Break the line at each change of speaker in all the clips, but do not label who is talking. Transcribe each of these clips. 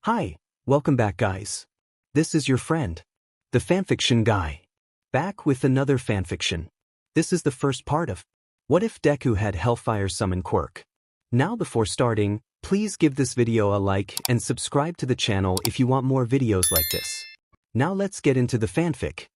Hi, welcome back guys. This is your friend, the fanfiction guy. Back with another fanfiction. This is the first part of What If Deku Had Hellfire Summon Quirk? Now before starting, please give this video a like and subscribe to the channel if you want more videos like this. Now let's get into the fanfic.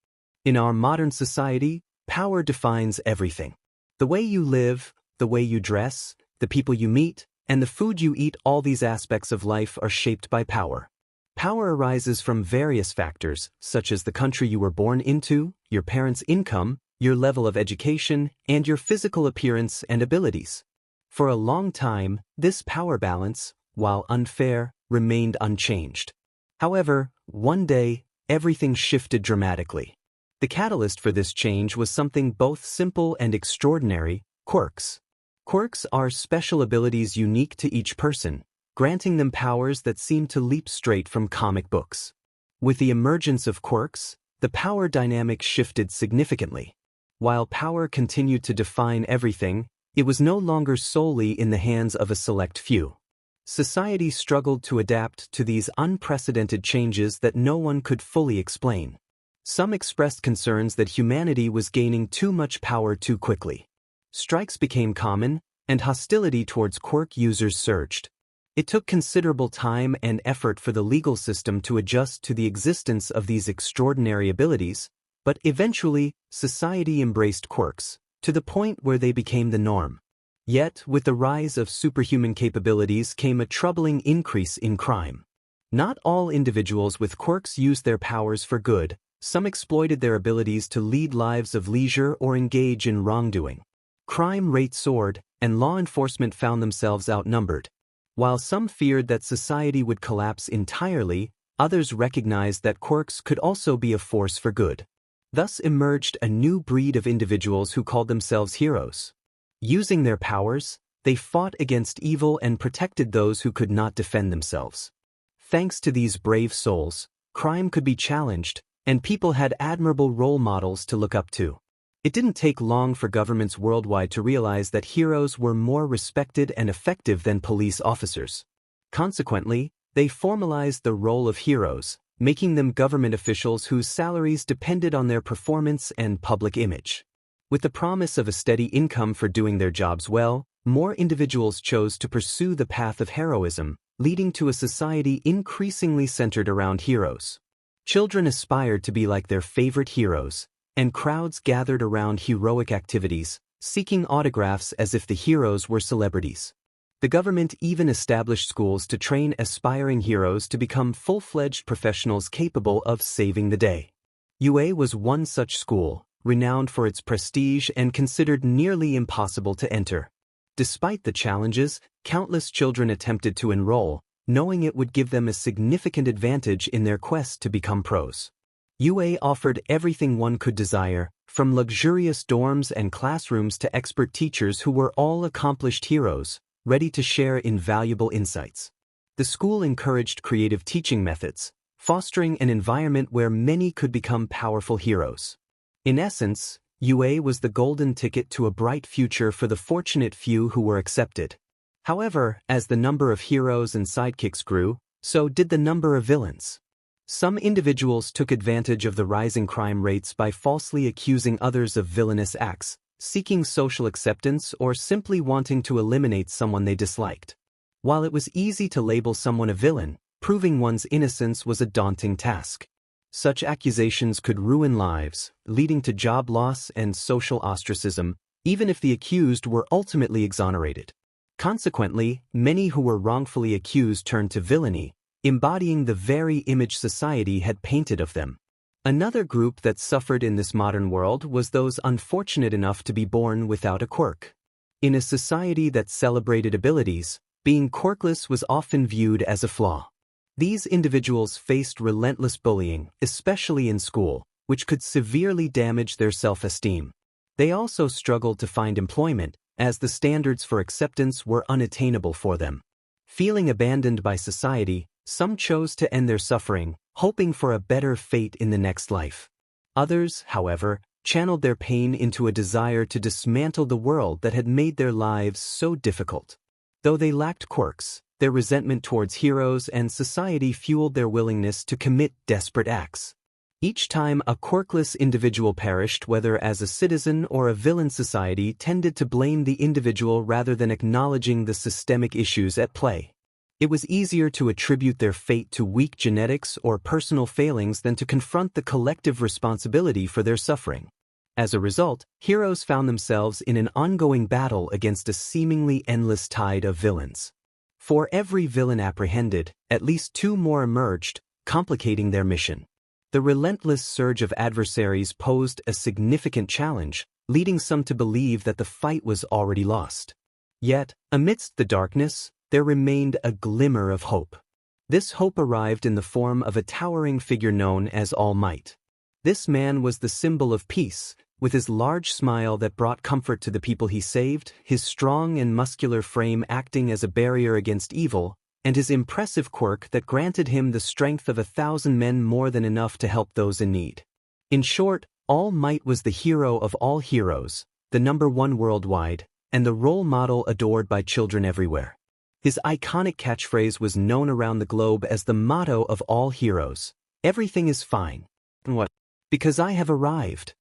In our modern society, power defines everything. The way you live, the way you dress, the people you meet, and the food you eat, all these aspects of life are shaped by power. Power arises from various factors, such as the country you were born into, your parents' income, your level of education, and your physical appearance and abilities. For a long time, this power balance, while unfair, remained unchanged. However, one day, everything shifted dramatically. The catalyst for this change was something both simple and extraordinary: quirks. Quirks are special abilities unique to each person, granting them powers that seem to leap straight from comic books. With the emergence of quirks, the power dynamic shifted significantly. While power continued to define everything, it was no longer solely in the hands of a select few. Society struggled to adapt to these unprecedented changes that no one could fully explain. Some expressed concerns that humanity was gaining too much power too quickly. Strikes became common, and hostility towards quirk users surged. It took considerable time and effort for the legal system to adjust to the existence of these extraordinary abilities, but eventually, society embraced quirks, to the point where they became the norm. Yet, with the rise of superhuman capabilities came a troubling increase in crime. Not all individuals with quirks used their powers for good. Some exploited their abilities to lead lives of leisure or engage in wrongdoing. Crime rate soared, and law enforcement found themselves outnumbered. While some feared that society would collapse entirely, others recognized that quirks could also be a force for good. Thus emerged a new breed of individuals who called themselves heroes. Using their powers, they fought against evil and protected those who could not defend themselves. Thanks to these brave souls, crime could be challenged, and people had admirable role models to look up to. It didn't take long for governments worldwide to realize that heroes were more respected and effective than police officers. Consequently, they formalized the role of heroes, making them government officials whose salaries depended on their performance and public image. With the promise of a steady income for doing their jobs well, more individuals chose to pursue the path of heroism, leading to a society increasingly centered around heroes. Children aspired to be like their favorite heroes, and crowds gathered around heroic activities, seeking autographs as if the heroes were celebrities. The government even established schools to train aspiring heroes to become full-fledged professionals capable of saving the day. UA was one such school, renowned for its prestige and considered nearly impossible to enter. Despite the challenges, countless children attempted to enroll, knowing it would give them a significant advantage in their quest to become pros. UA offered everything one could desire, from luxurious dorms and classrooms to expert teachers who were all accomplished heroes, ready to share invaluable insights. The school encouraged creative teaching methods, fostering an environment where many could become powerful heroes. In essence, UA was the golden ticket to a bright future for the fortunate few who were accepted. However, as the number of heroes and sidekicks grew, so did the number of villains. Some individuals took advantage of the rising crime rates by falsely accusing others of villainous acts, seeking social acceptance, or simply wanting to eliminate someone they disliked. While it was easy to label someone a villain, proving one's innocence was a daunting task. Such accusations could ruin lives, leading to job loss and social ostracism, even if the accused were ultimately exonerated. Consequently, many who were wrongfully accused turned to villainy, embodying the very image society had painted of them. Another group that suffered in this modern world was those unfortunate enough to be born without a quirk. In a society that celebrated abilities, being quirkless was often viewed as a flaw. These individuals faced relentless bullying, especially in school, which could severely damage their self-esteem. They also struggled to find employment, as the standards for acceptance were unattainable for them. Feeling abandoned by society, some chose to end their suffering, hoping for a better fate in the next life. Others, however, channeled their pain into a desire to dismantle the world that had made their lives so difficult. Though they lacked quirks, Their resentment towards heroes and society fueled their willingness to commit desperate acts. Each time a quirkless individual perished, whether as a citizen or a villain, society tended to blame the individual rather than acknowledging the systemic issues at play. It was easier to attribute their fate to weak genetics or personal failings than to confront the collective responsibility for their suffering. As a result, heroes found themselves in an ongoing battle against a seemingly endless tide of villains. For every villain apprehended, at least two more emerged, complicating their mission. The relentless surge of adversaries posed a significant challenge, leading some to believe that the fight was already lost. Yet, amidst the darkness, there remained a glimmer of hope. This hope arrived in the form of a towering figure known as All Might. This man was the symbol of peace, with his large smile that brought comfort to the people he saved, his strong and muscular frame acting as a barrier against evil, and his impressive quirk that granted him the strength of 1,000 men, more than enough to help those in need. In short, All Might was the hero of all heroes, the #1 worldwide, and the role model adored by children everywhere. His iconic catchphrase was known around the globe as the motto of all heroes: "Everything is fine." And what? Because I have arrived.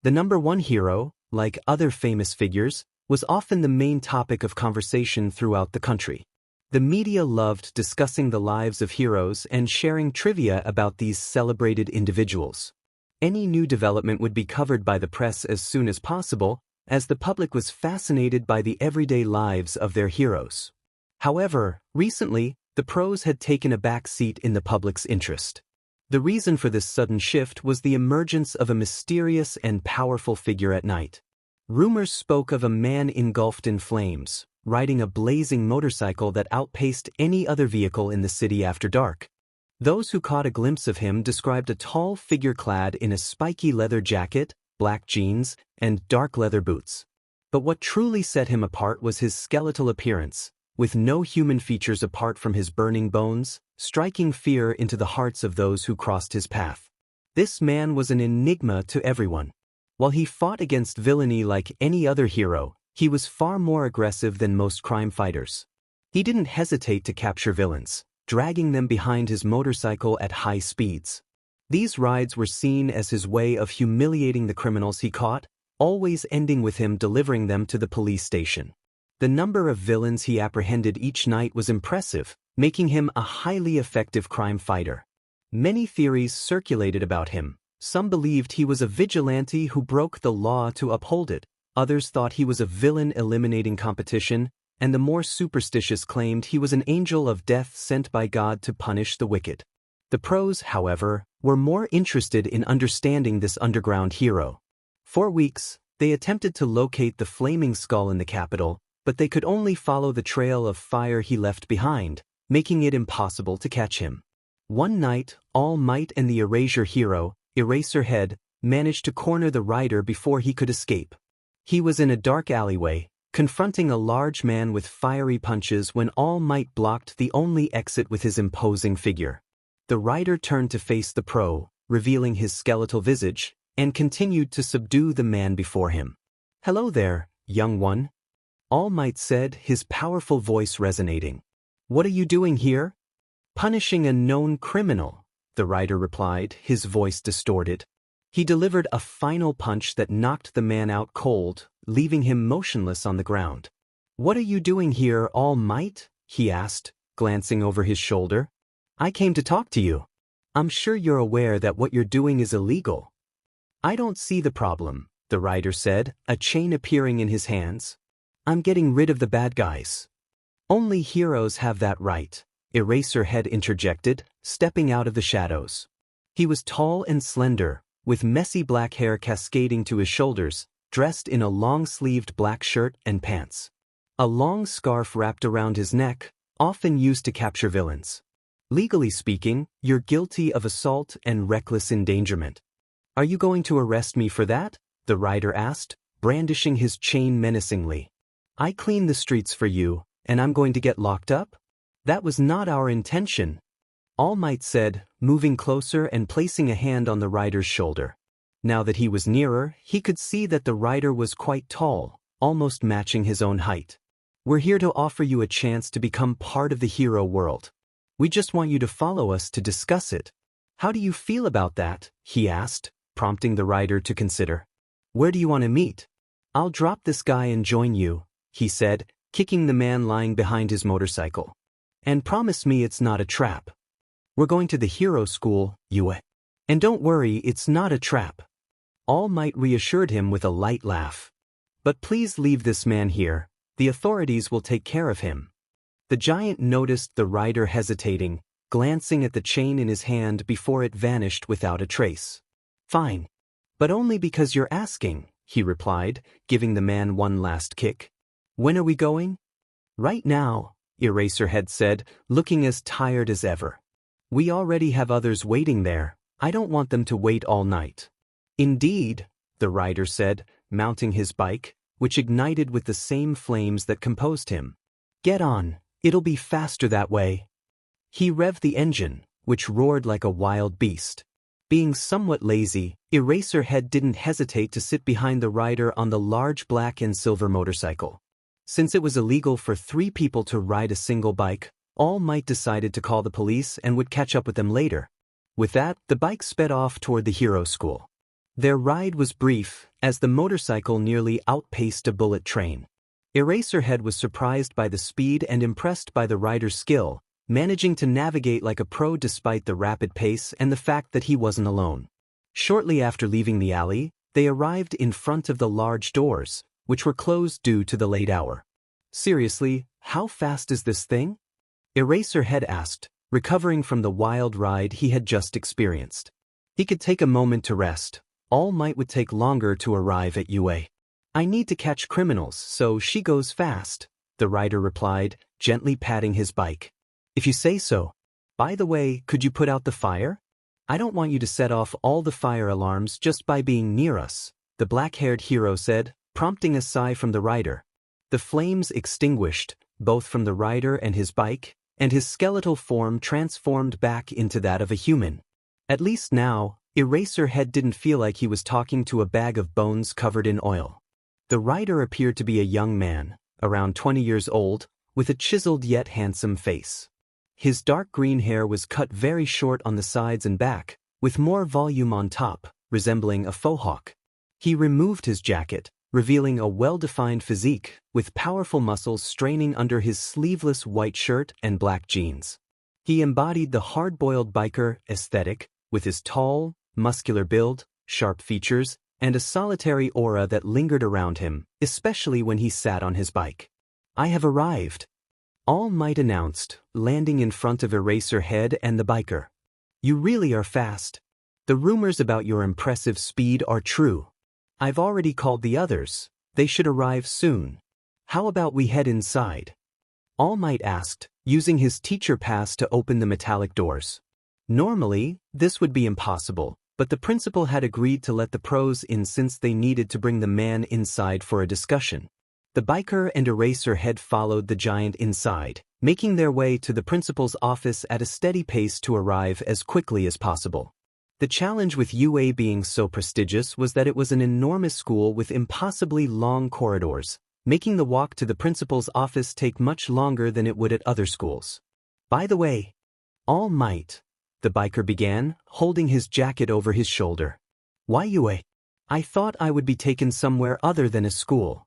The #1 hero, like other famous figures, was often the main topic of conversation throughout the country. The media loved discussing the lives of heroes and sharing trivia about these celebrated individuals. Any new development would be covered by the press as soon as possible, as the public was fascinated by the everyday lives of their heroes. However, recently, the pros had taken a back seat in the public's interest. The reason for this sudden shift was the emergence of a mysterious and powerful figure at night. Rumors spoke of a man engulfed in flames, riding a blazing motorcycle that outpaced any other vehicle in the city after dark. Those who caught a glimpse of him described a tall figure clad in a spiky leather jacket, black jeans, and dark leather boots. But what truly set him apart was his skeletal appearance, with no human features apart from his burning bones, striking fear into the hearts of those who crossed his path. This man was an enigma to everyone. While he fought against villainy like any other hero, he was far more aggressive than most crime fighters. He didn't hesitate to capture villains, dragging them behind his motorcycle at high speeds. These rides were seen as his way of humiliating the criminals he caught, always ending with him delivering them to the police station. The number of villains he apprehended each night was impressive, making him a highly effective crime fighter. Many theories circulated about him. Some believed he was a vigilante who broke the law to uphold it. Others thought he was a villain eliminating competition, and the more superstitious claimed he was an angel of death sent by God to punish the wicked. The pros, however, were more interested in understanding this underground hero. For weeks, they attempted to locate the flaming skull in the capital, but they could only follow the trail of fire he left behind, making it impossible to catch him. One night, All Might and the Erasure hero, Eraserhead, managed to corner the rider before he could escape. He was in a dark alleyway, confronting a large man with fiery punches when All Might blocked the only exit with his imposing figure. The rider turned to face the pro, revealing his skeletal visage, and continued to subdue the man before him. "Hello there, young one," All Might said, his powerful voice resonating. "What are you doing here?" "Punishing a known criminal," the rider replied, his voice distorted. He delivered a final punch that knocked the man out cold, leaving him motionless on the ground. "What are you doing here, All Might?" he asked, glancing over his shoulder. "I came to talk to you. I'm sure you're aware that what you're doing is illegal." "I don't see the problem," the rider said, a chain appearing in his hands. "I'm getting rid of the bad guys." "Only heroes have that right," Eraserhead interjected, stepping out of the shadows. He was tall and slender, with messy black hair cascading to his shoulders, dressed in a long-sleeved black shirt and pants. A long scarf wrapped around his neck, often used to capture villains. "Legally speaking, you're guilty of assault and reckless endangerment." "Are you going to arrest me for that?" the rider asked, brandishing his chain menacingly. "I clean the streets for you, and I'm going to get locked up?" "That was not our intention," All Might said, moving closer and placing a hand on the rider's shoulder. Now that he was nearer, he could see that the rider was quite tall, almost matching his own height. We're here to offer you a chance to become part of the hero world. We just want you to follow us to discuss it. How do you feel about that? He asked, prompting the rider to consider. Where do you want to meet? I'll drop this guy and join you, he said, kicking the man lying behind his motorcycle. And promise me it's not a trap. We're going to the hero school, Yue. And don't worry, it's not a trap. All Might reassured him with a light laugh. But please leave this man here. The authorities will take care of him. The giant noticed the rider hesitating, glancing at the chain in his hand before it vanished without a trace. Fine. But only because you're asking, he replied, giving the man one last kick. When are we going? Right now, Eraserhead said, looking as tired as ever. We already have others waiting there. I don't want them to wait all night. Indeed, the rider said, mounting his bike, which ignited with the same flames that composed him. Get on, it'll be faster that way. He revved the engine, which roared like a wild beast. Being somewhat lazy, Eraserhead didn't hesitate to sit behind the rider on the large black and silver motorcycle. Since it was illegal for 3 people to ride a single bike, All Might decided to call the police and would catch up with them later. With that, the bike sped off toward the hero school. Their ride was brief, as the motorcycle nearly outpaced a bullet train. Eraserhead was surprised by the speed and impressed by the rider's skill, managing to navigate like a pro despite the rapid pace and the fact that he wasn't alone. Shortly after leaving the alley, they arrived in front of the large doors, which were closed due to the late hour. Seriously, how fast is this thing? Eraserhead asked, recovering from the wild ride he had just experienced. He could take a moment to rest. All Might would take longer to arrive at Yue. I need to catch criminals, so she goes fast, the rider replied, gently patting his bike. If you say so. By the way, could you put out the fire? I don't want you to set off all the fire alarms just by being near us, the black-haired hero said, prompting a sigh from the rider. The flames extinguished, both from the rider and his bike, and his skeletal form transformed back into that of a human. At least now, Eraserhead didn't feel like he was talking to a bag of bones covered in oil. The rider appeared to be a young man, around 20 years old, with a chiseled yet handsome face. His dark green hair was cut very short on the sides and back, with more volume on top, resembling a faux hawk. He removed his jacket, revealing a well-defined physique, with powerful muscles straining under his sleeveless white shirt and black jeans. He embodied the hard-boiled biker aesthetic, with his tall, muscular build, sharp features, and a solitary aura that lingered around him, especially when he sat on his bike. I have arrived, All Might announced, landing in front of Eraserhead and the biker. You really are fast. The rumors about your impressive speed are true. I've already called the others. They should arrive soon. How about we head inside? All Might asked, using his teacher pass to open the metallic doors. Normally, this would be impossible, but the principal had agreed to let the pros in since they needed to bring the man inside for a discussion. The biker and Eraserhead followed the giant inside, making their way to the principal's office at a steady pace to arrive as quickly as possible. The challenge with UA being so prestigious was that it was an enormous school with impossibly long corridors, making the walk to the principal's office take much longer than it would at other schools. By the way, All Might, the biker began, holding his jacket over his shoulder. Why UA? I thought I would be taken somewhere other than a school.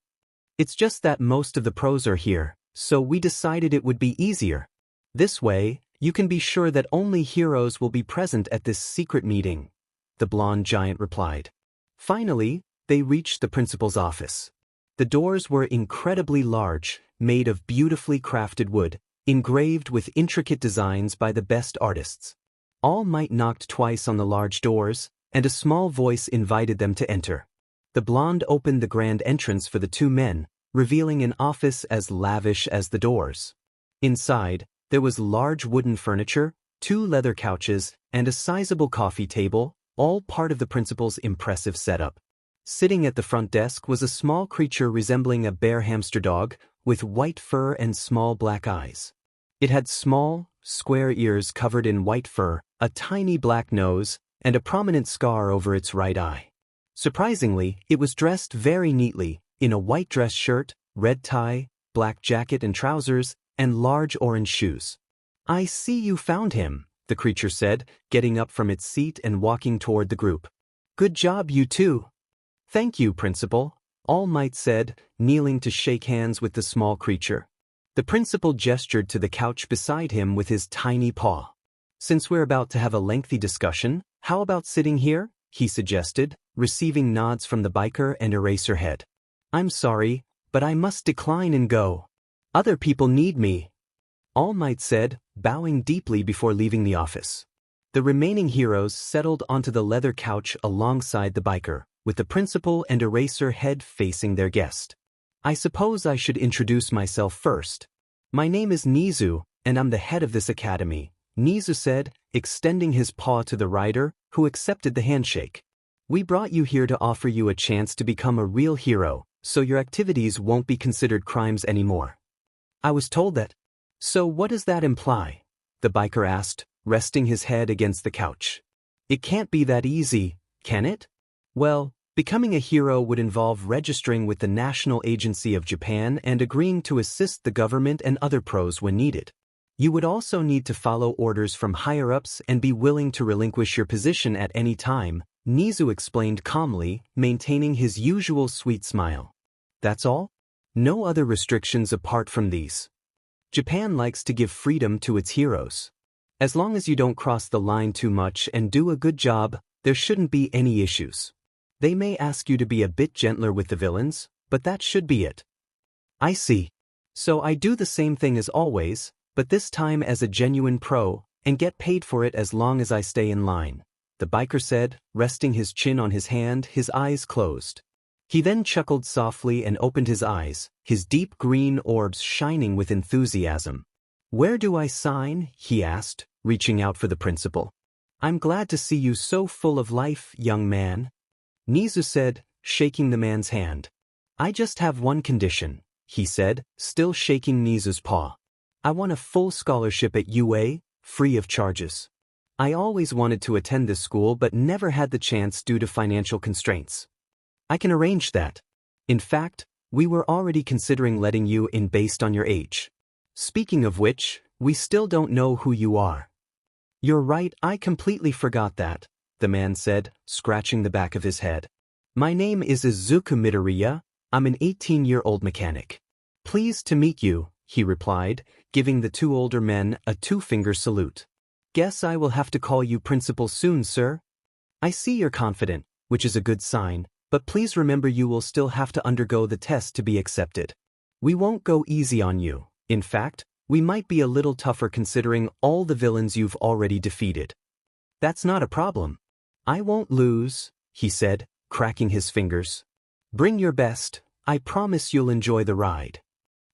It's just that most of the pros are here, so we decided it would be easier. This way, you can be sure that only heroes will be present at this secret meeting, the blonde giant replied. Finally, they reached the principal's office. The doors were incredibly large, made of beautifully crafted wood, engraved with intricate designs by the best artists. All Might knocked twice on the large doors, and a small voice invited them to enter. The blonde opened the grand entrance for the 2 men, revealing an office as lavish as the doors. Inside, there was large wooden furniture, 2 leather couches, and a sizable coffee table, all part of the principal's impressive setup. Sitting at the front desk was a small creature resembling a bear hamster dog, with white fur and small black eyes. It had small, square ears covered in white fur, a tiny black nose, and a prominent scar over its right eye. Surprisingly, it was dressed very neatly, in a white dress shirt, red tie, black jacket and trousers, and large orange shoes. I see you found him, the creature said, getting up from its seat and walking toward the group. Good job, you two. Thank you, Principal, All Might said, kneeling to shake hands with the small creature. The principal gestured to the couch beside him with his tiny paw. Since we're about to have a lengthy discussion, how about sitting here? He suggested, receiving nods from the biker and Eraserhead. I'm sorry, but I must decline and go. Other people need me, All Might said, bowing deeply before leaving the office. The remaining heroes settled onto the leather couch alongside the biker, with the principal and Eraserhead facing their guest. I suppose I should introduce myself first. My name is Nizu, and I'm the head of this academy, Nizu said, extending his paw to the rider, who accepted the handshake. We brought you here to offer you a chance to become a real hero, so your activities won't be considered crimes anymore. I was told that. So what does that imply? The biker asked, resting his head against the couch. It can't be that easy, can it? Well, becoming a hero would involve registering with the National Agency of Japan and agreeing to assist the government and other pros when needed. You would also need to follow orders from higher-ups and be willing to relinquish your position at any time, Nizu explained calmly, maintaining his usual sweet smile. That's all? No other restrictions apart from these. Japan likes to give freedom to its heroes. As long as you don't cross the line too much and do a good job, there shouldn't be any issues. They may ask you to be a bit gentler with the villains, but that should be it. I see. So I do the same thing as always, but this time as a genuine pro, and get paid for it as long as I stay in line, the biker said, resting his chin on his hand, his eyes closed. He then chuckled softly and opened his eyes, his deep green orbs shining with enthusiasm. Where do I sign? He asked, reaching out for the principal. I'm glad to see you so full of life, young man, Nizu said, shaking the man's hand. I just have one condition, he said, still shaking Nizu's paw. I want a full scholarship at UA, free of charges. I always wanted to attend this school but never had the chance due to financial constraints. I can arrange that. In fact, we were already considering letting you in based on your age. Speaking of which, we still don't know who you are. You're right, I completely forgot that, the man said, scratching the back of his head. My name is Izuku Midoriya, I'm an 18-year-old mechanic. Pleased to meet you, he replied, giving the two older men a two-finger salute. Guess I will have to call you principal soon, sir. I see you're confident, which is a good sign, but please remember you will still have to undergo the test to be accepted. We won't go easy on you. In fact, we might be a little tougher considering all the villains you've already defeated. That's not a problem. I won't lose, he said, cracking his fingers. Bring your best, I promise you'll enjoy the ride.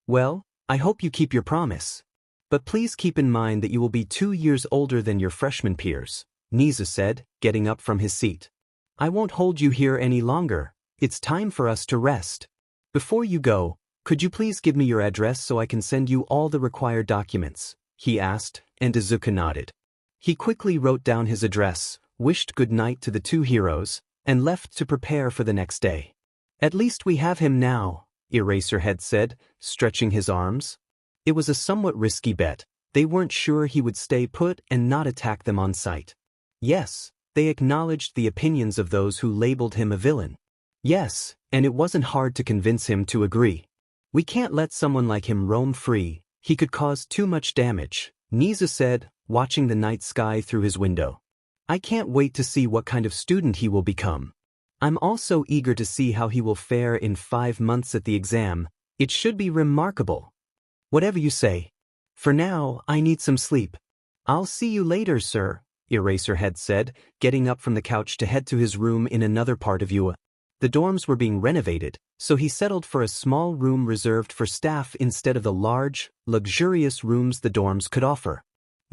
Well, I hope you keep your promise. But please keep in mind that you will be 2 years older than your freshman peers, Nizu said, getting up from his seat. I won't hold you here any longer, it's time for us to rest. Before you go, could you please give me your address so I can send you all the required documents, he asked, and Izuku nodded. He quickly wrote down his address, wished good night to the two heroes, and left to prepare for the next day. At least we have him now, Eraserhead said, stretching his arms. It was a somewhat risky bet. They weren't sure he would stay put and not attack them on sight. Yes, they acknowledged the opinions of those who labeled him a villain. Yes, and it wasn't hard to convince him to agree. We can't let someone like him roam free, he could cause too much damage, Nizu said, watching the night sky through his window. I can't wait to see what kind of student he will become. I'm also eager to see how he will fare in 5 months at the exam. It should be remarkable. Whatever you say. For now, I need some sleep. I'll see you later, sir, Eraserhead said, getting up from the couch to head to his room in another part of UA. The dorms were being renovated, so he settled for a small room reserved for staff instead of the large, luxurious rooms the dorms could offer.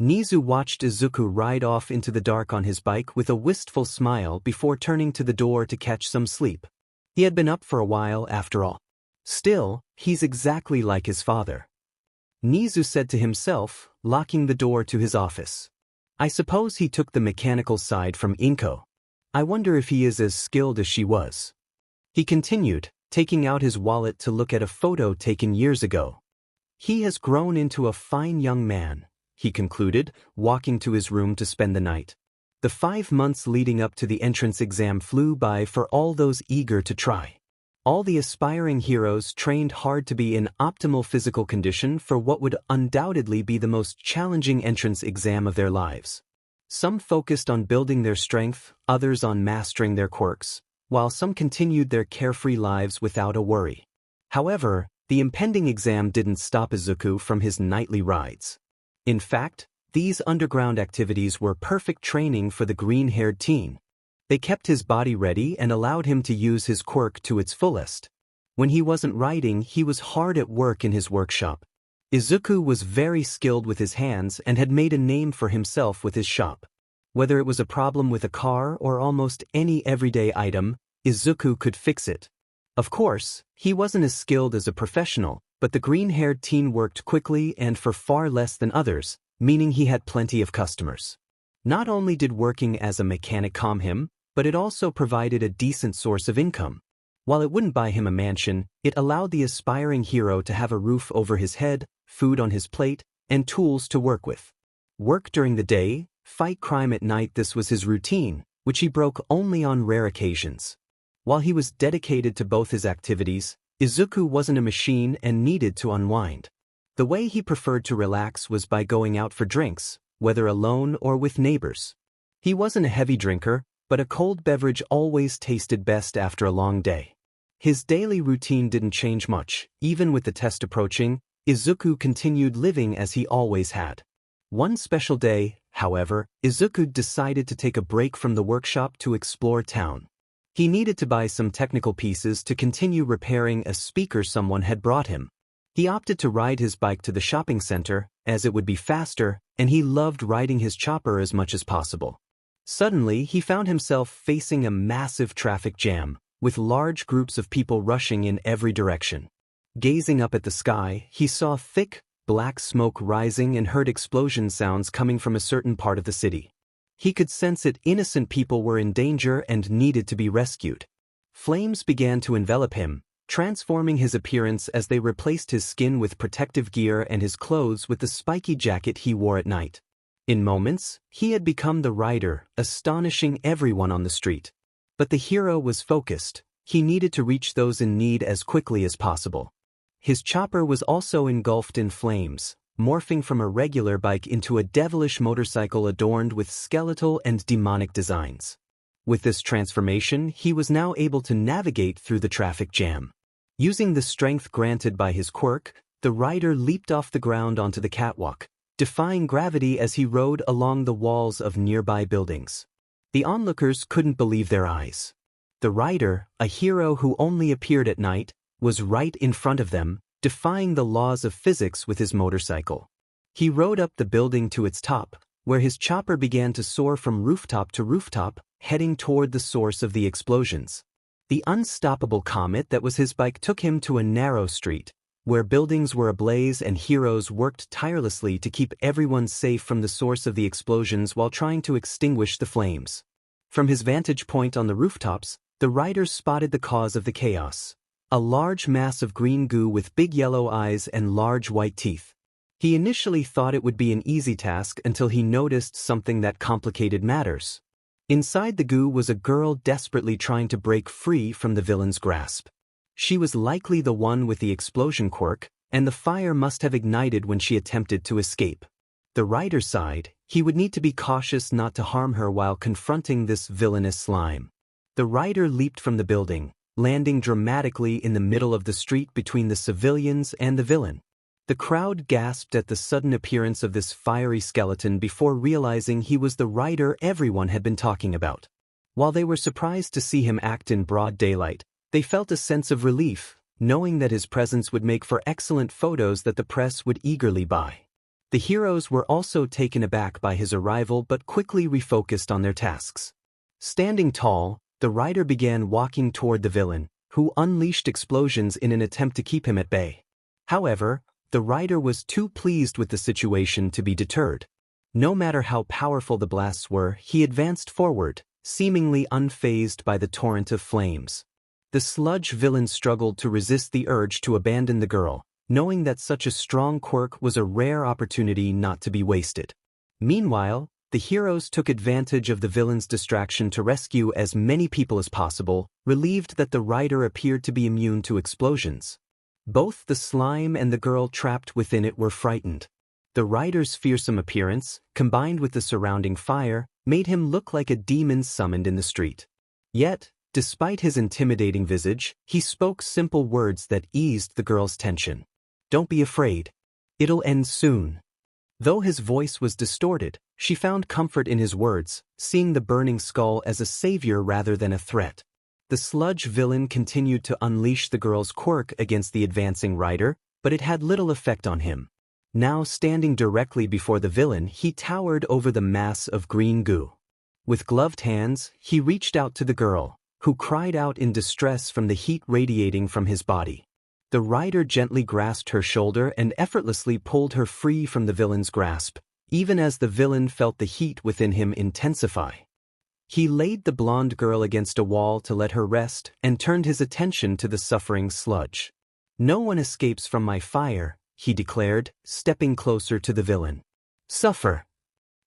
Nizu watched Izuku ride off into the dark on his bike with a wistful smile before turning to the door to catch some sleep. He had been up for a while after all. Still, he's exactly like his father, Nizu said to himself, locking the door to his office. I suppose he took the mechanical side from Inko. I wonder if he is as skilled as she was. He continued, taking out his wallet to look at a photo taken years ago. He has grown into a fine young man, he concluded, walking to his room to spend the night. The 5 months leading up to the entrance exam flew by for all those eager to try. All the aspiring heroes trained hard to be in optimal physical condition for what would undoubtedly be the most challenging entrance exam of their lives. Some focused on building their strength, others on mastering their quirks, while some continued their carefree lives without a worry. However, the impending exam didn't stop Izuku from his nightly rides. In fact, these underground activities were perfect training for the green-haired teen. They kept his body ready and allowed him to use his quirk to its fullest. When he wasn't riding, he was hard at work in his workshop. Izuku was very skilled with his hands and had made a name for himself with his shop. Whether it was a problem with a car or almost any everyday item, Izuku could fix it. Of course, he wasn't as skilled as a professional, but the green-haired teen worked quickly and for far less than others, meaning he had plenty of customers. Not only did working as a mechanic calm him, but it also provided a decent source of income. While it wouldn't buy him a mansion, it allowed the aspiring hero to have a roof over his head, food on his plate, and tools to work with. Work during the day, fight crime at night. This was his routine, which he broke only on rare occasions. While he was dedicated to both his activities, Izuku wasn't a machine and needed to unwind. The way he preferred to relax was by going out for drinks, whether alone or with neighbors. He wasn't a heavy drinker, but a cold beverage always tasted best after a long day. His daily routine didn't change much. Even with the test approaching, Izuku continued living as he always had. One special day, however, Izuku decided to take a break from the workshop to explore town. He needed to buy some technical pieces to continue repairing a speaker someone had brought him. He opted to ride his bike to the shopping center, as it would be faster, and he loved riding his chopper as much as possible. Suddenly, he found himself facing a massive traffic jam, with large groups of people rushing in every direction. Gazing up at the sky, he saw thick, black smoke rising and heard explosion sounds coming from a certain part of the city. He could sense that innocent people were in danger and needed to be rescued. Flames began to envelop him, transforming his appearance as they replaced his skin with protective gear and his clothes with the spiky jacket he wore at night. In moments, he had become the rider, astonishing everyone on the street. But the hero was focused. He needed to reach those in need as quickly as possible. His chopper was also engulfed in flames, morphing from a regular bike into a devilish motorcycle adorned with skeletal and demonic designs. With this transformation, he was now able to navigate through the traffic jam. Using the strength granted by his quirk, the rider leaped off the ground onto the catwalk, defying gravity as he rode along the walls of nearby buildings. The onlookers couldn't believe their eyes. The rider, a hero who only appeared at night, was right in front of them, defying the laws of physics with his motorcycle. He rode up the building to its top, where his chopper began to soar from rooftop to rooftop, heading toward the source of the explosions. The unstoppable comet that was his bike took him to a narrow street, where buildings were ablaze and heroes worked tirelessly to keep everyone safe from the source of the explosions while trying to extinguish the flames. From his vantage point on the rooftops, the rider spotted the cause of the chaos: a large mass of green goo with big yellow eyes and large white teeth. He initially thought it would be an easy task until he noticed something that complicated matters. Inside the goo was a girl desperately trying to break free from the villain's grasp. She was likely the one with the explosion quirk, and the fire must have ignited when she attempted to escape. The rider sighed. He would need to be cautious not to harm her while confronting this villainous slime. The rider leaped from the building, landing dramatically in the middle of the street between the civilians and the villain. The crowd gasped at the sudden appearance of this fiery skeleton before realizing he was the rider everyone had been talking about. While they were surprised to see him act in broad daylight, they felt a sense of relief, knowing that his presence would make for excellent photos that the press would eagerly buy. The heroes were also taken aback by his arrival but quickly refocused on their tasks. Standing tall, the rider began walking toward the villain, who unleashed explosions in an attempt to keep him at bay. However, the rider was too pleased with the situation to be deterred. No matter how powerful the blasts were, he advanced forward, seemingly unfazed by the torrent of flames. The Sludge villain struggled to resist the urge to abandon the girl, knowing that such a strong quirk was a rare opportunity not to be wasted. Meanwhile, the heroes took advantage of the villain's distraction to rescue as many people as possible, relieved that the rider appeared to be immune to explosions. Both the slime and the girl trapped within it were frightened. The rider's fearsome appearance, combined with the surrounding fire, made him look like a demon summoned in the street. Yet, despite his intimidating visage, he spoke simple words that eased the girl's tension. "Don't be afraid. It'll end soon." Though his voice was distorted, she found comfort in his words, seeing the burning skull as a savior rather than a threat. The Sludge villain continued to unleash the girl's quirk against the advancing rider, but it had little effect on him. Now standing directly before the villain, he towered over the mass of green goo. With gloved hands, he reached out to the girl, who cried out in distress from the heat radiating from his body. The rider gently grasped her shoulder and effortlessly pulled her free from the villain's grasp, even as the villain felt the heat within him intensify. He laid the blonde girl against a wall to let her rest and turned his attention to the suffering Sludge. "No one escapes from my fire," he declared, stepping closer to the villain. "Suffer."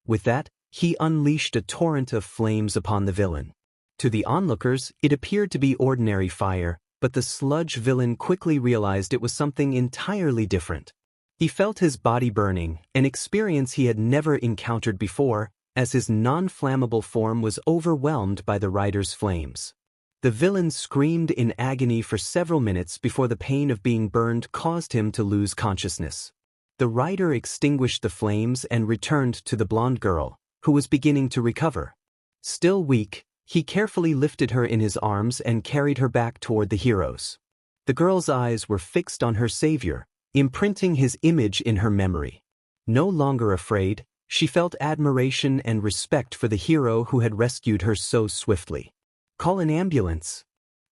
With that, he unleashed a torrent of flames upon the villain. To the onlookers, it appeared to be ordinary fire, but the Sludge villain quickly realized it was something entirely different. He felt his body burning, an experience he had never encountered before, as his non-flammable form was overwhelmed by the rider's flames. The villain screamed in agony for several minutes before the pain of being burned caused him to lose consciousness. The rider extinguished the flames and returned to the blonde girl, who was beginning to recover. Still weak, he carefully lifted her in his arms and carried her back toward the heroes. The girl's eyes were fixed on her savior, imprinting his image in her memory. No longer afraid, she felt admiration and respect for the hero who had rescued her so swiftly. "Call an ambulance."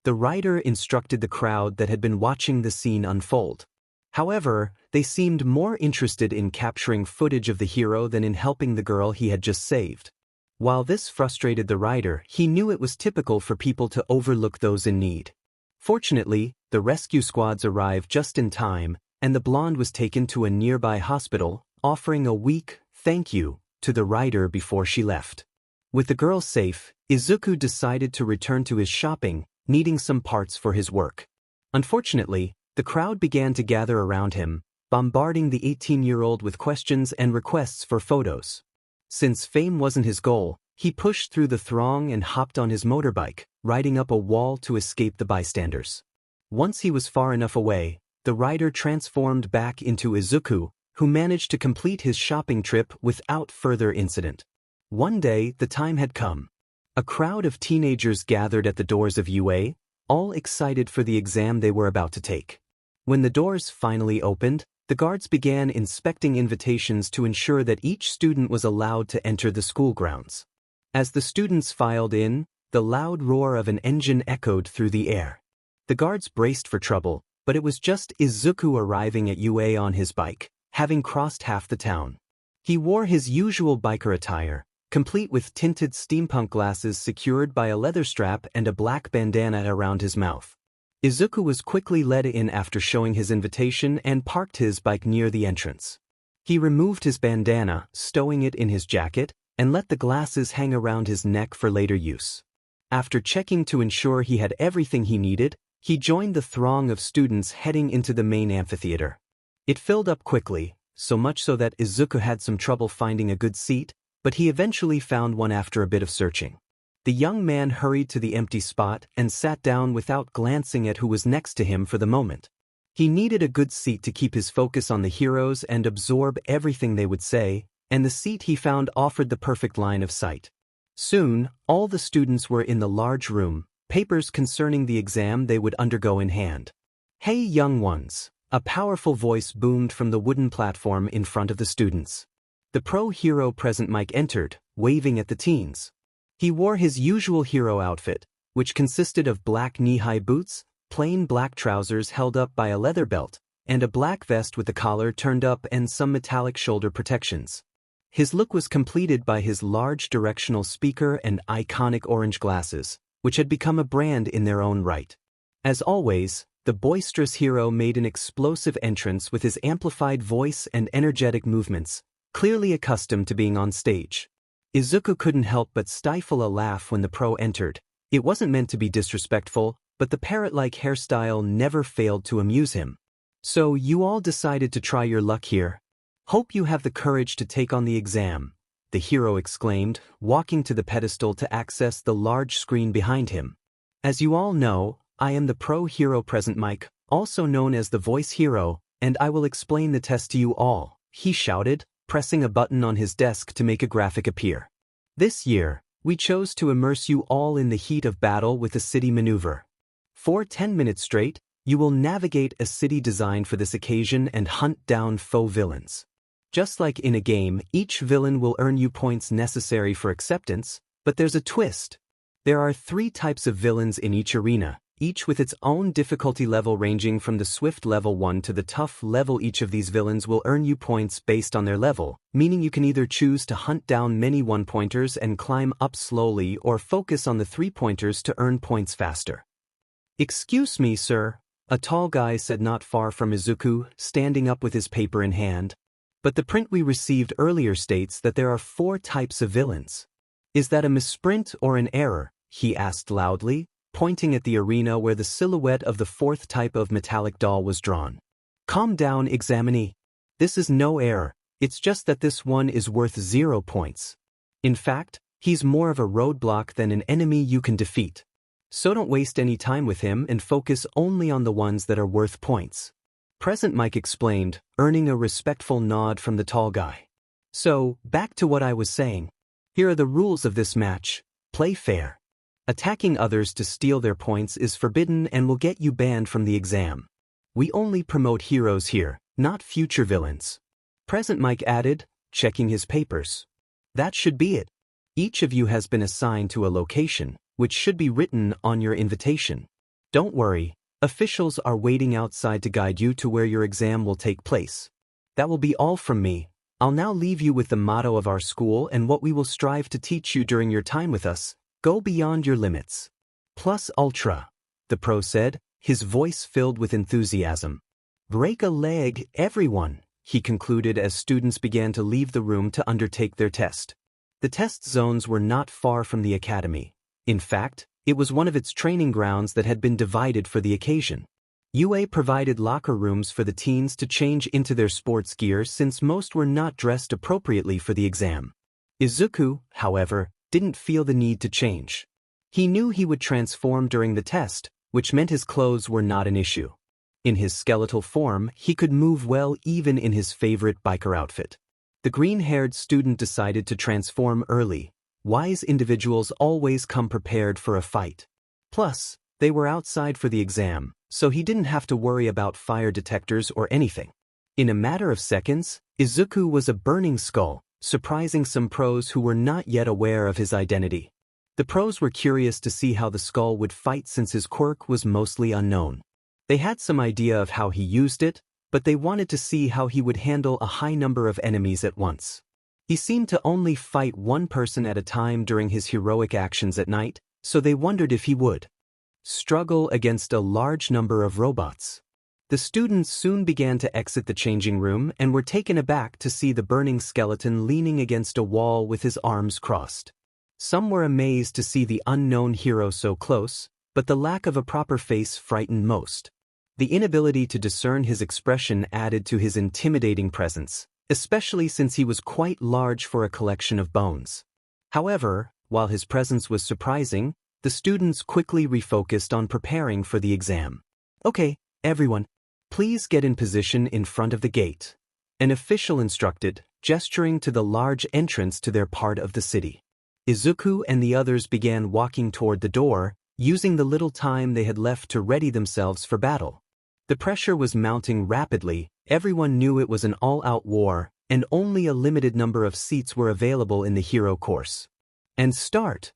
The rider instructed the crowd that had been watching the scene unfold. However, they seemed more interested in capturing footage of the hero than in helping the girl he had just saved. While this frustrated the rider, he knew it was typical for people to overlook those in need. Fortunately, the rescue squads arrived just in time, and the blonde was taken to a nearby hospital, offering a weak thank you to the rider before she left. With the girl safe, Izuku decided to return to his shopping, needing some parts for his work. Unfortunately, the crowd began to gather around him, bombarding the 18-year-old with questions and requests for photos. Since fame wasn't his goal, he pushed through the throng and hopped on his motorbike, riding up a wall to escape the bystanders. Once he was far enough away, the rider transformed back into Izuku, who managed to complete his shopping trip without further incident. One day, the time had come. A crowd of teenagers gathered at the doors of UA, all excited for the exam they were about to take. When the doors finally opened, the guards began inspecting invitations to ensure that each student was allowed to enter the school grounds. As the students filed in, the loud roar of an engine echoed through the air. The guards braced for trouble, but it was just Izuku arriving at UA on his bike, having crossed half the town. He wore his usual biker attire, complete with tinted steampunk glasses secured by a leather strap and a black bandana around his mouth. Izuku was quickly led in after showing his invitation and parked his bike near the entrance. He removed his bandana, stowing it in his jacket, and let the glasses hang around his neck for later use. After checking to ensure he had everything he needed, he joined the throng of students heading into the main amphitheater. It filled up quickly, so much so that Izuku had some trouble finding a good seat, but he eventually found one after a bit of searching. The young man hurried to the empty spot and sat down without glancing at who was next to him for the moment. He needed a good seat to keep his focus on the heroes and absorb everything they would say, and the seat he found offered the perfect line of sight. Soon, all the students were in the large room, papers concerning the exam they would undergo in hand. "Hey, young ones," a powerful voice boomed from the wooden platform in front of the students. The pro-hero present Mike entered, waving at the teens. He wore his usual hero outfit, which consisted of black knee-high boots, plain black trousers held up by a leather belt, and a black vest with the collar turned up and some metallic shoulder protections. His look was completed by his large directional speaker and iconic orange glasses, which had become a brand in their own right. As always, the boisterous hero made an explosive entrance with his amplified voice and energetic movements, clearly accustomed to being on stage. Izuku couldn't help but stifle a laugh when the pro entered. It wasn't meant to be disrespectful, but the parrot-like hairstyle never failed to amuse him. So you all decided to try your luck here? Hope you have the courage to take on the exam, the hero exclaimed, walking to the pedestal to access the large screen behind him. As you all know, I am the pro hero present Mike, also known as the voice hero, and I will explain the test to you all, he shouted, pressing a button on his desk to make a graphic appear. This year, we chose to immerse you all in the heat of battle with a city maneuver. For 10 minutes straight, you will navigate a city designed for this occasion and hunt down foe villains. Just like in a game, each villain will earn you points necessary for acceptance, but there's a twist. There are 3 types of villains in each arena, each with its own difficulty level ranging from the swift level 1 to the tough level. Each of these villains will earn you points based on their level, meaning you can either choose to hunt down many 1-pointers and climb up slowly or focus on the 3-pointers to earn points faster. Excuse me, sir, a tall guy said not far from Izuku, standing up with his paper in hand. But the print we received earlier states that there are 4 types of villains. Is that a misprint or an error? He asked loudly, pointing at the arena where the silhouette of the 4th type of metallic doll was drawn. Calm down, examinee. This is no error, it's just that this one is worth 0 points. In fact, he's more of a roadblock than an enemy you can defeat. So don't waste any time with him and focus only on the ones that are worth points. Present Mike explained, earning a respectful nod from the tall guy. So, back to what I was saying. Here are the rules of this match. Play fair. Attacking others to steal their points is forbidden and will get you banned from the exam. We only promote heroes here, not future villains. Present Mike added, checking his papers. That should be it. Each of you has been assigned to a location, which should be written on your invitation. Don't worry, officials are waiting outside to guide you to where your exam will take place. That will be all from me. I'll now leave you with the motto of our school and what we will strive to teach you during your time with us. Go beyond your limits. Plus ultra, the pro said, his voice filled with enthusiasm. Break a leg, everyone, he concluded as students began to leave the room to undertake their test. The test zones were not far from the academy. In fact, it was one of its training grounds that had been divided for the occasion. UA provided locker rooms for the teens to change into their sports gear since most were not dressed appropriately for the exam. Izuku, however, didn't feel the need to change. He knew he would transform during the test, which meant his clothes were not an issue. In his skeletal form, he could move well even in his favorite biker outfit. The green-haired student decided to transform early. Wise individuals always come prepared for a fight. Plus, they were outside for the exam, so he didn't have to worry about fire detectors or anything. In a matter of seconds, Izuku was a burning skull, surprising some pros who were not yet aware of his identity. The pros were curious to see how the skull would fight since his quirk was mostly unknown. They had some idea of how he used it, but they wanted to see how he would handle a high number of enemies at once. He seemed to only fight one person at a time during his heroic actions at night, so they wondered if he would struggle against a large number of robots. The students soon began to exit the changing room and were taken aback to see the burning skeleton leaning against a wall with his arms crossed. Some were amazed to see the unknown hero so close, but the lack of a proper face frightened most. The inability to discern his expression added to his intimidating presence, especially since he was quite large for a collection of bones. However, while his presence was surprising, the students quickly refocused on preparing for the exam. Okay, everyone, please get in position in front of the gate, an official instructed, gesturing to the large entrance to their part of the city. Izuku and the others began walking toward the door, using the little time they had left to ready themselves for battle. The pressure was mounting rapidly. Everyone knew it was an all-out war, and only a limited number of seats were available in the hero course. And start!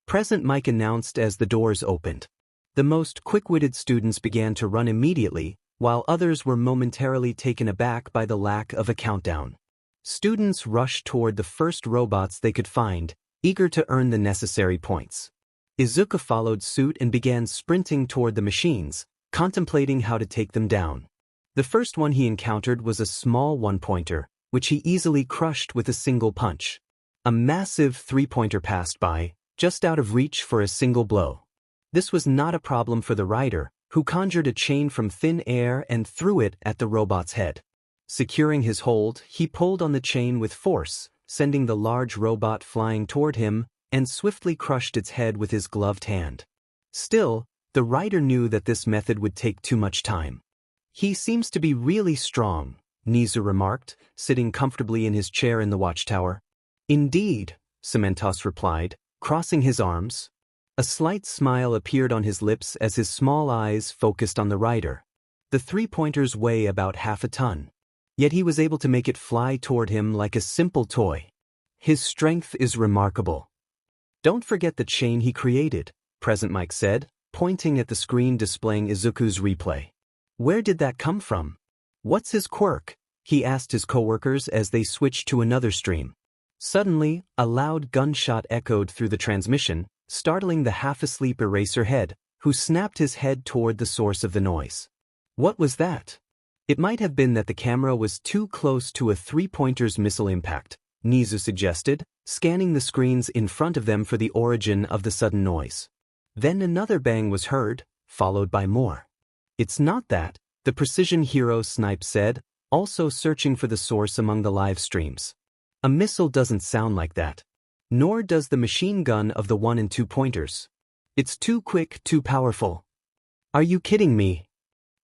Present Mike announced as the doors opened. The most quick-witted students began to run immediately, while others were momentarily taken aback by the lack of a countdown. Students rushed toward the first robots they could find, eager to earn the necessary points. Izuku followed suit and began sprinting toward the machines, contemplating how to take them down. The first one he encountered was a small one-pointer, which he easily crushed with a single punch. A massive three-pointer passed by, just out of reach for a single blow. This was not a problem for the rider, who conjured a chain from thin air and threw it at the robot's head. Securing his hold, he pulled on the chain with force, sending the large robot flying toward him, and swiftly crushed its head with his gloved hand. Still, the rider knew that this method would take too much time. "He seems to be really strong," Nizu remarked, sitting comfortably in his chair in the watchtower. "Indeed," Cementos replied, crossing his arms. A slight smile appeared on his lips as his small eyes focused on the rider. The three-pointers weigh about half a ton. Yet he was able to make it fly toward him like a simple toy. His strength is remarkable. "Don't forget the chain he created," Present Mike said, pointing at the screen displaying Izuku's replay. "Where did that come from? What's his quirk?" he asked his coworkers as they switched to another stream. Suddenly, a loud gunshot echoed through the transmission, startling the half-asleep Eraserhead, who snapped his head toward the source of the noise. What was that? It might have been that the camera was too close to a three-pointer's missile impact, Nizu suggested, scanning the screens in front of them for the origin of the sudden noise. Then another bang was heard, followed by more. "It's not that," the Precision Hero Snipe said, also searching for the source among the live streams. "A missile doesn't sound like that. Nor does the machine gun of the 1 and 2 pointers. It's too quick, too powerful." "Are you kidding me?"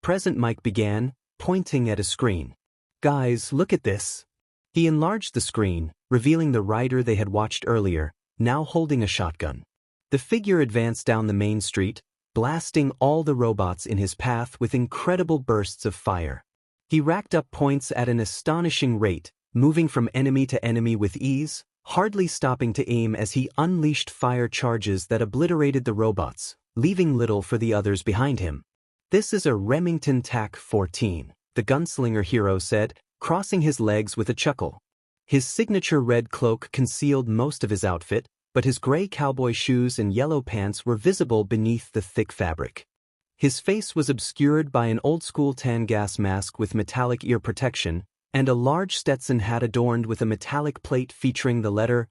Present Mike began, pointing at a screen. "Guys, look at this." He enlarged the screen, revealing the rider they had watched earlier, now holding a shotgun. The figure advanced down the main street, blasting all the robots in his path with incredible bursts of fire. He racked up points at an astonishing rate, moving from enemy to enemy with ease, hardly stopping to aim as he unleashed fire charges that obliterated the robots, leaving little for the others behind him. "This is a Remington TAC-14, the gunslinger hero said, crossing his legs with a chuckle. His signature red cloak concealed most of his outfit, but his gray cowboy shoes and yellow pants were visible beneath the thick fabric. His face was obscured by an old-school tan gas mask with metallic ear protection, and a large Stetson hat adorned with a metallic plate featuring the letter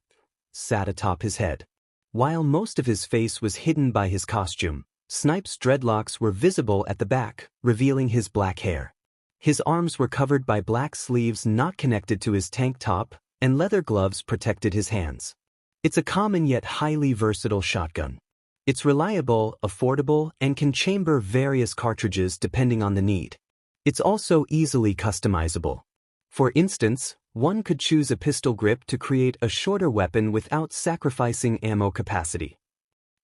sat atop his head. While most of his face was hidden by his costume, Snipe's dreadlocks were visible at the back, revealing his black hair. His arms were covered by black sleeves not connected to his tank top, and leather gloves protected his hands. It's a common yet highly versatile shotgun. It's reliable, affordable, and can chamber various cartridges depending on the need. It's also easily customizable. For instance, one could choose a pistol grip to create a shorter weapon without sacrificing ammo capacity.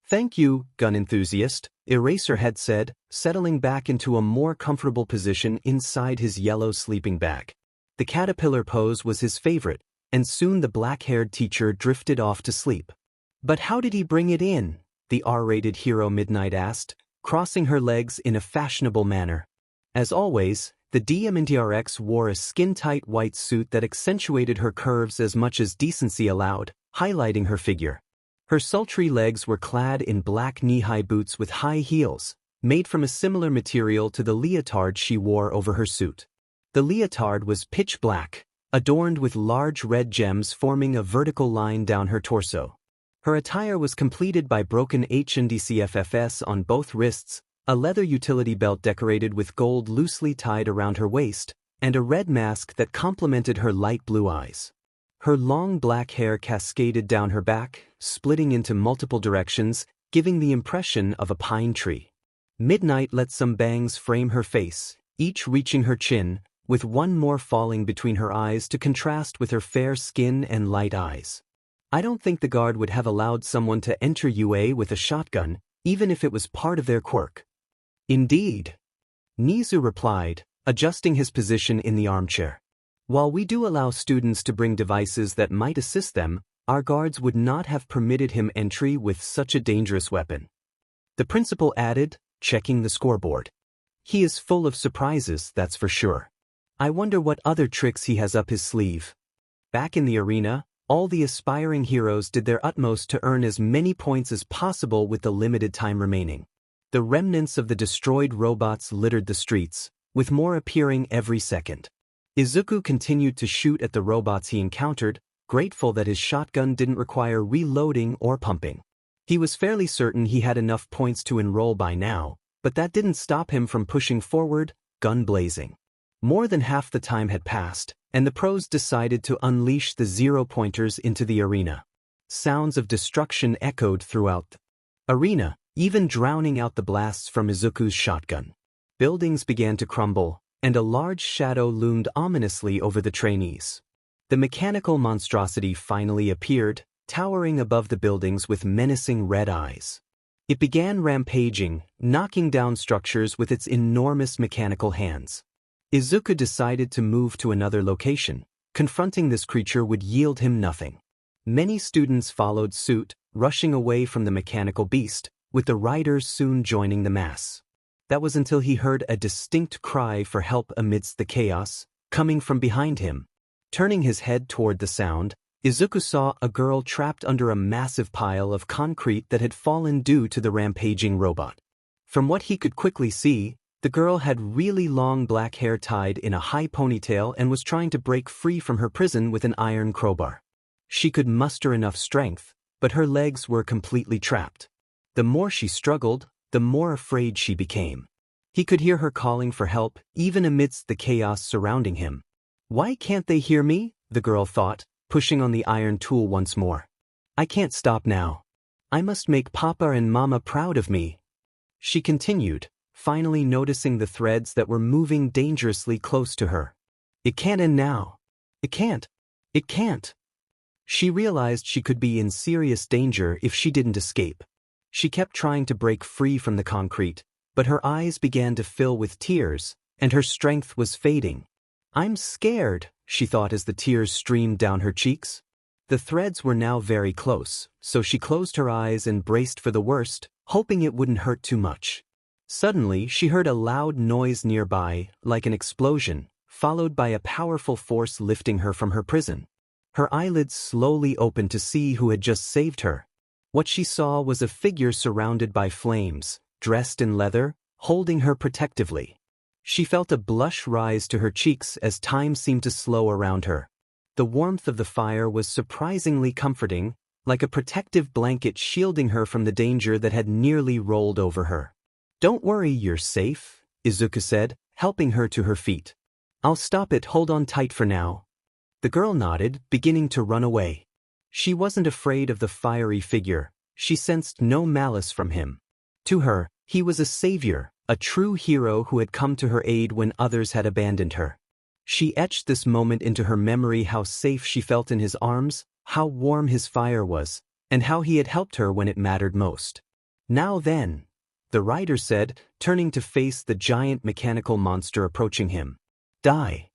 "Thank you, gun enthusiast," Eraserhead said, settling back into a more comfortable position inside his yellow sleeping bag. The caterpillar pose was his favorite, and soon the black-haired teacher drifted off to sleep. "But how did he bring it in?" the R-rated hero Midnight asked, crossing her legs in a fashionable manner. As always, the DMNTRX wore a skin-tight white suit that accentuated her curves as much as decency allowed, highlighting her figure. Her sultry legs were clad in black knee-high boots with high heels, made from a similar material to the leotard she wore over her suit. The leotard was pitch black, adorned with large red gems forming a vertical line down her torso. Her attire was completed by broken HNDCFFS on both wrists, a leather utility belt decorated with gold loosely tied around her waist, and a red mask that complemented her light blue eyes. Her long black hair cascaded down her back, splitting into multiple directions, giving the impression of a pine tree. Midnight let some bangs frame her face, each reaching her chin, with one more falling between her eyes to contrast with her fair skin and light eyes. "I don't think the guard would have allowed someone to enter UA with a shotgun, even if it was part of their quirk." "Indeed," Nizu replied, adjusting his position in the armchair. "While we do allow students to bring devices that might assist them, our guards would not have permitted him entry with such a dangerous weapon." The principal added, checking the scoreboard. "He is full of surprises, that's for sure. I wonder what other tricks he has up his sleeve." Back in the arena, All the aspiring heroes did their utmost to earn as many points as possible with the limited time remaining. The remnants of the destroyed robots littered the streets, with more appearing every second. Izuku continued to shoot at the robots he encountered, grateful that his shotgun didn't require reloading or pumping. He was fairly certain he had enough points to enroll by now, but that didn't stop him from pushing forward, gun blazing. More than half the time had passed, and the pros decided to unleash the zero-pointers into the arena. Sounds of destruction echoed throughout the arena, even drowning out the blasts from Izuku's shotgun. Buildings began to crumble, and a large shadow loomed ominously over the trainees. The mechanical monstrosity finally appeared, towering above the buildings with menacing red eyes. It began rampaging, knocking down structures with its enormous mechanical hands. Izuku decided to move to another location. Confronting this creature would yield him nothing. Many students followed suit, rushing away from the mechanical beast, with the riders soon joining the mass. That was until he heard a distinct cry for help amidst the chaos, coming from behind him. Turning his head toward the sound, Izuku saw a girl trapped under a massive pile of concrete that had fallen due to the rampaging robot. From what he could quickly see, the girl had really long black hair tied in a high ponytail and was trying to break free from her prison with an iron crowbar. She could muster enough strength, but her legs were completely trapped. The more she struggled, the more afraid she became. He could hear her calling for help, even amidst the chaos surrounding him. "Why can't they hear me?" the girl thought, pushing on the iron tool once more. "I can't stop now. I must make Papa and Mama proud of me." She continued, finally noticing the threads that were moving dangerously close to her. "It can't end now. It can't. It can't." She realized she could be in serious danger if she didn't escape. She kept trying to break free from the concrete, but her eyes began to fill with tears, and her strength was fading. "I'm scared," she thought as the tears streamed down her cheeks. The threads were now very close, so she closed her eyes and braced for the worst, hoping it wouldn't hurt too much. Suddenly, she heard a loud noise nearby, like an explosion, followed by a powerful force lifting her from her prison. Her eyelids slowly opened to see who had just saved her. What she saw was a figure surrounded by flames, dressed in leather, holding her protectively. She felt a blush rise to her cheeks as time seemed to slow around her. The warmth of the fire was surprisingly comforting, like a protective blanket shielding her from the danger that had nearly rolled over her. "Don't worry, you're safe," Izuku said, helping her to her feet. "I'll stop it, hold on tight for now." The girl nodded, beginning to run away. She wasn't afraid of the fiery figure. She sensed no malice from him. To her, he was a savior, a true hero who had come to her aid when others had abandoned her. She etched this moment into her memory, how safe she felt in his arms, how warm his fire was, and how he had helped her when it mattered most. "Now then," the rider said, turning to face the giant mechanical monster approaching him. "Die."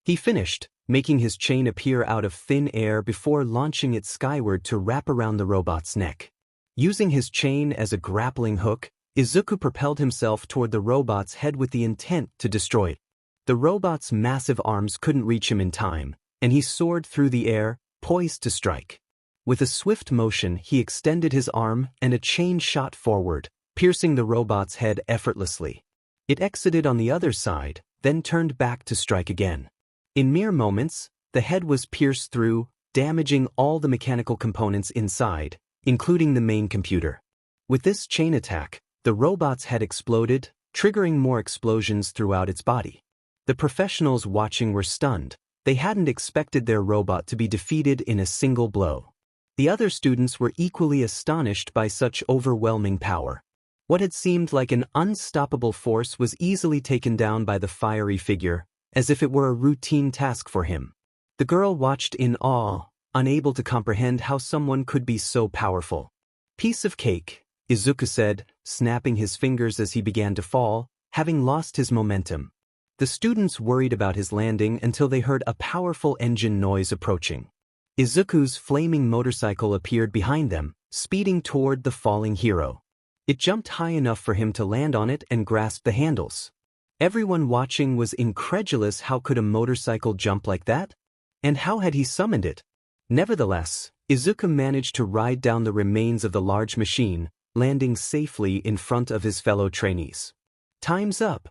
He finished, making his chain appear out of thin air before launching it skyward to wrap around the robot's neck. Using his chain as a grappling hook, Izuku propelled himself toward the robot's head with the intent to destroy it. The robot's massive arms couldn't reach him in time, and he soared through the air, poised to strike. With a swift motion, he extended his arm, and a chain shot forward, piercing the robot's head effortlessly. It exited on the other side, then turned back to strike again. In mere moments, the head was pierced through, damaging all the mechanical components inside, including the main computer. With this chain attack, the robot's head exploded, triggering more explosions throughout its body. The professionals watching were stunned. They hadn't expected their robot to be defeated in a single blow. The other students were equally astonished by such overwhelming power. What had seemed like an unstoppable force was easily taken down by the fiery figure, as if it were a routine task for him. The girl watched in awe, unable to comprehend how someone could be so powerful. "Piece of cake," Izuku said, snapping his fingers as he began to fall, having lost his momentum. The students worried about his landing until they heard a powerful engine noise approaching. Izuku's flaming motorcycle appeared behind them, speeding toward the falling hero. It jumped high enough for him to land on it and grasp the handles. Everyone watching was incredulous. How could a motorcycle jump like that? And how had he summoned it? Nevertheless, Izuku managed to ride down the remains of the large machine, landing safely in front of his fellow trainees. "Time's up!"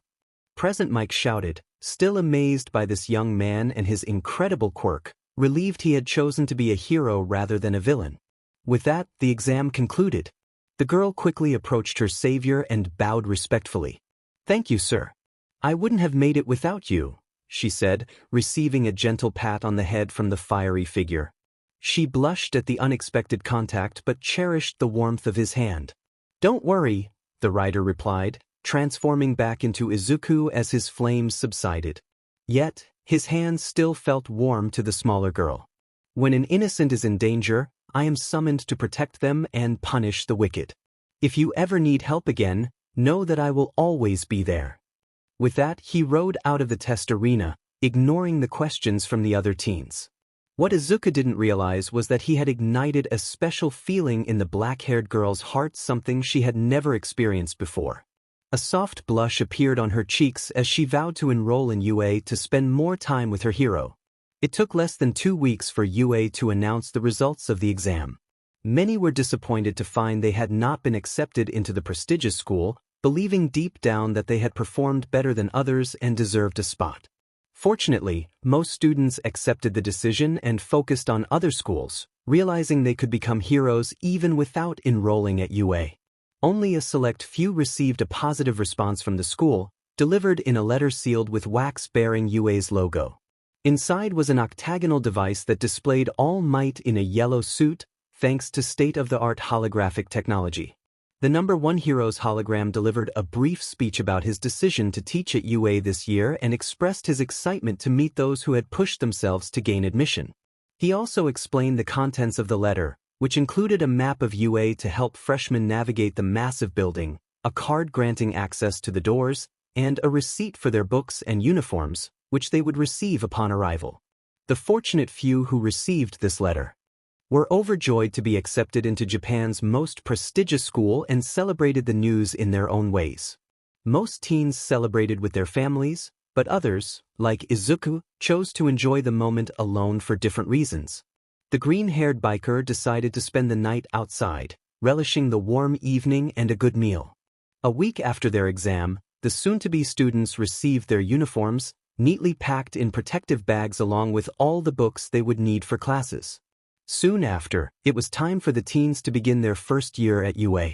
Present Mike shouted, still amazed by this young man and his incredible quirk, relieved he had chosen to be a hero rather than a villain. With that, the exam concluded. The girl quickly approached her savior and bowed respectfully. "Thank you, sir. I wouldn't have made it without you," she said, receiving a gentle pat on the head from the fiery figure. She blushed at the unexpected contact but cherished the warmth of his hand. "Don't worry," the rider replied, transforming back into Izuku as his flames subsided. Yet, his hands still felt warm to the smaller girl. "When an innocent is in danger, I am summoned to protect them and punish the wicked. If you ever need help again, know that I will always be there." With that, he rode out of the test arena, ignoring the questions from the other teens. What Izuku didn't realize was that he had ignited a special feeling in the black-haired girl's heart, something she had never experienced before. A soft blush appeared on her cheeks as she vowed to enroll in UA to spend more time with her hero. It took less than 2 weeks for UA to announce the results of the exam. Many were disappointed to find they had not been accepted into the prestigious school, believing deep down that they had performed better than others and deserved a spot. Fortunately, most students accepted the decision and focused on other schools, realizing they could become heroes even without enrolling at UA. Only a select few received a positive response from the school, delivered in a letter sealed with wax bearing UA's logo. Inside was an octagonal device that displayed All Might in a yellow suit, thanks to state-of-the-art holographic technology. The number 1 hero's hologram delivered a brief speech about his decision to teach at UA this year and expressed his excitement to meet those who had pushed themselves to gain admission. He also explained the contents of the letter, which included a map of UA to help freshmen navigate the massive building, a card granting access to the doors, and a receipt for their books and uniforms, which they would receive upon arrival. The fortunate few who received this letter were overjoyed to be accepted into Japan's most prestigious school and celebrated the news in their own ways. Most teens celebrated with their families, but others, like Izuku, chose to enjoy the moment alone for different reasons. The green-haired biker decided to spend the night outside, relishing the warm evening and a good meal. A week after their exam, the soon-to-be students received their uniforms, neatly packed in protective bags along with all the books they would need for classes. Soon after, it was time for the teens to begin their first year at UA.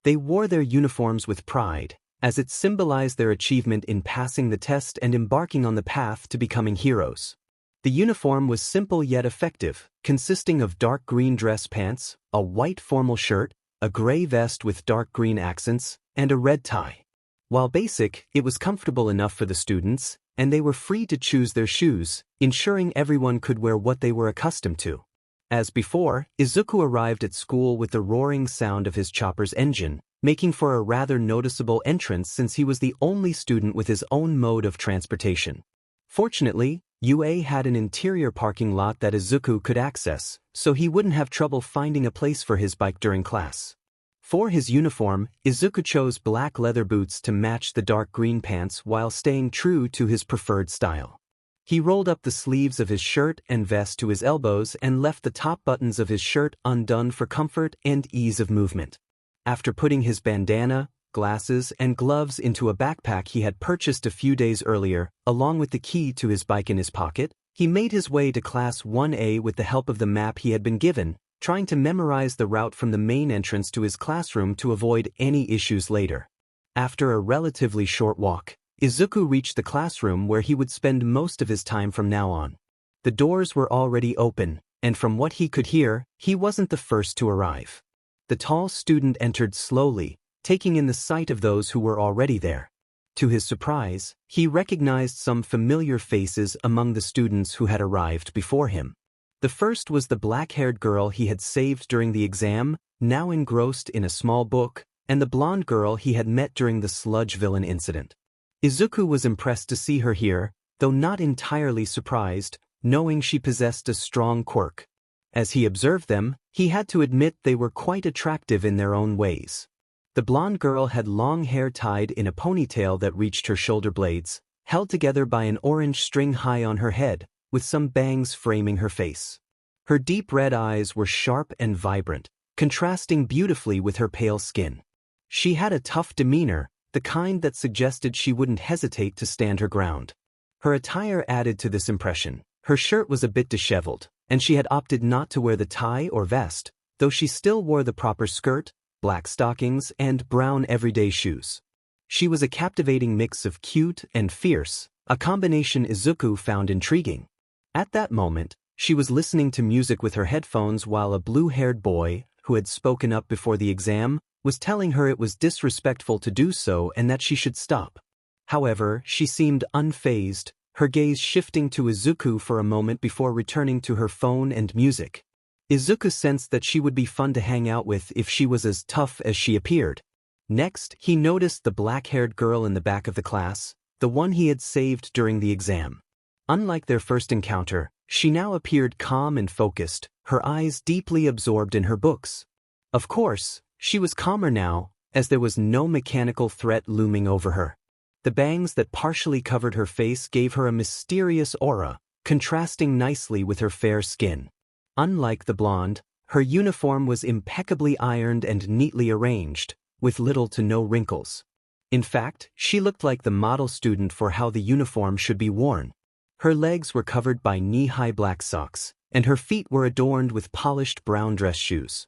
They wore their uniforms with pride, as it symbolized their achievement in passing the test and embarking on the path to becoming heroes. The uniform was simple yet effective, consisting of dark green dress pants, a white formal shirt, a gray vest with dark green accents, and a red tie. While basic, it was comfortable enough for the students, and they were free to choose their shoes, ensuring everyone could wear what they were accustomed to. As before, Izuku arrived at school with the roaring sound of his chopper's engine, making for a rather noticeable entrance since he was the only student with his own mode of transportation. Fortunately, UA had an interior parking lot that Izuku could access, so he wouldn't have trouble finding a place for his bike during class. For his uniform, Izuku chose black leather boots to match the dark green pants while staying true to his preferred style. He rolled up the sleeves of his shirt and vest to his elbows and left the top buttons of his shirt undone for comfort and ease of movement. After putting his bandana, glasses, and gloves into a backpack he had purchased a few days earlier, along with the key to his bike in his pocket, he made his way to Class 1A with the help of the map he had been given, trying to memorize the route from the main entrance to his classroom to avoid any issues later. After a relatively short walk, Izuku reached the classroom where he would spend most of his time from now on. The doors were already open, and from what he could hear, he wasn't the first to arrive. The tall student entered slowly, taking in the sight of those who were already there. To his surprise, he recognized some familiar faces among the students who had arrived before him. The first was the black-haired girl he had saved during the exam, now engrossed in a small book, and the blonde girl he had met during the Sludge villain incident. Izuku was impressed to see her here, though not entirely surprised, knowing she possessed a strong quirk. As he observed them, he had to admit they were quite attractive in their own ways. The blonde girl had long hair tied in a ponytail that reached her shoulder blades, held together by an orange string high on her head, with some bangs framing her face. Her deep red eyes were sharp and vibrant, contrasting beautifully with her pale skin. She had a tough demeanor, the kind that suggested she wouldn't hesitate to stand her ground. Her attire added to this impression. Her shirt was a bit disheveled, and she had opted not to wear the tie or vest, though she still wore the proper skirt, black stockings, and brown everyday shoes. She was a captivating mix of cute and fierce, a combination Izuku found intriguing. At that moment, she was listening to music with her headphones while a blue-haired boy, who had spoken up before the exam, was telling her it was disrespectful to do so and that she should stop. However, she seemed unfazed, her gaze shifting to Izuku for a moment before returning to her phone and music. Izuku sensed that she would be fun to hang out with if she was as tough as she appeared. Next, he noticed the black-haired girl in the back of the class, the one he had saved during the exam. Unlike their first encounter, she now appeared calm and focused, her eyes deeply absorbed in her books. Of course, she was calmer now, as there was no mechanical threat looming over her. The bangs that partially covered her face gave her a mysterious aura, contrasting nicely with her fair skin. Unlike the blonde, her uniform was impeccably ironed and neatly arranged, with little to no wrinkles. In fact, she looked like the model student for how the uniform should be worn. Her legs were covered by knee-high black socks, and her feet were adorned with polished brown dress shoes.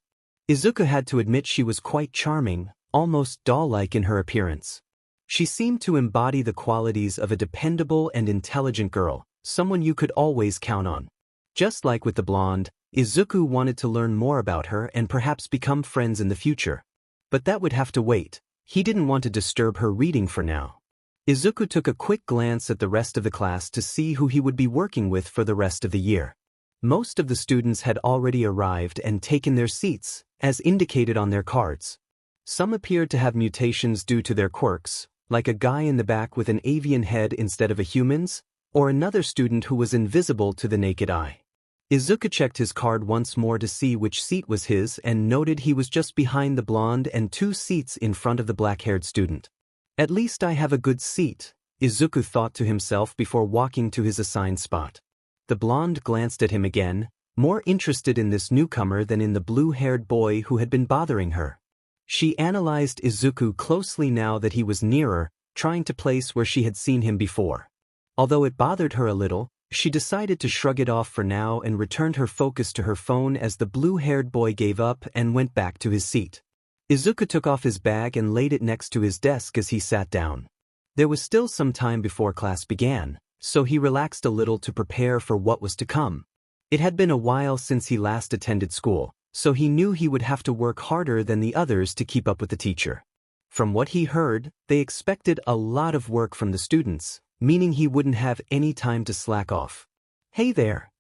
Izuku had to admit she was quite charming, almost doll-like in her appearance. She seemed to embody the qualities of a dependable and intelligent girl, someone you could always count on. Just like with the blonde, Izuku wanted to learn more about her and perhaps become friends in the future. But that would have to wait. He didn't want to disturb her reading for now. Izuku took a quick glance at the rest of the class to see who he would be working with for the rest of the year. Most of the students had already arrived and taken their seats, as indicated on their cards. Some appeared to have mutations due to their quirks, like a guy in the back with an avian head instead of a human's, or another student who was invisible to the naked eye. Izuku checked his card once more to see which seat was his and noted he was just behind the blonde and 2 seats in front of the black-haired student. At least I have a good seat, Izuku thought to himself before walking to his assigned spot. The blonde glanced at him again, more interested in this newcomer than in the blue-haired boy who had been bothering her. She analyzed Izuku closely now that he was nearer, trying to place where she had seen him before. Although it bothered her a little, she decided to shrug it off for now and returned her focus to her phone as the blue-haired boy gave up and went back to his seat. Izuku took off his bag and laid it next to his desk as he sat down. There was still some time before class began, so he relaxed a little to prepare for what was to come. It had been a while since he last attended school, so he knew he would have to work harder than the others to keep up with the teacher. From what he heard, they expected a lot of work from the students, meaning he wouldn't have any time to slack off. "Hey there."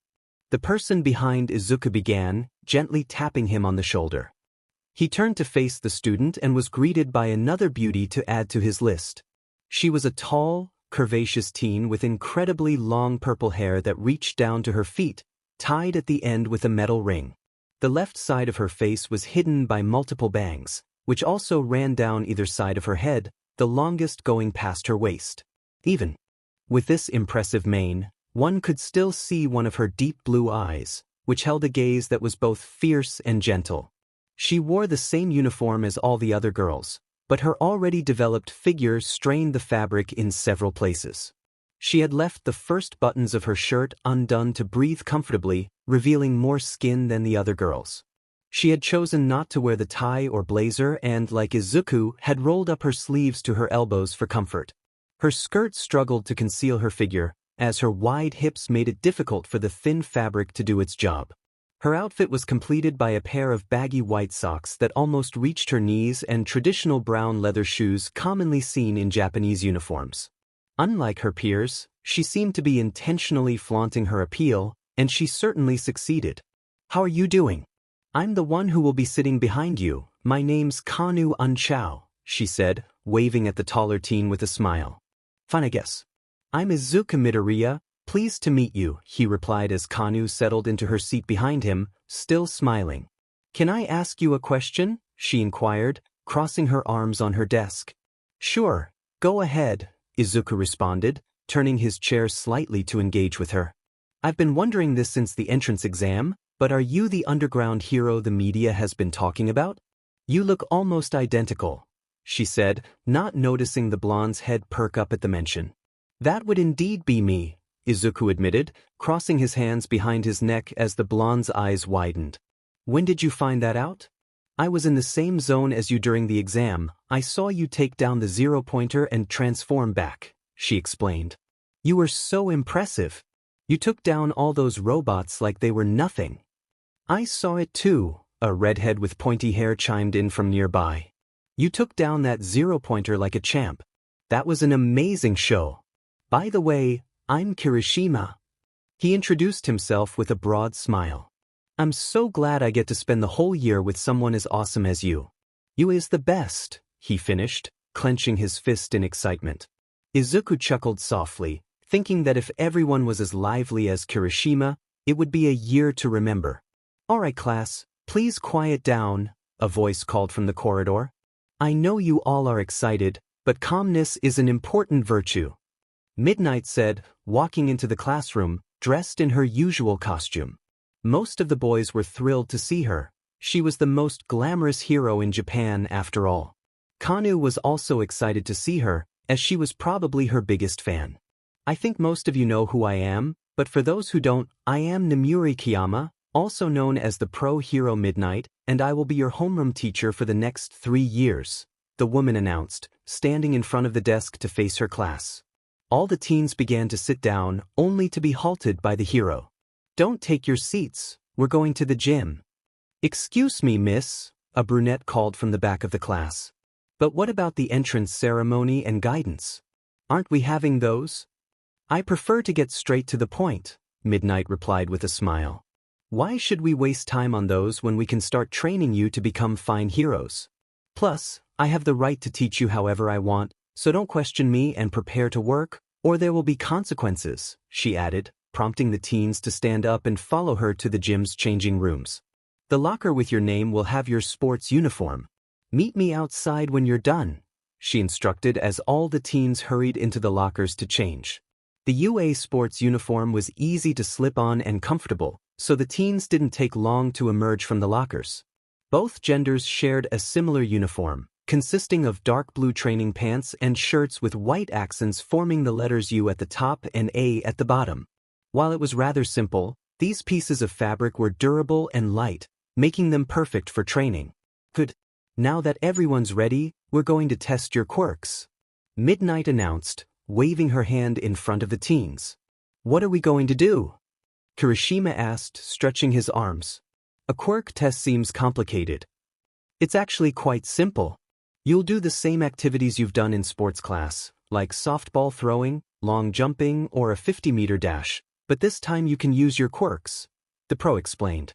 The person behind Izuku began, gently tapping him on the shoulder. He turned to face the student and was greeted by another beauty to add to his list. She was a tall, curvaceous teen with incredibly long purple hair that reached down to her feet, tied at the end with a metal ring. The left side of her face was hidden by multiple bangs, which also ran down either side of her head, the longest going past her waist. Even with this impressive mane, one could still see one of her deep blue eyes, which held a gaze that was both fierce and gentle. She wore the same uniform as all the other girls, but her already developed figure strained the fabric in several places. She had left the first buttons of her shirt undone to breathe comfortably, revealing more skin than the other girls. She had chosen not to wear the tie or blazer and, like Izuku, had rolled up her sleeves to her elbows for comfort. Her skirt struggled to conceal her figure, as her wide hips made it difficult for the thin fabric to do its job. Her outfit was completed by a pair of baggy white socks that almost reached her knees and traditional brown leather shoes commonly seen in Japanese uniforms. Unlike her peers, she seemed to be intentionally flaunting her appeal, and she certainly succeeded. "How are you doing? I'm the one who will be sitting behind you. My name's Kanu Unchao," she said, waving at the taller teen with a smile. "Fine, I guess. I'm Izuku Midoriya. Pleased to meet you," he replied as Kanu settled into her seat behind him, still smiling. "Can I ask you a question?" she inquired, crossing her arms on her desk. "Sure, go ahead," Izuku responded, turning his chair slightly to engage with her. "I've been wondering this since the entrance exam. But are you the underground hero the media has been talking about? You look almost identical, she said, not noticing the blonde's head perk up at the mention. That would indeed be me, Izuku admitted, crossing his hands behind his neck as the blonde's eyes widened. When did you find that out? I was in the same zone as you during the exam. I saw you take down the zero-pointer and transform back, she explained. You were so impressive. You took down all those robots like they were nothing. I saw it too, a redhead with pointy hair chimed in from nearby. You took down that zero-pointer like a champ. That was an amazing show. By the way, I'm Kirishima. He introduced himself with a broad smile. I'm so glad I get to spend the whole year with someone as awesome as you. You is the best, he finished, clenching his fist in excitement. Izuku chuckled softly, thinking that if everyone was as lively as Kirishima, it would be a year to remember. All right, class, please quiet down, a voice called from the corridor. I know you all are excited, but calmness is an important virtue. Midnight said, walking into the classroom, dressed in her usual costume. Most of the boys were thrilled to see her. She was the most glamorous hero in Japan after all. Kanu was also excited to see her, as she was probably her biggest fan. I think most of you know who I am, but for those who don't, I am Namuri Kiyama, also known as the pro hero Midnight, and I will be your homeroom teacher for the next 3 years, the woman announced, standing in front of the desk to face her class. All the teens began to sit down, only to be halted by the hero. Don't take your seats, we're going to the gym. Excuse me, miss, a brunette called from the back of the class. But what about the entrance ceremony and guidance? Aren't we having those? I prefer to get straight to the point, Midnight replied with a smile. Why should we waste time on those when we can start training you to become fine heroes? Plus, I have the right to teach you however I want, so don't question me and prepare to work, or there will be consequences, she added, prompting the teens to stand up and follow her to the gym's changing rooms. The locker with your name will have your sports uniform. Meet me outside when you're done, she instructed as all the teens hurried into the lockers to change. The UA sports uniform was easy to slip on and comfortable, so the teens didn't take long to emerge from the lockers. Both genders shared a similar uniform, consisting of dark blue training pants and shirts with white accents forming the letters U at the top and A at the bottom. While it was rather simple, these pieces of fabric were durable and light, making them perfect for training. Good. Now that everyone's ready, we're going to test your quirks, Midnight announced, waving her hand in front of the teens. What are we going to do? Kirishima asked, stretching his arms. A quirk test seems complicated. It's actually quite simple. You'll do the same activities you've done in sports class, like softball throwing, long jumping, or a 50-meter dash, but this time you can use your quirks, the pro explained.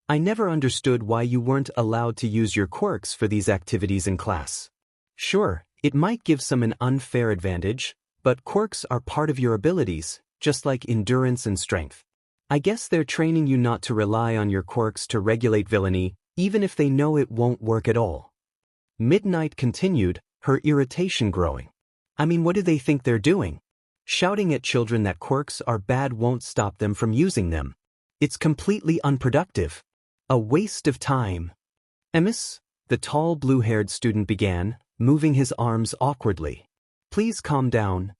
I never understood why you weren't allowed to use your quirks for these activities in class. Sure, it might give some an unfair advantage, but quirks are part of your abilities, just like endurance and strength. I guess they're training you not to rely on your quirks to regulate villainy, even if they know it won't work at all. Midnight continued, her irritation growing. I mean, what do they think they're doing? Shouting at children that quirks are bad won't stop them from using them. It's completely unproductive. A waste of time. Emis, the tall blue-haired student began, moving his arms awkwardly. Please calm down.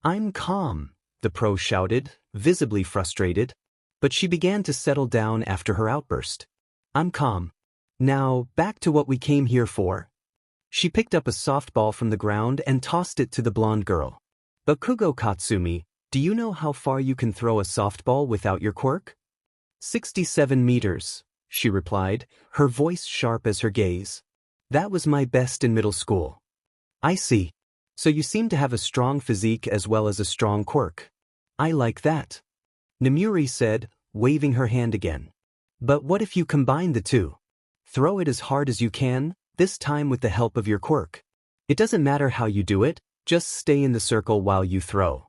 I'm calm, the pro shouted, visibly frustrated. But she began to settle down after her outburst. I'm calm. Now, back to what we came here for. She picked up a softball from the ground and tossed it to the blonde girl. Bakugo Katsumi, do you know how far you can throw a softball without your quirk? 67 meters, she replied, her voice sharp as her gaze. That was my best in middle school. I see. So you seem to have a strong physique as well as a strong quirk. I like that. Namuri said, waving her hand again. But what if you combine the two? Throw it as hard as you can, this time with the help of your quirk. It doesn't matter how you do it, just stay in the circle while you throw.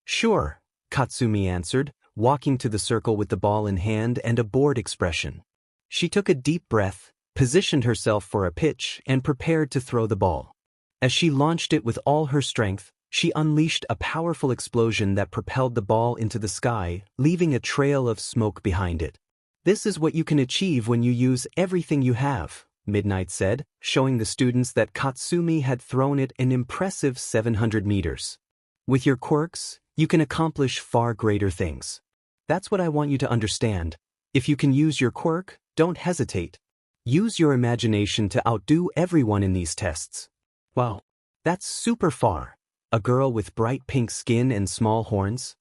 Sure, Katsumi answered, walking to the circle with the ball in hand and a bored expression. She took a deep breath, positioned herself for a pitch, and prepared to throw the ball. As she launched it with all her strength, she unleashed a powerful explosion that propelled the ball into the sky, leaving a trail of smoke behind it. This is what you can achieve when you use everything you have, Midnight said, showing the students that Katsumi had thrown it an impressive 700 meters. With your quirks, you can accomplish far greater things. That's what I want you to understand. If you can use your quirk, don't hesitate. Use your imagination to outdo everyone in these tests. Wow, that's super far. A girl with bright pink skin and small horns?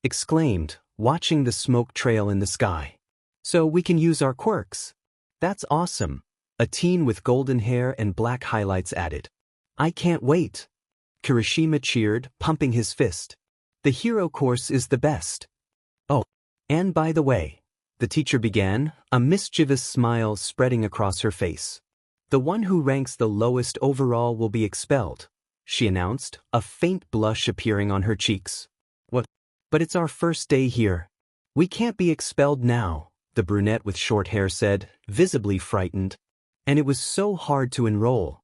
Exclaimed, watching the smoke trail in the sky. So we can use our quirks. That's awesome. A teen with golden hair and black highlights added. I can't wait. Kirishima cheered, pumping his fist. The hero course is the best. Oh, and by the way, the teacher began, a mischievous smile spreading across her face. The one who ranks the lowest overall will be expelled, she announced, a faint blush appearing on her cheeks. What? But it's our first day here. We can't be expelled now, the brunette with short hair said, visibly frightened. And it was so hard to enroll.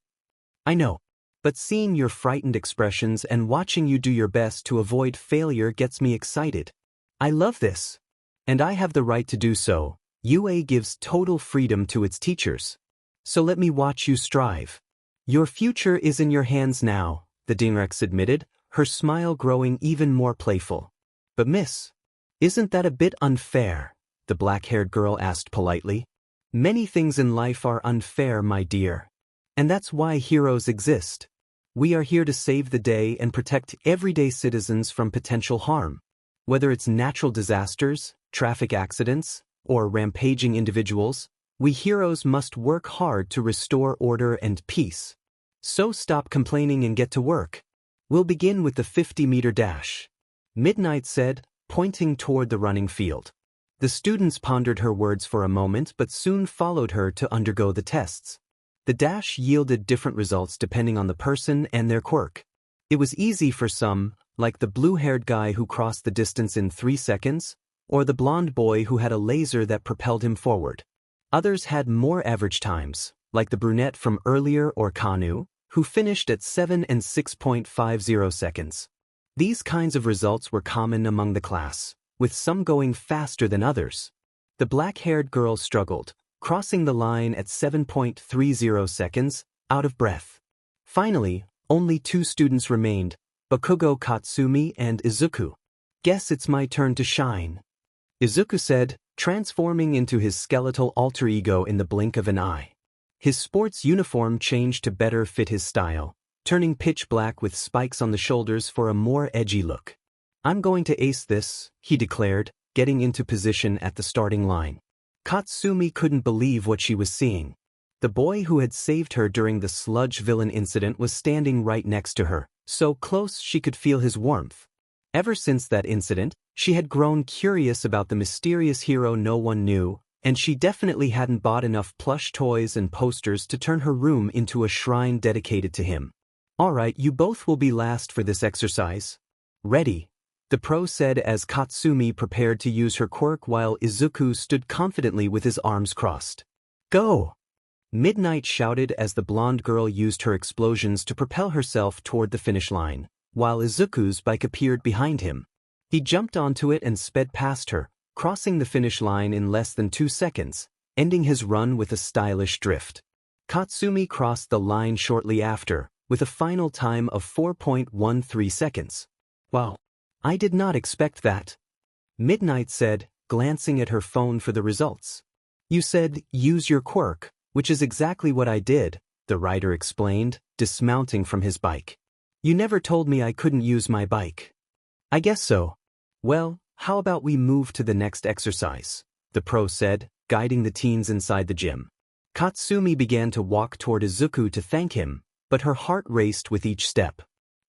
I know, but seeing your frightened expressions and watching you do your best to avoid failure gets me excited. I love this. And I have the right to do so. UA gives total freedom to its teachers. So let me watch you strive. Your future is in your hands now, the Dinrex admitted, her smile growing even more playful. But miss, isn't that a bit unfair? The black-haired girl asked politely. Many things in life are unfair, my dear. And that's why heroes exist. We are here to save the day and protect everyday citizens from potential harm. Whether it's natural disasters, traffic accidents, or rampaging individuals, we heroes must work hard to restore order and peace. So stop complaining and get to work. We'll begin with the 50-meter dash. Midnight said, pointing toward the running field. The students pondered her words for a moment but soon followed her to undergo the tests. The dash yielded different results depending on the person and their quirk. It was easy for some, like the blue-haired guy who crossed the distance in 3 seconds, or the blonde boy who had a laser that propelled him forward. Others had more average times, like the brunette from earlier or Kanu, who finished at 7 and 6.50 seconds. These kinds of results were common among the class, with some going faster than others. The black-haired girl struggled, crossing the line at 7.30 seconds, out of breath. Finally, only 2 students remained, Bakugo Katsumi and Izuku. Guess it's my turn to shine, Izuku said, transforming into his skeletal alter ego in the blink of an eye. His sports uniform changed to better fit his style, turning pitch black with spikes on the shoulders for a more edgy look. I'm going to ace this, he declared, getting into position at the starting line. Katsumi couldn't believe what she was seeing. The boy who had saved her during the Sludge villain incident was standing right next to her, so close she could feel his warmth. Ever since that incident, she had grown curious about the mysterious hero no one knew, and she definitely hadn't bought enough plush toys and posters to turn her room into a shrine dedicated to him. Alright, you both will be last for this exercise. Ready? The pro said as Katsumi prepared to use her quirk while Izuku stood confidently with his arms crossed. Go! Midnight shouted as the blonde girl used her explosions to propel herself toward the finish line, while Izuku's bike appeared behind him. He jumped onto it and sped past her, crossing the finish line in less than 2 seconds, ending his run with a stylish drift. Katsumi crossed the line shortly after, with a final time of 4.13 seconds. Wow. I did not expect that. Midnight said, glancing at her phone for the results. You said, use your quirk, which is exactly what I did, the rider explained, dismounting from his bike. You never told me I couldn't use my bike. I guess so. Well, how about we move to the next exercise, the pro said, guiding the teens inside the gym. Katsumi began to walk toward Izuku to thank him, but her heart raced with each step.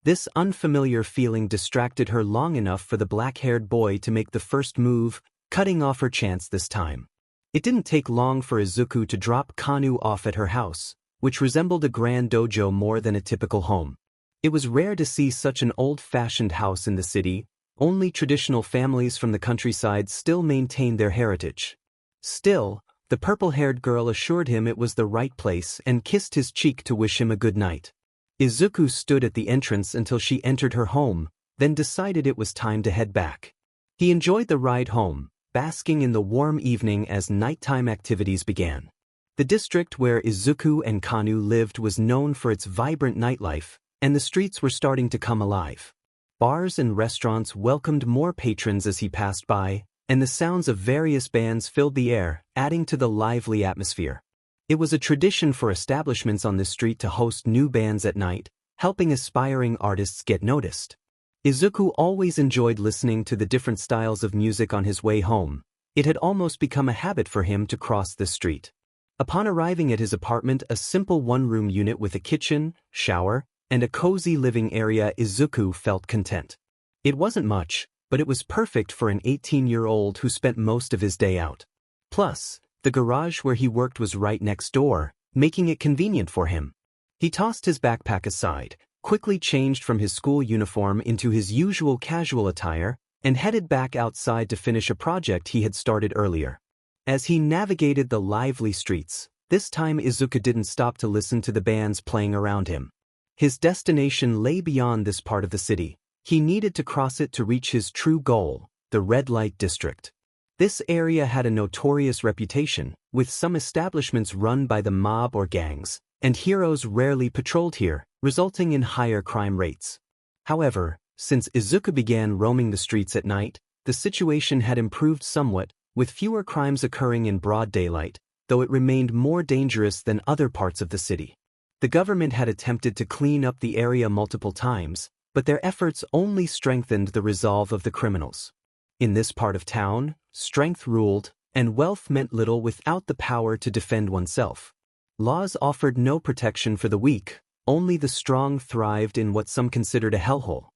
This unfamiliar feeling distracted her long enough for the black-haired boy to make the first move, cutting off her chance this time. It didn't take long for Izuku to drop Kanu off at her house, which resembled a grand dojo more than a typical home. It was rare to see such an old-fashioned house in the city. Only traditional families from the countryside still maintained their heritage. Still, the purple-haired girl assured him it was the right place and kissed his cheek to wish him a good night. Izuku stood at the entrance until she entered her home, then decided it was time to head back. He enjoyed the ride home, basking in the warm evening as nighttime activities began. The district where Izuku and Kanu lived was known for its vibrant nightlife, and the streets were starting to come alive. Bars and restaurants welcomed more patrons as he passed by, and the sounds of various bands filled the air, adding to the lively atmosphere. It was a tradition for establishments on this street to host new bands at night, helping aspiring artists get noticed. Izuku always enjoyed listening to the different styles of music on his way home. It had almost become a habit for him to cross this street. Upon arriving at his apartment, a simple one-room unit with a kitchen, shower, and a cozy living area, Izuku felt content. It wasn't much, but it was perfect for an 18-year-old who spent most of his day out. Plus, the garage where he worked was right next door, making it convenient for him. He tossed his backpack aside, quickly changed from his school uniform into his usual casual attire, and headed back outside to finish a project he had started earlier. As he navigated the lively streets, this time Izuku didn't stop to listen to the bands playing around him. His destination lay beyond this part of the city. He needed to cross it to reach his true goal, the red light district. This area had a notorious reputation, with some establishments run by the mob or gangs, and heroes rarely patrolled here, resulting in higher crime rates. However, since Izuku began roaming the streets at night, the situation had improved somewhat, with fewer crimes occurring in broad daylight, though it remained more dangerous than other parts of the city. The government had attempted to clean up the area multiple times, but their efforts only strengthened the resolve of the criminals. In this part of town, strength ruled, and wealth meant little without the power to defend oneself. Laws offered no protection for the weak, only the strong thrived in what some considered a hellhole.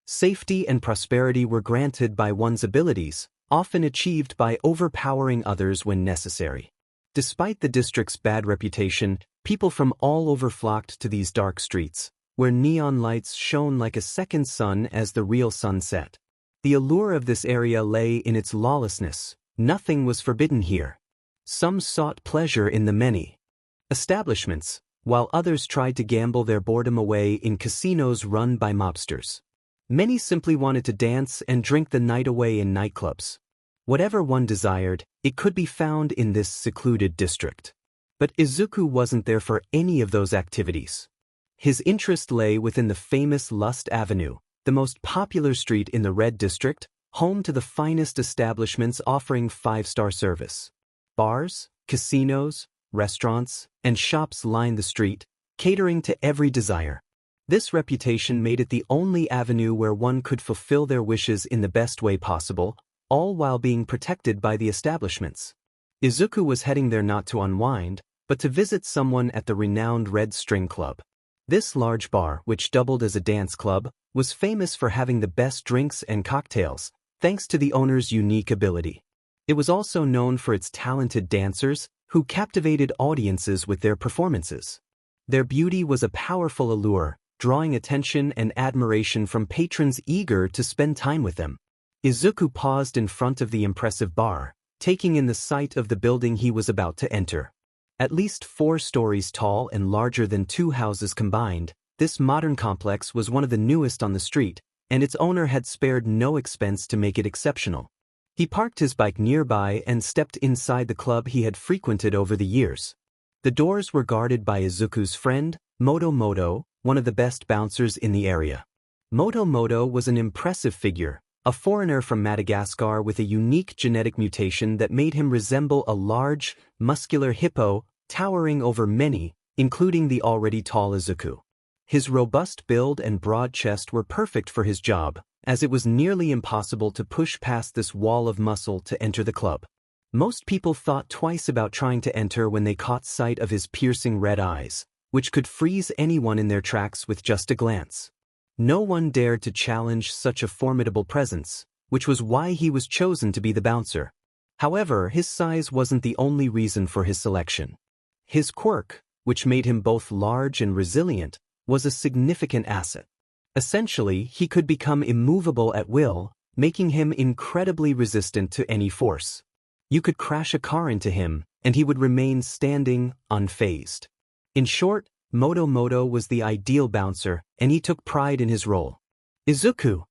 Safety and prosperity were granted by one's abilities, often achieved by overpowering others when necessary. Despite the district's bad reputation, people from all over flocked to these dark streets, where neon lights shone like a second sun as the real sun set. The allure of this area lay in its lawlessness. Nothing was forbidden here. Some sought pleasure in the many establishments, while others tried to gamble their boredom away in casinos run by mobsters. Many simply wanted to dance and drink the night away in nightclubs. Whatever one desired, it could be found in this secluded district. But Izuku wasn't there for any of those activities. His interest lay within the famous Lust Avenue, the most popular street in the Red District, home to the finest establishments offering five-star service. Bars, casinos, restaurants, and shops lined the street, catering to every desire. This reputation made it the only avenue where one could fulfill their wishes in the best way possible, all while being protected by the establishments. Izuku was heading there not to unwind, but to visit someone at the renowned Red String Club. This large bar, which doubled as a dance club, was famous for having the best drinks and cocktails, thanks to the owner's unique ability. It was also known for its talented dancers, who captivated audiences with their performances. Their beauty was a powerful allure, drawing attention and admiration from patrons eager to spend time with them. Izuku paused in front of the impressive bar, taking in the sight of the building he was about to enter. At least 4 stories tall and larger than 2 houses combined, this modern complex was one of the newest on the street, and its owner had spared no expense to make it exceptional. He parked his bike nearby and stepped inside the club he had frequented over the years. The doors were guarded by Izuku's friend, Moto, one of the best bouncers in the area. Moto was an impressive figure, a foreigner from Madagascar with a unique genetic mutation that made him resemble a large, muscular hippo, towering over many, including the already tall Izuku. His robust build and broad chest were perfect for his job, as it was nearly impossible to push past this wall of muscle to enter the club. Most people thought twice about trying to enter when they caught sight of his piercing red eyes, which could freeze anyone in their tracks with just a glance. No one dared to challenge such a formidable presence, which was why he was chosen to be the bouncer. However, his size wasn't the only reason for his selection. His quirk, which made him both large and resilient, was a significant asset. Essentially, he could become immovable at will, making him incredibly resistant to any force. You could crash a car into him, and he would remain standing, unfazed. In short, Moto was the ideal bouncer, and he took pride in his role. "Izuku!"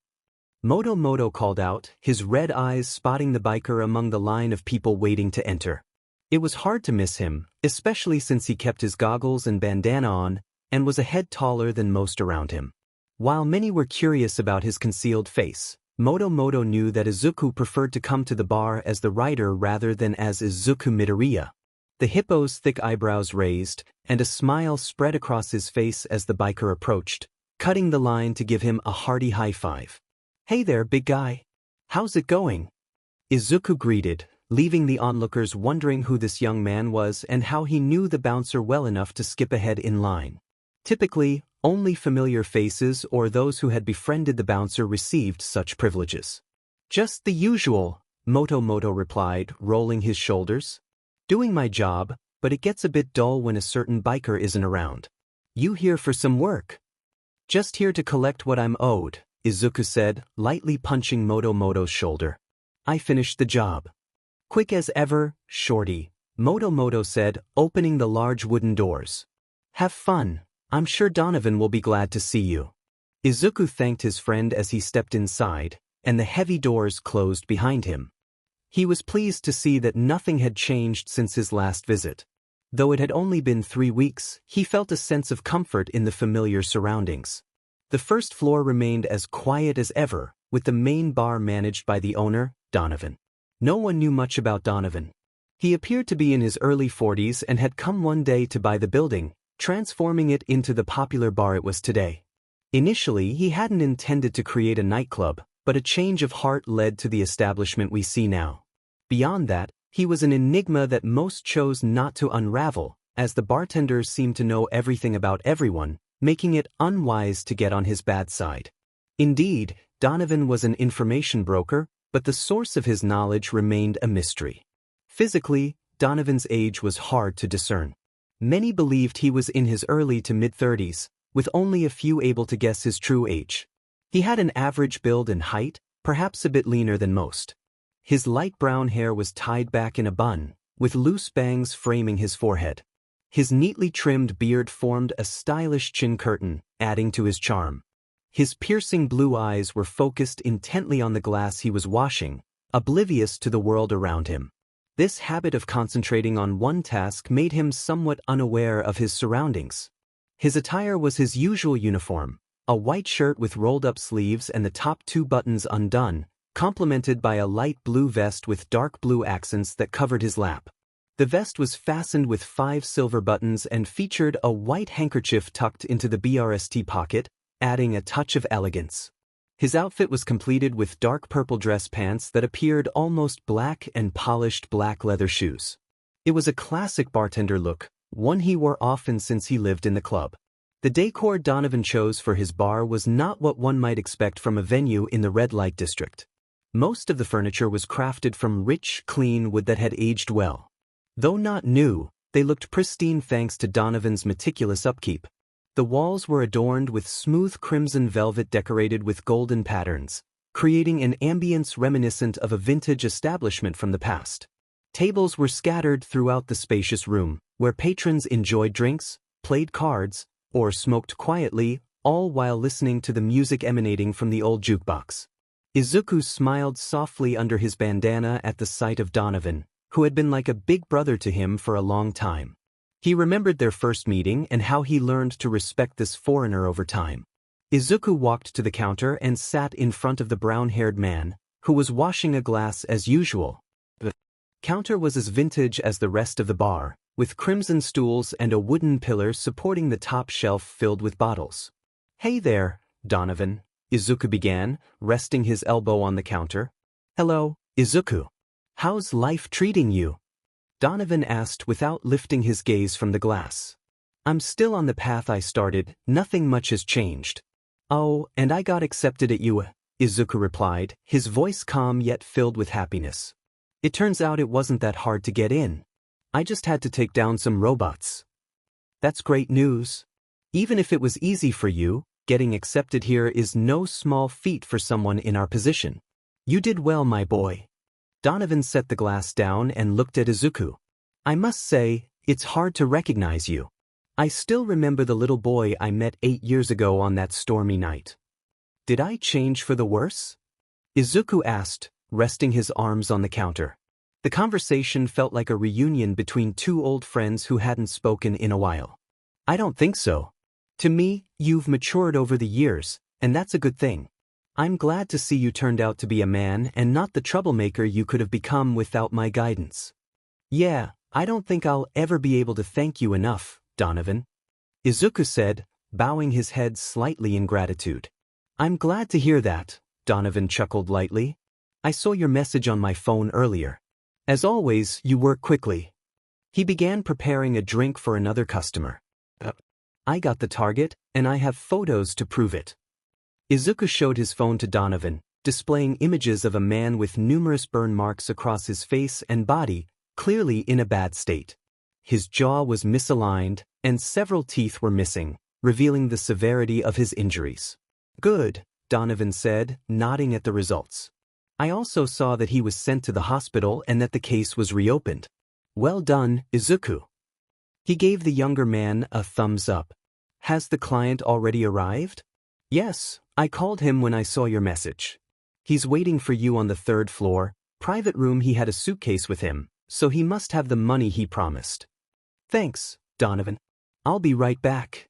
Moto called out, his red eyes spotting the biker among the line of people waiting to enter. It was hard to miss him, especially since he kept his goggles and bandana on, and was a head taller than most around him. While many were curious about his concealed face, Moto knew that Izuku preferred to come to the bar as the writer rather than as Izuku Midoriya. The hippo's thick eyebrows raised, and a smile spread across his face as the biker approached, cutting the line to give him a hearty high five. "Hey there, big guy. How's it going?" Izuku greeted, leaving the onlookers wondering who this young man was and how he knew the bouncer well enough to skip ahead in line. Typically, only familiar faces or those who had befriended the bouncer received such privileges. "Just the usual," Moto replied, rolling his shoulders. "Doing my job, but it gets a bit dull when a certain biker isn't around." "You here for some work?" "Just here to collect what I'm owed," Izuku said, lightly punching Moto's shoulder. "I finished the job." "Quick as ever, shorty," Moto said, opening the large wooden doors. "Have fun. I'm sure Donovan will be glad to see you." Izuku thanked his friend as he stepped inside, and the heavy doors closed behind him. He was pleased to see that nothing had changed since his last visit. Though it had only been 3 weeks, he felt a sense of comfort in the familiar surroundings. The first floor remained as quiet as ever, with the main bar managed by the owner, Donovan. No one knew much about Donovan. He appeared to be in his early 40s and had come one day to buy the building, transforming it into the popular bar it was today. Initially, he hadn't intended to create a nightclub, but a change of heart led to the establishment we see now. Beyond that, he was an enigma that most chose not to unravel, as the bartenders seemed to know everything about everyone, making it unwise to get on his bad side. Indeed, Donovan was an information broker, but the source of his knowledge remained a mystery. Physically, Donovan's age was hard to discern. Many believed he was in his early to mid-30s, with only a few able to guess his true age. He had an average build and height, perhaps a bit leaner than most. His light brown hair was tied back in a bun, with loose bangs framing his forehead. His neatly trimmed beard formed a stylish chin curtain, adding to his charm. His piercing blue eyes were focused intently on the glass he was washing, oblivious to the world around him. This habit of concentrating on one task made him somewhat unaware of his surroundings. His attire was his usual uniform, a white shirt with rolled-up sleeves and the top 2 buttons undone, complemented by a light blue vest with dark blue accents that covered his lap. The vest was fastened with 5 silver buttons and featured a white handkerchief tucked into the BRST pocket, adding a touch of elegance. His outfit was completed with dark purple dress pants that appeared almost black and polished black leather shoes. It was a classic bartender look, one he wore often since he lived in the club. The decor Donovan chose for his bar was not what one might expect from a venue in the red light district. Most of the furniture was crafted from rich, clean wood that had aged well. Though not new, they looked pristine thanks to Donovan's meticulous upkeep. The walls were adorned with smooth crimson velvet decorated with golden patterns, creating an ambience reminiscent of a vintage establishment from the past. Tables were scattered throughout the spacious room, where patrons enjoyed drinks, played cards, or smoked quietly, all while listening to the music emanating from the old jukebox. Izuku smiled softly under his bandana at the sight of Donovan, who had been like a big brother to him for a long time. He remembered their first meeting and how he learned to respect this foreigner over time. Izuku walked to the counter and sat in front of the brown-haired man, who was washing a glass as usual. The counter was as vintage as the rest of the bar, with crimson stools and a wooden pillar supporting the top shelf filled with bottles. "Hey there, Donovan," Izuku began, resting his elbow on the counter. "Hello, Izuku. How's life treating you?" Donovan asked without lifting his gaze from the glass. "I'm still on the path I started, nothing much has changed." "Oh, and I got accepted at UA," Izuku replied, his voice calm yet filled with happiness. "It turns out it wasn't that hard to get in. I just had to take down some robots." "That's great news. Even if it was easy for you, getting accepted here is no small feat for someone in our position. You did well, my boy." Donovan set the glass down and looked at Izuku. "I must say, it's hard to recognize you. I still remember the little boy I met 8 years ago on that stormy night." "Did I change for the worse?" Izuku asked, resting his arms on the counter. The conversation felt like a reunion between two old friends who hadn't spoken in a while. I don't think so. To me, you've matured over the years, and that's a good thing. I'm glad to see you turned out to be a man and not the troublemaker you could have become without my guidance. Yeah, I don't think I'll ever be able to thank you enough, Donovan. Izuku said, bowing his head slightly in gratitude. I'm glad to hear that, Donovan chuckled lightly. I saw your message on my phone earlier. As always, you work quickly. He began preparing a drink for another customer. I got the target, and I have photos to prove it. Izuku showed his phone to Donovan, displaying images of a man with numerous burn marks across his face and body, clearly in a bad state. His jaw was misaligned, and several teeth were missing, revealing the severity of his injuries. Good, Donovan said, nodding at the results. I also saw that he was sent to the hospital and that the case was reopened. Well done, Izuku. He gave the younger man a thumbs up. Has the client already arrived? Yes, I called him when I saw your message. He's waiting for you on the 3rd floor, private room. He had a suitcase with him, so he must have the money he promised. Thanks, Donovan. I'll be right back.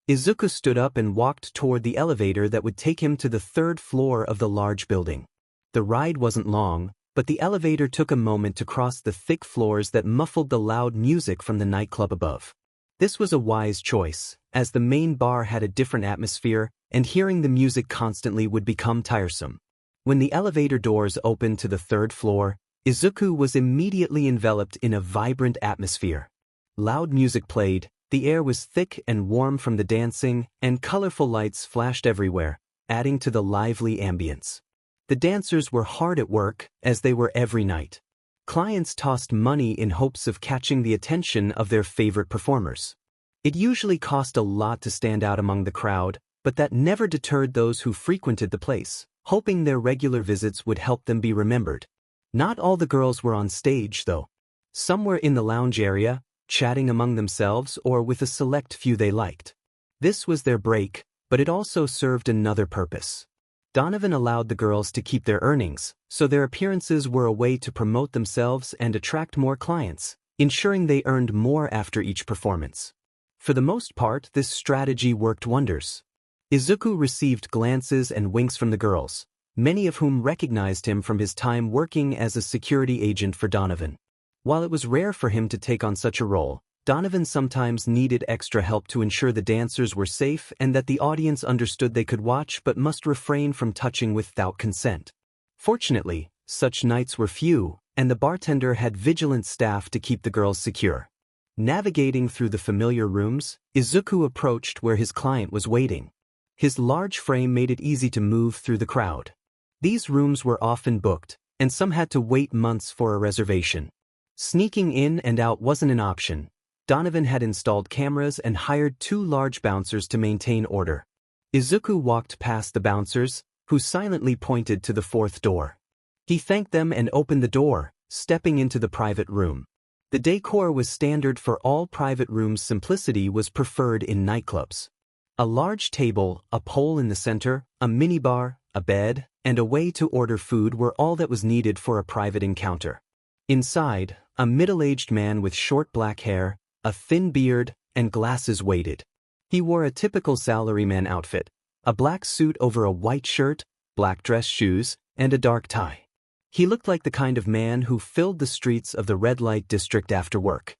Izuku stood up and walked toward the elevator that would take him to the 3rd floor of the large building. The ride wasn't long, but the elevator took a moment to cross the thick floors that muffled the loud music from the nightclub above. This was a wise choice, as the main bar had a different atmosphere, and hearing the music constantly would become tiresome. When the elevator doors opened to the 3rd floor, Izuku was immediately enveloped in a vibrant atmosphere. Loud music played, the air was thick and warm from the dancing, and colorful lights flashed everywhere, adding to the lively ambience. The dancers were hard at work, as they were every night. Clients tossed money in hopes of catching the attention of their favorite performers. It usually cost a lot to stand out among the crowd, but that never deterred those who frequented the place, hoping their regular visits would help them be remembered. Not all the girls were on stage, though. Some were in the lounge area, chatting among themselves or with a select few they liked. This was their break, but it also served another purpose. Donovan allowed the girls to keep their earnings, so their appearances were a way to promote themselves and attract more clients, ensuring they earned more after each performance. For the most part, this strategy worked wonders. Izuku received glances and winks from the girls, many of whom recognized him from his time working as a security agent for Donovan. While it was rare for him to take on such a role, Donovan sometimes needed extra help to ensure the dancers were safe and that the audience understood they could watch but must refrain from touching without consent. Fortunately, such nights were few, and the bartender had vigilant staff to keep the girls secure. Navigating through the familiar rooms, Izuku approached where his client was waiting. His large frame made it easy to move through the crowd. These rooms were often booked, and some had to wait months for a reservation. Sneaking in and out wasn't an option. Donovan had installed cameras and hired 2 large bouncers to maintain order. Izuku walked past the bouncers, who silently pointed to the 4th door. He thanked them and opened the door, stepping into the private room. The decor was standard for all private rooms. Simplicity was preferred in nightclubs. A large table, a pole in the center, a minibar, a bed, and a way to order food were all that was needed for a private encounter. Inside, a middle-aged man with short black hair, a thin beard, and glasses waited. He wore a typical salaryman outfit, a black suit over a white shirt, black dress shoes, and a dark tie. He looked like the kind of man who filled the streets of the red light district after work.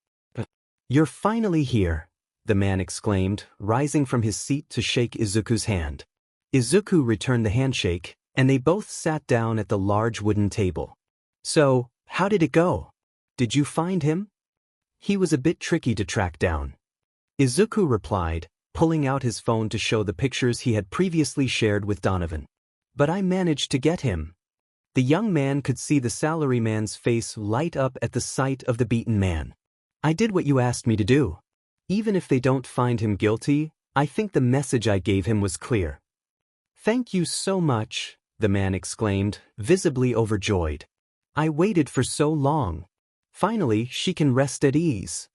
"You're finally here," the man exclaimed, rising from his seat to shake Izuku's hand. Izuku returned the handshake, and they both sat down at the large wooden table. "So, how did it go? Did you find him?" "He was a bit tricky to track down," Izuku replied, pulling out his phone to show the pictures he had previously shared with Donovan. "But I managed to get him." The young man could see the salaryman's face light up at the sight of the beaten man. "I did what you asked me to do. Even if they don't find him guilty, I think the message I gave him was clear." "Thank you so much," the man exclaimed, visibly overjoyed. "I waited for so long. Finally, she can rest at ease."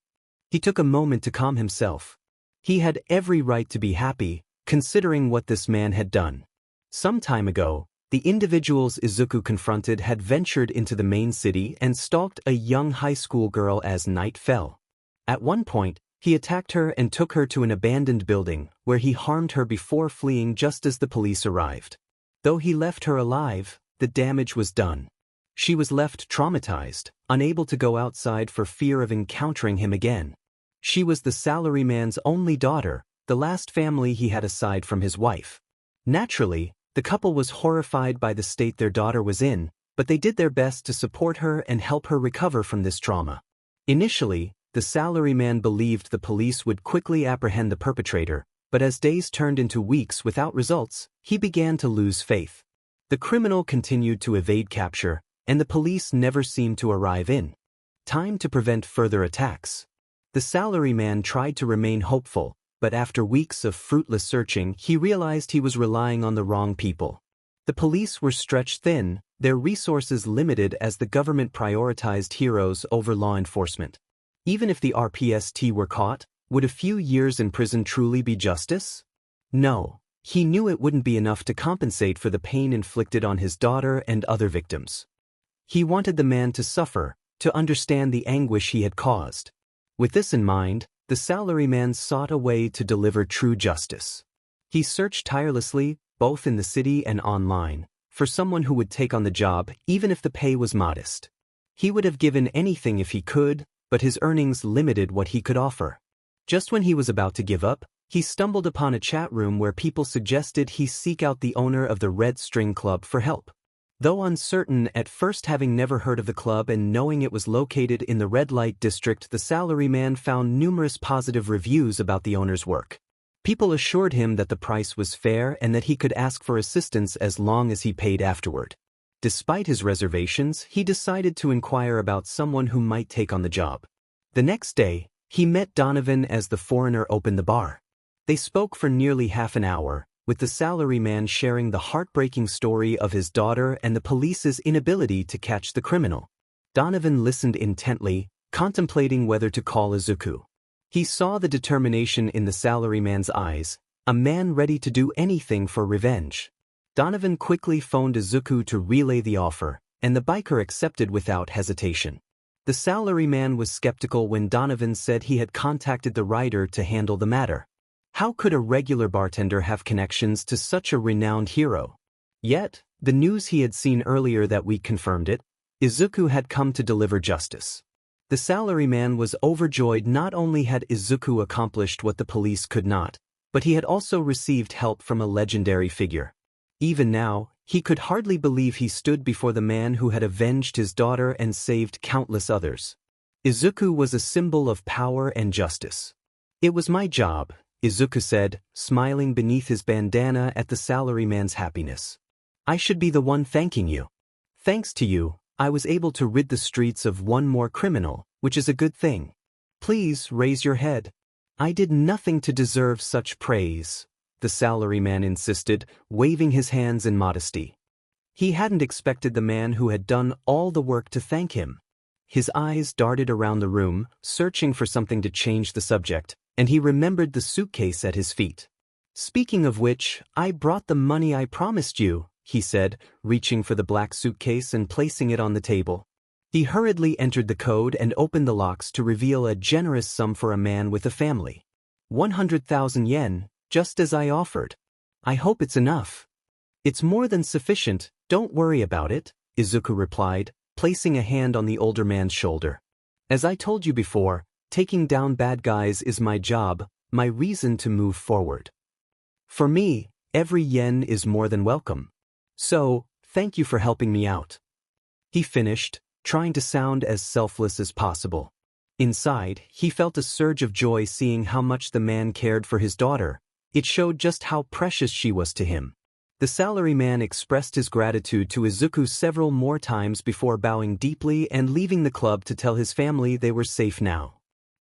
He took a moment to calm himself. He had every right to be happy, considering what this man had done. Some time ago, The individuals Izuku confronted had ventured into the main city and stalked a young high school girl as night fell. At one point, he attacked her and took her to an abandoned building, where he harmed her before fleeing just as the police arrived. Though he left her alive, the damage was done. She was left traumatized, unable to go outside for fear of encountering him again. She was the salaryman's only daughter, the last family he had aside from his wife. Naturally, the couple was horrified by the state their daughter was in, but they did their best to support her and help her recover from this trauma. Initially, the salaryman believed the police would quickly apprehend the perpetrator, but as days turned into weeks without results, he began to lose faith. The criminal continued to evade capture, and the police never seemed to arrive in time to prevent further attacks. The salaryman tried to remain hopeful, but after weeks of fruitless searching, he realized he was relying on the wrong people. The police were stretched thin, their resources limited as the government prioritized heroes over law enforcement. Even if the RPST were caught, would a few years in prison truly be justice? No, he knew it wouldn't be enough to compensate for the pain inflicted on his daughter and other victims. He wanted the man to suffer, to understand the anguish he had caused. With this in mind, the salaryman sought a way to deliver true justice. He searched tirelessly, both in the city and online, for someone who would take on the job even if the pay was modest. He would have given anything if he could, but his earnings limited what he could offer. Just when he was about to give up, he stumbled upon a chat room where people suggested he seek out the owner of the Red String Club for help. Though uncertain at first, having never heard of the club and knowing it was located in the red light district, the salaryman found numerous positive reviews about the owner's work. People assured him that the price was fair and that he could ask for assistance as long as he paid afterward. Despite his reservations, he decided to inquire about someone who might take on the job. The next day, he met Donovan as the foreigner opened the bar. They spoke for nearly half an hour, with the salaryman sharing the heartbreaking story of his daughter and the police's inability to catch the criminal. Donovan listened intently, contemplating whether to call Izuku. He saw the determination in the salaryman's eyes, a man ready to do anything for revenge. Donovan quickly phoned Izuku to relay the offer, and the biker accepted without hesitation. The salaryman was skeptical when Donovan said he had contacted the writer to handle the matter. How could a regular bartender have connections to such a renowned hero? Yet, the news he had seen earlier that week confirmed it. Izuku had come to deliver justice. The salaryman was overjoyed. Not only had Izuku accomplished what the police could not, but he had also received help from a legendary figure. Even now, he could hardly believe he stood before the man who had avenged his daughter and saved countless others. Izuku was a symbol of power and justice. "It was my job," Izuku said, smiling beneath his bandana at the salaryman's happiness. "I should be the one thanking you. Thanks to you, I was able to rid the streets of one more criminal, which is a good thing. Please raise your head. I did nothing to deserve such praise," the salaryman insisted, waving his hands in modesty. He hadn't expected the man who had done all the work to thank him. His eyes darted around the room, searching for something to change the subject, and he remembered the suitcase at his feet. "Speaking of which, I brought the money I promised you," he said, reaching for the black suitcase and placing it on the table. He hurriedly entered the code and opened the locks to reveal a generous sum for a man with a family. 100,000 yen, just as I offered. I hope it's enough. "It's more than sufficient, don't worry about it," Izuku replied, placing a hand on the older man's shoulder. "As I told you before, taking down bad guys is my job, my reason to move forward. For me, every yen is more than welcome. So, thank you for helping me out." He finished, trying to sound as selfless as possible. Inside, he felt a surge of joy seeing how much the man cared for his daughter. It showed just how precious she was to him. The salaryman expressed his gratitude to Izuku several more times before bowing deeply and leaving the club to tell his family they were safe now.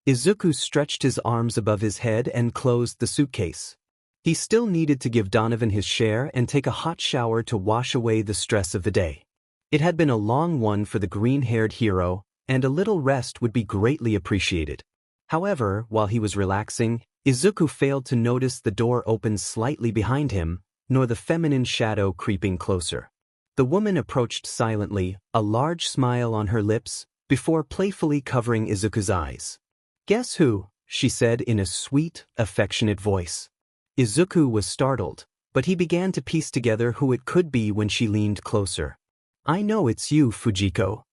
Izuku stretched his arms above his head and closed the suitcase. He still needed to give Donovan his share and take a hot shower to wash away the stress of the day. It had been a long one for the green-haired hero, and a little rest would be greatly appreciated. However, while he was relaxing, Izuku failed to notice the door open slightly behind him, nor the feminine shadow creeping closer. The woman approached silently, a large smile on her lips, before playfully covering Izuku's eyes. "Guess who?" she said in a sweet, affectionate voice. Izuku was startled, but he began to piece together who it could be when she leaned closer. "I know it's you, Fujiko."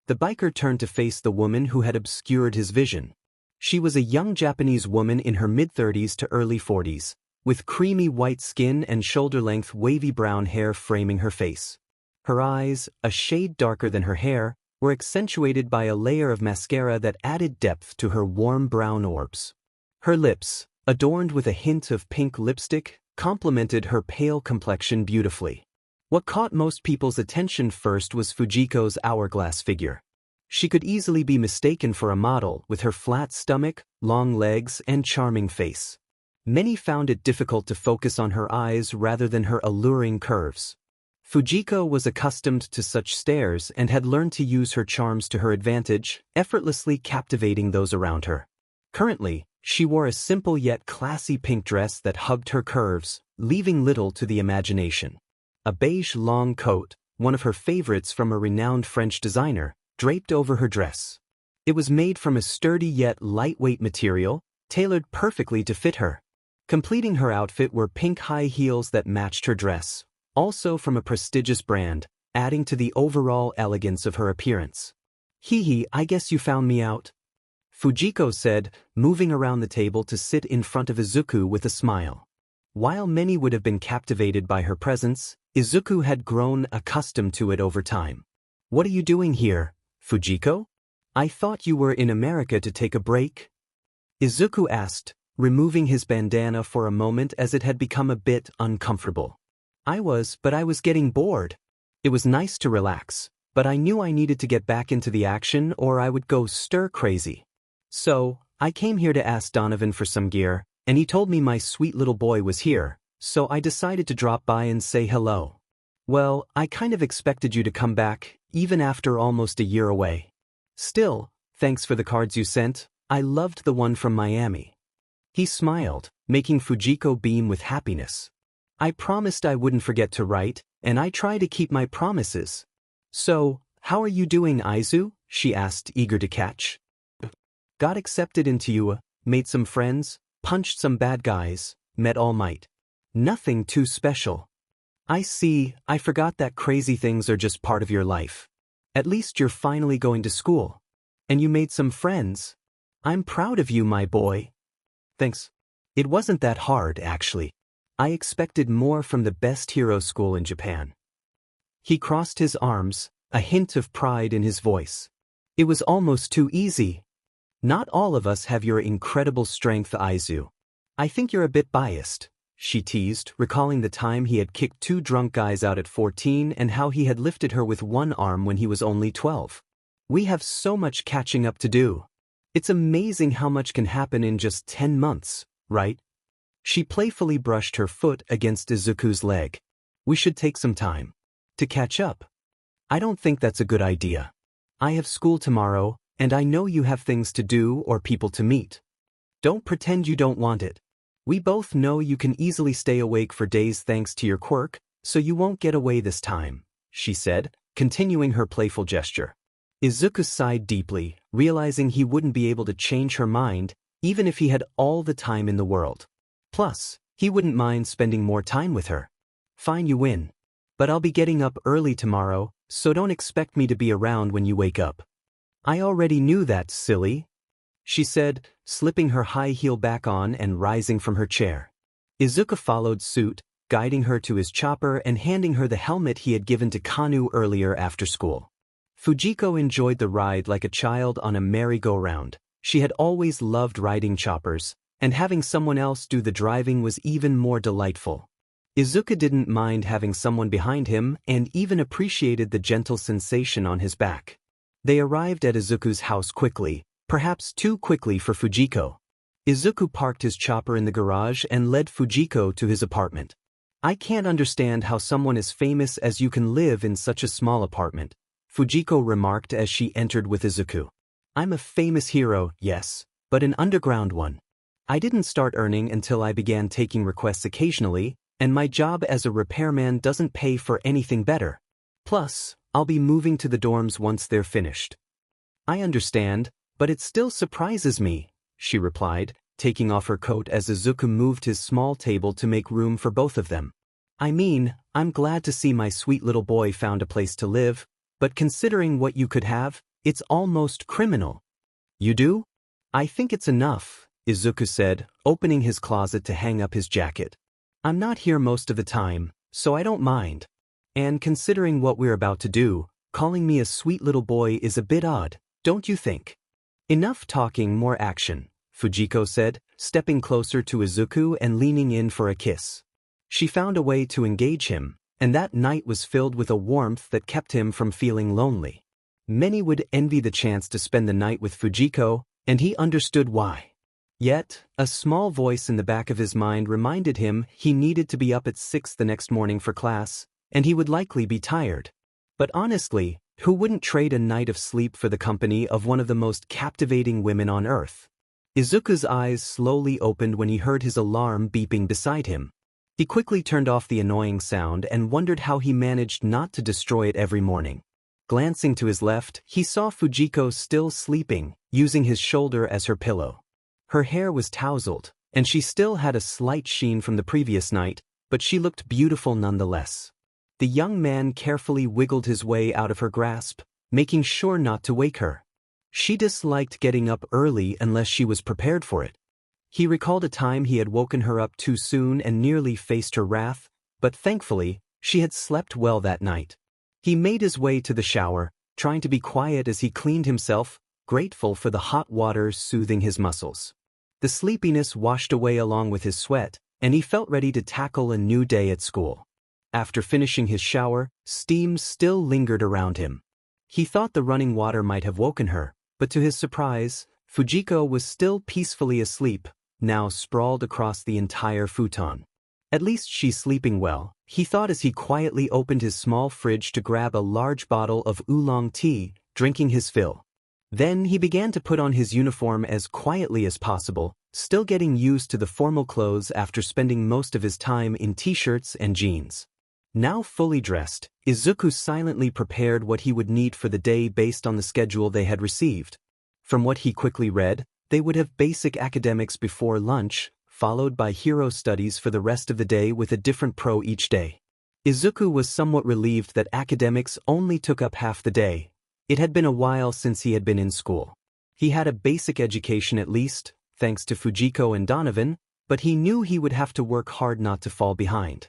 The biker turned to face the woman who had obscured his vision. She was a young Japanese woman in her mid-30s to early 40s, with creamy white skin and shoulder-length wavy brown hair framing her face. Her eyes, a shade darker than her hair, were accentuated by a layer of mascara that added depth to her warm brown orbs. Her lips, adorned with a hint of pink lipstick, complemented her pale complexion beautifully. What caught most people's attention first was Fujiko's hourglass figure. She could easily be mistaken for a model with her flat stomach, long legs, and charming face. Many found it difficult to focus on her eyes rather than her alluring curves. Fujiko was accustomed to such stares and had learned to use her charms to her advantage, effortlessly captivating those around her. Currently, she wore a simple yet classy pink dress that hugged her curves, leaving little to the imagination. A beige long coat, one of her favorites from a renowned French designer, draped over her dress. It was made from a sturdy yet lightweight material, tailored perfectly to fit her. Completing her outfit were pink high heels that matched her dress, also from a prestigious brand, adding to the overall elegance of her appearance. "Hee, I guess you found me out," Fujiko said, moving around the table to sit in front of Izuku with a smile. While many would have been captivated by her presence, Izuku had grown accustomed to it over time. "What are you doing here, Fujiko? I thought you were in America to take a break?" Izuku asked, removing his bandana for a moment as it had become a bit uncomfortable. But I was getting bored. It was nice to relax, but I knew I needed to get back into the action or I would go stir-crazy. So, I came here to ask Donovan for some gear, and he told me my sweet little boy was here, so I decided to drop by and say hello. Well, I kind of expected you to come back, even after almost a year away. Still, thanks for the cards you sent. I loved the one from Miami. He smiled, making Fujiko beam with happiness. I promised I wouldn't forget to write, and I try to keep my promises. So, how are you doing, Izu? She asked, eager to catch. Got accepted into UA, made some friends, punched some bad guys, met All Might. Nothing too special. I see, I forgot that crazy things are just part of your life. At least you're finally going to school. And you made some friends. I'm proud of you, my boy. Thanks. It wasn't that hard, actually. I expected more from the best hero school in Japan. He crossed his arms, a hint of pride in his voice. It was almost too easy. Not all of us have your incredible strength, Izu. I think you're a bit biased, she teased, recalling the time he had kicked 2 drunk guys out at 14 and how he had lifted her with one arm when he was only 12. We have so much catching up to do. It's amazing how much can happen in just 10 months, right? She playfully brushed her foot against Izuku's leg. We should take some time to catch up. I don't think that's a good idea. I have school tomorrow, and I know you have things to do or people to meet. Don't pretend you don't want it. We both know you can easily stay awake for days thanks to your quirk, so you won't get away this time, she said, continuing her playful gesture. Izuku sighed deeply, realizing he wouldn't be able to change her mind, even if he had all the time in the world. Plus, he wouldn't mind spending more time with her. Fine, you win. But I'll be getting up early tomorrow, so don't expect me to be around when you wake up. I already knew that, silly, she said, slipping her high heel back on and rising from her chair. Izuku followed suit, guiding her to his chopper and handing her the helmet he had given to Kanu earlier after school. Fujiko enjoyed the ride like a child on a merry-go-round. She had always loved riding choppers, and having someone else do the driving was even more delightful. Izuku didn't mind having someone behind him and even appreciated the gentle sensation on his back. They arrived at Izuku's house quickly, perhaps too quickly for Fujiko. Izuku parked his chopper in the garage and led Fujiko to his apartment. I can't understand how someone as famous as you can live in such a small apartment, Fujiko remarked as she entered with Izuku. I'm a famous hero, yes, but an underground one. I didn't start earning until I began taking requests occasionally, and my job as a repairman doesn't pay for anything better. Plus, I'll be moving to the dorms once they're finished. I understand, but it still surprises me, she replied, taking off her coat as Izuku moved his small table to make room for both of them. I mean, I'm glad to see my sweet little boy found a place to live, but considering what you could have, it's almost criminal. You do? I think it's enough, Izuku said, opening his closet to hang up his jacket. I'm not here most of the time, so I don't mind. And considering what we're about to do, calling me a sweet little boy is a bit odd, don't you think? Enough talking, more action, Fujiko said, stepping closer to Izuku and leaning in for a kiss. She found a way to engage him, and that night was filled with a warmth that kept him from feeling lonely. Many would envy the chance to spend the night with Fujiko, and he understood why. Yet, a small voice in the back of his mind reminded him he needed to be up at 6 the next morning for class, and he would likely be tired. But honestly, who wouldn't trade a night of sleep for the company of one of the most captivating women on earth? Izuku's eyes slowly opened when he heard his alarm beeping beside him. He quickly turned off the annoying sound and wondered how he managed not to destroy it every morning. Glancing to his left, he saw Fujiko still sleeping, using his shoulder as her pillow. Her hair was tousled, and she still had a slight sheen from the previous night, but she looked beautiful nonetheless. The young man carefully wiggled his way out of her grasp, making sure not to wake her. She disliked getting up early unless she was prepared for it. He recalled a time he had woken her up too soon and nearly faced her wrath, but thankfully, she had slept well that night. He made his way to the shower, trying to be quiet as he cleaned himself, grateful for the hot water soothing his muscles. The sleepiness washed away along with his sweat, and he felt ready to tackle a new day at school. After finishing his shower, steam still lingered around him. He thought the running water might have woken her, but to his surprise, Fujiko was still peacefully asleep, now sprawled across the entire futon. At least she's sleeping well, he thought as he quietly opened his small fridge to grab a large bottle of oolong tea, drinking his fill. Then he began to put on his uniform as quietly as possible, still getting used to the formal clothes after spending most of his time in t-shirts and jeans. Now fully dressed, Izuku silently prepared what he would need for the day based on the schedule they had received. From what he quickly read, they would have basic academics before lunch, followed by hero studies for the rest of the day with a different pro each day. Izuku was somewhat relieved that academics only took up half the day. It had been a while since he had been in school. He had a basic education at least, thanks to Fujiko and Donovan, but he knew he would have to work hard not to fall behind.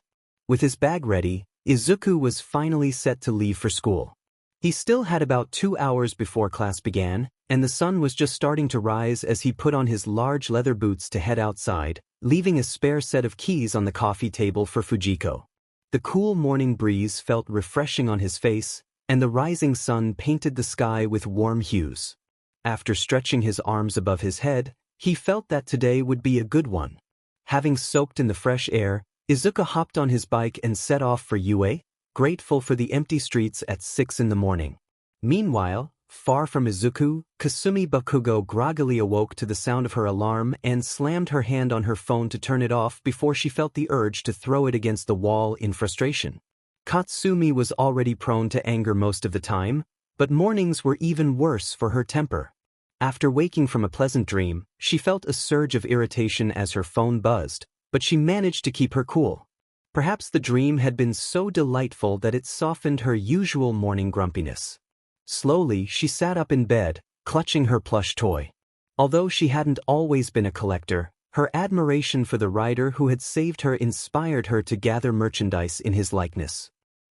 With his bag ready, Izuku was finally set to leave for school. He still had about 2 hours before class began, and the sun was just starting to rise as he put on his large leather boots to head outside, leaving a spare set of keys on the coffee table for Fujiko. The cool morning breeze felt refreshing on his face, and the rising sun painted the sky with warm hues. After stretching his arms above his head, he felt that today would be a good one. Having soaked in the fresh air, Izuku hopped on his bike and set off for UA, grateful for the empty streets at 6 in the morning. Meanwhile, far from Izuku, Kasumi Bakugo groggily awoke to the sound of her alarm and slammed her hand on her phone to turn it off before she felt the urge to throw it against the wall in frustration. Katsumi was already prone to anger most of the time, but mornings were even worse for her temper. After waking from a pleasant dream, she felt a surge of irritation as her phone buzzed, but she managed to keep her cool. Perhaps the dream had been so delightful that it softened her usual morning grumpiness. Slowly, she sat up in bed, clutching her plush toy. Although she hadn't always been a collector, her admiration for the writer who had saved her inspired her to gather merchandise in his likeness.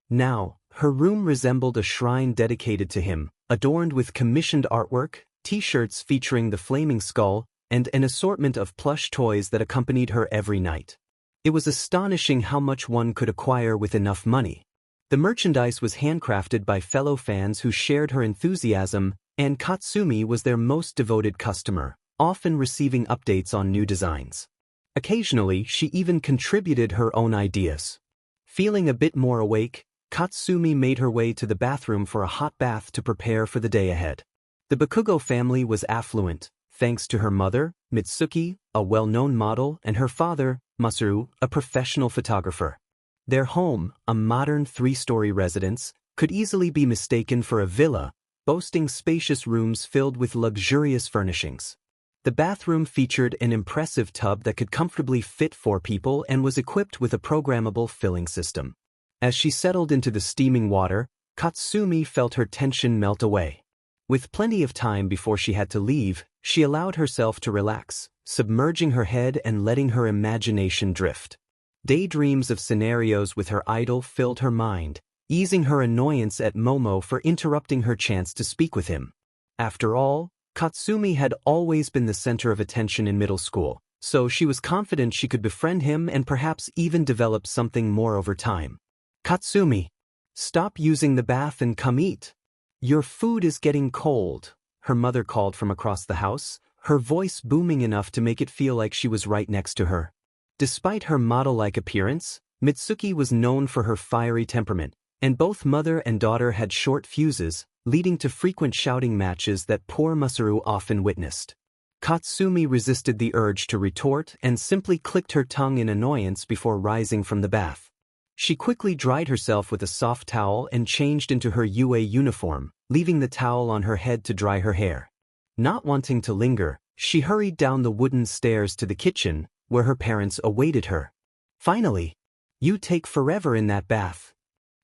Now, her room resembled a shrine dedicated to him, adorned with commissioned artwork, t-shirts featuring the flaming skull, and an assortment of plush toys that accompanied her every night. It was astonishing how much one could acquire with enough money. The merchandise was handcrafted by fellow fans who shared her enthusiasm, and Katsumi was their most devoted customer, often receiving updates on new designs. Occasionally, she even contributed her own ideas. Feeling a bit more awake, Katsumi made her way to the bathroom for a hot bath to prepare for the day ahead. The Bakugo family was affluent, thanks to her mother, Mitsuki, a well-known model, and her father, Masaru, a professional photographer. Their home, a modern 3-story residence, could easily be mistaken for a villa, boasting spacious rooms filled with luxurious furnishings. The bathroom featured an impressive tub that could comfortably fit 4 people and was equipped with a programmable filling system. As she settled into the steaming water, Katsumi felt her tension melt away. With plenty of time before she had to leave, she allowed herself to relax, submerging her head and letting her imagination drift. Daydreams of scenarios with her idol filled her mind, easing her annoyance at Momo for interrupting her chance to speak with him. After all, Katsumi had always been the center of attention in middle school, so she was confident she could befriend him and perhaps even develop something more over time. "Katsumi, stop using the bath and come eat. Your food is getting cold," her mother called from across the house, her voice booming enough to make it feel like she was right next to her. Despite her model-like appearance, Mitsuki was known for her fiery temperament, and both mother and daughter had short fuses, leading to frequent shouting matches that poor Masaru often witnessed. Katsumi resisted the urge to retort and simply clicked her tongue in annoyance before rising from the bath. She quickly dried herself with a soft towel and changed into her UA uniform, leaving the towel on her head to dry her hair. Not wanting to linger, she hurried down the wooden stairs to the kitchen, where her parents awaited her. "Finally! You take forever in that bath,"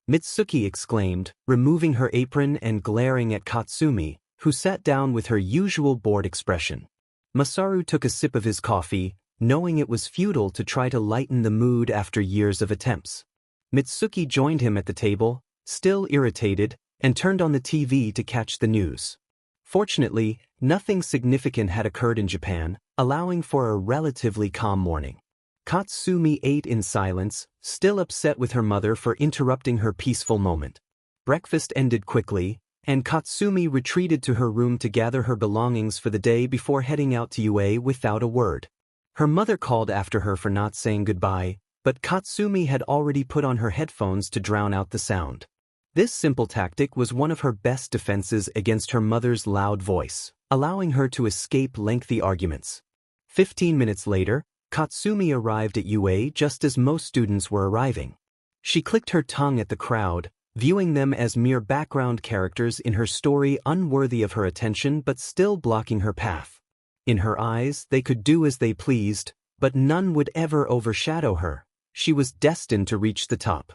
Mitsuki exclaimed, removing her apron and glaring at Katsumi, who sat down with her usual bored expression. Masaru took a sip of his coffee, knowing it was futile to try to lighten the mood after years of attempts. Mitsuki joined him at the table, still irritated, and turned on the TV to catch the news. Fortunately, nothing significant had occurred in Japan, allowing for a relatively calm morning. Katsumi ate in silence, still upset with her mother for interrupting her peaceful moment. Breakfast ended quickly, and Katsumi retreated to her room to gather her belongings for the day before heading out to UA without a word. Her mother called after her for not saying goodbye, but Katsumi had already put on her headphones to drown out the sound. This simple tactic was one of her best defenses against her mother's loud voice, allowing her to escape lengthy arguments. 15 minutes later, Katsumi arrived at UA just as most students were arriving. She clicked her tongue at the crowd, viewing them as mere background characters in her story unworthy of her attention but still blocking her path. In her eyes, they could do as they pleased, but none would ever overshadow her. She was destined to reach the top.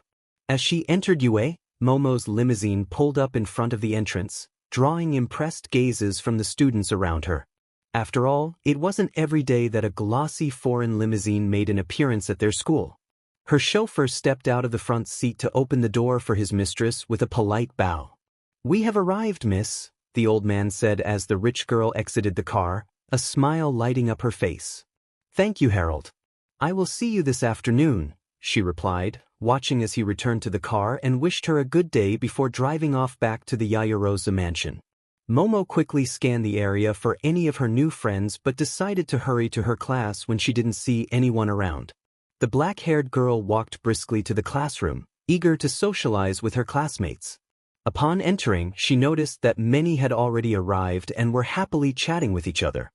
As she entered UA, Momo's limousine pulled up in front of the entrance, drawing impressed gazes from the students around her. After all, it wasn't every day that a glossy foreign limousine made an appearance at their school. Her chauffeur stepped out of the front seat to open the door for his mistress with a polite bow. "We have arrived, miss," the old man said as the rich girl exited the car, a smile lighting up her face. "Thank you, Harold. I will see you this afternoon," she replied, watching as he returned to the car and wished her a good day before driving off back to the Yayarosa mansion. Momo quickly scanned the area for any of her new friends but decided to hurry to her class when she didn't see anyone around. The black-haired girl walked briskly to the classroom, eager to socialize with her classmates. Upon entering, she noticed that many had already arrived and were happily chatting with each other.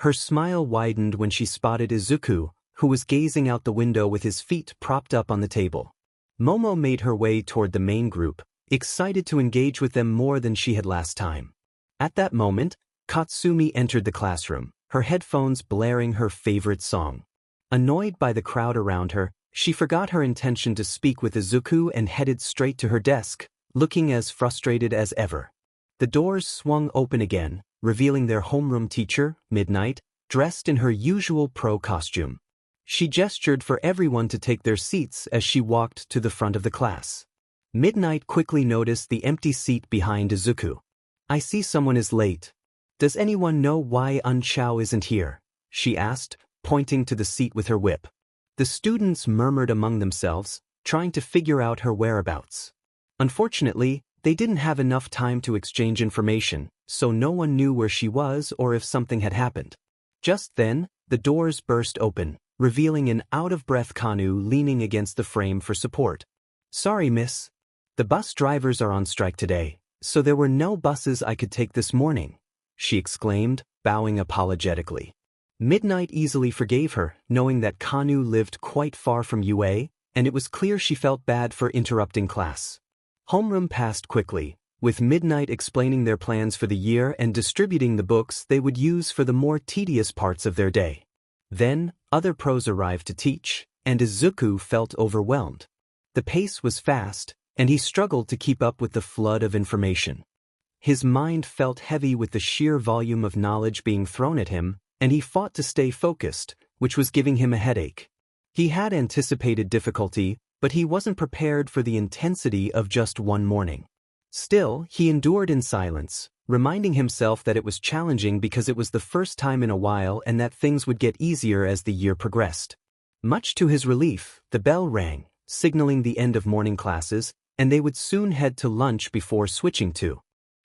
Her smile widened when she spotted Izuku, who was gazing out the window with his feet propped up on the table. Momo made her way toward the main group, excited to engage with them more than she had last time. At that moment, Katsumi entered the classroom, her headphones blaring her favorite song. Annoyed by the crowd around her, she forgot her intention to speak with Izuku and headed straight to her desk, looking as frustrated as ever. The doors swung open again, revealing their homeroom teacher, Midnight, dressed in her usual pro costume. She gestured for everyone to take their seats as she walked to the front of the class. Midnight quickly noticed the empty seat behind Izuku. "I see someone is late. Does anyone know why Unchao isn't here?" she asked, pointing to the seat with her whip. The students murmured among themselves, trying to figure out her whereabouts. Unfortunately, they didn't have enough time to exchange information, so no one knew where she was or if something had happened. Just then, the doors burst open, revealing an out-of-breath Kanu leaning against the frame for support. "Sorry, miss. The bus drivers are on strike today, so there were no buses I could take this morning," she exclaimed, bowing apologetically. Midnight easily forgave her, knowing that Kanu lived quite far from UA, and it was clear she felt bad for interrupting class. Homeroom passed quickly, with midnight explaining their plans for the year and distributing the books they would use for the more tedious parts of their day. Then, other pros arrived to teach, and Izuku felt overwhelmed. The pace was fast, and he struggled to keep up with the flood of information. His mind felt heavy with the sheer volume of knowledge being thrown at him, and he fought to stay focused, which was giving him a headache. He had anticipated difficulty, but he wasn't prepared for the intensity of just one morning. Still, he endured in silence, reminding himself that it was challenging because it was the first time in a while and that things would get easier as the year progressed. Much to his relief, the bell rang, signaling the end of morning classes, and they would soon head to lunch before switching to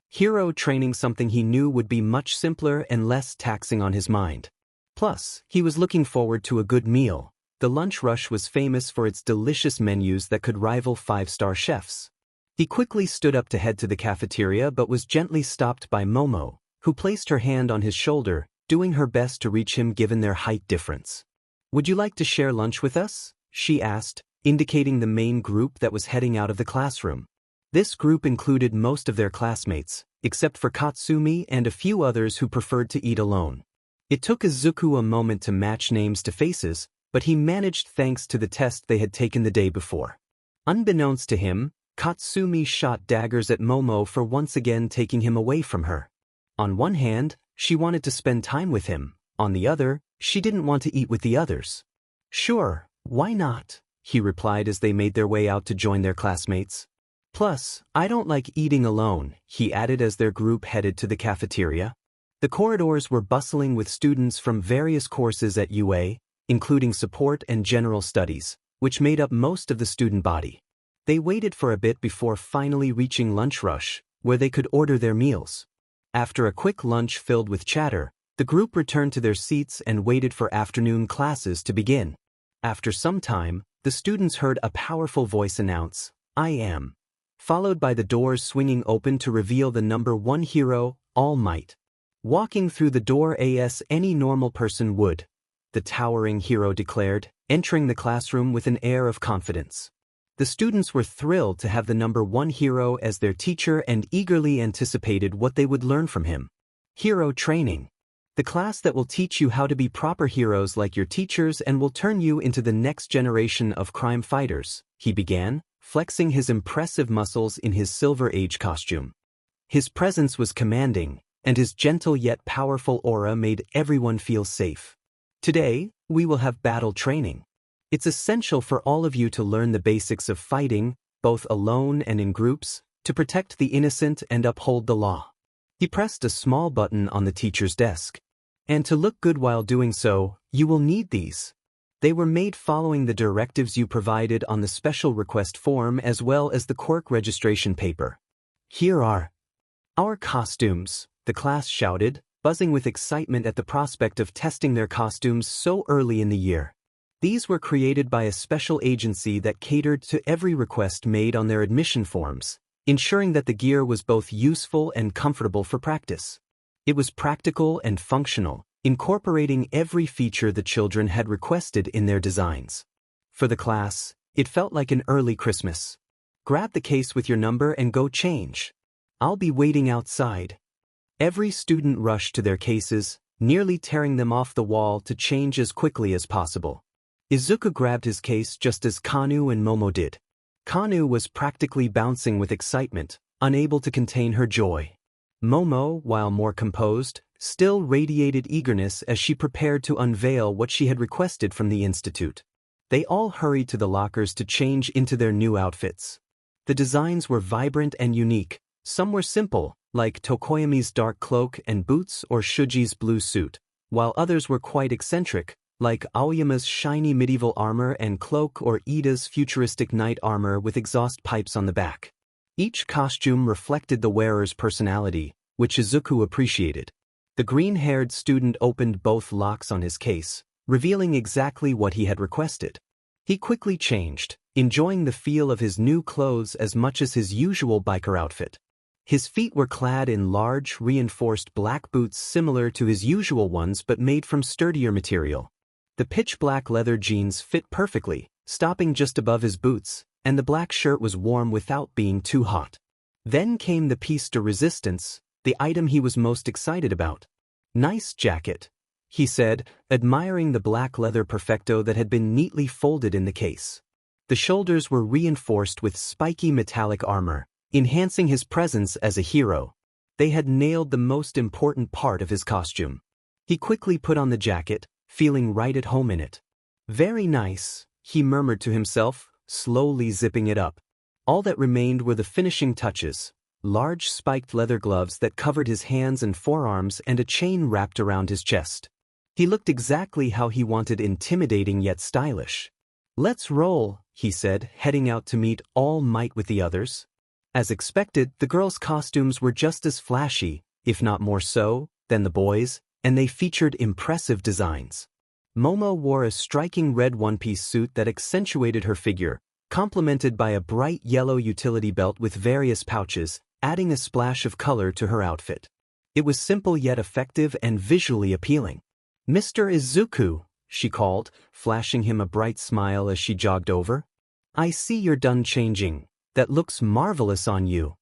hero training, something he knew would be much simpler and less taxing on his mind. Plus, he was looking forward to a good meal. The lunch rush was famous for its delicious menus that could rival five-star chefs. He quickly stood up to head to the cafeteria but was gently stopped by Momo, who placed her hand on his shoulder, doing her best to reach him given their height difference. "Would you like to share lunch with us?" she asked, indicating the main group that was heading out of the classroom. This group included most of their classmates, except for Katsumi and a few others who preferred to eat alone. It took Izuku a moment to match names to faces, but he managed thanks to the test they had taken the day before. Unbeknownst to him, Katsumi shot daggers at Momo for once again taking him away from her. On one hand, she wanted to spend time with him. On the other, she didn't want to eat with the others. "Sure, why not?" he replied as they made their way out to join their classmates. "Plus, I don't like eating alone," he added as their group headed to the cafeteria. The corridors were bustling with students from various courses at UA, including support and general studies, which made up most of the student body. They waited for a bit before finally reaching lunch rush, where they could order their meals. After a quick lunch filled with chatter, the group returned to their seats and waited for afternoon classes to begin. After some time, the students heard a powerful voice announce, "I am," followed by the doors swinging open to reveal the number one hero, All Might. Walking through the door as any normal person would, the towering hero declared, entering the classroom with an air of confidence. The students were thrilled to have the number one hero as their teacher and eagerly anticipated what they would learn from him. Hero Training. The class that will teach you how to be proper heroes like your teachers and will turn you into the next generation of crime fighters, he began, flexing his impressive muscles in his Silver Age costume. His presence was commanding, and his gentle yet powerful aura made everyone feel safe. "Today, we will have battle training. It's essential for all of you to learn the basics of fighting, both alone and in groups, to protect the innocent and uphold the law." He pressed a small button on the teacher's desk. "And to look good while doing so, you will need these. They were made following the directives you provided on the special request form as well as the Quirk registration paper. Here are our costumes," the class shouted, buzzing with excitement at the prospect of testing their costumes so early in the year. These were created by a special agency that catered to every request made on their admission forms, ensuring that the gear was both useful and comfortable for practice. It was practical and functional, incorporating every feature the children had requested in their designs. For the class, it felt like an early Christmas. "Grab the case with your number and go change. I'll be waiting outside." Every student rushed to their cases, nearly tearing them off the wall to change as quickly as possible. Izuku grabbed his case just as Kanu and Momo did. Kanu was practically bouncing with excitement, unable to contain her joy. Momo, while more composed, still radiated eagerness as she prepared to unveil what she had requested from the institute. They all hurried to the lockers to change into their new outfits. The designs were vibrant and unique. Some were simple, like Tokoyami's dark cloak and boots or Shuji's blue suit, while others were quite eccentric, like Aoyama's shiny medieval armor and cloak or Ida's futuristic knight armor with exhaust pipes on the back. Each costume reflected the wearer's personality, which Izuku appreciated. The green-haired student opened both locks on his case, revealing exactly what he had requested. He quickly changed, enjoying the feel of his new clothes as much as his usual biker outfit. His feet were clad in large, reinforced black boots similar to his usual ones but made from sturdier material. The pitch-black leather jeans fit perfectly, stopping just above his boots, and the black shirt was warm without being too hot. Then came the piece de resistance, the item he was most excited about. "Nice jacket," he said, admiring the black leather perfecto that had been neatly folded in the case. The shoulders were reinforced with spiky metallic armor, enhancing his presence as a hero. They had nailed the most important part of his costume. He quickly put on the jacket, feeling right at home in it. "Very nice," he murmured to himself, slowly zipping it up. All that remained were the finishing touches, large spiked leather gloves that covered his hands and forearms and a chain wrapped around his chest. He looked exactly how he wanted, intimidating yet stylish. "Let's roll," he said, heading out to meet All Might with the others. As expected, the girls' costumes were just as flashy, if not more so, than the boys', and they featured impressive designs. Momo wore a striking red one-piece suit that accentuated her figure, complemented by a bright yellow utility belt with various pouches, adding a splash of color to her outfit. It was simple yet effective and visually appealing. "Mr. Izuku," she called, flashing him a bright smile as she jogged over. "I see you're done changing. That looks marvelous on you."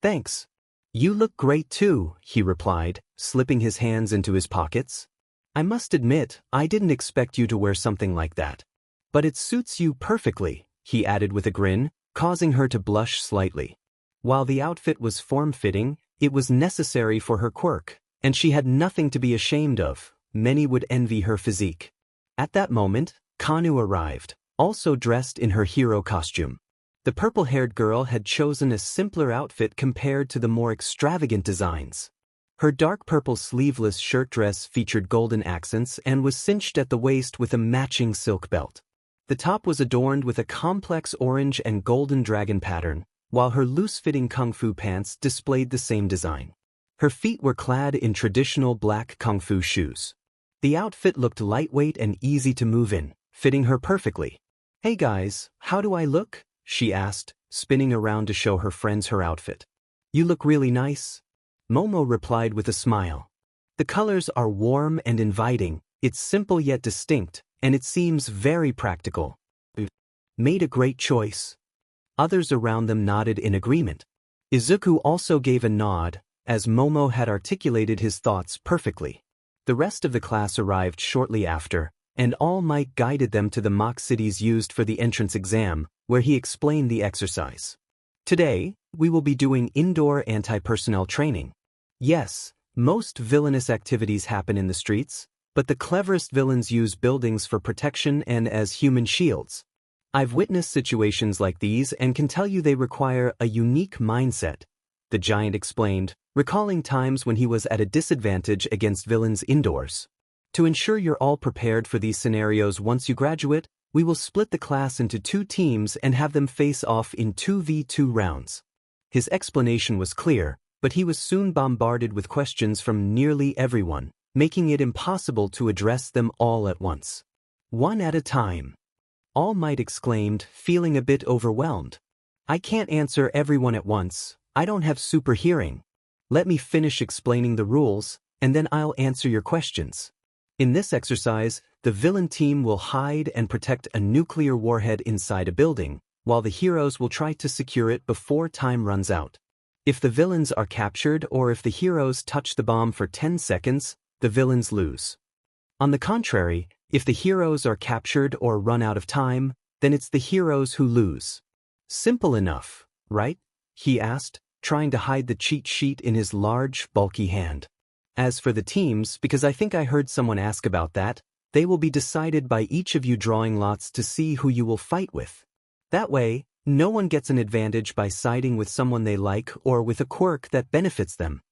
"Thanks. You look great too," he replied, slipping his hands into his pockets. "I must admit, I didn't expect you to wear something like that. But it suits you perfectly," he added with a grin, causing her to blush slightly. While the outfit was form-fitting, it was necessary for her quirk, and she had nothing to be ashamed of. Many would envy her physique. At that moment, Kanu arrived, also dressed in her hero costume. The purple-haired girl had chosen a simpler outfit compared to the more extravagant designs. Her dark purple sleeveless shirt dress featured golden accents and was cinched at the waist with a matching silk belt. The top was adorned with a complex orange and golden dragon pattern, while her loose-fitting kung fu pants displayed the same design. Her feet were clad in traditional black kung fu shoes. The outfit looked lightweight and easy to move in, fitting her perfectly. "Hey guys, how do I look?" she asked, spinning around to show her friends her outfit. "You look really nice," Momo replied with a smile. "The colors are warm and inviting, it's simple yet distinct, and it seems very practical." "Made a great choice." Others around them nodded in agreement. Izuku also gave a nod, as Momo had articulated his thoughts perfectly. The rest of the class arrived shortly after, and All Might guided them to the mock cities used for the entrance exam, where he explained the exercise. "Today, we will be doing indoor anti-personnel training. Yes, most villainous activities happen in the streets, but the cleverest villains use buildings for protection and as human shields. I've witnessed situations like these and can tell you they require a unique mindset," the giant explained, recalling times when he was at a disadvantage against villains indoors. "To ensure you're all prepared for these scenarios once you graduate, we will split the class into 2 teams and have them face off in 2v2 rounds." His explanation was clear, but he was soon bombarded with questions from nearly everyone, making it impossible to address them all at once. "One at a time," All Might exclaimed, feeling a bit overwhelmed. "I can't answer everyone at once, I don't have super hearing. Let me finish explaining the rules, and then I'll answer your questions. In this exercise, the villain team will hide and protect a nuclear warhead inside a building, while the heroes will try to secure it before time runs out. If the villains are captured or if the heroes touch the bomb for 10 seconds, the villains lose. On the contrary, if the heroes are captured or run out of time, then it's the heroes who lose. Simple enough, right?" he asked, trying to hide the cheat sheet in his large, bulky hand. "As for the teams, because I think I heard someone ask about that, they will be decided by each of you drawing lots to see who you will fight with. That way, no one gets an advantage by siding with someone they like or with a quirk that benefits them."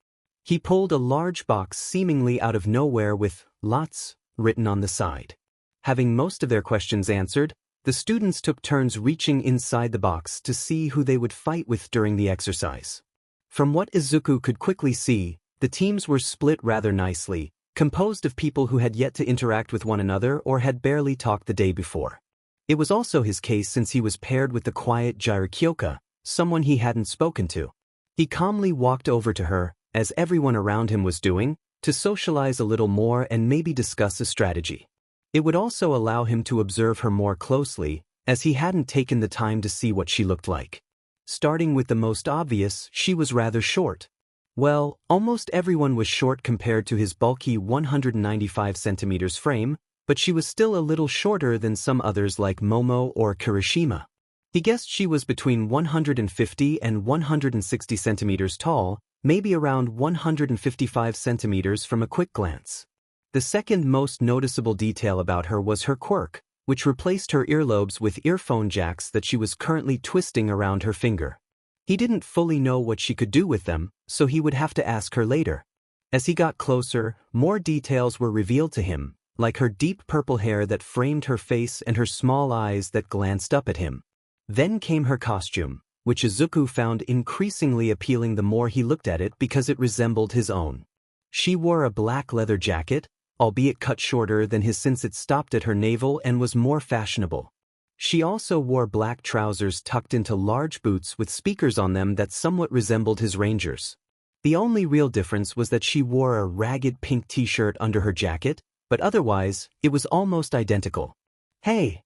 He pulled a large box seemingly out of nowhere with "lots" written on the side. Having most of their questions answered, the students took turns reaching inside the box to see who they would fight with during the exercise. From what Izuku could quickly see, the teams were split rather nicely, composed of people who had yet to interact with one another or had barely talked the day before. It was also his case since he was paired with the quiet Jiraiya, someone he hadn't spoken to. He calmly walked over to her, as everyone around him was doing, to socialize a little more and maybe discuss a strategy. It would also allow him to observe her more closely, as he hadn't taken the time to see what she looked like. Starting with the most obvious, she was rather short. Well, almost everyone was short compared to his bulky 195 centimeters frame, but she was still a little shorter than some others like Momo or Kirishima. He guessed she was between 150 and 160 centimeters tall, maybe around 155 centimeters from a quick glance. The second most noticeable detail about her was her quirk, which replaced her earlobes with earphone jacks that she was currently twisting around her finger. He didn't fully know what she could do with them, so he would have to ask her later. As he got closer, more details were revealed to him, like her deep purple hair that framed her face and her small eyes that glanced up at him. Then came her costume, which Izuku found increasingly appealing the more he looked at it because it resembled his own. She wore a black leather jacket, albeit cut shorter than his since it stopped at her navel and was more fashionable. She also wore black trousers tucked into large boots with speakers on them that somewhat resembled his rangers. The only real difference was that she wore a ragged pink t-shirt under her jacket, but otherwise, it was almost identical. "Hey,"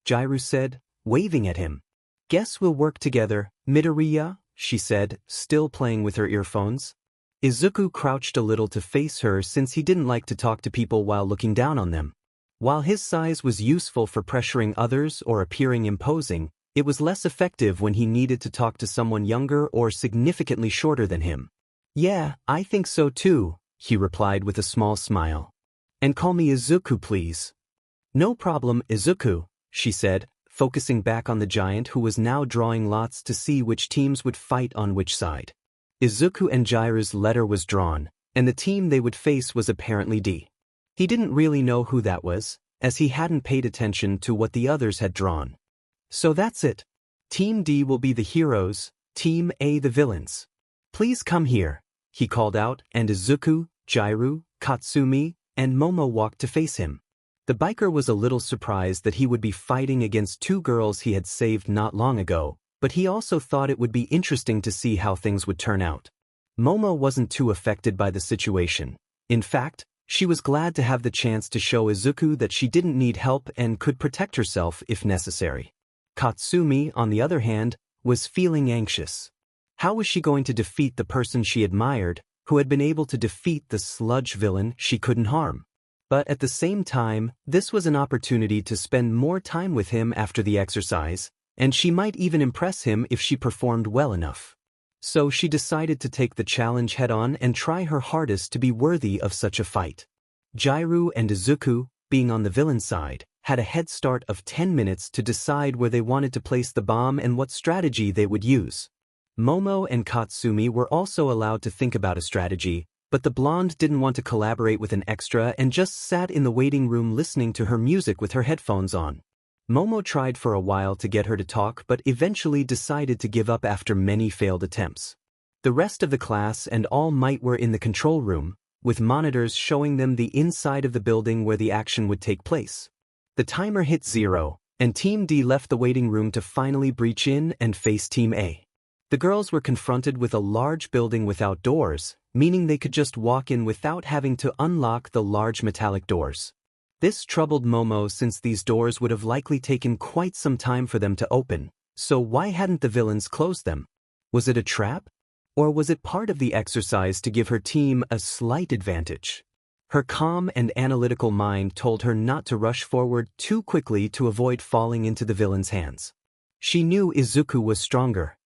Jiraiya said, waving at him. "Guess we'll work together, Midoriya," she said, still playing with her earphones. Izuku crouched a little to face her since he didn't like to talk to people while looking down on them. While his size was useful for pressuring others or appearing imposing, it was less effective when he needed to talk to someone younger or significantly shorter than him. "Yeah, I think so too," he replied with a small smile. "And call me Izuku, please." "No problem, Izuku," she said, focusing back on the giant who was now drawing lots to see which teams would fight on which side. Izuku and Jiraiya's letter was drawn, and the team they would face was apparently D. He didn't really know who that was, as he hadn't paid attention to what the others had drawn. "So that's it. Team D will be the heroes, Team A the villains. Please come here," he called out, and Izuku, Jiraiya, Katsumi, and Momo walked to face him. The biker was a little surprised that he would be fighting against two girls he had saved not long ago, but he also thought it would be interesting to see how things would turn out. Momo wasn't too affected by the situation. In fact, she was glad to have the chance to show Izuku that she didn't need help and could protect herself if necessary. Katsumi, on the other hand, was feeling anxious. How was she going to defeat the person she admired, who had been able to defeat the Sludge villain she couldn't harm? But at the same time, this was an opportunity to spend more time with him after the exercise, and she might even impress him if she performed well enough. So she decided to take the challenge head-on and try her hardest to be worthy of such a fight. Jiraiya and Izuku, being on the villain side, had a head start of 10 minutes to decide where they wanted to place the bomb and what strategy they would use. Momo and Katsumi were also allowed to think about a strategy, but the blonde didn't want to collaborate with an extra and just sat in the waiting room listening to her music with her headphones on. Momo tried for a while to get her to talk but eventually decided to give up after many failed attempts. The rest of the class and All Might were in the control room, with monitors showing them the inside of the building where the action would take place. The timer hit 0, and Team D left the waiting room to finally breach in and face Team A. The girls were confronted with a large building without doors, meaning they could just walk in without having to unlock the large metallic doors. This troubled Momo since these doors would have likely taken quite some time for them to open, so why hadn't the villains closed them? Was it a trap? Or was it part of the exercise to give her team a slight advantage? Her calm and analytical mind told her not to rush forward too quickly to avoid falling into the villain's hands. She knew Izuku was stronger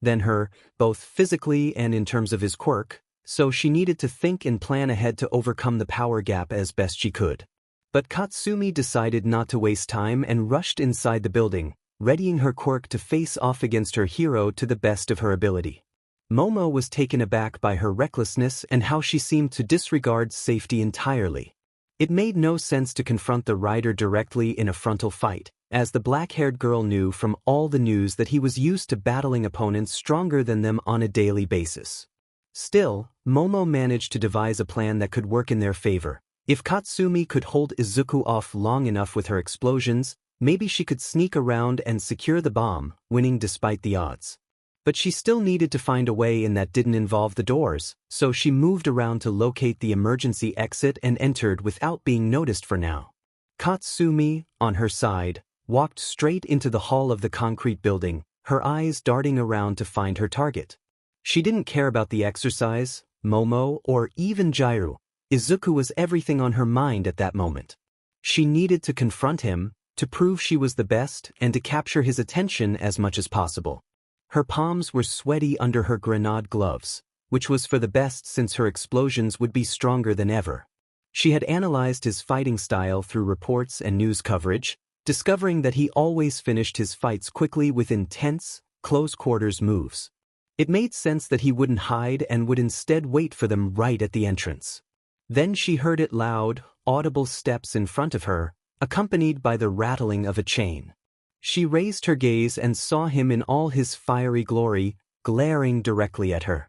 than her, both physically and in terms of his quirk, so she needed to think and plan ahead to overcome the power gap as best she could. But Katsumi decided not to waste time and rushed inside the building, readying her quirk to face off against her hero to the best of her ability. Momo was taken aback by her recklessness and how she seemed to disregard safety entirely. It made no sense to confront the rider directly in a frontal fight, as the black-haired girl knew from all the news that he was used to battling opponents stronger than them on a daily basis. Still, Momo managed to devise a plan that could work in their favor. If Katsumi could hold Izuku off long enough with her explosions, maybe she could sneak around and secure the bomb, winning despite the odds. But she still needed to find a way in that didn't involve the doors, so she moved around to locate the emergency exit and entered without being noticed for now. Katsumi, on her side, walked straight into the hall of the concrete building, her eyes darting around to find her target. She didn't care about the exercise, Momo, or even Jiraiya. Izuku was everything on her mind at that moment. She needed to confront him, to prove she was the best, and to capture his attention as much as possible. Her palms were sweaty under her grenade gloves, which was for the best since her explosions would be stronger than ever. She had analyzed his fighting style through reports and news coverage, discovering that he always finished his fights quickly with intense, close-quarters moves. It made sense that he wouldn't hide and would instead wait for them right at the entrance. Then she heard it loud, audible steps in front of her, accompanied by the rattling of a chain. She raised her gaze and saw him in all his fiery glory, glaring directly at her.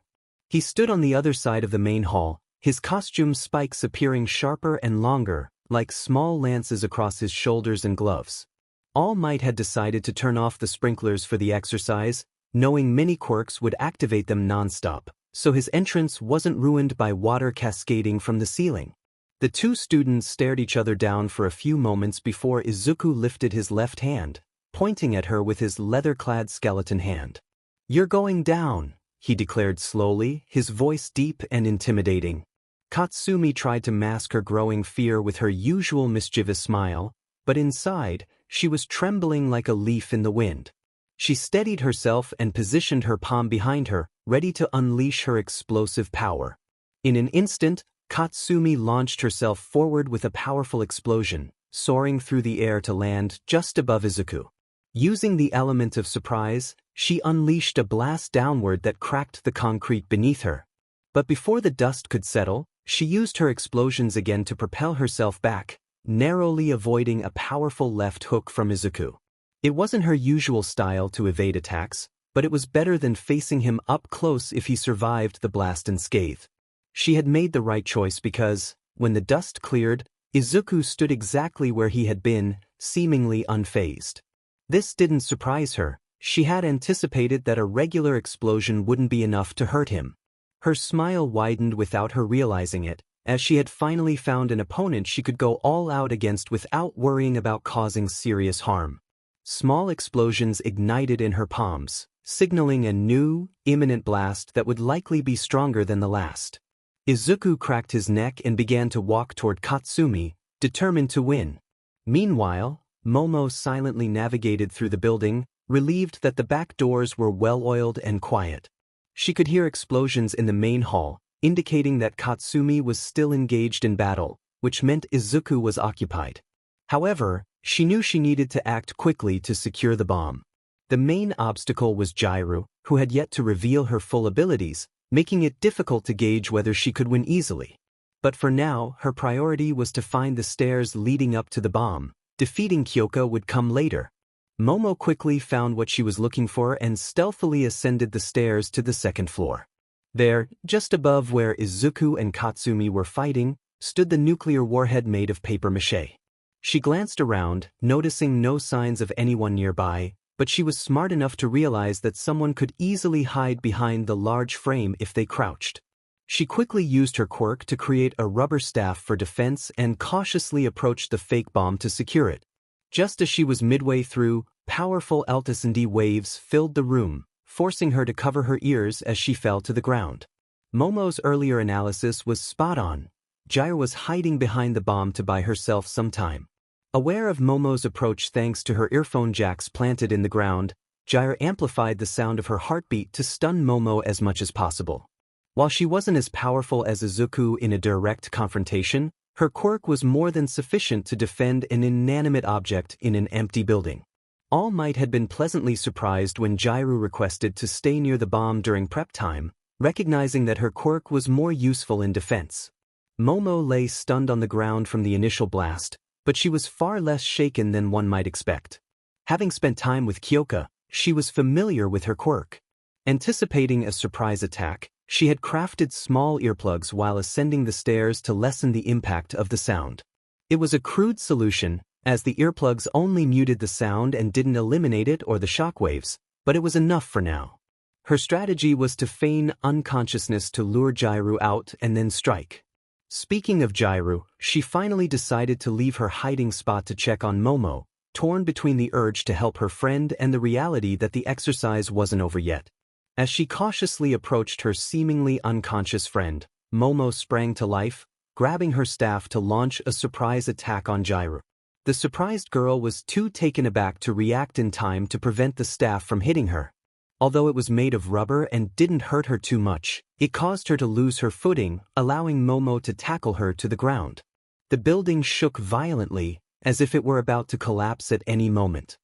He stood on the other side of the main hall, his costume spikes appearing sharper and longer, like small lances across his shoulders and gloves. All Might had decided to turn off the sprinklers for the exercise, knowing many quirks would activate them non-stop, so his entrance wasn't ruined by water cascading from the ceiling. The two students stared each other down for a few moments before Izuku lifted his left hand, pointing at her with his leather-clad skeleton hand. "You're going down," he declared slowly, his voice deep and intimidating. Katsumi tried to mask her growing fear with her usual mischievous smile, but inside, she was trembling like a leaf in the wind. She steadied herself and positioned her palm behind her, ready to unleash her explosive power. In an instant, Katsumi launched herself forward with a powerful explosion, soaring through the air to land just above Izuku. Using the element of surprise, she unleashed a blast downward that cracked the concrete beneath her. But before the dust could settle, she used her explosions again to propel herself back, narrowly avoiding a powerful left hook from Izuku. It wasn't her usual style to evade attacks, but it was better than facing him up close if he survived the blast unscathed. She had made the right choice because, when the dust cleared, Izuku stood exactly where he had been, seemingly unfazed. This didn't surprise her. She had anticipated that a regular explosion wouldn't be enough to hurt him. Her smile widened without her realizing it, as she had finally found an opponent she could go all out against without worrying about causing serious harm. Small explosions ignited in her palms, signaling a new, imminent blast that would likely be stronger than the last. Izuku cracked his neck and began to walk toward Katsumi, determined to win. Meanwhile, Momo silently navigated through the building, relieved that the back doors were well-oiled and quiet. She could hear explosions in the main hall, indicating that Katsumi was still engaged in battle, which meant Izuku was occupied. However, she knew she needed to act quickly to secure the bomb. The main obstacle was Jiraiya, who had yet to reveal her full abilities, making it difficult to gauge whether she could win easily. But for now, her priority was to find the stairs leading up to the bomb. Defeating Kyoko would come later. Momo quickly found what she was looking for and stealthily ascended the stairs to the second floor. There, just above where Izuku and Katsumi were fighting, stood the nuclear warhead made of papier-mâché. She glanced around, noticing no signs of anyone nearby, but she was smart enough to realize that someone could easily hide behind the large frame if they crouched. She quickly used her quirk to create a rubber staff for defense and cautiously approached the fake bomb to secure it. Just as she was midway through, powerful electricity waves filled the room, forcing her to cover her ears as she fell to the ground. Momo's earlier analysis was spot on. Jiraiya was hiding behind the bomb to buy herself some time. Aware of Momo's approach thanks to her earphone jacks planted in the ground, Jiraiya amplified the sound of her heartbeat to stun Momo as much as possible. While she wasn't as powerful as Izuku in a direct confrontation, her quirk was more than sufficient to defend an inanimate object in an empty building. All Might had been pleasantly surprised when Jiraiya requested to stay near the bomb during prep time, recognizing that her quirk was more useful in defense. Momo lay stunned on the ground from the initial blast, but she was far less shaken than one might expect. Having spent time with Kyoko, she was familiar with her quirk. Anticipating a surprise attack, she had crafted small earplugs while ascending the stairs to lessen the impact of the sound. It was a crude solution, as the earplugs only muted the sound and didn't eliminate it or the shockwaves, but it was enough for now. Her strategy was to feign unconsciousness to lure Jiraiya out and then strike. Speaking of Jiraiya, she finally decided to leave her hiding spot to check on Momo, torn between the urge to help her friend and the reality that the exercise wasn't over yet. As she cautiously approached her seemingly unconscious friend, Momo sprang to life, grabbing her staff to launch a surprise attack on Gyru. The surprised girl was too taken aback to react in time to prevent the staff from hitting her. Although it was made of rubber and didn't hurt her too much, it caused her to lose her footing, allowing Momo to tackle her to the ground. The building shook violently, as if it were about to collapse at any moment.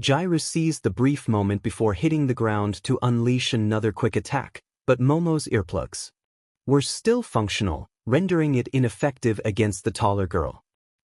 Gyru seized the brief moment before hitting the ground to unleash another quick attack, but Momo's earplugs were still functional, rendering it ineffective against the taller girl.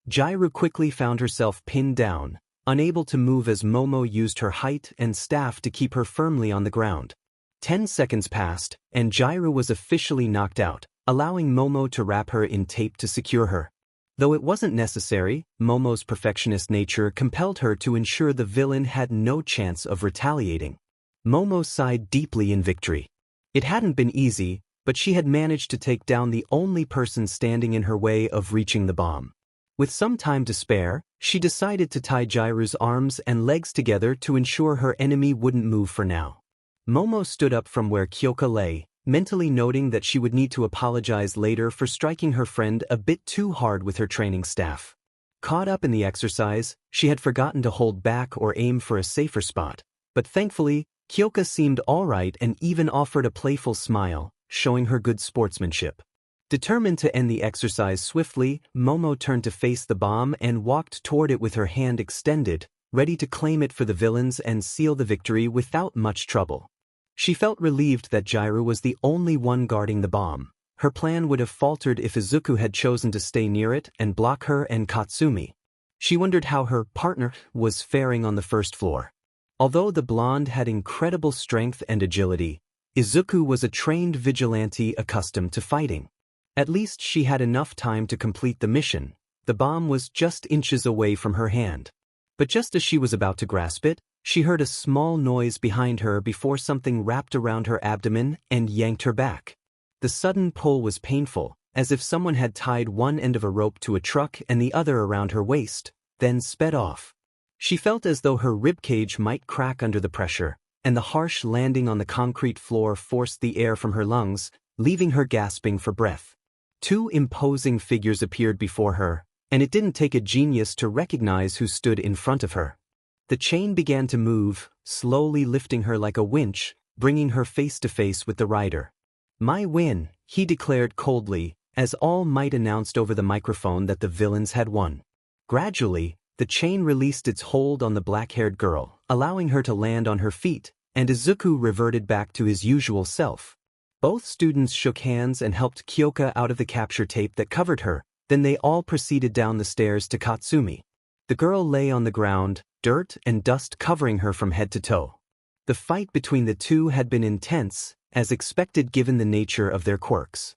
Gyru quickly found herself pinned down, unable to move as Momo used her height and staff to keep her firmly on the ground. 10 seconds passed, and Gyru was officially knocked out, allowing Momo to wrap her in tape to secure her. Though it wasn't necessary, Momo's perfectionist nature compelled her to ensure the villain had no chance of retaliating. Momo sighed deeply in victory. It hadn't been easy, but she had managed to take down the only person standing in her way of reaching the bomb. With some time to spare, she decided to tie Gyru's arms and legs together to ensure her enemy wouldn't move for now. Momo stood up from where Kyoka lay, mentally noting that she would need to apologize later for striking her friend a bit too hard with her training staff. Caught up in the exercise, she had forgotten to hold back or aim for a safer spot, but thankfully, Kyoka seemed alright and even offered a playful smile, showing her good sportsmanship. Determined to end the exercise swiftly, Momo turned to face the bomb and walked toward it with her hand extended, ready to claim it for the villains and seal the victory without much trouble. She felt relieved that Gyru was the only one guarding the bomb. Her plan would have faltered if Izuku had chosen to stay near it and block her and Katsumi. She wondered how her partner was faring on the first floor. Although the blonde had incredible strength and agility, Izuku was a trained vigilante accustomed to fighting. At least she had enough time to complete the mission. The bomb was just inches away from her hand. But just as she was about to grasp it, she heard a small noise behind her before something wrapped around her abdomen and yanked her back. The sudden pull was painful, as if someone had tied one end of a rope to a truck and the other around her waist, then sped off. She felt as though her ribcage might crack under the pressure, and the harsh landing on the concrete floor forced the air from her lungs, leaving her gasping for breath. Two imposing figures appeared before her, and it didn't take a genius to recognize who stood in front of her. The chain began to move, slowly lifting her like a winch, bringing her face to face with the rider. "My win," he declared coldly, as All Might announced over the microphone that the villains had won. Gradually, the chain released its hold on the black-haired girl, allowing her to land on her feet, and Izuku reverted back to his usual self. Both students shook hands and helped Kyoka out of the capture tape that covered her, then they all proceeded down the stairs to Katsumi. The girl lay on the ground, dirt and dust covering her from head to toe. The fight between the two had been intense, as expected given the nature of their quirks.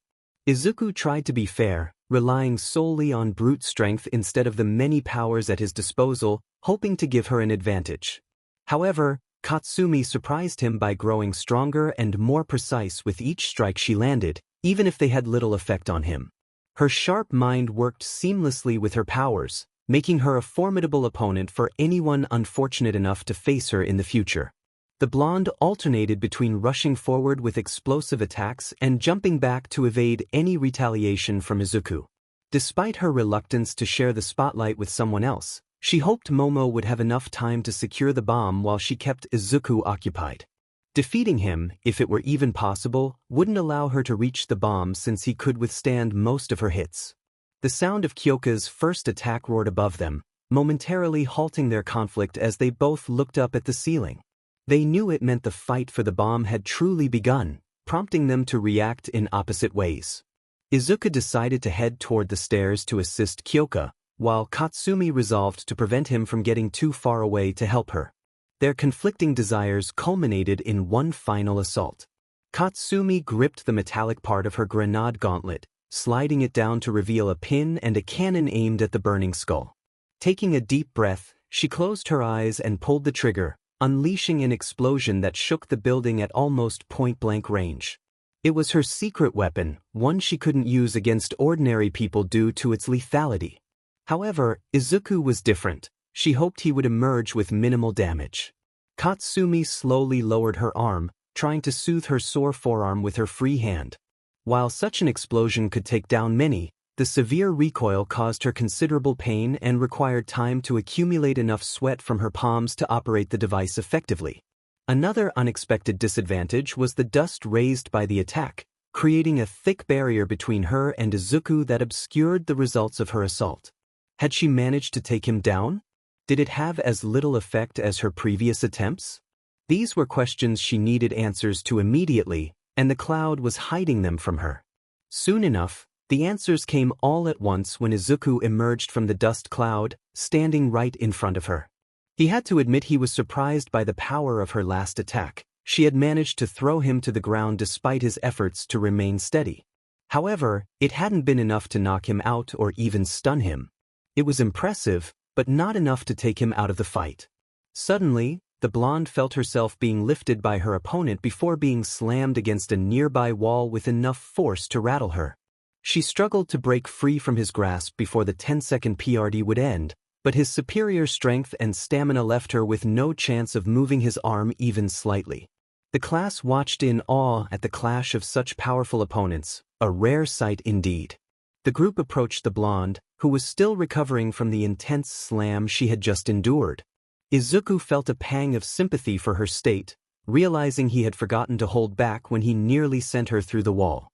Izuku tried to be fair, relying solely on brute strength instead of the many powers at his disposal, hoping to give her an advantage. However, Katsumi surprised him by growing stronger and more precise with each strike she landed, even if they had little effect on him. Her sharp mind worked seamlessly with her powers, making her a formidable opponent for anyone unfortunate enough to face her in the future. The blonde alternated between rushing forward with explosive attacks and jumping back to evade any retaliation from Izuku. Despite her reluctance to share the spotlight with someone else, she hoped Momo would have enough time to secure the bomb while she kept Izuku occupied. Defeating him, if it were even possible, wouldn't allow her to reach the bomb since he could withstand most of her hits. The sound of Kyoka's first attack roared above them, momentarily halting their conflict as they both looked up at the ceiling. They knew it meant the fight for the bomb had truly begun, prompting them to react in opposite ways. Izuku decided to head toward the stairs to assist Kyoka, while Katsumi resolved to prevent him from getting too far away to help her. Their conflicting desires culminated in one final assault. Katsumi gripped the metallic part of her grenade gauntlet, sliding it down to reveal a pin and a cannon aimed at the burning skull. Taking a deep breath, she closed her eyes and pulled the trigger, unleashing an explosion that shook the building at almost point-blank range. It was her secret weapon, one she couldn't use against ordinary people due to its lethality. However, Izuku was different. She hoped he would emerge with minimal damage. Katsumi slowly lowered her arm, trying to soothe her sore forearm with her free hand. While such an explosion could take down many, the severe recoil caused her considerable pain and required time to accumulate enough sweat from her palms to operate the device effectively. Another unexpected disadvantage was the dust raised by the attack, creating a thick barrier between her and Izuku that obscured the results of her assault. Had she managed to take him down? Did it have as little effect as her previous attempts? These were questions she needed answers to immediately, and the cloud was hiding them from her. Soon enough, the answers came all at once when Izuku emerged from the dust cloud, standing right in front of her. He had to admit he was surprised by the power of her last attack. She had managed to throw him to the ground despite his efforts to remain steady. However, it hadn't been enough to knock him out or even stun him. It was impressive, but not enough to take him out of the fight. Suddenly, the blonde felt herself being lifted by her opponent before being slammed against a nearby wall with enough force to rattle her. She struggled to break free from his grasp before the 10-second PRD would end, but his superior strength and stamina left her with no chance of moving his arm even slightly. The class watched in awe at the clash of such powerful opponents, a rare sight indeed. The group approached the blonde, who was still recovering from the intense slam she had just endured. Izuku felt a pang of sympathy for her state, realizing he had forgotten to hold back when he nearly sent her through the wall.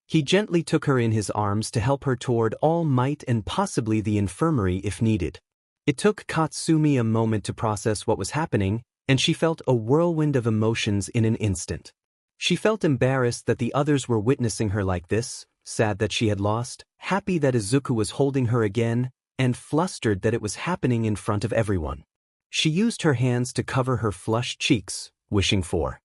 He gently took her in his arms to help her toward All Might and possibly the infirmary if needed. It took Katsumi a moment to process what was happening, and she felt a whirlwind of emotions in an instant. She felt embarrassed that the others were witnessing her like this, sad that she had lost, happy that Izuku was holding her again, and flustered that it was happening in front of everyone. She used her hands to cover her flushed cheeks, wishing for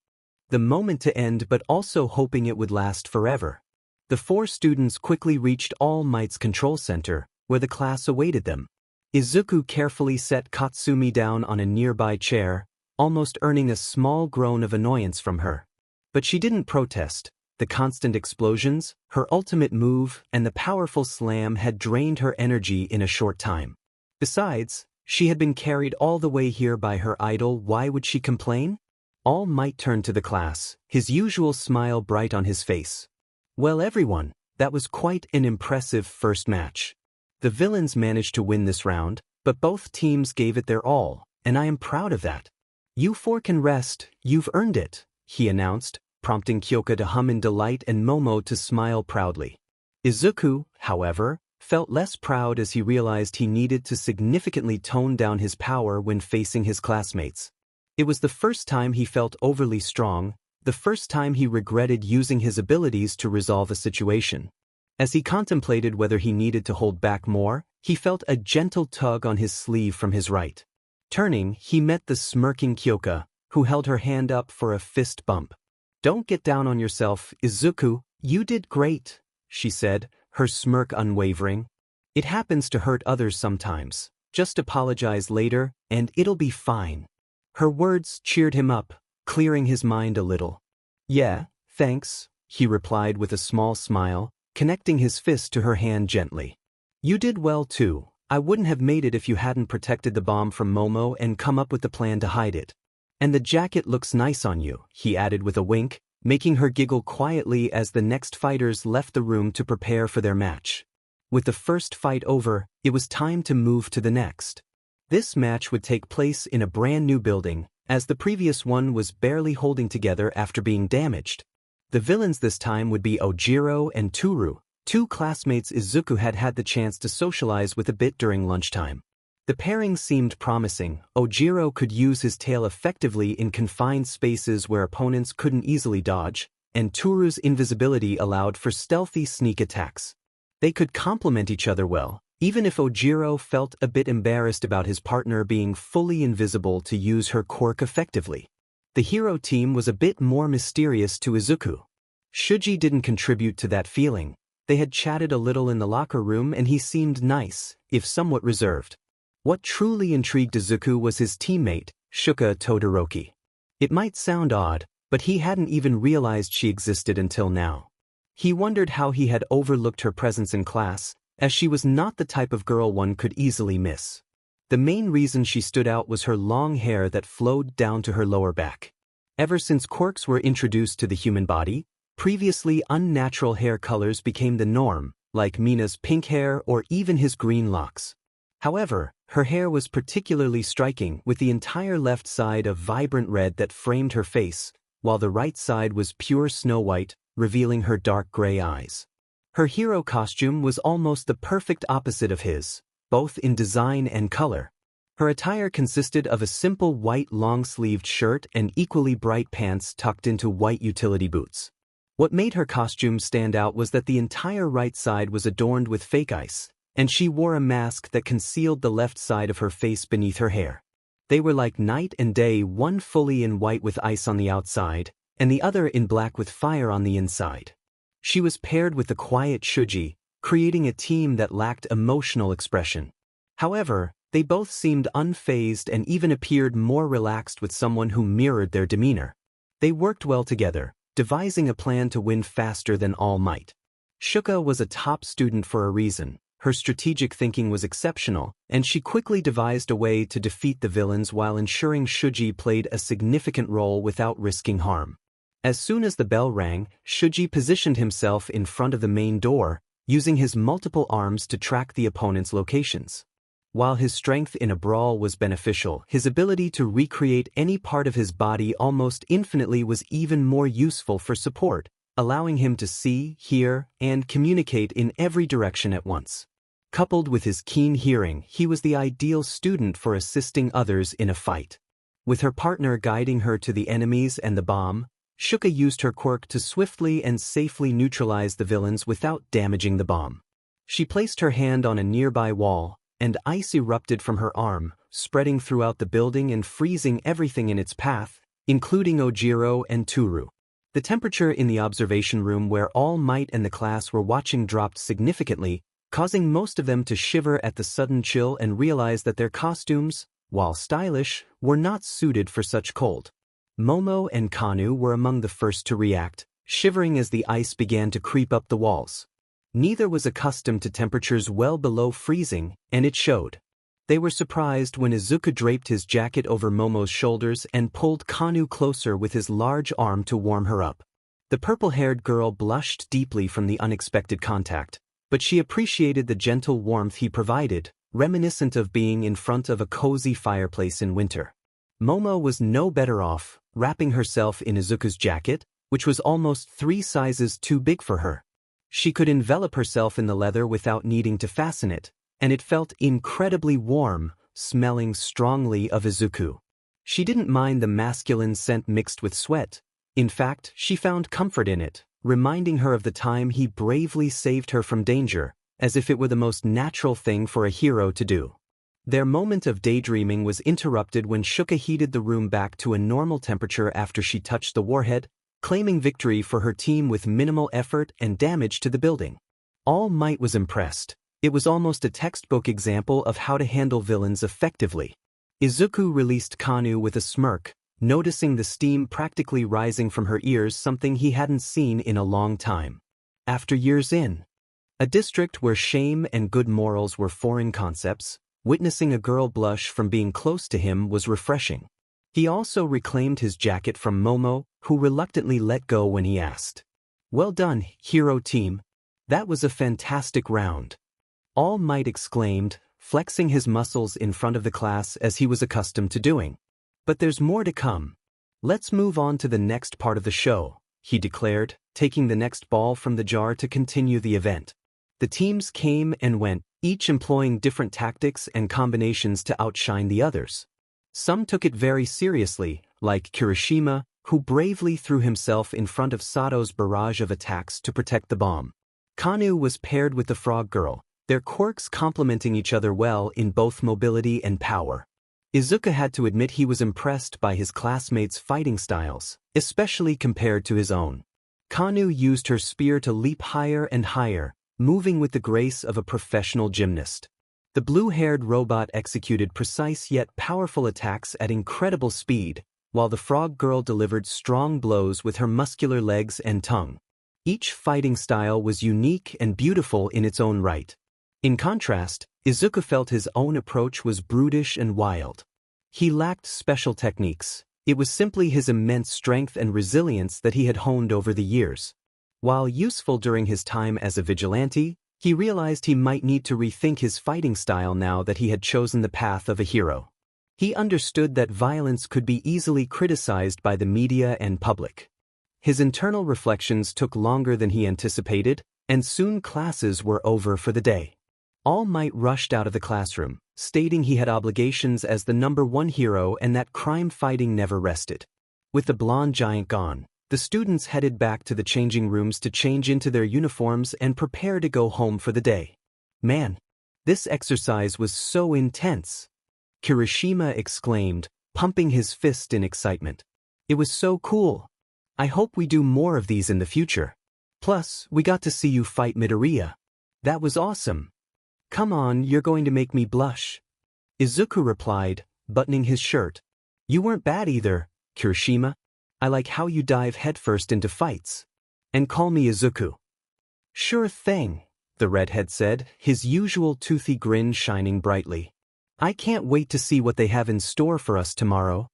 the moment to end but also hoping it would last forever. The four students quickly reached All Might's control center, where the class awaited them. Izuku carefully set Katsumi down on a nearby chair, almost earning a small groan of annoyance from her. But she didn't protest. The constant explosions, her ultimate move, and the powerful slam had drained her energy in a short time. Besides, she had been carried all the way here by her idol. Why would she complain? All Might turned to the class, his usual smile bright on his face. Well, everyone, that was quite an impressive first match. The villains managed to win this round, but both teams gave it their all, and I am proud of that. You four can rest, you've earned it, he announced, prompting Kyoka to hum in delight and Momo to smile proudly. Izuku, however, felt less proud as he realized he needed to significantly tone down his power when facing his classmates. It was the first time he felt overly strong, the first time he regretted using his abilities to resolve a situation. As he contemplated whether he needed to hold back more, he felt a gentle tug on his sleeve from his right. Turning, he met the smirking Kyoka, who held her hand up for a fist bump. Don't get down on yourself, Izuku, you did great, she said, her smirk unwavering. It happens to hurt others sometimes. Just apologize later, and it'll be fine. Her words cheered him up, clearing his mind a little. Yeah, thanks, he replied with a small smile, connecting his fist to her hand gently. You did well too. I wouldn't have made it if you hadn't protected the bomb from Momo and come up with the plan to hide it. And the jacket looks nice on you, he added with a wink, making her giggle quietly as the next fighters left the room to prepare for their match. With the first fight over, it was time to move to the next. This match would take place in a brand new building, as the previous one was barely holding together after being damaged. The villains this time would be Ojiro and Toru, two classmates Izuku had had the chance to socialize with a bit during lunchtime. The pairing seemed promising. Ojiro could use his tail effectively in confined spaces where opponents couldn't easily dodge, and Toru's invisibility allowed for stealthy sneak attacks. They could complement each other well, even if Ojiro felt a bit embarrassed about his partner being fully invisible to use her quirk effectively. The hero team was a bit more mysterious to Izuku. Shuji didn't contribute to that feeling. They had chatted a little in the locker room and he seemed nice, if somewhat reserved. What truly intrigued Izuku was his teammate, Shuko Todoroki. It might sound odd, but he hadn't even realized she existed until now. He wondered how he had overlooked her presence in class, as she was not the type of girl one could easily miss. The main reason she stood out was her long hair that flowed down to her lower back. Ever since quirks were introduced to the human body, previously unnatural hair colors became the norm, like Mina's pink hair or even his green locks. However, her hair was particularly striking, with the entire left side of vibrant red that framed her face, while the right side was pure snow white, revealing her dark gray eyes. Her hero costume was almost the perfect opposite of his, both in design and color. Her attire consisted of a simple white long-sleeved shirt and equally bright pants tucked into white utility boots. What made her costume stand out was that the entire right side was adorned with fake ice, and she wore a mask that concealed the left side of her face beneath her hair. They were like night and day, one fully in white with ice on the outside, and the other in black with fire on the inside. She was paired with the quiet Shuji, creating a team that lacked emotional expression. However, they both seemed unfazed and even appeared more relaxed with someone who mirrored their demeanor. They worked well together, devising a plan to win faster than All Might. Shuko was a top student for a reason. Her strategic thinking was exceptional, and she quickly devised a way to defeat the villains while ensuring Shuji played a significant role without risking harm. As soon as the bell rang, Shuji positioned himself in front of the main door, using his multiple arms to track the opponent's locations. While his strength in a brawl was beneficial, his ability to recreate any part of his body almost infinitely was even more useful for support, allowing him to see, hear, and communicate in every direction at once. Coupled with his keen hearing, he was the ideal student for assisting others in a fight. With her partner guiding her to the enemies and the bomb, Shuko used her quirk to swiftly and safely neutralize the villains without damaging the bomb. She placed her hand on a nearby wall, and ice erupted from her arm, spreading throughout the building and freezing everything in its path, including Ojiro and Toru. The temperature in the observation room where All Might and the class were watching dropped significantly, causing most of them to shiver at the sudden chill and realize that their costumes, while stylish, were not suited for such cold. Momo and Kanu were among the first to react, shivering as the ice began to creep up the walls. Neither was accustomed to temperatures well below freezing, and it showed. They were surprised when Izuku draped his jacket over Momo's shoulders and pulled Kanu closer with his large arm to warm her up. The purple-haired girl blushed deeply from the unexpected contact, but she appreciated the gentle warmth he provided, reminiscent of being in front of a cozy fireplace in winter. Momo was no better off, wrapping herself in Izuku's jacket, which was almost 3 sizes too big for her. She could envelop herself in the leather without needing to fasten it, and it felt incredibly warm, smelling strongly of Izuku. She didn't mind the masculine scent mixed with sweat. In fact, she found comfort in it, reminding her of the time he bravely saved her from danger, as if it were the most natural thing for a hero to do. Their moment of daydreaming was interrupted when Shuko heated the room back to a normal temperature after she touched the warhead, claiming victory for her team with minimal effort and damage to the building. All Might was impressed. It was almost a textbook example of how to handle villains effectively. Izuku released Kanu with a smirk, noticing the steam practically rising from her ears, something he hadn't seen in a long time. After years in a district where shame and good morals were foreign concepts, witnessing a girl blush from being close to him was refreshing. He also reclaimed his jacket from Momo, who reluctantly let go when he asked. "Well done, hero team. That was a fantastic round." All Might exclaimed, flexing his muscles in front of the class as he was accustomed to doing. "But there's more to come. Let's move on to the next part of the show," he declared, taking the next ball from the jar to continue the event. The teams came and went, each employing different tactics and combinations to outshine the others. Some took it very seriously, like Kirishima, who bravely threw himself in front of Sato's barrage of attacks to protect the bomb. Kanu was paired with the frog girl, their quirks complementing each other well in both mobility and power. Izuku had to admit he was impressed by his classmates' fighting styles, especially compared to his own. Kanu used her spear to leap higher and higher, moving with the grace of a professional gymnast. The blue-haired robot executed precise yet powerful attacks at incredible speed, while the frog girl delivered strong blows with her muscular legs and tongue. Each fighting style was unique and beautiful in its own right. In contrast, Izuku felt his own approach was brutish and wild. He lacked special techniques. It was simply his immense strength and resilience that he had honed over the years. While useful during his time as a vigilante, he realized he might need to rethink his fighting style now that he had chosen the path of a hero. He understood that violence could be easily criticized by the media and public. His internal reflections took longer than he anticipated, and soon classes were over for the day. All Might rushed out of the classroom, stating he had obligations as the #1 hero and that crime fighting never rested. With the blonde giant gone, the students headed back to the changing rooms to change into their uniforms and prepare to go home for the day. Man, this exercise was so intense! Kirishima exclaimed, pumping his fist in excitement. It was so cool. I hope we do more of these in the future. Plus, we got to see you fight Midoriya. That was awesome. Come on, you're going to make me blush. Izuku replied, buttoning his shirt. You weren't bad either, Kirishima. I like how you dive headfirst into fights. And call me Izuku. Sure thing, the redhead said, his usual toothy grin shining brightly. I can't wait to see what they have in store for us tomorrow.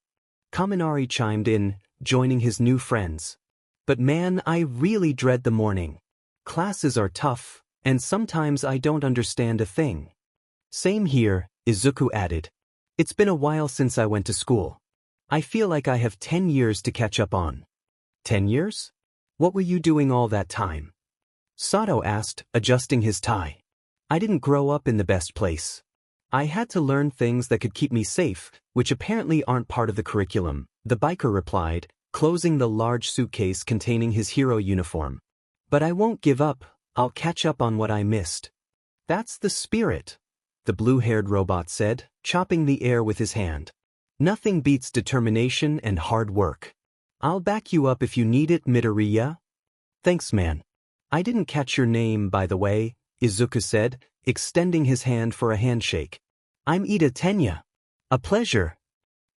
Kaminari chimed in, joining his new friends. But man, I really dread the morning. Classes are tough, and sometimes I don't understand a thing. Same here, Izuku added. It's been a while since I went to school. I feel like I have 10 years to catch up on. 10 years? What were you doing all that time? Sato asked, adjusting his tie. I didn't grow up in the best place. I had to learn things that could keep me safe, which apparently aren't part of the curriculum, the biker replied, closing the large suitcase containing his hero uniform. But I won't give up, I'll catch up on what I missed. That's the spirit, the blue-haired robot said, chopping the air with his hand. Nothing beats determination and hard work. I'll back you up if you need it, Midoriya. Thanks, man. I didn't catch your name, by the way, Izuku said, extending his hand for a handshake. I'm Ida Tenya. A pleasure.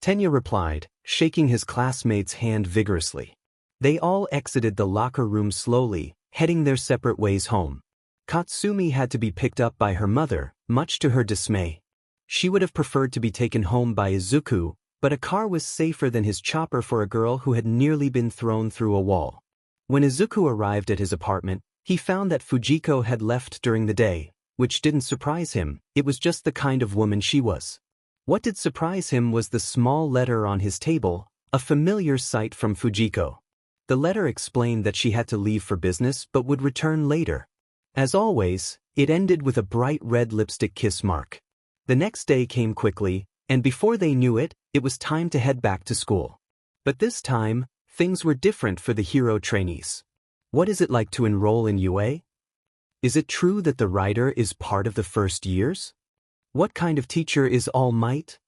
Tenya replied, shaking his classmate's hand vigorously. They all exited the locker room slowly, heading their separate ways home. Katsumi had to be picked up by her mother, much to her dismay. She would have preferred to be taken home by Izuku, but a car was safer than his chopper for a girl who had nearly been thrown through a wall. When Izuku arrived at his apartment, he found that Fujiko had left during the day, which didn't surprise him. It was just the kind of woman she was. What did surprise him was the small letter on his table, a familiar sight from Fujiko. The letter explained that she had to leave for business but would return later. As always, it ended with a bright red lipstick kiss mark. The next day came quickly, and before they knew it, it was time to head back to school. But this time, things were different for the hero trainees. What is it like to enroll in UA? Is it true that the writer is part of the first years? What kind of teacher is All Might?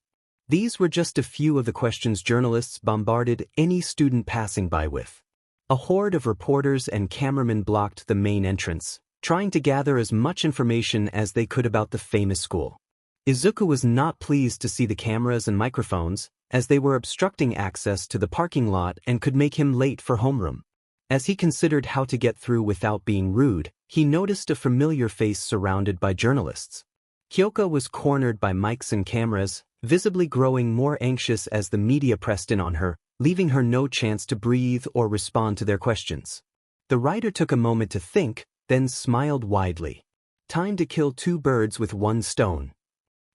These were just a few of the questions journalists bombarded any student passing by with. A horde of reporters and cameramen blocked the main entrance, trying to gather as much information as they could about the famous school. Izuku was not pleased to see the cameras and microphones, as they were obstructing access to the parking lot and could make him late for homeroom. As he considered how to get through without being rude, he noticed a familiar face surrounded by journalists. Kyoko was cornered by mics and cameras, visibly growing more anxious as the media pressed in on her, leaving her no chance to breathe or respond to their questions. The writer took a moment to think, then smiled widely. Time to kill two birds with one stone.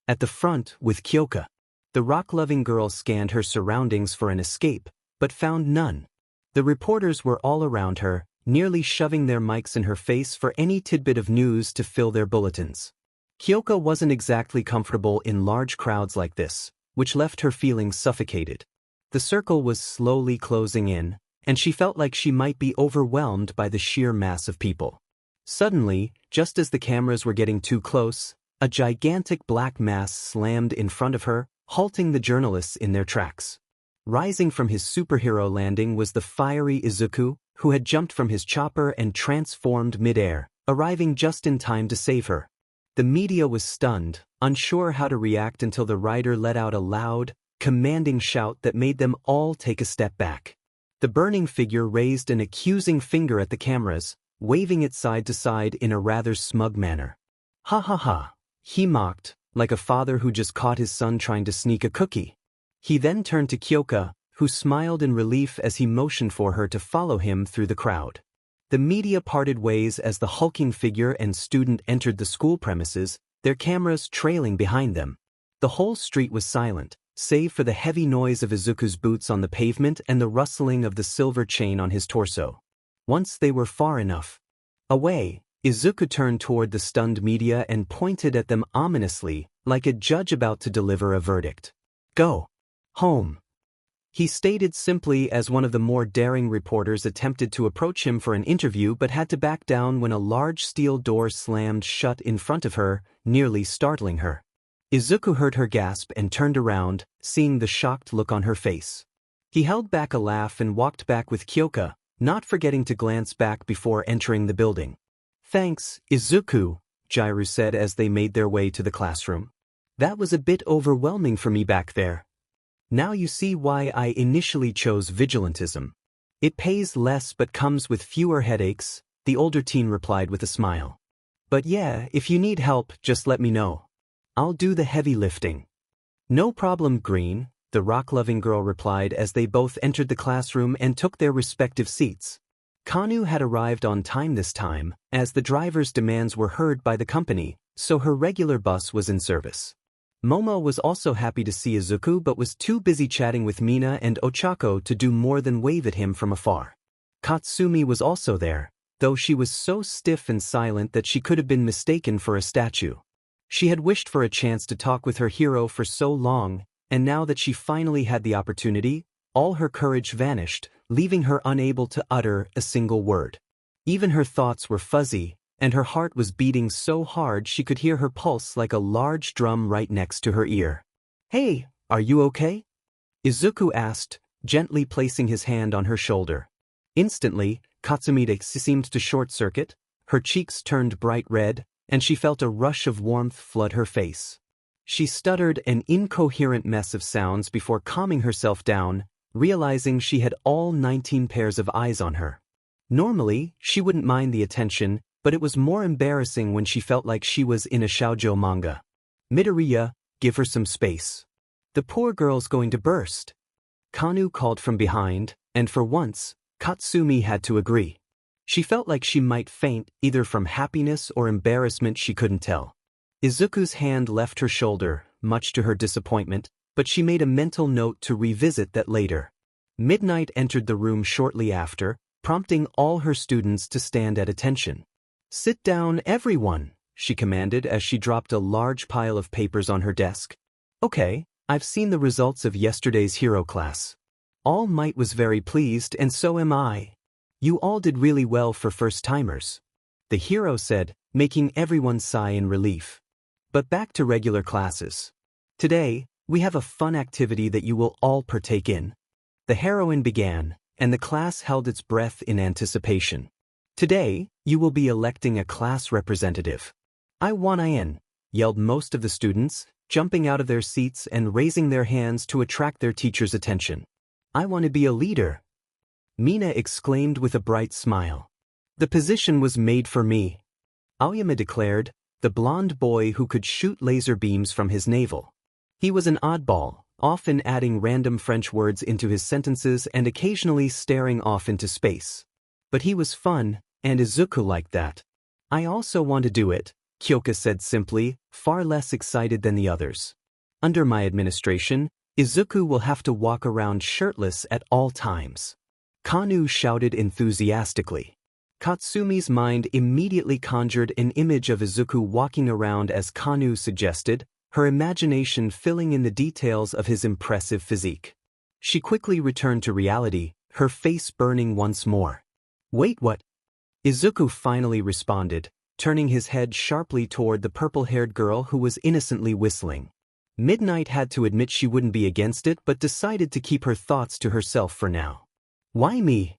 At the front, with Kyoko, the rock-loving girl scanned her surroundings for an escape, but found none. The reporters were all around her, nearly shoving their mics in her face for any tidbit of news to fill their bulletins. Kyoko wasn't exactly comfortable in large crowds like this, which left her feeling suffocated. The circle was slowly closing in, and she felt like she might be overwhelmed by the sheer mass of people. Suddenly, just as the cameras were getting too close, a gigantic black mass slammed in front of her, halting the journalists in their tracks. Rising from his superhero landing was the fiery Izuku, who had jumped from his chopper and transformed midair, arriving just in time to save her. The media was stunned, unsure how to react until the writer let out a loud, commanding shout that made them all take a step back. The burning figure raised an accusing finger at the cameras, waving it side to side in a rather smug manner. Ha ha ha, he mocked, like a father who just caught his son trying to sneak a cookie. He then turned to Kyoka, who smiled in relief as he motioned for her to follow him through the crowd. The media parted ways as the hulking figure and student entered the school premises, their cameras trailing behind them. The whole street was silent, save for the heavy noise of Izuku's boots on the pavement and the rustling of the silver chain on his torso. Once they were far enough away, Izuku turned toward the stunned media and pointed at them ominously, like a judge about to deliver a verdict. Go home, he stated simply as one of the more daring reporters attempted to approach him for an interview but had to back down when a large steel door slammed shut in front of her, nearly startling her. Izuku heard her gasp and turned around, seeing the shocked look on her face. He held back a laugh and walked back with Kyoka, not forgetting to glance back before entering the building. Thanks, Izuku, Jiru said as they made their way to the classroom. That was a bit overwhelming for me back there. Now you see why I initially chose vigilantism. It pays less but comes with fewer headaches, the older teen replied with a smile. But yeah, if you need help, just let me know. I'll do the heavy lifting. No problem, Green, the rock-loving girl replied as they both entered the classroom and took their respective seats. Kanu had arrived on time this time, as the driver's demands were heard by the company, so her regular bus was in service. Momo was also happy to see Izuku but was too busy chatting with Mina and Ochako to do more than wave at him from afar. Katsumi was also there, though she was so stiff and silent that she could have been mistaken for a statue. She had wished for a chance to talk with her hero for so long, and now that she finally had the opportunity, all her courage vanished, leaving her unable to utter a single word. Even her thoughts were fuzzy, and her heart was beating so hard she could hear her pulse like a large drum right next to her ear. Hey, are you okay? Izuku asked, gently placing his hand on her shoulder. Instantly, Katsumi seemed to short-circuit, her cheeks turned bright red, and she felt a rush of warmth flood her face. She stuttered an incoherent mess of sounds before calming herself down, realizing she had all 19 pairs of eyes on her. Normally, she wouldn't mind the attention, but it was more embarrassing when she felt like she was in a shoujo manga. Midoriya, give her some space. The poor girl's going to burst. Kanu called from behind, and for once, Katsumi had to agree. She felt like she might faint, either from happiness or embarrassment, she couldn't tell. Izuku's hand left her shoulder, much to her disappointment, but she made a mental note to revisit that later. Midnight entered the room shortly after, prompting all her students to stand at attention. Sit down, everyone, she commanded as she dropped a large pile of papers on her desk. Okay, I've seen the results of yesterday's hero class. All Might was very pleased, and so am I. You all did really well for first-timers, the hero said, making everyone sigh in relief. But back to regular classes. Today, we have a fun activity that you will all partake in. The heroine began, and the class held its breath in anticipation. Today, you will be electing a class representative. I wanna in, yelled most of the students, jumping out of their seats and raising their hands to attract their teacher's attention. I want to be a leader, Mina exclaimed with a bright smile. The position was made for me, Aoyama declared, the blonde boy who could shoot laser beams from his navel. He was an oddball, often adding random French words into his sentences and occasionally staring off into space. But he was fun, and Izuku liked that. I also want to do it, Kyoka said simply, far less excited than the others. Under my administration, Izuku will have to walk around shirtless at all times. Kanu shouted enthusiastically. Katsumi's mind immediately conjured an image of Izuku walking around as Kanu suggested, her imagination filling in the details of his impressive physique. She quickly returned to reality, her face burning once more. Wait, what? Izuku finally responded, turning his head sharply toward the purple-haired girl who was innocently whistling. Midnight had to admit she wouldn't be against it but decided to keep her thoughts to herself for now. Why me?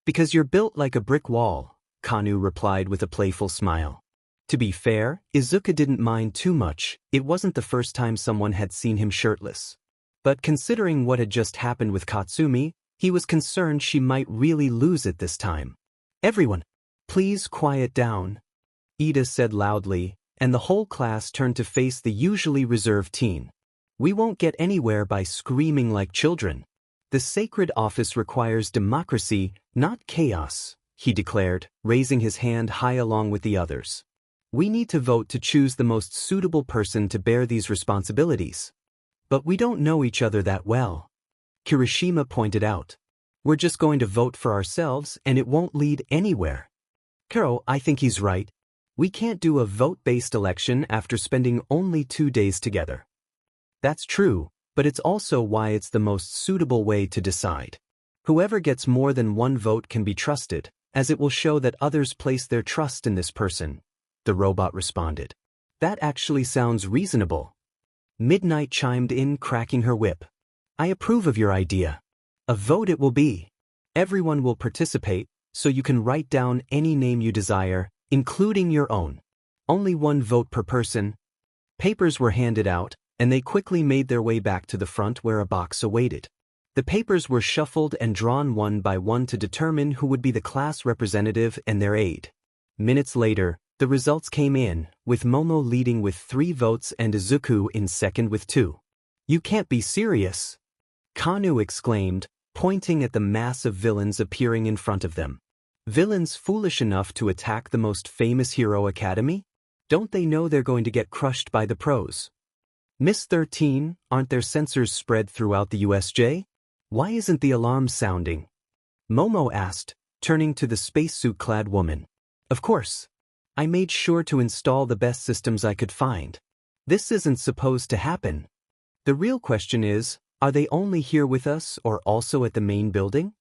Because you're built like a brick wall, Kanu replied with a playful smile. To be fair, Izuku didn't mind too much, it wasn't the first time someone had seen him shirtless. But considering what had just happened with Katsumi, he was concerned she might really lose it this time. Everyone, please quiet down, Ida said loudly, and the whole class turned to face the usually reserved teen. We won't get anywhere by screaming like children. The sacred office requires democracy, not chaos, he declared, raising his hand high along with the others. We need to vote to choose the most suitable person to bear these responsibilities. But we don't know each other that well, Kirishima pointed out. We're just going to vote for ourselves and it won't lead anywhere. Kuro, I think he's right. We can't do a vote-based election after spending only 2 days together. That's true, but it's also why it's the most suitable way to decide. Whoever gets more than one vote can be trusted, as it will show that others place their trust in this person, the robot responded. That actually sounds reasonable. Midnight chimed in, cracking her whip. I approve of your idea. A vote it will be. Everyone will participate, so you can write down any name you desire, including your own. Only 1 vote per person. Papers were handed out, and they quickly made their way back to the front where a box awaited. The papers were shuffled and drawn one by one to determine who would be the class representative and their aide. Minutes later, the results came in, with Momo leading with 3 votes and Izuku in second with 2. You can't be serious, Kanu exclaimed, pointing at the mass of villains appearing in front of them. Villains foolish enough to attack the most famous hero academy? Don't they know they're going to get crushed by the pros? Miss 13, aren't there sensors spread throughout the USJ? Why isn't the alarm sounding? Momo asked, turning to the spacesuit-clad woman. Of course. I made sure to install the best systems I could find. This isn't supposed to happen. The real question is, are they only here with us or also at the main building?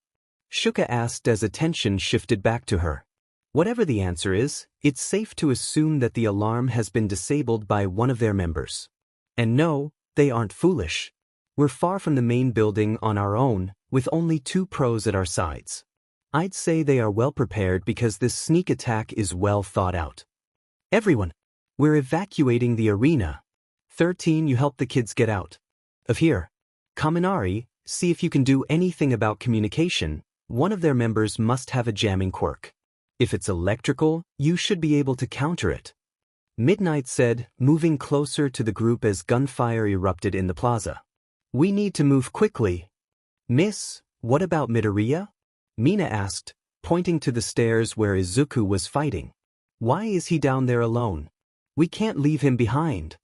Shuko asked as attention shifted back to her. Whatever the answer is, it's safe to assume that the alarm has been disabled by one of their members. And no, they aren't foolish. We're far from the main building on our own, with only 2 pros at our sides. I'd say they are well prepared because this sneak attack is well thought out. Everyone, we're evacuating the arena. 13, you help the kids get out of here. Kaminari, see if you can do anything about communication. One of their members must have a jamming quirk. If it's electrical, you should be able to counter it. Midnight said, moving closer to the group as gunfire erupted in the plaza. We need to move quickly. Miss, what about Midoriya? Mina asked, pointing to the stairs where Izuku was fighting. Why is he down there alone? We can't leave him behind.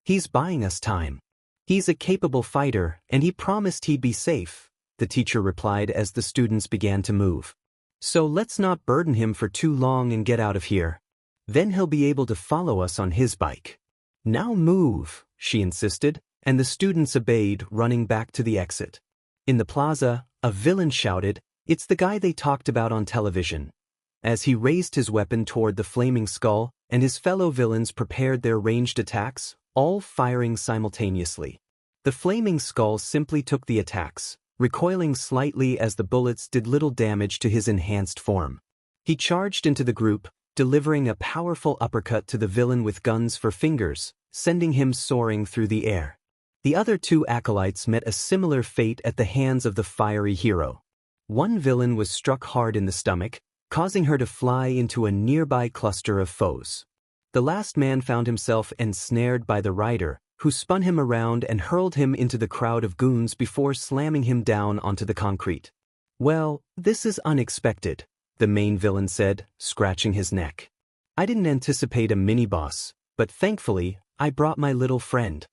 He's buying us time. He's a capable fighter, and he promised he'd be safe, the teacher replied as the students began to move. So let's not burden him for too long and get out of here. Then he'll be able to follow us on his bike. Now move, she insisted, and the students obeyed, running back to the exit. In the plaza, a villain shouted, "It's the guy they talked about on television." As he raised his weapon toward the flaming skull, and his fellow villains prepared their ranged attacks, all firing simultaneously. The flaming skull simply took the attacks, recoiling slightly as the bullets did little damage to his enhanced form. He charged into the group, delivering a powerful uppercut to the villain with guns for fingers, sending him soaring through the air. The other 2 acolytes met a similar fate at the hands of the fiery hero. One villain was struck hard in the stomach, causing her to fly into a nearby cluster of foes. The last man found himself ensnared by the rider, who spun him around and hurled him into the crowd of goons before slamming him down onto the concrete. Well, this is unexpected, the main villain said, scratching his neck. I didn't anticipate a mini-boss, but thankfully, I brought my little friend.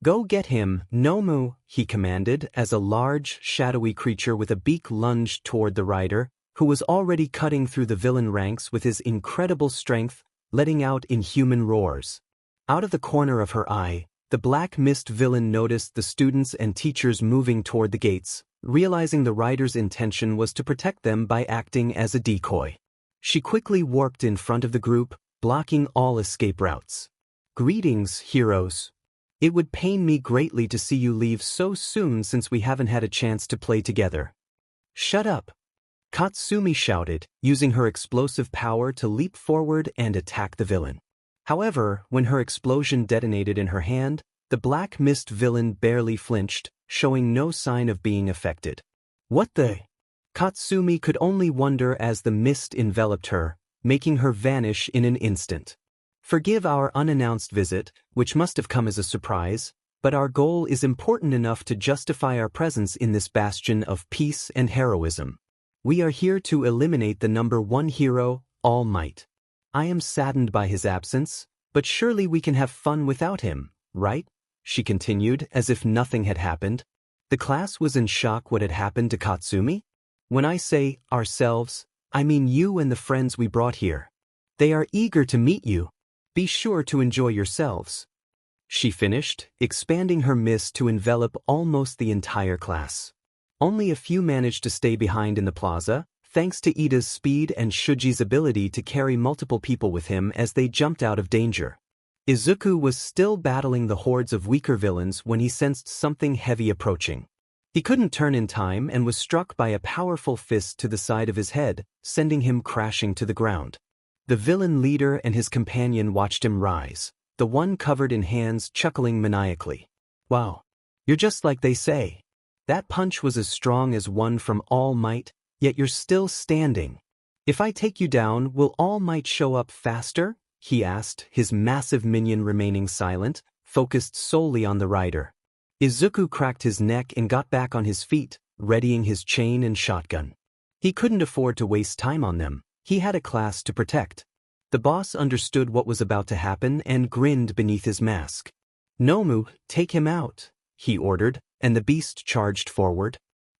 Go get him, Nomu, he commanded as a large, shadowy creature with a beak lunged toward the rider, who was already cutting through the villain ranks with his incredible strength, letting out inhuman roars. Out of the corner of her eye, the black mist villain noticed the students and teachers moving toward the gates, realizing the rider's intention was to protect them by acting as a decoy. She quickly warped in front of the group, blocking all escape routes. Greetings, heroes. It would pain me greatly to see you leave so soon since we haven't had a chance to play together. Shut up. Katsumi shouted, using her explosive power to leap forward and attack the villain. However, when her explosion detonated in her hand, the black mist villain barely flinched, showing no sign of being affected. What the? Katsumi could only wonder as the mist enveloped her, making her vanish in an instant. Forgive our unannounced visit, which must have come as a surprise, but our goal is important enough to justify our presence in this bastion of peace and heroism. We are here to eliminate the number one hero, All Might. I am saddened by his absence, but surely we can have fun without him, right? She continued, as if nothing had happened. The class was in shock what had happened to Katsumi. When I say ourselves, I mean you and the friends we brought here. They are eager to meet you. Be sure to enjoy yourselves. She finished, expanding her mist to envelop almost the entire class. Only a few managed to stay behind in the plaza, thanks to Ida's speed and Shuji's ability to carry multiple people with him as they jumped out of danger. Izuku was still battling the hordes of weaker villains when he sensed something heavy approaching. He couldn't turn in time and was struck by a powerful fist to the side of his head, sending him crashing to the ground. The villain leader and his companion watched him rise, the one covered in hands chuckling maniacally. Wow. You're just like they say. That punch was as strong as one from All Might, yet you're still standing. If I take you down, will All Might show up faster? He asked, his massive minion remaining silent, focused solely on the rider. Izuku cracked his neck and got back on his feet, readying his chain and shotgun. He couldn't afford to waste time on them. He had a class to protect. The boss understood what was about to happen and grinned beneath his mask. Nomu, take him out, he ordered, and the beast charged forward.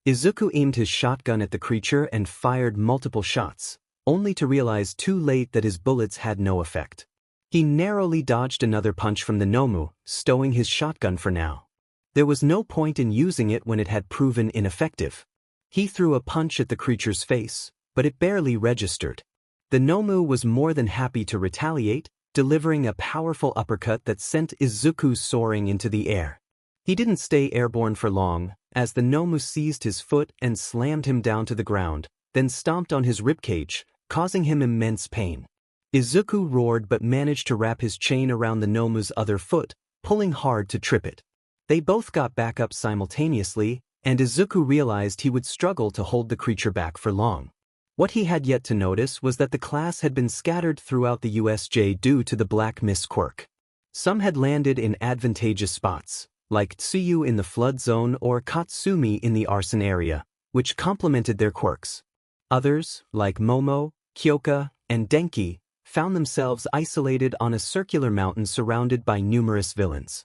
Izuku aimed his shotgun at the creature and fired multiple shots, only to realize too late that his bullets had no effect. He narrowly dodged another punch from the Nomu, stowing his shotgun for now. There was no point in using it when it had proven ineffective. He threw a punch at the creature's face, but it barely registered. The Nomu was more than happy to retaliate, delivering a powerful uppercut that sent Izuku soaring into the air. He didn't stay airborne for long, as the Nomu seized his foot and slammed him down to the ground, then stomped on his ribcage, causing him immense pain. Izuku roared but managed to wrap his chain around the Nomu's other foot, pulling hard to trip it. They both got back up simultaneously, and Izuku realized he would struggle to hold the creature back for long. What he had yet to notice was that the class had been scattered throughout the USJ due to the Black Mist quirk. Some had landed in advantageous spots, like Tsuyu in the flood zone or Katsumi in the arson area, which complemented their quirks. Others, like Momo, Kyoka, and Denki, found themselves isolated on a circular mountain surrounded by numerous villains.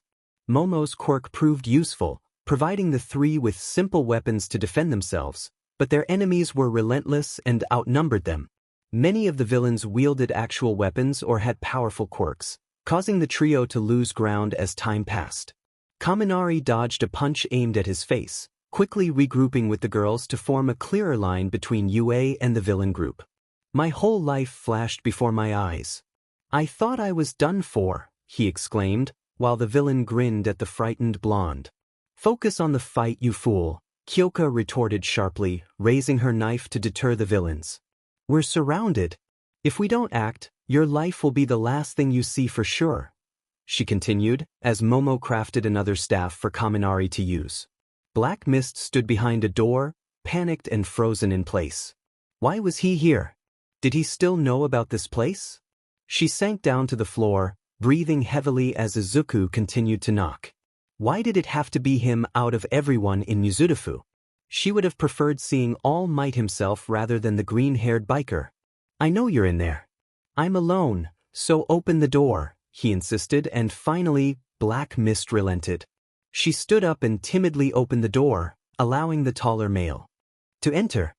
Momo's quirk proved useful, providing the three with simple weapons to defend themselves, but their enemies were relentless and outnumbered them. Many of the villains wielded actual weapons or had powerful quirks, causing the trio to lose ground as time passed. Kaminari dodged a punch aimed at his face, quickly regrouping with the girls to form a clearer line between UA and the villain group. My whole life flashed before my eyes. I thought I was done for, he exclaimed, while the villain grinned at the frightened blonde. Focus on the fight, you fool, Kyoka retorted sharply, raising her knife to deter the villains. We're surrounded. If we don't act, your life will be the last thing you see for sure, she continued, as Momo crafted another staff for Kaminari to use. Black Mist stood behind a door, panicked and frozen in place. Why was he here? Did he still know about this place? She sank down to the floor, breathing heavily as Izuku continued to knock. Why did it have to be him out of everyone in Mizurufu? She would have preferred seeing All Might himself rather than the green-haired biker. I know you're in there. I'm alone, so open the door, he insisted, and finally, Black Mist relented. She stood up and timidly opened the door, allowing the taller male to enter.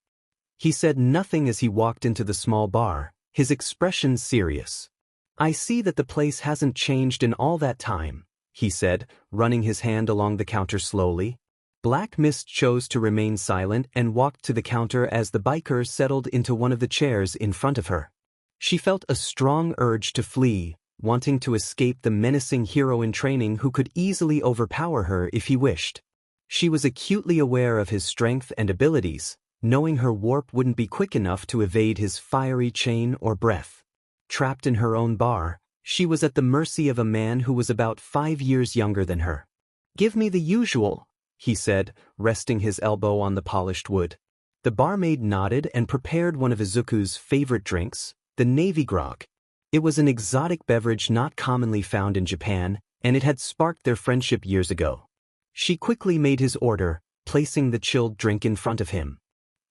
He said nothing as he walked into the small bar, his expression serious. I see that the place hasn't changed in all that time, he said, running his hand along the counter slowly. Black Mist chose to remain silent and walked to the counter as the biker settled into one of the chairs in front of her. She felt a strong urge to flee, wanting to escape the menacing hero in training who could easily overpower her if he wished. She was acutely aware of his strength and abilities, knowing her warp wouldn't be quick enough to evade his fiery chain or breath. Trapped in her own bar, she was at the mercy of a man who was about 5 years younger than her. Give me the usual, he said, resting his elbow on the polished wood. The barmaid nodded and prepared one of Izuku's favorite drinks, the navy grog. It was an exotic beverage not commonly found in Japan, and it had sparked their friendship years ago. She quickly made his order, placing the chilled drink in front of him.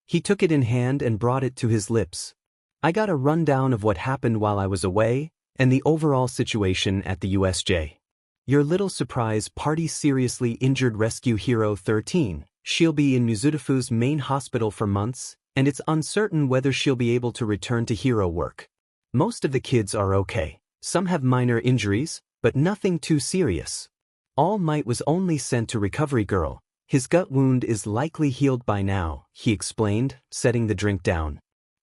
He took it in hand and brought it to his lips. I got a rundown of what happened while I was away, and the overall situation at the USJ. Your little surprise party seriously injured rescue hero 13. She'll be in Mizudafu's main hospital for months, and it's uncertain whether she'll be able to return to hero work. Most of the kids are okay. Some have minor injuries, but nothing too serious. All Might was only sent to Recovery Girl. His gut wound is likely healed by now, he explained, setting the drink down.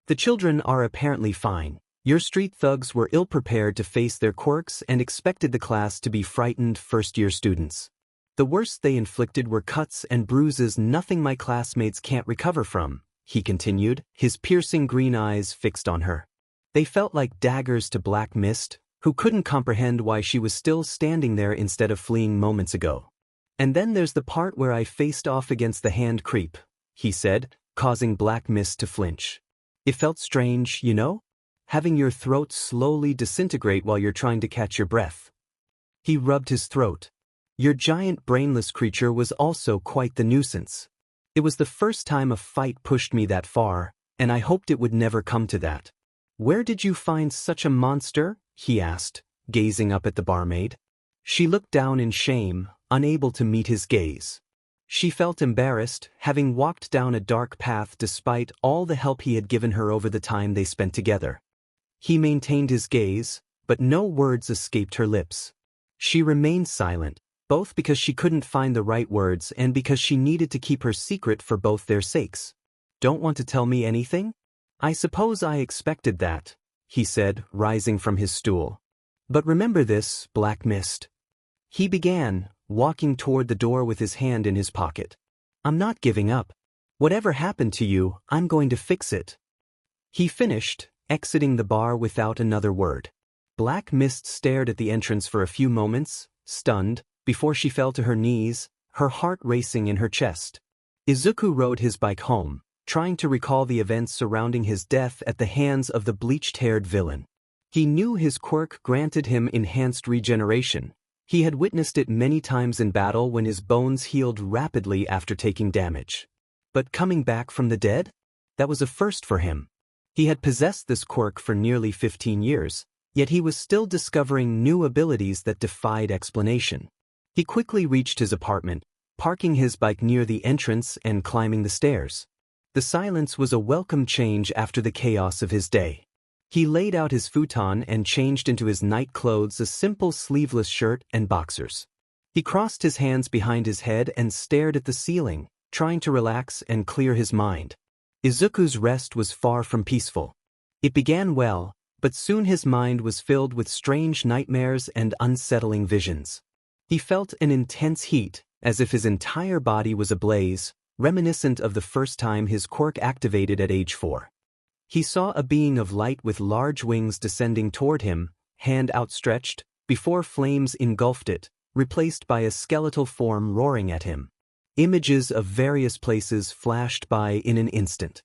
The children are apparently fine. Your street thugs were ill-prepared to face their quirks and expected the class to be frightened first-year students. The worst they inflicted were cuts and bruises nothing my classmates can't recover from, he continued, his piercing green eyes fixed on her. They felt like daggers to Black Mist, who couldn't comprehend why she was still standing there instead of fleeing moments ago. And then there's the part where I faced off against the hand creep, he said, causing Black Mist to flinch. It felt strange, you know? Having your throat slowly disintegrate while you're trying to catch your breath. He rubbed his throat. Your giant brainless creature was also quite the nuisance. It was the first time a fight pushed me that far, and I hoped it would never come to that. Where did you find such a monster? He asked, gazing up at the barmaid. She looked down in shame, unable to meet his gaze. She felt embarrassed, having walked down a dark path despite all the help he had given her over the time they spent together. He maintained his gaze, but no words escaped her lips. She remained silent, both because she couldn't find the right words and because she needed to keep her secret for both their sakes. Don't want to tell me anything? I suppose I expected that, he said, rising from his stool. But remember this, Black Mist. He began, walking toward the door with his hand in his pocket. I'm not giving up. Whatever happened to you, I'm going to fix it. He finished, exiting the bar without another word. Black Mist stared at the entrance for a few moments, stunned, before she fell to her knees, her heart racing in her chest. Izuku rode his bike home, trying to recall the events surrounding his death at the hands of the bleached-haired villain. He knew his quirk granted him enhanced regeneration. He had witnessed it many times in battle when his bones healed rapidly after taking damage. But coming back from the dead? That was a first for him. He had possessed this quirk for nearly 15 years, yet he was still discovering new abilities that defied explanation. He quickly reached his apartment, parking his bike near the entrance and climbing the stairs. The silence was a welcome change after the chaos of his day. He laid out his futon and changed into his night clothes, a simple sleeveless shirt and boxers. He crossed his hands behind his head and stared at the ceiling, trying to relax and clear his mind. Izuku's rest was far from peaceful. It began well, but soon his mind was filled with strange nightmares and unsettling visions. He felt an intense heat, as if his entire body was ablaze, reminiscent of the first time his quirk activated at age 4. He saw a being of light with large wings descending toward him, hand outstretched, before flames engulfed it, replaced by a skeletal form roaring at him. Images of various places flashed by in an instant.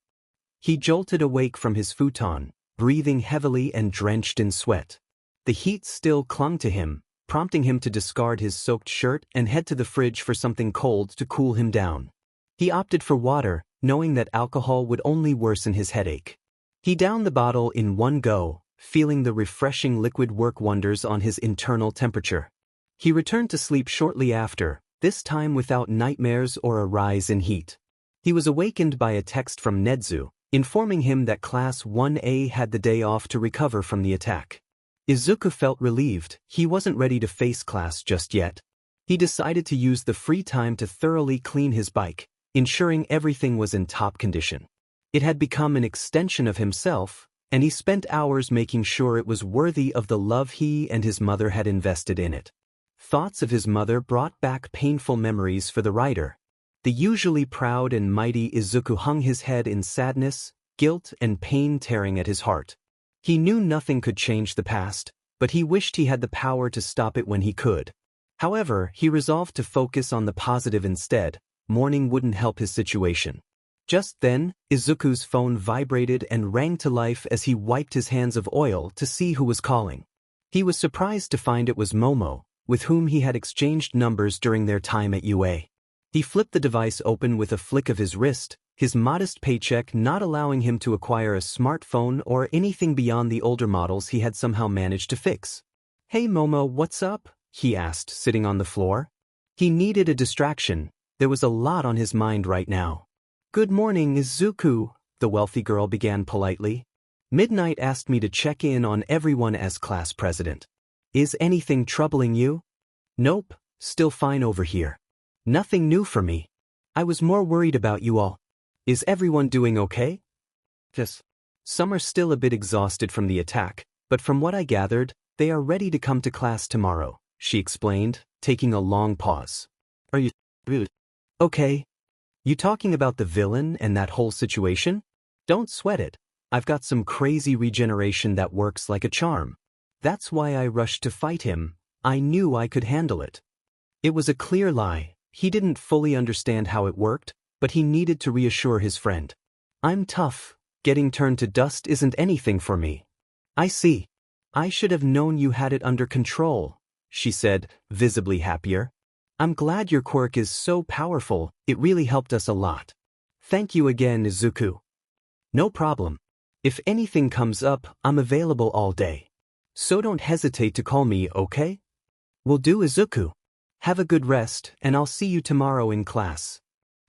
He jolted awake from his futon, breathing heavily and drenched in sweat. The heat still clung to him, prompting him to discard his soaked shirt and head to the fridge for something cold to cool him down. He opted for water, knowing that alcohol would only worsen his headache. He downed the bottle in one go, feeling the refreshing liquid work wonders on his internal temperature. He returned to sleep shortly after, this time without nightmares or a rise in heat. He was awakened by a text from Nedzu, informing him that Class 1A had the day off to recover from the attack. Izuku felt relieved. He wasn't ready to face class just yet. He decided to use the free time to thoroughly clean his bike, ensuring everything was in top condition. It had become an extension of himself, and he spent hours making sure it was worthy of the love he and his mother had invested in it. Thoughts of his mother brought back painful memories for the writer. The usually proud and mighty Izuku hung his head in sadness, guilt, and pain tearing at his heart. He knew nothing could change the past, but he wished he had the power to stop it when he could. However, he resolved to focus on the positive instead. Mourning wouldn't help his situation. Just then, Izuku's phone vibrated and rang to life as he wiped his hands of oil to see who was calling. He was surprised to find it was Momo, with whom he had exchanged numbers during their time at UA. He flipped the device open with a flick of his wrist, his modest paycheck not allowing him to acquire a smartphone or anything beyond the older models he had somehow managed to fix. "Hey Momo, what's up?" he asked, sitting on the floor. He needed a distraction. There was a lot on his mind right now. "Good morning, Izuku," the wealthy girl began politely. "Midnight asked me to check in on everyone as class president. Is anything troubling you?" "Nope, still fine over here. Nothing new for me. I was more worried about you all. Is everyone doing okay?" "Yes. Some are still a bit exhausted from the attack, but from what I gathered, they are ready to come to class tomorrow," she explained, taking a long pause. "Are you rude? Okay. You talking about the villain and that whole situation? Don't sweat it. I've got some crazy regeneration that works like a charm. That's why I rushed to fight him. I knew I could handle it." It was a clear lie. He didn't fully understand how it worked, but he needed to reassure his friend. "I'm tough. Getting turned to dust isn't anything for me." "I see. I should have known you had it under control," she said, visibly happier. "I'm glad your quirk is so powerful, it really helped us a lot. Thank you again, Izuku." "No problem. If anything comes up, I'm available all day. So don't hesitate to call me, okay?" "Will do, Izuku. Have a good rest, and I'll see you tomorrow in class,"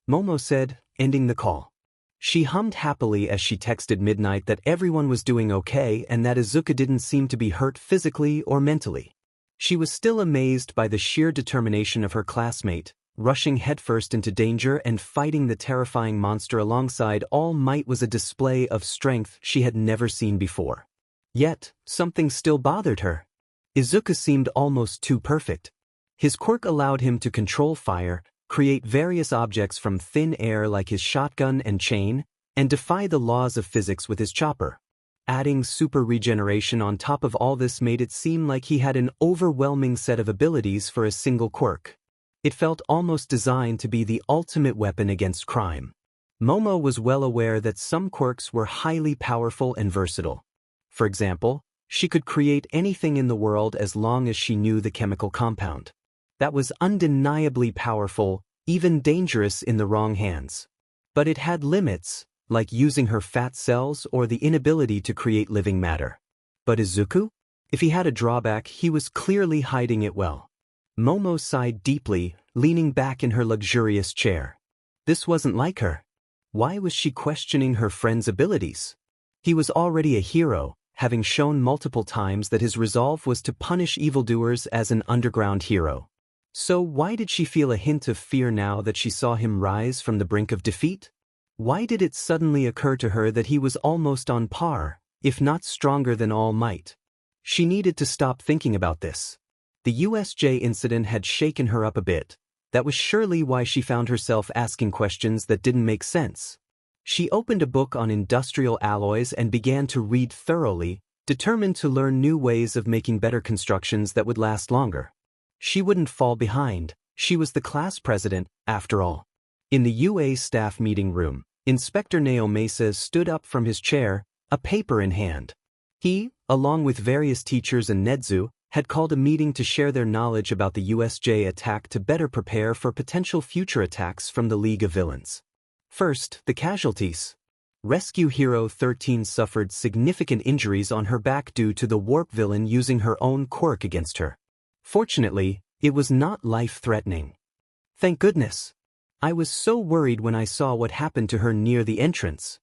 Momo said, ending the call. She hummed happily as she texted Midnight that everyone was doing okay and that Izuku didn't seem to be hurt physically or mentally. She was still amazed by the sheer determination of her classmate, rushing headfirst into danger and fighting the terrifying monster alongside All Might was a display of strength she had never seen before. Yet, something still bothered her. Izuku seemed almost too perfect. His quirk allowed him to control fire, create various objects from thin air like his shotgun and chain, and defy the laws of physics with his chopper. Adding super regeneration on top of all this made it seem like he had an overwhelming set of abilities for a single quirk. It felt almost designed to be the ultimate weapon against crime. Momo was well aware that some quirks were highly powerful and versatile. For example, she could create anything in the world as long as she knew the chemical compound. That was undeniably powerful, even dangerous in the wrong hands. But it had limits, like using her fat cells or the inability to create living matter. But Izuku? If he had a drawback, he was clearly hiding it well. Momo sighed deeply, leaning back in her luxurious chair. This wasn't like her. Why was she questioning her friend's abilities? He was already a hero, having shown multiple times that his resolve was to punish evildoers as an underground hero. So why did she feel a hint of fear now that she saw him rise from the brink of defeat? Why did it suddenly occur to her that he was almost on par, if not stronger than All Might? She needed to stop thinking about this. The USJ incident had shaken her up a bit. That was surely why she found herself asking questions that didn't make sense. She opened a book on industrial alloys and began to read thoroughly, determined to learn new ways of making better constructions that would last longer. She wouldn't fall behind. She was the class president, after all. In the UA staff meeting room, Inspector Naomasa stood up from his chair, a paper in hand. He, along with various teachers and Nedzu, had called a meeting to share their knowledge about the USJ attack to better prepare for potential future attacks from the League of Villains. First, the casualties. Rescue Hero 13 suffered significant injuries on her back due to the warp villain using her own quirk against her. Fortunately, it was not life-threatening. Thank goodness. I was so worried when I saw what happened to her near the entrance.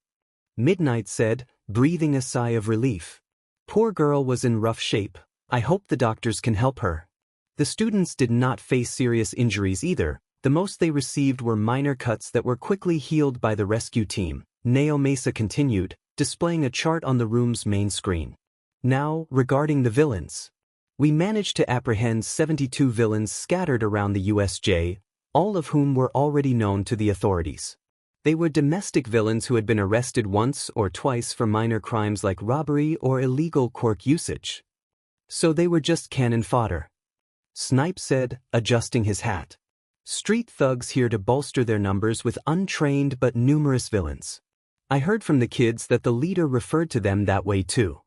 Midnight said, breathing a sigh of relief. Poor girl was in rough shape. I hope the doctors can help her. The students did not face serious injuries either. The most they received were minor cuts that were quickly healed by the rescue team, Naomasa continued, displaying a chart on the room's main screen. Now, regarding the villains. We managed to apprehend 72 villains scattered around the USJ, all of whom were already known to the authorities. They were domestic villains who had been arrested once or twice for minor crimes like robbery or illegal quirk usage. So they were just cannon fodder. Snipe said, adjusting his hat. Street thugs here to bolster their numbers with untrained but numerous villains. I heard from the kids that the leader referred to them that way too.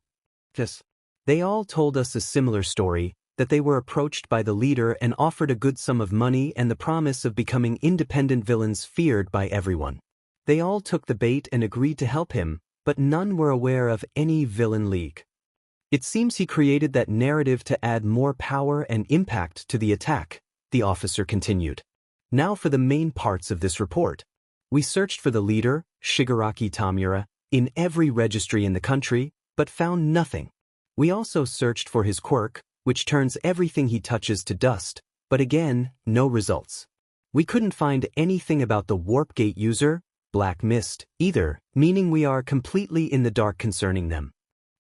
They all told us a similar story, that they were approached by the leader and offered a good sum of money and the promise of becoming independent villains feared by everyone. They all took the bait and agreed to help him, but none were aware of any villain league. It seems he created that narrative to add more power and impact to the attack, the officer continued. Now for the main parts of this report. We searched for the leader, Shigaraki Tamura, in every registry in the country, but found nothing. We also searched for his quirk, which turns everything he touches to dust, but again, no results. We couldn't find anything about the warp gate user, Black Mist, either, meaning we are completely in the dark concerning them.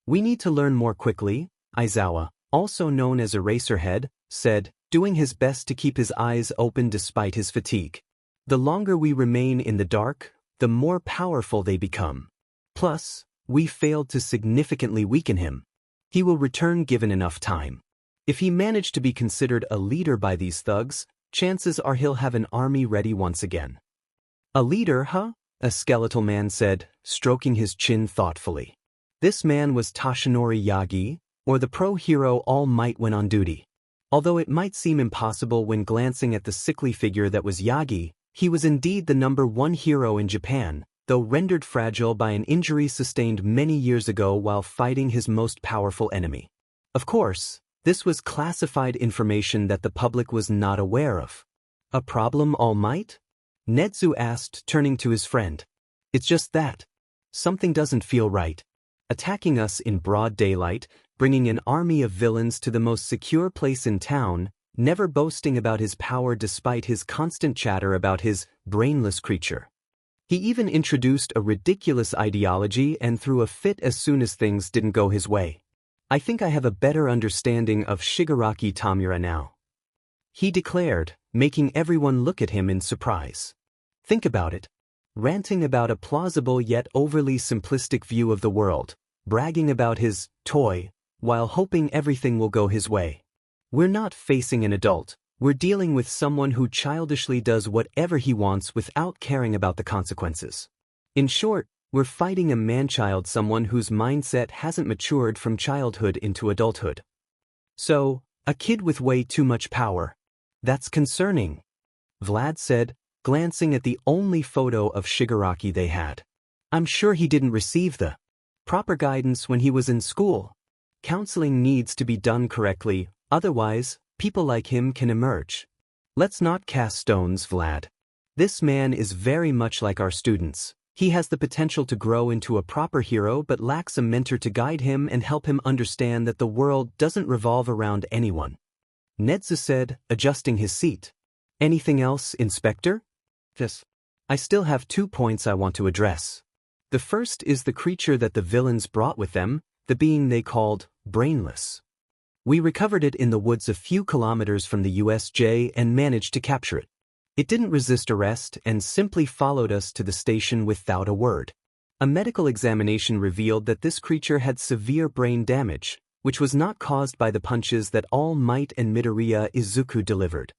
We need to learn more quickly, Aizawa, also known as Eraserhead, said, doing his best to keep his eyes open despite his fatigue. The longer we remain in the dark, the more powerful they become. Plus, we failed to significantly weaken him. He will return given enough time. If he managed to be considered a leader by these thugs, chances are he'll have an army ready once again. A leader, huh? A skeletal man said, stroking his chin thoughtfully. This man was Toshinori Yagi, or the pro-hero All Might when on duty. Although it might seem impossible when glancing at the sickly figure that was Yagi, he was indeed the #1 hero in Japan, though rendered fragile by an injury sustained many years ago while fighting his most powerful enemy. Of course, this was classified information that the public was not aware of. A problem, All Might? Netsu asked, turning to his friend. It's just that. Something doesn't feel right. Attacking us in broad daylight, bringing an army of villains to the most secure place in town, never boasting about his power despite his constant chatter about his brainless creature. He even introduced a ridiculous ideology and threw a fit as soon as things didn't go his way. I think I have a better understanding of Shigaraki Tamura now, he declared, making everyone look at him in surprise. Think about it. Ranting about a plausible yet overly simplistic view of the world, bragging about his toy, while hoping everything will go his way. We're not facing an adult, we're dealing with someone who childishly does whatever he wants without caring about the consequences. In short, we're fighting a man-child, someone whose mindset hasn't matured from childhood into adulthood. So, a kid with way too much power. That's concerning, Vlad said, glancing at the only photo of Shigaraki they had. I'm sure he didn't receive the proper guidance when he was in school. Counseling needs to be done correctly, otherwise, people like him can emerge. Let's not cast stones, Vlad. This man is very much like our students. He has the potential to grow into a proper hero but lacks a mentor to guide him and help him understand that the world doesn't revolve around anyone. Netsu said, adjusting his seat. Anything else, Inspector? Yes. I still have 2 points I want to address. The first is the creature that the villains brought with them, the being they called Brainless. We recovered it in the woods a few kilometers from the USJ and managed to capture it. It didn't resist arrest and simply followed us to the station without a word. A medical examination revealed that this creature had severe brain damage, which was not caused by the punches that All Might and Midoriya Izuku delivered.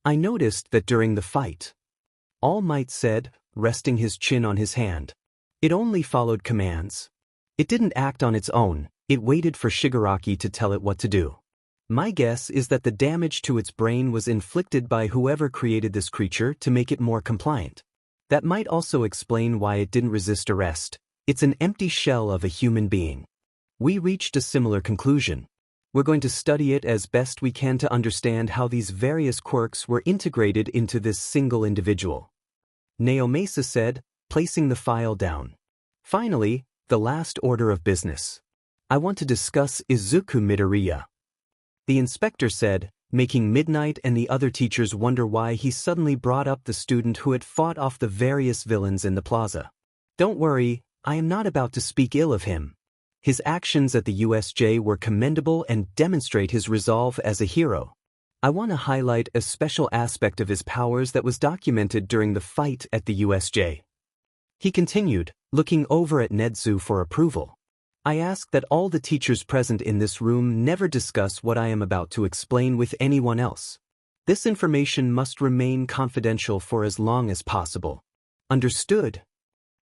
I noticed that during the fight, All Might said, resting his chin on his hand, it only followed commands. It didn't act on its own, it waited for Shigaraki to tell it what to do. My guess is that the damage to its brain was inflicted by whoever created this creature to make it more compliant. That might also explain why it didn't resist arrest. It's an empty shell of a human being. We reached a similar conclusion. We're going to study it as best we can to understand how these various quirks were integrated into this single individual. Naomasa said, placing the file down. Finally, the last order of business. I want to discuss Izuku Midoriya. The inspector said, making Midnight and the other teachers wonder why he suddenly brought up the student who had fought off the various villains in the plaza. Don't worry, I am not about to speak ill of him. His actions at the USJ were commendable and demonstrate his resolve as a hero. I want to highlight a special aspect of his powers that was documented during the fight at the USJ. He continued, looking over at Netsu for approval. I ask that all the teachers present in this room never discuss what I am about to explain with anyone else. This information must remain confidential for as long as possible. Understood?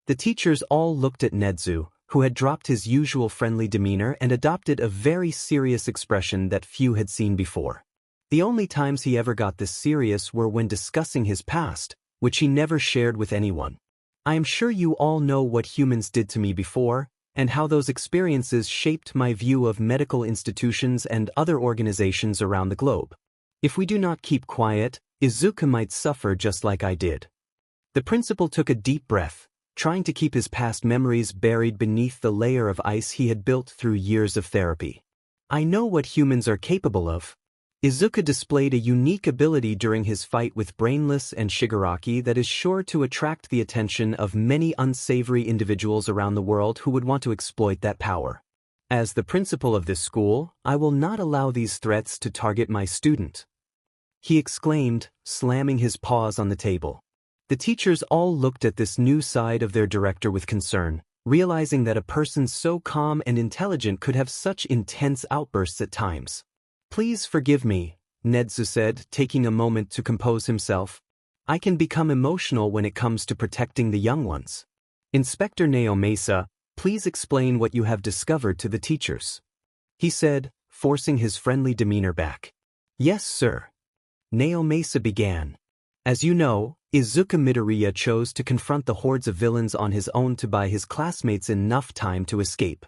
The teachers all looked at Nezu, who had dropped his usual friendly demeanor and adopted a very serious expression that few had seen before. The only times he ever got this serious were when discussing his past, which he never shared with anyone. I am sure you all know what humans did to me before, and how those experiences shaped my view of medical institutions and other organizations around the globe. If we do not keep quiet, Izuku might suffer just like I did. The principal took a deep breath, trying to keep his past memories buried beneath the layer of ice he had built through years of therapy. I know what humans are capable of. Izuku displayed a unique ability during his fight with Brainless and Shigaraki that is sure to attract the attention of many unsavory individuals around the world who would want to exploit that power. As the principal of this school, I will not allow these threats to target my student," he exclaimed, slamming his paws on the table. The teachers all looked at this new side of their director with concern, realizing that a person so calm and intelligent could have such intense outbursts at times. "Please forgive me," Nezu said, taking a moment to compose himself. "I can become emotional when it comes to protecting the young ones. Inspector Naomasa, please explain what you have discovered to the teachers," he said, forcing his friendly demeanor back. "Yes, sir." Naomasa began. "As you know, Izuku Midoriya chose to confront the hordes of villains on his own to buy his classmates enough time to escape.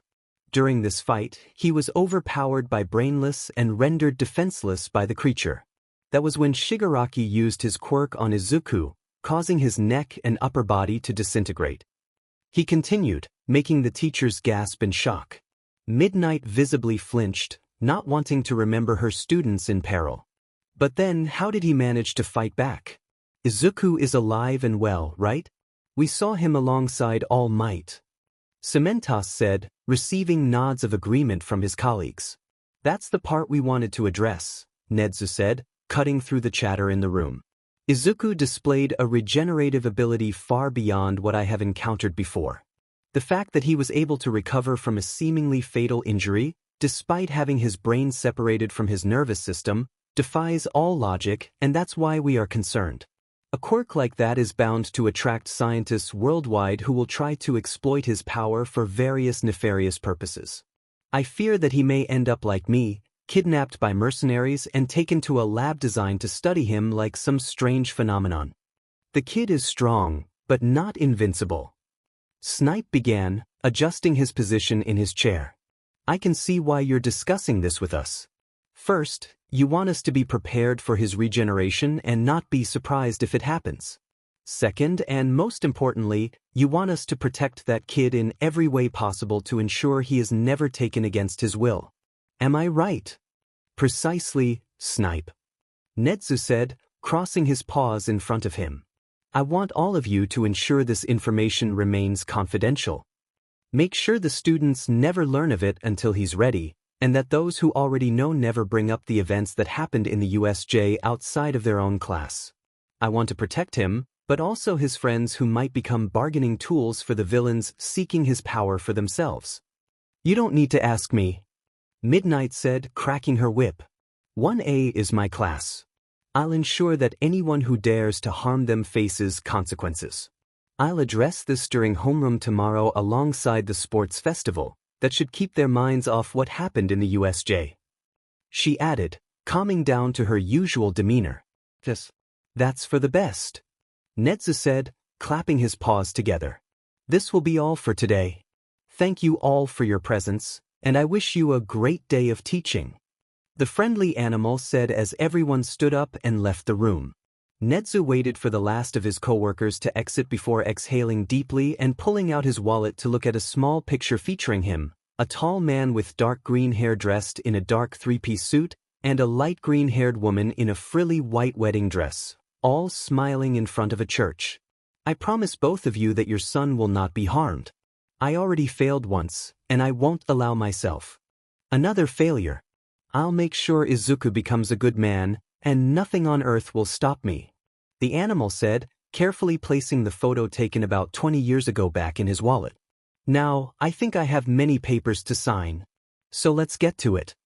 During this fight, he was overpowered by Brainless and rendered defenseless by the creature. That was when Shigaraki used his quirk on Izuku, causing his neck and upper body to disintegrate." He continued, making the teachers gasp in shock. Midnight visibly flinched, not wanting to remember her students in peril. "But then how did he manage to fight back? Izuku is alive and well, right? We saw him alongside All Might," Cementos said, receiving nods of agreement from his colleagues. "That's the part we wanted to address," Nezu said, cutting through the chatter in the room. "Izuku displayed a regenerative ability far beyond what I have encountered before. The fact that he was able to recover from a seemingly fatal injury, despite having his brain separated from his nervous system, defies all logic, and that's why we are concerned. A quirk like that is bound to attract scientists worldwide who will try to exploit his power for various nefarious purposes. I fear that he may end up like me, kidnapped by mercenaries and taken to a lab designed to study him like some strange phenomenon. The kid is strong, but not invincible." Snipe began, adjusting his position in his chair. "I can see why you're discussing this with us. First, you want us to be prepared for his regeneration and not be surprised if it happens. Second, and most importantly, you want us to protect that kid in every way possible to ensure he is never taken against his will. Am I right?" "Precisely, Snipe," Nezu said, crossing his paws in front of him. "I want all of you to ensure this information remains confidential. Make sure the students never learn of it until he's ready, and that those who already know never bring up the events that happened in the USJ outside of their own class. I want to protect him, but also his friends who might become bargaining tools for the villains seeking his power for themselves." "You don't need to ask me," Midnight said, cracking her whip. "1A is my class. I'll ensure that anyone who dares to harm them faces consequences. I'll address this during homeroom tomorrow alongside the sports festival. That should keep their minds off what happened in the USJ," she added, calming down to her usual demeanor. "That's for the best," Nezu said, clapping his paws together. "This will be all for today. Thank you all for your presence, and I wish you a great day of teaching," the friendly animal said as everyone stood up and left the room. Nezu waited for the last of his coworkers to exit before exhaling deeply and pulling out his wallet to look at a small picture featuring him, a tall man with dark green hair dressed in a dark three-piece suit, and a light green-haired woman in a frilly white wedding dress, all smiling in front of a church. "I promise both of you that your son will not be harmed. I already failed once, and I won't allow myself another failure. I'll make sure Izuku becomes a good man, and nothing on earth will stop me," the animal said, carefully placing the photo taken about 20 years ago back in his wallet. "Now, I think I have many papers to sign. So let's get to it,"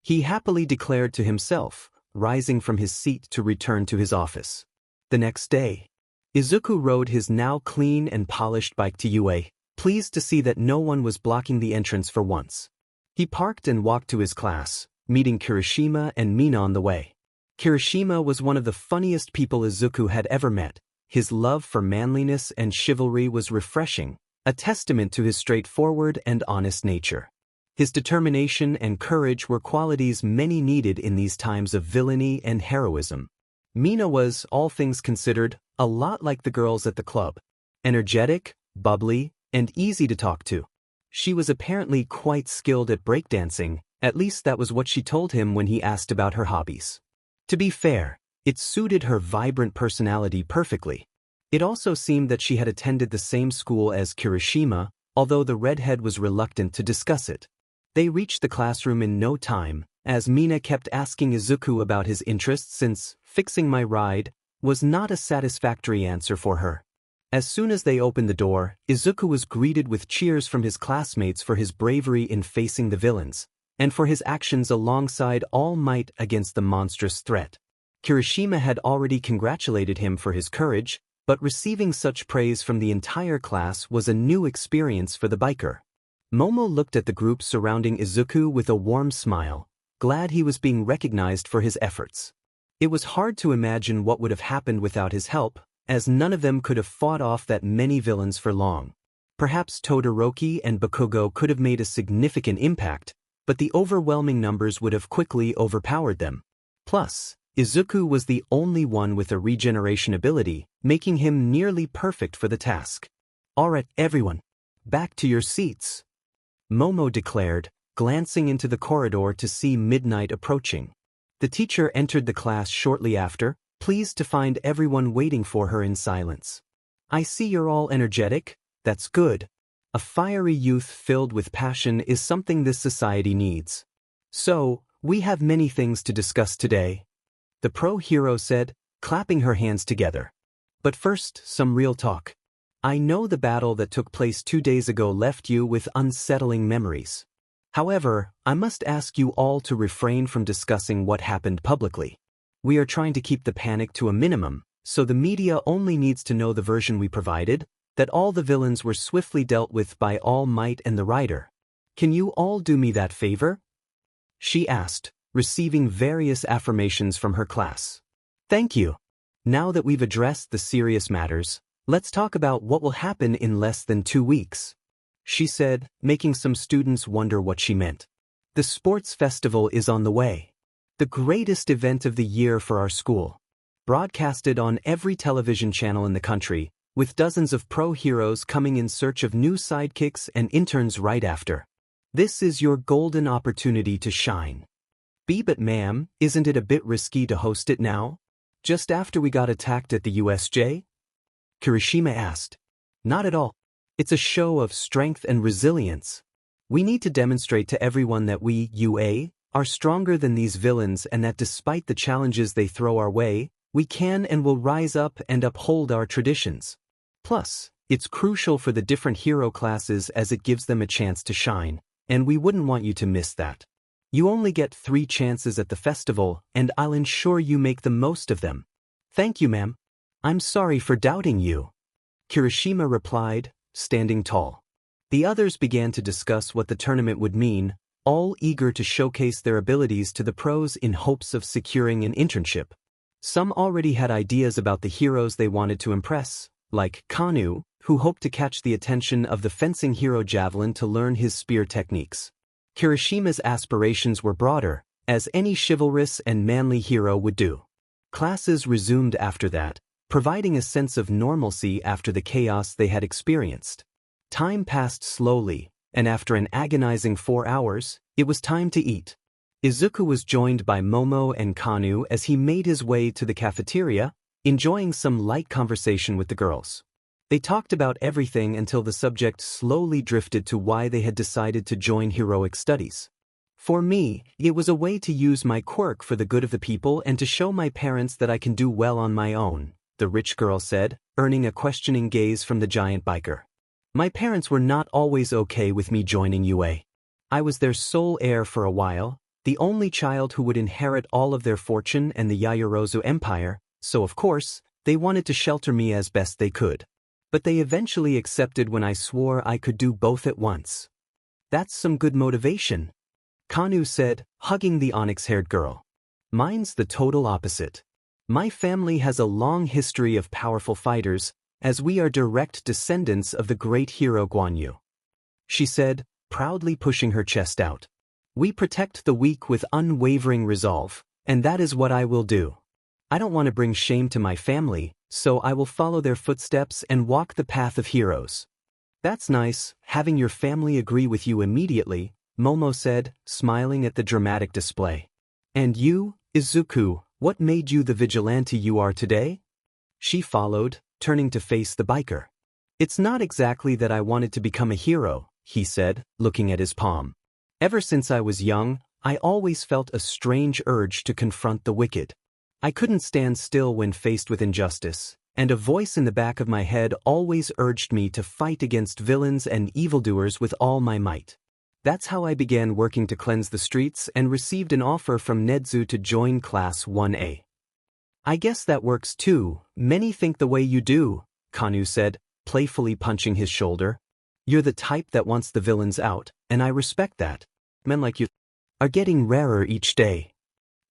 he happily declared to himself, rising from his seat to return to his office. The next day, Izuku rode his now clean and polished bike to UA, pleased to see that no one was blocking the entrance for once. He parked and walked to his class, meeting Kirishima and Mina on the way. Kirishima was one of the funniest people Izuku had ever met. His love for manliness and chivalry was refreshing, a testament to his straightforward and honest nature. His determination and courage were qualities many needed in these times of villainy and heroism. Mina was, all things considered, a lot like the girls at the club. Energetic, bubbly, and easy to talk to. She was apparently quite skilled at breakdancing, at least that was what she told him when he asked about her hobbies. To be fair, it suited her vibrant personality perfectly. It also seemed that she had attended the same school as Kirishima, although the redhead was reluctant to discuss it. They reached the classroom in no time, as Mina kept asking Izuku about his interests since fixing my ride was not a satisfactory answer for her. As soon as they opened the door, Izuku was greeted with cheers from his classmates for his bravery in facing the villains, and for his actions alongside All Might against the monstrous threat. Kirishima had already congratulated him for his courage, but receiving such praise from the entire class was a new experience for the biker. Momo looked at the group surrounding Izuku with a warm smile, glad he was being recognized for his efforts. It was hard to imagine what would have happened without his help, as none of them could have fought off that many villains for long. Perhaps Todoroki and Bakugo could have made a significant impact, but the overwhelming numbers would have quickly overpowered them. Plus, Izuku was the only one with a regeneration ability, making him nearly perfect for the task. "Alright, everyone. Back to your seats," Momo declared, glancing into the corridor to see midnight approaching. The teacher entered the class shortly after, pleased to find everyone waiting for her in silence. "I see you're all energetic, that's good. A fiery youth filled with passion is something this society needs. So, we have many things to discuss today," the pro-hero said, clapping her hands together. "But first, some real talk. I know the battle that took place 2 days ago left you with unsettling memories. However, I must ask you all to refrain from discussing what happened publicly. We are trying to keep the panic to a minimum, so the media only needs to know the version we provided, that all the villains were swiftly dealt with by All Might and the Rider. Can you all do me that favor?" she asked, receiving various affirmations from her class. "Thank you. Now that we've addressed the serious matters, let's talk about what will happen in less than 2 weeks," she said, making some students wonder what she meant. "The sports festival is on the way. The greatest event of the year for our school. Broadcasted on every television channel in the country, with dozens of pro-heroes coming in search of new sidekicks and interns right after. This is your golden opportunity to shine." "But ma'am, isn't it a bit risky to host it now? Just after we got attacked at the USJ?" Kirishima asked. "Not at all. It's a show of strength and resilience. We need to demonstrate to everyone that we, UA, are stronger than these villains and that despite the challenges they throw our way, we can and will rise up and uphold our traditions. Plus, it's crucial for the different hero classes as it gives them a chance to shine, and we wouldn't want you to miss that. You only get 3 chances at the festival, and I'll ensure you make the most of them." "Thank you, ma'am. I'm sorry for doubting you," Kirishima replied, standing tall. The others began to discuss what the tournament would mean, all eager to showcase their abilities to the pros in hopes of securing an internship. Some already had ideas about the heroes they wanted to impress, like Kanu, who hoped to catch the attention of the fencing hero Javelin to learn his spear techniques. Kirishima's aspirations were broader, as any chivalrous and manly hero would do. Classes resumed after that, providing a sense of normalcy after the chaos they had experienced. Time passed slowly, and after an agonizing 4 hours, it was time to eat. Izuku was joined by Momo and Kanu as he made his way to the cafeteria, enjoying some light conversation with the girls. They talked about everything until the subject slowly drifted to why they had decided to join heroic studies. "For me, it was a way to use my quirk for the good of the people and to show my parents that I can do well on my own," the rich girl said, earning a questioning gaze from the giant biker. "My parents were not always okay with me joining UA. I was their sole heir for a while, the only child who would inherit all of their fortune and the Yaoyorozu Empire, so of course, they wanted to shelter me as best they could. But they eventually accepted when I swore I could do both at once. That's some good motivation, Kanu said, hugging the onyx-haired girl. Mine's the total opposite. My family has a long history of powerful fighters, as we are direct descendants of the great hero Guan Yu. She said, proudly pushing her chest out. We protect the weak with unwavering resolve, and that is what I will do. I don't want to bring shame to my family, so I will follow their footsteps and walk the path of heroes. That's nice, having your family agree with you immediately, Momo said, smiling at the dramatic display. And you, Izuku, what made you the vigilante you are today? She followed, turning to face the biker. It's not exactly that I wanted to become a hero, he said, looking at his palm. Ever since I was young, I always felt a strange urge to confront the wicked. I couldn't stand still when faced with injustice, and a voice in the back of my head always urged me to fight against villains and evildoers with all my might. That's how I began working to cleanse the streets and received an offer from Nedzu to join Class 1A. I guess that works too, many think the way you do, Kanu said, playfully punching his shoulder. You're the type that wants the villains out, and I respect that. Men like you are getting rarer each day.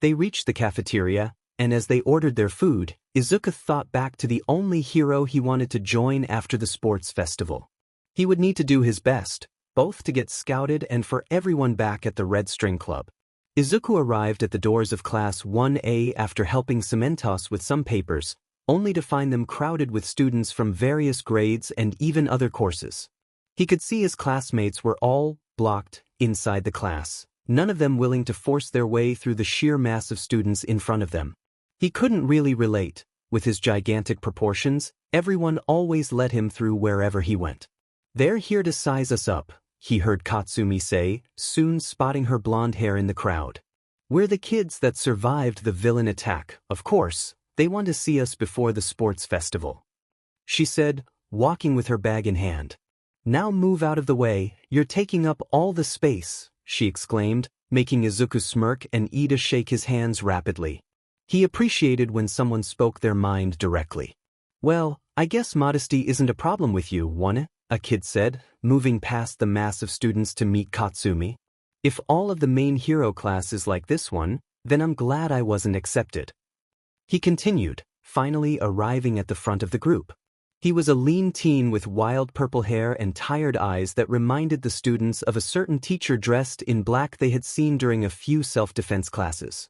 They reached the cafeteria, and as they ordered their food, Izuku thought back to the only hero he wanted to join after the sports festival. He would need to do his best, both to get scouted and for everyone back at the Red String Club. Izuku arrived at the doors of Class 1A after helping Cementos with some papers, only to find them crowded with students from various grades and even other courses. He could see his classmates were all blocked inside the class, none of them willing to force their way through the sheer mass of students in front of them. He couldn't really relate. With his gigantic proportions, everyone always let him through wherever he went. They're here to size us up, he heard Katsumi say, soon spotting her blonde hair in the crowd. We're the kids that survived the villain attack, of course, they want to see us before the sports festival. She said, walking with her bag in hand. Now move out of the way, you're taking up all the space, she exclaimed, making Izuku smirk and Ida shake his hands rapidly. He appreciated when someone spoke their mind directly. Well, I guess modesty isn't a problem with you, Wana, a kid said, moving past the mass of students to meet Katsumi. If all of the main hero class is like this one, then I'm glad I wasn't accepted. He continued, finally arriving at the front of the group. He was a lean teen with wild purple hair and tired eyes that reminded the students of a certain teacher dressed in black they had seen during a few self-defense classes.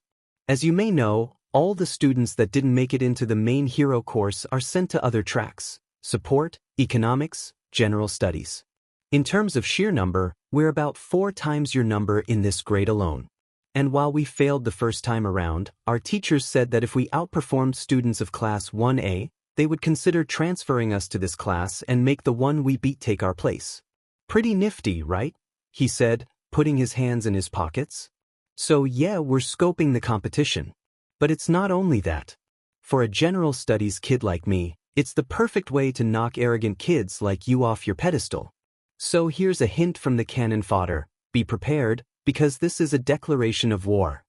As you may know, all the students that didn't make it into the main hero course are sent to other tracks: support, economics, general studies. In terms of sheer number, we're about 4 times your number in this grade alone. And while we failed the first time around, our teachers said that if we outperformed students of Class 1A, they would consider transferring us to this class and make the one we beat take our place. Pretty nifty, right? He said, putting his hands in his pockets. So yeah, we're scoping the competition. But it's not only that. For a general studies kid like me, it's the perfect way to knock arrogant kids like you off your pedestal. So here's a hint from the cannon fodder: be prepared, because this is a declaration of war.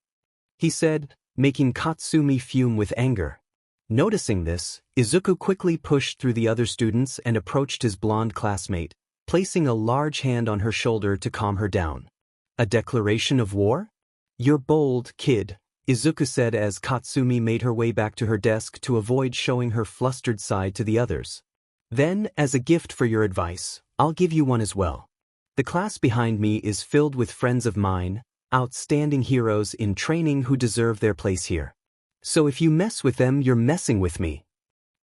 He said, making Katsumi fume with anger. Noticing this, Izuku quickly pushed through the other students and approached his blonde classmate, placing a large hand on her shoulder to calm her down. A declaration of war? You're bold, kid, Izuku said as Katsumi made her way back to her desk to avoid showing her flustered side to the others. Then, as a gift for your advice, I'll give you one as well. The class behind me is filled with friends of mine, outstanding heroes in training who deserve their place here. So if you mess with them, you're messing with me,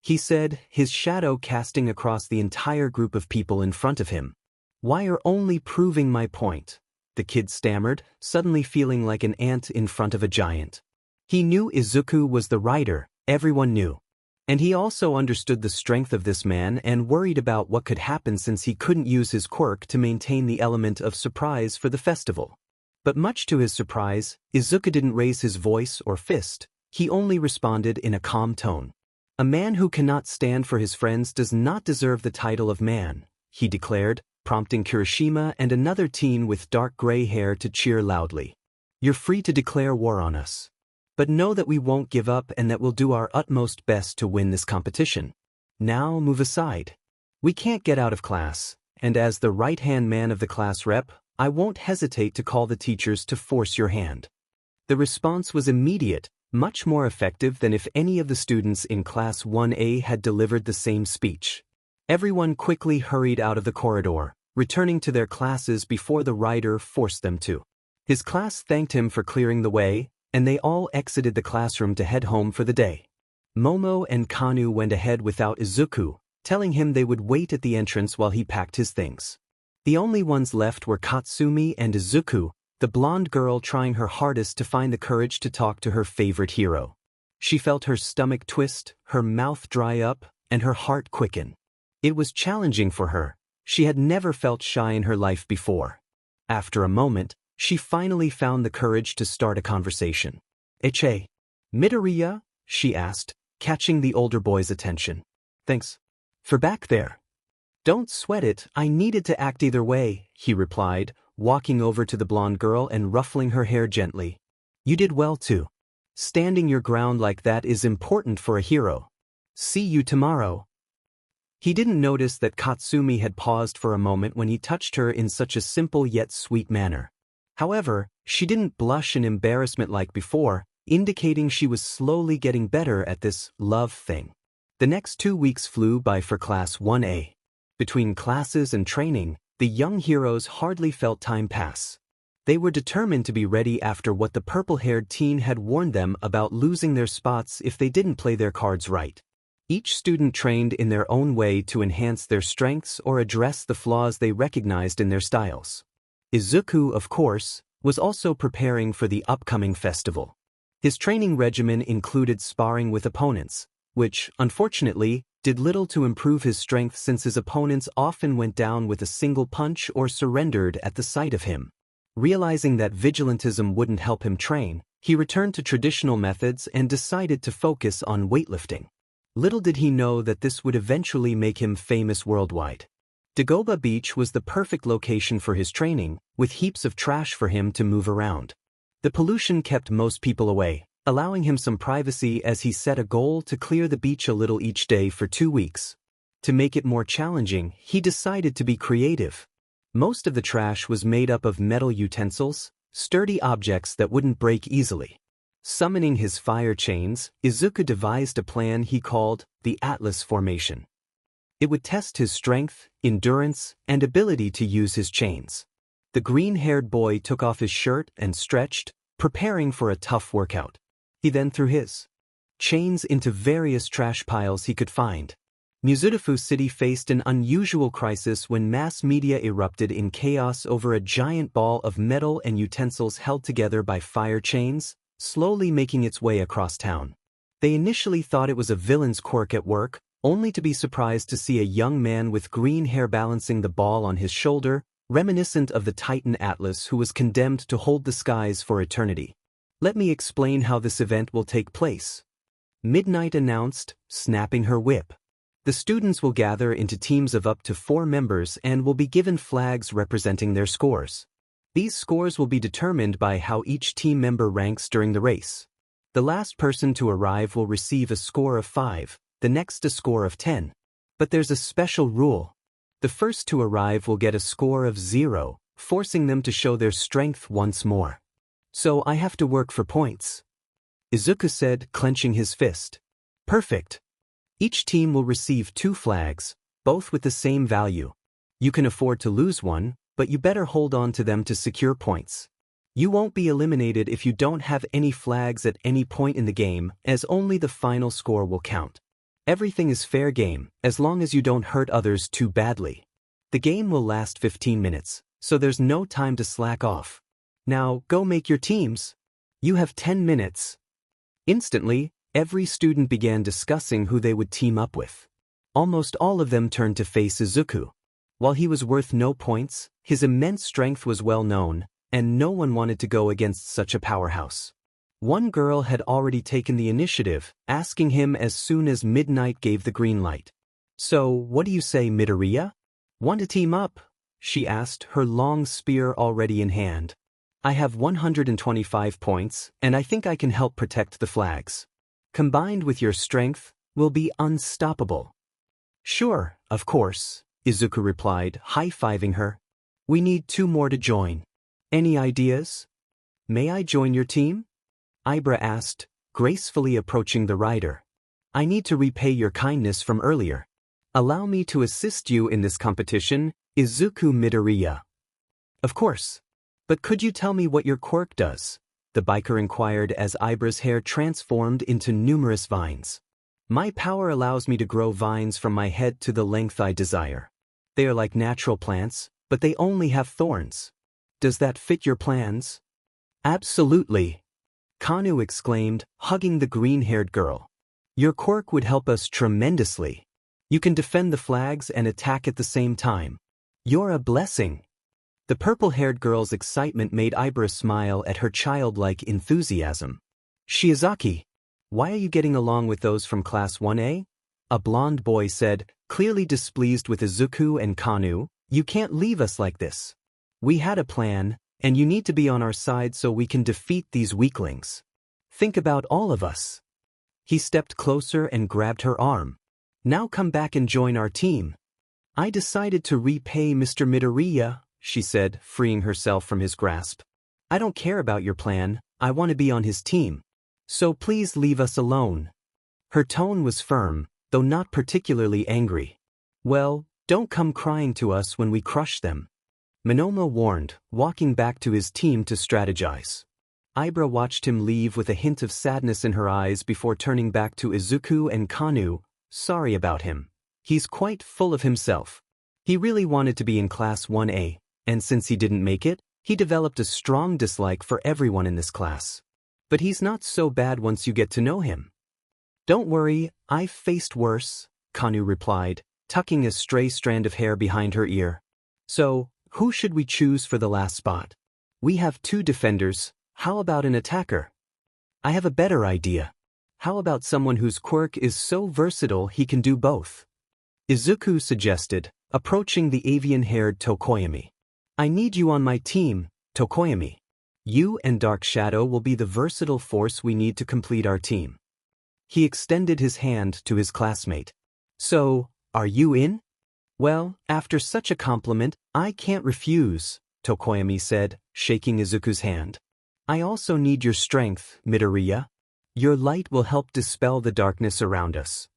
he said, his shadow casting across the entire group of people in front of him. Why are only proving my point? The kid stammered, suddenly feeling like an ant in front of a giant. He knew Izuku was the writer, everyone knew. And he also understood the strength of this man and worried about what could happen since he couldn't use his quirk to maintain the element of surprise for the festival. But much to his surprise, Izuku didn't raise his voice or fist, he only responded in a calm tone. A man who cannot stand for his friends does not deserve the title of man, he declared, prompting Kirishima and another teen with dark gray hair to cheer loudly. You're free to declare war on us. But know that we won't give up and that we'll do our utmost best to win this competition. Now move aside. We can't get out of class, and as the right-hand man of the class rep, I won't hesitate to call the teachers to force your hand. The response was immediate, much more effective than if any of the students in Class 1A had delivered the same speech. Everyone quickly hurried out of the corridor, returning to their classes before the rider forced them to. His class thanked him for clearing the way, and they all exited the classroom to head home for the day. Momo and Kanu went ahead without Izuku, telling him they would wait at the entrance while he packed his things. The only ones left were Katsumi and Izuku, the blonde girl trying her hardest to find the courage to talk to her favorite hero. She felt her stomach twist, her mouth dry up, and her heart quicken. It was challenging for her. She had never felt shy in her life before. After a moment, she finally found the courage to start a conversation. "Eche, Midoriya?" she asked, catching the older boy's attention. "Thanks. For back there." "Don't sweat it, I needed to act either way," he replied, walking over to the blonde girl and ruffling her hair gently. "You did well too. Standing your ground like that is important for a hero. See you tomorrow." He didn't notice that Katsumi had paused for a moment when he touched her in such a simple yet sweet manner. However, she didn't blush in embarrassment like before, indicating she was slowly getting better at this love thing. The next 2 weeks flew by for Class 1A. Between classes and training, the young heroes hardly felt time pass. They were determined to be ready after what the purple-haired teen had warned them about losing their spots if they didn't play their cards right. Each student trained in their own way to enhance their strengths or address the flaws they recognized in their styles. Izuku, of course, was also preparing for the upcoming festival. His training regimen included sparring with opponents, which, unfortunately, did little to improve his strength since his opponents often went down with a single punch or surrendered at the sight of him. Realizing that vigilantism wouldn't help him train, he returned to traditional methods and decided to focus on weightlifting. Little did he know that this would eventually make him famous worldwide. Dagoba Beach was the perfect location for his training, with heaps of trash for him to move around. The pollution kept most people away, allowing him some privacy as he set a goal to clear the beach a little each day for 2 weeks. To make it more challenging, he decided to be creative. Most of the trash was made up of metal utensils, sturdy objects that wouldn't break easily. Summoning his fire chains, Izuku devised a plan he called the Atlas Formation. It would test his strength, endurance, and ability to use his chains. The green-haired boy took off his shirt and stretched, preparing for a tough workout. He then threw his chains into various trash piles he could find. Mizudafu City faced an unusual crisis when mass media erupted in chaos over a giant ball of metal and utensils held together by fire chains, slowly making its way across town. They initially thought it was a villain's quirk at work, only to be surprised to see a young man with green hair balancing the ball on his shoulder, reminiscent of the Titan Atlas who was condemned to hold the skies for eternity. "Let me explain how this event will take place," Midnight announced, snapping her whip. "The students will gather into teams of up to 4 members and will be given flags representing their scores. These scores will be determined by how each team member ranks during the race. The last person to arrive will receive a score of 5, the next a score of 10. But there's a special rule. The first to arrive will get a score of 0, forcing them to show their strength once more. So I have to work for points," Izuku said, clenching his fist. "Perfect. Each team will receive 2 flags, both with the same value. You can afford to lose one, but you better hold on to them to secure points. You won't be eliminated if you don't have any flags at any point in the game, as only the final score will count. Everything is fair game, as long as you don't hurt others too badly. The game will last 15 minutes, so there's no time to slack off. Now, go make your teams. You have 10 minutes. Instantly, every student began discussing who they would team up with. Almost all of them turned to face Izuku. While he was worth no points, his immense strength was well known, and no one wanted to go against such a powerhouse. One girl had already taken the initiative, asking him as soon as Midnight gave the green light. "So, what do you say, Midoriya? Want to team up?" she asked, her long spear already in hand. I have 125 points, and I think I can help protect the flags. Combined with your strength, we'll be unstoppable. Sure, of course, Izuku replied, high-fiving her. We need 2 more to join. Any ideas? May I join your team? Ibra asked, gracefully approaching the rider. I need to repay your kindness from earlier. Allow me to assist you in this competition, Izuku Midoriya. Of course. But could you tell me what your quirk does? The biker inquired as Ibra's hair transformed into numerous vines. My power allows me to grow vines from my head to the length I desire. They are like natural plants, but they only have thorns. Does that fit your plans? Absolutely. Kanu exclaimed, hugging the green-haired girl. Your quirk would help us tremendously. You can defend the flags and attack at the same time. You're a blessing. The purple-haired girl's excitement made Ibra smile at her childlike enthusiasm. Shiozaki, why are you getting along with those from Class 1A? A blonde boy said, clearly displeased with Izuku and Kanu. You can't leave us like this. We had a plan, and you need to be on our side so we can defeat these weaklings. Think about all of us. He stepped closer and grabbed her arm. Now come back and join our team. I decided to repay Mr. Midoriya, she said, freeing herself from his grasp. I don't care about your plan, I want to be on his team. So please leave us alone. Her tone was firm, though not particularly angry. Well, don't come crying to us when we crush them. Monoma warned, walking back to his team to strategize. Ibra watched him leave with a hint of sadness in her eyes before turning back to Izuku and Kanu. Sorry about him. He's quite full of himself. He really wanted to be in Class 1A, and since he didn't make it, he developed a strong dislike for everyone in this class. But he's not so bad once you get to know him. Don't worry, I've faced worse, Kanu replied, tucking a stray strand of hair behind her ear. So, who should we choose for the last spot? We have 2 defenders, how about an attacker? I have a better idea. How about someone whose quirk is so versatile he can do both? Izuku suggested, approaching the avian-haired Tokoyami. I need you on my team, Tokoyami. You and Dark Shadow will be the versatile force we need to complete our team. He extended his hand to his classmate. So, are you in? Well, after such a compliment, I can't refuse, Tokoyami said, shaking Izuku's hand. I also need your strength, Midoriya. Your light will help dispel the darkness around us.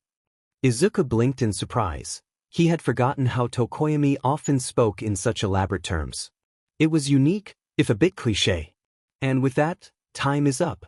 Izuku blinked in surprise. He had forgotten how Tokoyami often spoke in such elaborate terms. It was unique, if a bit cliché. And with that, time is up.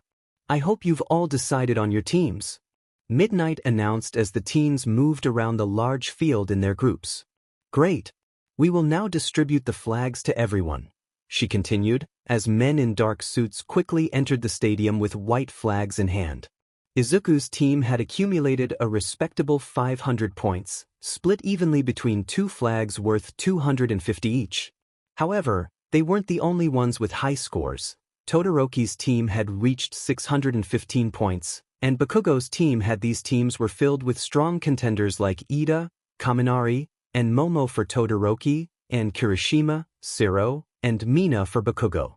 I hope you've all decided on your teams. Midnight announced as the teens moved around the large field in their groups. Great. We will now distribute the flags to everyone, she continued, as men in dark suits quickly entered the stadium with white flags in hand. Izuku's team had accumulated a respectable 500 points, split evenly between 2 flags worth 250 each. However, they weren't the only ones with high scores. Todoroki's team had reached 615 points, and Bakugo's team had these teams were filled with strong contenders like Ida, Kaminari, and Momo for Todoroki, and Kirishima, Siro, and Mina for Bakugo.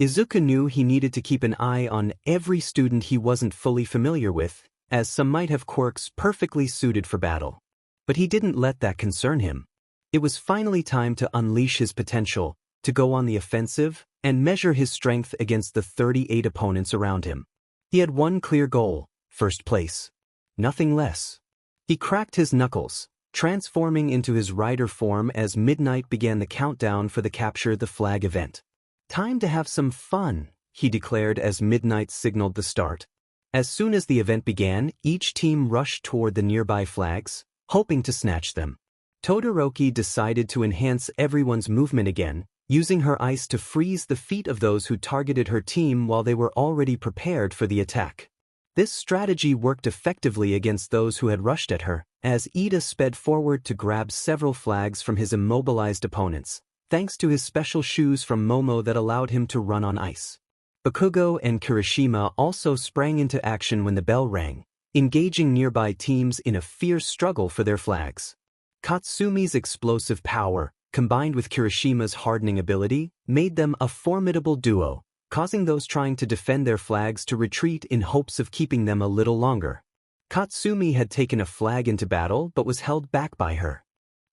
Izuku knew he needed to keep an eye on every student he wasn't fully familiar with, as some might have quirks perfectly suited for battle. But he didn't let that concern him. It was finally time to unleash his potential, to go on the offensive, and measure his strength against the 38 opponents around him. He had one clear goal, first place. Nothing less. He cracked his knuckles, transforming into his rider form as Midnight began the countdown for the Capture the Flag event. Time to have some fun, he declared as Midnight signaled the start. As soon as the event began, each team rushed toward the nearby flags, hoping to snatch them. Todoroki decided to enhance everyone's movement again, using her ice to freeze the feet of those who targeted her team while they were already prepared for the attack. This strategy worked effectively against those who had rushed at her, as Ida sped forward to grab several flags from his immobilized opponents, thanks to his special shoes from Momo that allowed him to run on ice. Bakugo and Kirishima also sprang into action when the bell rang, engaging nearby teams in a fierce struggle for their flags. Katsumi's explosive power, combined with Kirishima's hardening ability, made them a formidable duo, causing those trying to defend their flags to retreat in hopes of keeping them a little longer. Katsumi had taken a flag into battle but was held back by her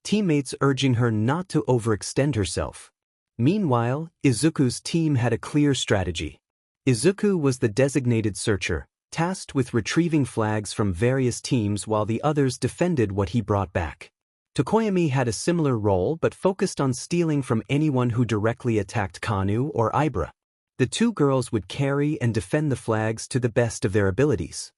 teammates, urging her not to overextend herself. Meanwhile, Izuku's team had a clear strategy. Izuku was the designated searcher, tasked with retrieving flags from various teams while the others defended what he brought back. Tokoyami had a similar role but focused on stealing from anyone who directly attacked Kanu or Ibra. The two girls would carry and defend the flags to the best of their abilities.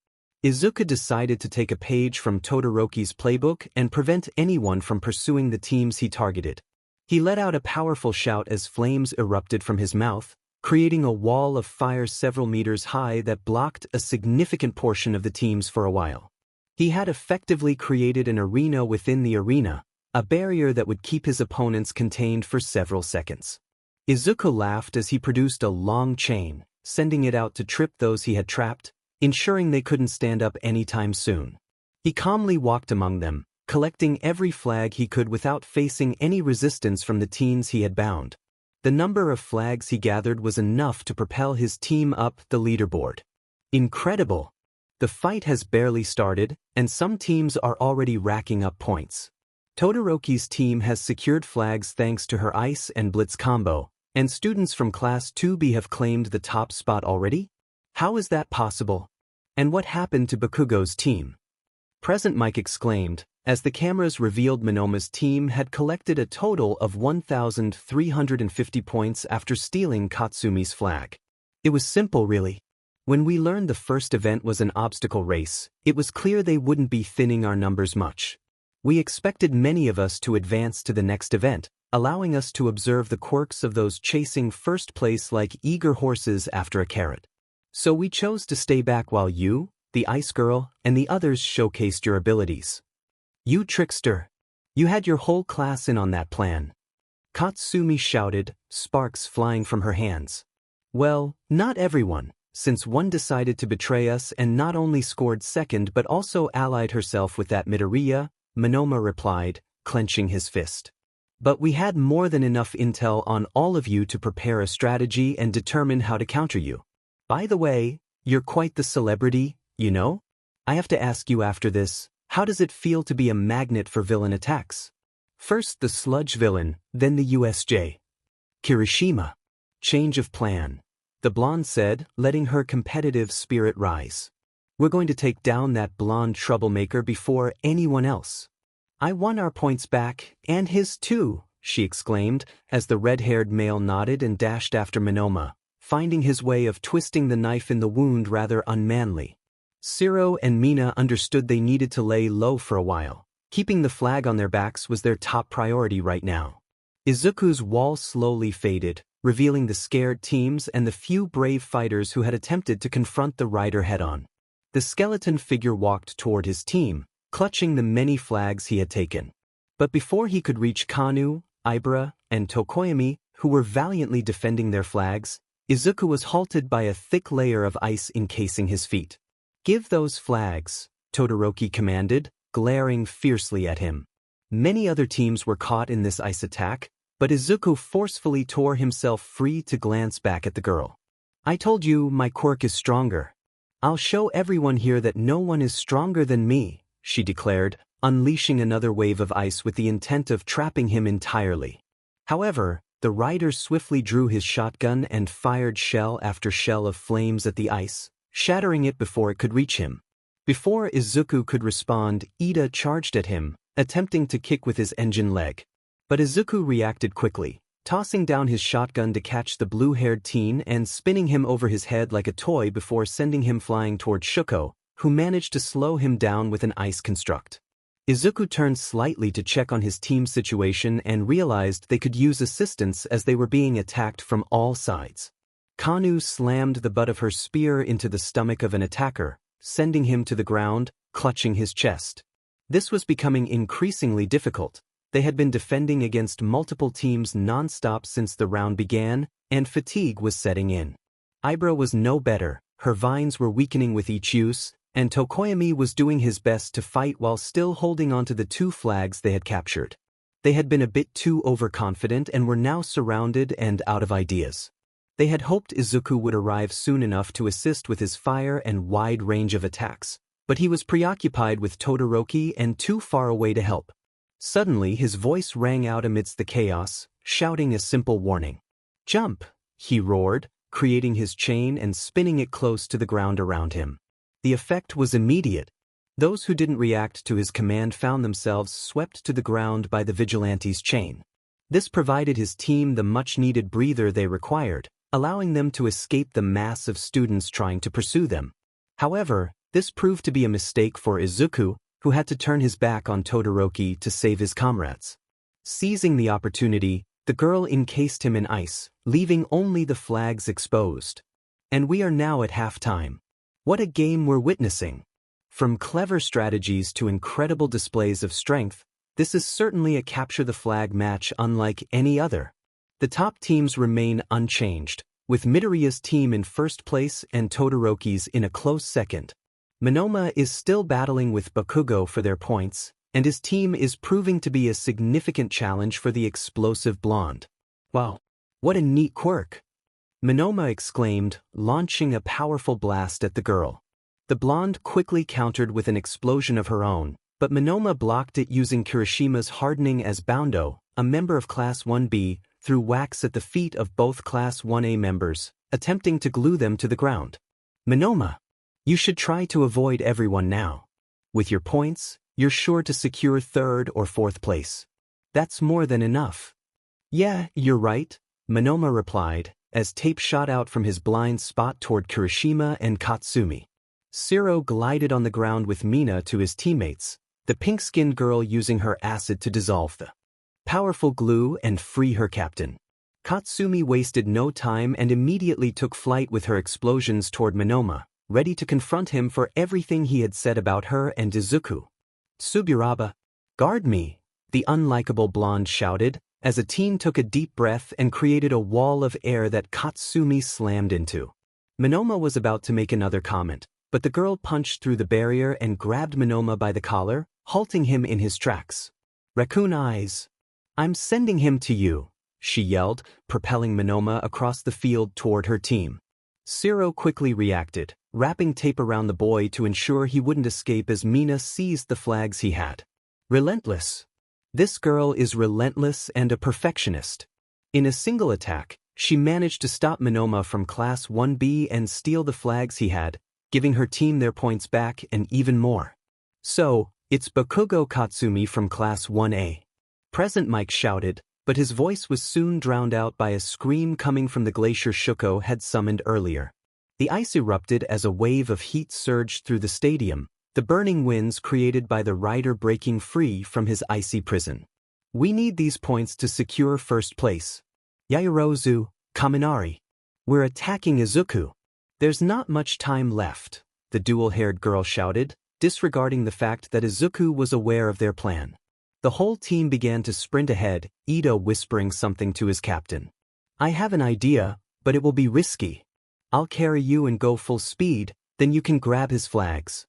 Izuku decided to take a page from Todoroki's playbook and prevent anyone from pursuing the teams he targeted. He let out a powerful shout as flames erupted from his mouth, creating a wall of fire several meters high that blocked a significant portion of the teams for a while. He had effectively created an arena within the arena, a barrier that would keep his opponents contained for several seconds. Izuku laughed as he produced a long chain, sending it out to trip those he had trapped, ensuring they couldn't stand up anytime soon. He calmly walked among them, collecting every flag he could without facing any resistance from the teens he had bound. The number of flags he gathered was enough to propel his team up the leaderboard. Incredible! The fight has barely started, and some teams are already racking up points. Todoroki's team has secured flags thanks to her Ice and Blitz combo, and students from Class 2B have claimed the top spot already? How is that possible? And what happened to Bakugo's team? Present Mike exclaimed, as the cameras revealed Monoma's team had collected a total of 1,350 points after stealing Katsumi's flag. It was simple, really. When we learned the first event was an obstacle race, it was clear they wouldn't be thinning our numbers much. We expected many of us to advance to the next event, allowing us to observe the quirks of those chasing first place like eager horses after a carrot. So we chose to stay back while you, the Ice Girl, and the others showcased your abilities. You trickster! You had your whole class in on that plan. Katsumi shouted, sparks flying from her hands. Well, not everyone, since one decided to betray us and not only scored second but also allied herself with that Midoriya, Monoma replied, clenching his fist. But we had more than enough intel on all of you to prepare a strategy and determine how to counter you. By the way, you're quite the celebrity, you know? I have to ask you after this, how does it feel to be a magnet for villain attacks? First the Sludge villain, then the USJ. Kirishima. Change of plan. The blonde said, letting her competitive spirit rise. We're going to take down that blonde troublemaker before anyone else. I won our points back, and his too, she exclaimed, as the red-haired male nodded and dashed after Monoma, finding his way of twisting the knife in the wound rather unmanly. Siro and Mina understood they needed to lay low for a while. Keeping the flag on their backs was their top priority right now. Izuku's wall slowly faded, revealing the scared teams and the few brave fighters who had attempted to confront the rider head-on. The skeleton figure walked toward his team, clutching the many flags he had taken. But before he could reach Kanu, Ibra, and Tokoyami, who were valiantly defending their flags, Izuku was halted by a thick layer of ice encasing his feet. Give those flags, Todoroki commanded, glaring fiercely at him. Many other teams were caught in this ice attack, but Izuku forcefully tore himself free to glance back at the girl. I told you my quirk is stronger. I'll show everyone here that no one is stronger than me, she declared, unleashing another wave of ice with the intent of trapping him entirely. However, the rider swiftly drew his shotgun and fired shell after shell of flames at the ice, shattering it before it could reach him. Before Izuku could respond, Ida charged at him, attempting to kick with his engine leg. But Izuku reacted quickly, tossing down his shotgun to catch the blue-haired teen and spinning him over his head like a toy before sending him flying toward Shuko, who managed to slow him down with an ice construct. Izuku turned slightly to check on his team's situation and realized they could use assistance as they were being attacked from all sides. Kanu slammed the butt of her spear into the stomach of an attacker, sending him to the ground, clutching his chest. This was becoming increasingly difficult. They had been defending against multiple teams non-stop since the round began, and fatigue was setting in. Ibra was no better, her vines were weakening with each use, and Tokoyami was doing his best to fight while still holding onto the two flags they had captured. They had been a bit too overconfident and were now surrounded and out of ideas. They had hoped Izuku would arrive soon enough to assist with his fire and wide range of attacks, but he was preoccupied with Todoroki and too far away to help. Suddenly his voice rang out amidst the chaos, shouting a simple warning. "Jump!" he roared, creating his chain and spinning it close to the ground around him. The effect was immediate. Those who didn't react to his command found themselves swept to the ground by the vigilante's chain. This provided his team the much-needed breather they required, allowing them to escape the mass of students trying to pursue them. However, this proved to be a mistake for Izuku, who had to turn his back on Todoroki to save his comrades. Seizing the opportunity, the girl encased him in ice, leaving only the flags exposed. And we are now at halftime. What a game we're witnessing! From clever strategies to incredible displays of strength, this is certainly a capture-the-flag match unlike any other. The top teams remain unchanged, with Midoriya's team in first place and Todoroki's in a close second. Monoma is still battling with Bakugo for their points, and his team is proving to be a significant challenge for the explosive blonde. "Wow, what a neat quirk!" Monoma exclaimed, launching a powerful blast at the girl. The blonde quickly countered with an explosion of her own, but Monoma blocked it using Kirishima's hardening as Boundo, a member of Class 1B, threw wax at the feet of both Class 1A members, attempting to glue them to the ground. "Monoma, you should try to avoid everyone now. With your points, you're sure to secure third or fourth place. That's more than enough." "Yeah, you're right," Monoma replied, as tape shot out from his blind spot toward Kirishima and Katsumi. Shiro glided on the ground with Mina to his teammates, the pink-skinned girl using her acid to dissolve the powerful glue and free her captain. Katsumi wasted no time and immediately took flight with her explosions toward Monoma, ready to confront him for everything he had said about her and Izuku. "Suburaba, guard me," the unlikable blonde shouted, as a team took a deep breath and created a wall of air that Katsumi slammed into. Monoma was about to make another comment, but the girl punched through the barrier and grabbed Monoma by the collar, halting him in his tracks. "Raccoon eyes. I'm sending him to you," she yelled, propelling Monoma across the field toward her team. Shiro quickly reacted, wrapping tape around the boy to ensure he wouldn't escape as Mina seized the flags he had. Relentless. This girl is relentless and a perfectionist. In a single attack, she managed to stop Monoma from Class 1B and steal the flags he had, giving her team their points back and even more. "So, it's Bakugo Katsumi from Class 1A. Present," Mike shouted, but his voice was soon drowned out by a scream coming from the glacier Shuko had summoned earlier. The ice erupted as a wave of heat surged through the stadium, the burning winds created by the rider breaking free from his icy prison. "We need these points to secure first place. Yaoyorozu, Kaminari. We're attacking Izuku." "There's not much time left," the dual-haired girl shouted, disregarding the fact that Izuku was aware of their plan. The whole team began to sprint ahead, Ida whispering something to his captain. "I have an idea, but it will be risky. I'll carry you and go full speed, then you can grab his flags."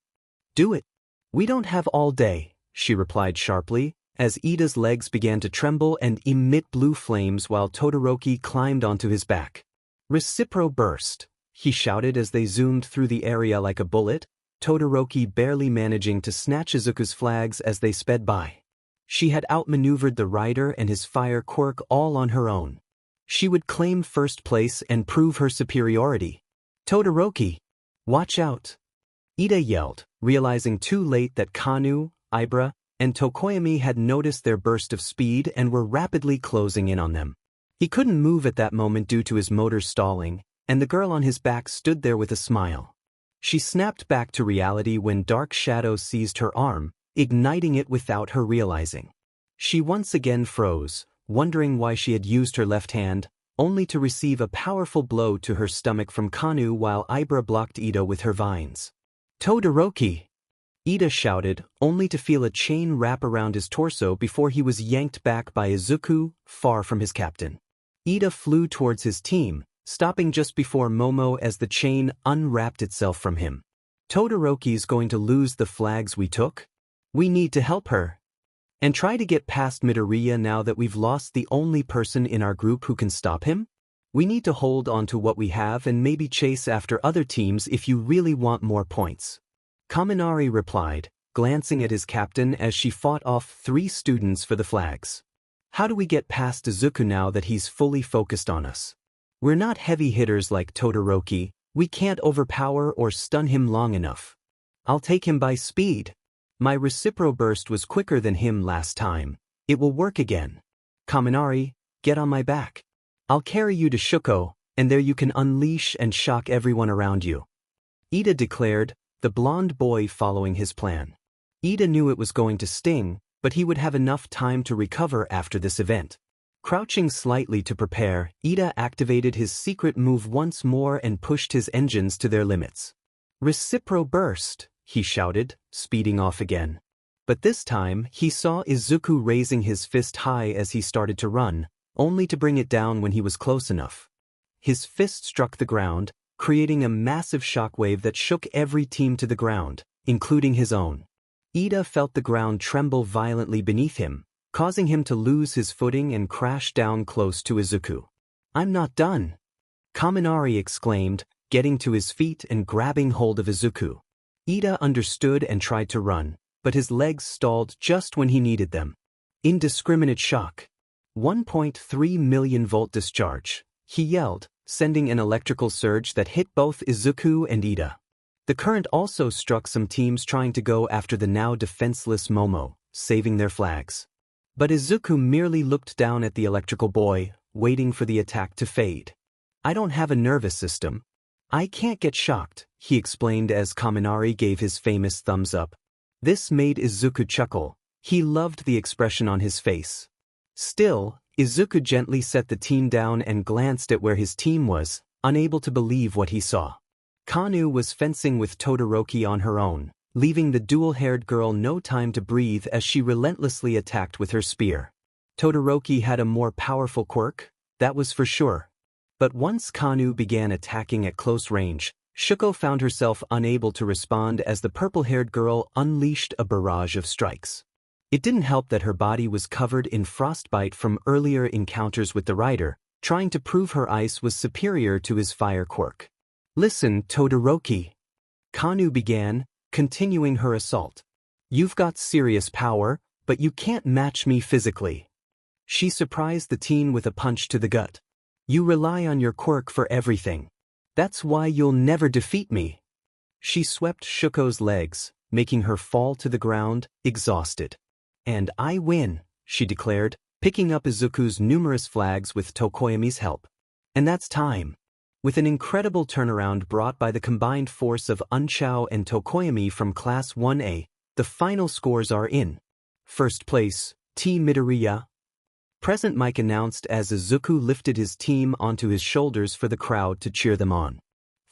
"Do it." "We don't have all day," she replied sharply, as Ida's legs began to tremble and emit blue flames while Todoroki climbed onto his back. "Recipro burst," he shouted as they zoomed through the area like a bullet, Todoroki barely managing to snatch Izuku's flags as they sped by. She had outmaneuvered the rider and his fire quirk all on her own. She would claim first place and prove her superiority. "Todoroki, watch out!" Ida yelled, realizing too late that Kanu, Ibra, and Tokoyami had noticed their burst of speed and were rapidly closing in on them. He couldn't move at that moment due to his motor stalling, and the girl on his back stood there with a smile. She snapped back to reality when dark shadow seized her arm, igniting it without her realizing. She once again froze, wondering why she had used her left hand, only to receive a powerful blow to her stomach from Kanu while Ibra blocked Ida with her vines. "Todoroki!" Ida shouted, only to feel a chain wrap around his torso before he was yanked back by Izuku, far from his captain. Ida flew towards his team, stopping just before Momo as the chain unwrapped itself from him. "Todoroki's going to lose the flags we took? We need to help her." And try to get past Midoriya now that we've lost the only person in our group who can stop him? We need to hold on to what we have and maybe chase after other teams if you really want more points. Kaminari replied, glancing at his captain as she fought off 3 students for the flags. How do we get past Izuku now that he's fully focused on us? We're not heavy hitters like Todoroki, we can't overpower or stun him long enough. I'll take him by speed. My Recipro burst was quicker than him last time. It will work again. Kaminari, get on my back. I'll carry you to Shuko, and there you can unleash and shock everyone around you. Ida declared, the blonde boy following his plan. Ida knew it was going to sting, but he would have enough time to recover after this event. Crouching slightly to prepare, Ida activated his secret move once more and pushed his engines to their limits. Recipro burst, he shouted, speeding off again. But this time, he saw Izuku raising his fist high as he started to run, only to bring it down when he was close enough. His fist struck the ground, creating a massive shockwave that shook every team to the ground, including his own. Ida felt the ground tremble violently beneath him, causing him to lose his footing and crash down close to Izuku. I'm not done! Kaminari exclaimed, getting to his feet and grabbing hold of Izuku. Ida understood and tried to run, but his legs stalled just when he needed them. Indiscriminate shock. 1.3 million volt discharge, he yelled, sending an electrical surge that hit both Izuku and Ida. The current also struck some teams trying to go after the now defenseless Momo, saving their flags. But Izuku merely looked down at the electrical boy, waiting for the attack to fade. I don't have a nervous system. I can't get shocked, he explained as Kaminari gave his famous thumbs up. This made Izuku chuckle. He loved the expression on his face. Still, Izuku gently set the team down and glanced at where his team was, unable to believe what he saw. Kanu was fencing with Todoroki on her own, leaving the dual-haired girl no time to breathe as she relentlessly attacked with her spear. Todoroki had a more powerful quirk, that was for sure. But once Kanu began attacking at close range, Shuko found herself unable to respond as the purple-haired girl unleashed a barrage of strikes. It didn't help that her body was covered in frostbite from earlier encounters with the rider, trying to prove her ice was superior to his fire quirk. Listen, Todoroki. Kanu began, continuing her assault. You've got serious power, but you can't match me physically. She surprised the teen with a punch to the gut. You rely on your quirk for everything. That's why you'll never defeat me. She swept Shuko's legs, making her fall to the ground, exhausted. And I win, she declared, picking up Izuku's numerous flags with Tokoyami's help. And that's time. With an incredible turnaround brought by the combined force of Unchao and Tokoyami from Class 1A, the final scores are in. First place, Team Midoriya. Present Mike announced as Izuku lifted his team onto his shoulders for the crowd to cheer them on.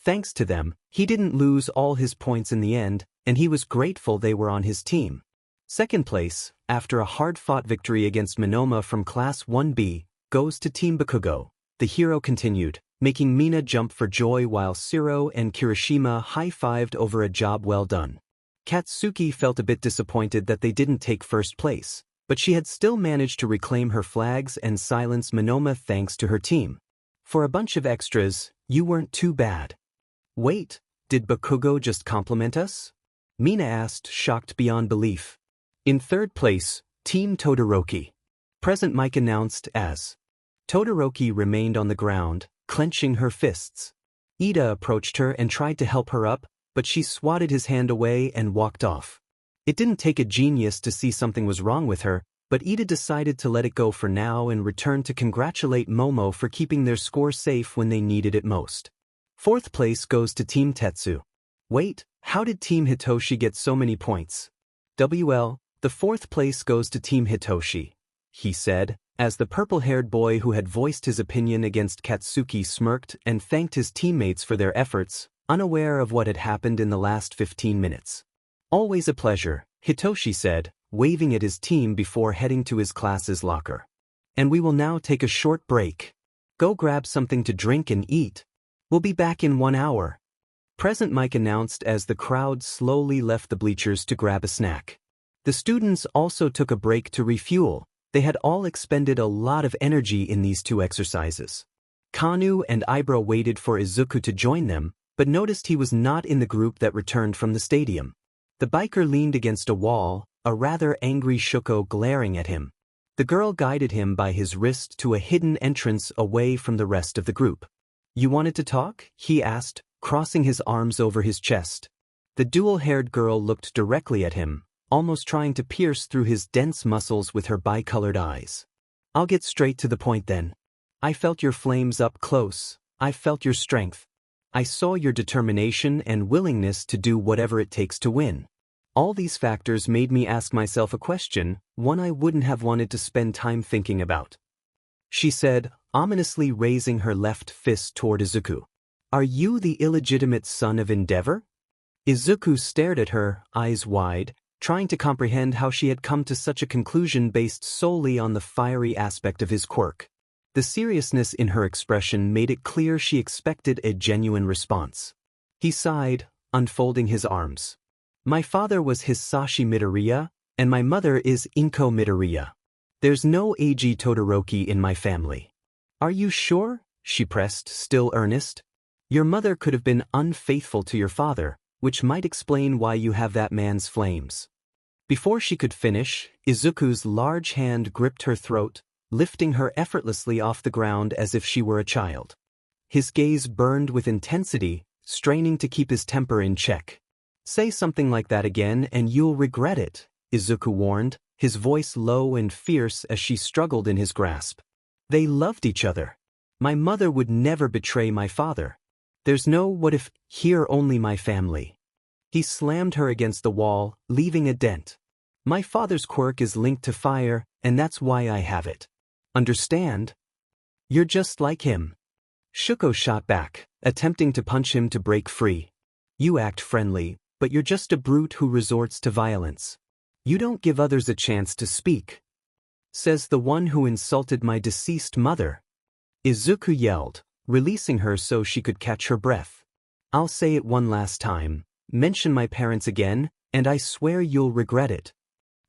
Thanks to them, he didn't lose all his points in the end, and he was grateful they were on his team. Second place, after a hard-fought victory against Monoma from Class 1B, goes to Team Bakugo. The hero continued, making Mina jump for joy while Shiro and Kirishima high-fived over a job well done. Katsuki felt a bit disappointed that they didn't take first place, but she had still managed to reclaim her flags and silence Monoma thanks to her team. For a bunch of extras, you weren't too bad. Wait, did Bakugo just compliment us? Mina asked, shocked beyond belief. In third place, Team Todoroki. Present Mike announced as. Todoroki remained on the ground, clenching her fists. Ida approached her and tried to help her up, but she swatted his hand away and walked off. It didn't take a genius to see something was wrong with her, but Ida decided to let it go for now and returned to congratulate Momo for keeping their score safe when they needed it most. Fourth place goes to Team Tetsu. Wait, how did Team Hitoshi get so many points? The fourth place goes to Team Hitoshi, he said, as the purple-haired boy who had voiced his opinion against Katsuki smirked and thanked his teammates for their efforts, unaware of what had happened in the last 15 minutes. Always a pleasure, Hitoshi said, waving at his team before heading to his class's locker. And we will now take a short break. Go grab something to drink and eat. We'll be back in 1 hour. Present Mike announced as the crowd slowly left the bleachers to grab a snack. The students also took a break to refuel. They had all expended a lot of energy in these 2 exercises. Kanu and Ibra waited for Izuku to join them, but noticed he was not in the group that returned from the stadium. The biker leaned against a wall, a rather angry Shuko glaring at him. The girl guided him by his wrist to a hidden entrance away from the rest of the group. "You wanted to talk?" he asked, crossing his arms over his chest. The dual-haired girl looked directly at him, almost trying to pierce through his dense muscles with her bicolored eyes. "I'll get straight to the point then. I felt your flames up close. I felt your strength. I saw your determination and willingness to do whatever it takes to win. All these factors made me ask myself a question, one I wouldn't have wanted to spend time thinking about," she said, ominously raising her left fist toward Izuku. "Are you the illegitimate son of Endeavor?" Izuku stared at her, eyes wide, trying to comprehend how she had come to such a conclusion based solely on the fiery aspect of his quirk. The seriousness in her expression made it clear she expected a genuine response. He sighed, unfolding his arms. "My father was Hisashi Midoriya, and my mother is Inko Midoriya. There's no Eiji Todoroki in my family." "Are you sure?" she pressed, still earnest. "Your mother could have been unfaithful to your father, which might explain why you have that man's flames." Before she could finish, Izuku's large hand gripped her throat, lifting her effortlessly off the ground as if she were a child. His gaze burned with intensity, straining to keep his temper in check. "Say something like that again and you'll regret it," Izuku warned, his voice low and fierce as she struggled in his grasp. "They loved each other. My mother would never betray my father. There's no what if, here only my family." He slammed her against the wall, leaving a dent. "My father's quirk is linked to fire, and that's why I have it. Understand? You're just like him." Shuko shot back, attempting to punch him to break free. "You act friendly, but you're just a brute who resorts to violence. You don't give others a chance to speak. Says the one who insulted my deceased mother." Izuku yelled, releasing her so she could catch her breath. "I'll say it one last time. Mention my parents again, and I swear you'll regret it."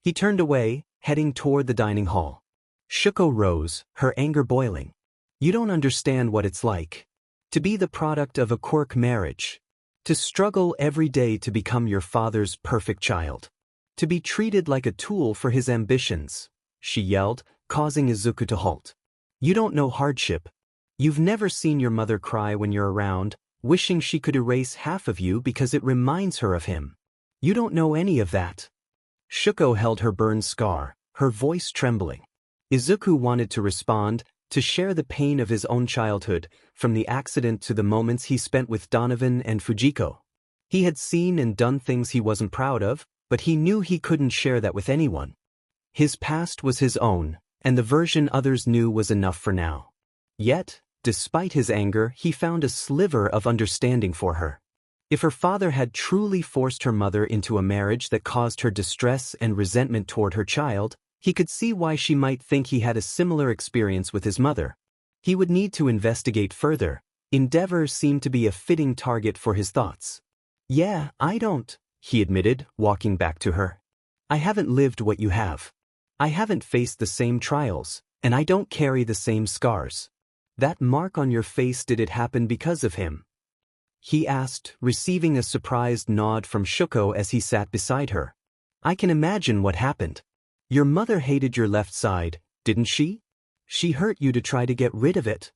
He turned away, heading toward the dining hall. Shuko rose, her anger boiling. "You don't understand what it's like. To be the product of a quirk marriage. To struggle every day to become your father's perfect child. To be treated like a tool for his ambitions," she yelled, causing Izuku to halt. "You don't know hardship. You've never seen your mother cry when you're around, wishing she could erase half of you because it reminds her of him. You don't know any of that." Shuko held her burned scar, her voice trembling. Izuku wanted to respond, to share the pain of his own childhood, from the accident to the moments he spent with Donovan and Fujiko. He had seen and done things he wasn't proud of, but he knew he couldn't share that with anyone. His past was his own, and the version others knew was enough for now. Yet, despite his anger, he found a sliver of understanding for her. If her father had truly forced her mother into a marriage that caused her distress and resentment toward her child, he could see why she might think he had a similar experience with his mother. He would need to investigate further. Endeavor seemed to be a fitting target for his thoughts. "Yeah, I don't," he admitted, walking back to her. "I haven't lived what you have. I haven't faced the same trials, and I don't carry the same scars. That mark on your face, did it happen because of him?" he asked, receiving a surprised nod from Shuko as he sat beside her. "I can imagine what happened. Your mother hated your left side, didn't she? She hurt you to try to get rid of it."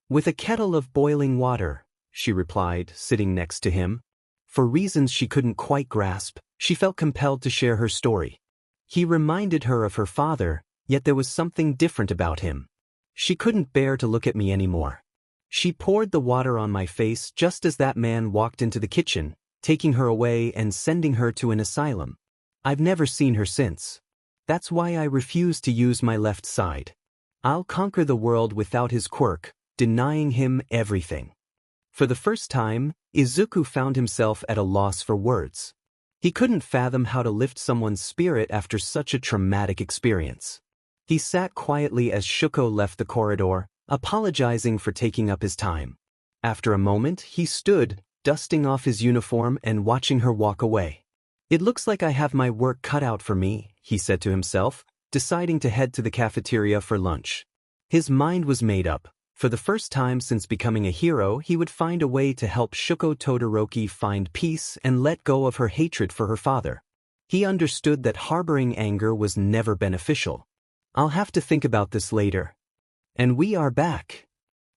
"With a kettle of boiling water," she replied, sitting next to him. For reasons she couldn't quite grasp, she felt compelled to share her story. He reminded her of her father, yet there was something different about him. "She couldn't bear to look at me anymore. She poured the water on my face just as that man walked into the kitchen, taking her away and sending her to an asylum. I've never seen her since. That's why I refuse to use my left side. I'll conquer the world without his quirk, denying him everything." For the first time, Izuku found himself at a loss for words. He couldn't fathom how to lift someone's spirit after such a traumatic experience. He sat quietly as Shuko left the corridor, apologizing for taking up his time. After a moment, he stood, dusting off his uniform and watching her walk away. It looks like I have my work cut out for me, he said to himself, deciding to head to the cafeteria for lunch. His mind was made up. For the first time since becoming a hero, he would find a way to help Shuko Todoroki find peace and let go of her hatred for her father. He understood that harboring anger was never beneficial. I'll have to think about this later. And we are back.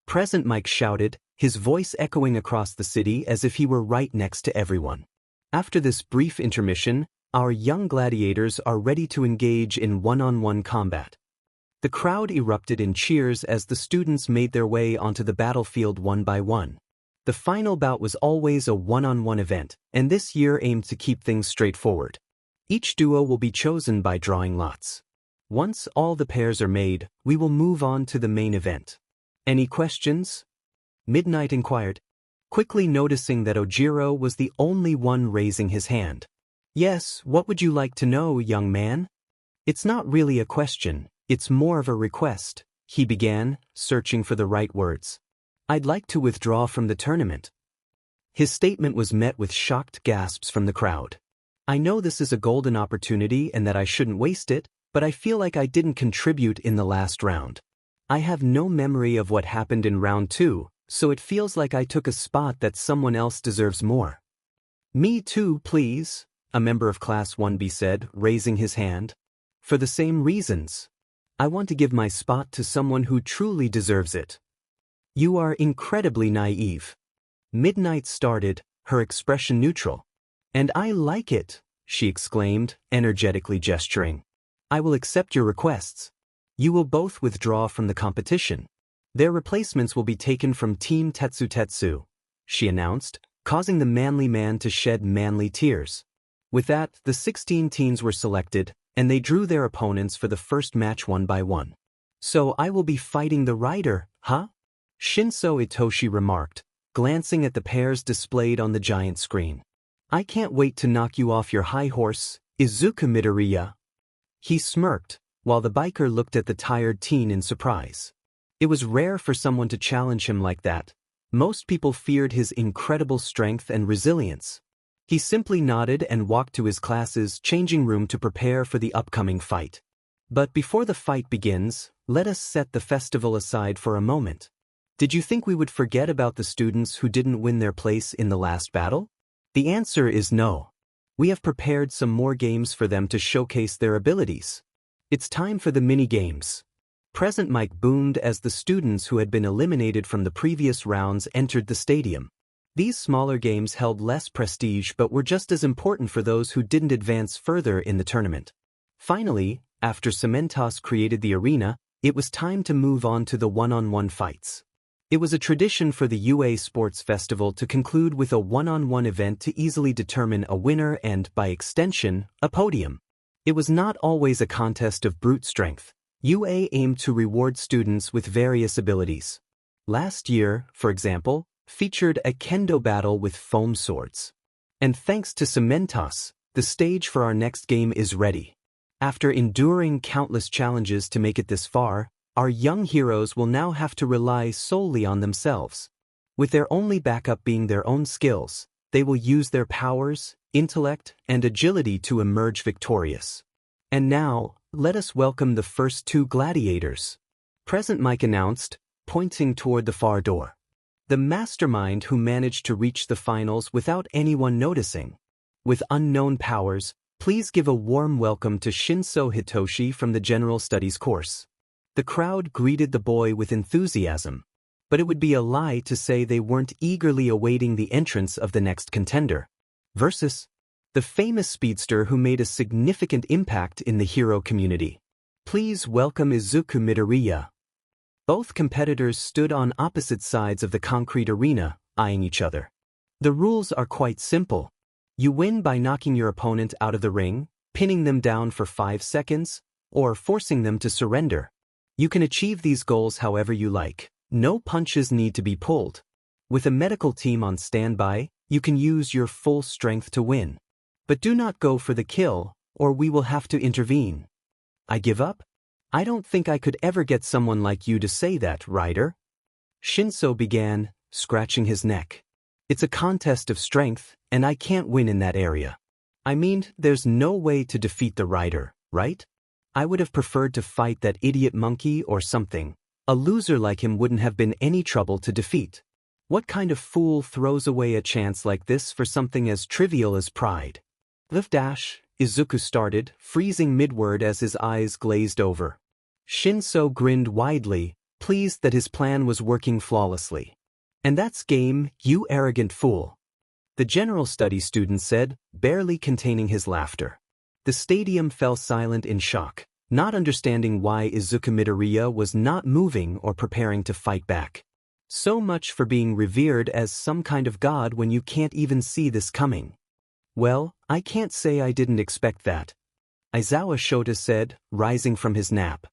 Present Mike shouted, his voice echoing across the city as if he were right next to everyone. After this brief intermission, our young gladiators are ready to engage in one-on-one combat. The crowd erupted in cheers as the students made their way onto the battlefield one by one. The final bout was always a one-on-one event, and this year aimed to keep things straightforward. Each duo will be chosen by drawing lots. Once all the pairs are made, we will move on to the main event. Any questions? Midnight inquired, quickly noticing that Ojiro was the only one raising his hand. Yes, what would you like to know, young man? It's not really a question, it's more of a request, he began, searching for the right words. I'd like to withdraw from the tournament. His statement was met with shocked gasps from the crowd. I know this is a golden opportunity and that I shouldn't waste it, but I feel like I didn't contribute in the last round. I have no memory of what happened in round 2, so it feels like I took a spot that someone else deserves more. Me too, please, a member of Class 1B said, raising his hand. For the same reasons. I want to give my spot to someone who truly deserves it. You are incredibly naive. Midnight started, her expression neutral. And I like it, she exclaimed, energetically gesturing. I will accept your requests. You will both withdraw from the competition. Their replacements will be taken from Team Tetsu, she announced, causing the manly man to shed manly tears. With that, the 16 teams were selected, and they drew their opponents for the first match one by one. So I will be fighting the rider, huh? Shinso Itoshi remarked, glancing at the pairs displayed on the giant screen. I can't wait to knock you off your high horse, Izuku Midoriya. He smirked, while the biker looked at the tired teen in surprise. It was rare for someone to challenge him like that. Most people feared his incredible strength and resilience. He simply nodded and walked to his class's changing room to prepare for the upcoming fight. But before the fight begins, let us set the festival aside for a moment. Did you think we would forget about the students who didn't win their place in the last battle? The answer is no. We have prepared some more games for them to showcase their abilities. It's time for the mini-games. Present Mike boomed as the students who had been eliminated from the previous rounds entered the stadium. These smaller games held less prestige but were just as important for those who didn't advance further in the tournament. Finally, after Cementos created the arena, it was time to move on to the one-on-one fights. It was a tradition for the UA Sports Festival to conclude with a one-on-one event to easily determine a winner and, by extension, a podium. It was not always a contest of brute strength. UA aimed to reward students with various abilities. Last year, for example, featured a kendo battle with foam swords. And thanks to Cementos, the stage for our next game is ready. After enduring countless challenges to make it this far, our young heroes will now have to rely solely on themselves. With their only backup being their own skills, they will use their powers, intellect, and agility to emerge victorious. And now, let us welcome the first two gladiators. Present Mike announced, pointing toward the far door. The mastermind who managed to reach the finals without anyone noticing. With unknown powers, please give a warm welcome to Shinso Hitoshi from the General Studies course. The crowd greeted the boy with enthusiasm, but it would be a lie to say they weren't eagerly awaiting the entrance of the next contender. Versus the famous speedster who made a significant impact in the hero community. Please welcome Izuku Midoriya. Both competitors stood on opposite sides of the concrete arena, eyeing each other. The rules are quite simple. You win by knocking your opponent out of the ring, pinning them down for 5 seconds, or forcing them to surrender. You can achieve these goals however you like. No punches need to be pulled. With a medical team on standby, you can use your full strength to win. But do not go for the kill, or we will have to intervene. I give up? I don't think I could ever get someone like you to say that, Ryder. Shinso began, scratching his neck. It's a contest of strength, and I can't win in that area. I mean, there's no way to defeat the rider, right? I would have preferred to fight that idiot monkey or something. A loser like him wouldn't have been any trouble to defeat. What kind of fool throws away a chance like this for something as trivial as pride? Izuku started, freezing mid-word as his eyes glazed over. Shinso grinned widely, pleased that his plan was working flawlessly. And that's game, you arrogant fool. The general studies student said, barely containing his laughter. The stadium fell silent in shock, not understanding why Izuku Midoriya was not moving or preparing to fight back. So much for being revered as some kind of god when you can't even see this coming. Well, I can't say I didn't expect that. Aizawa Shota said, rising from his nap.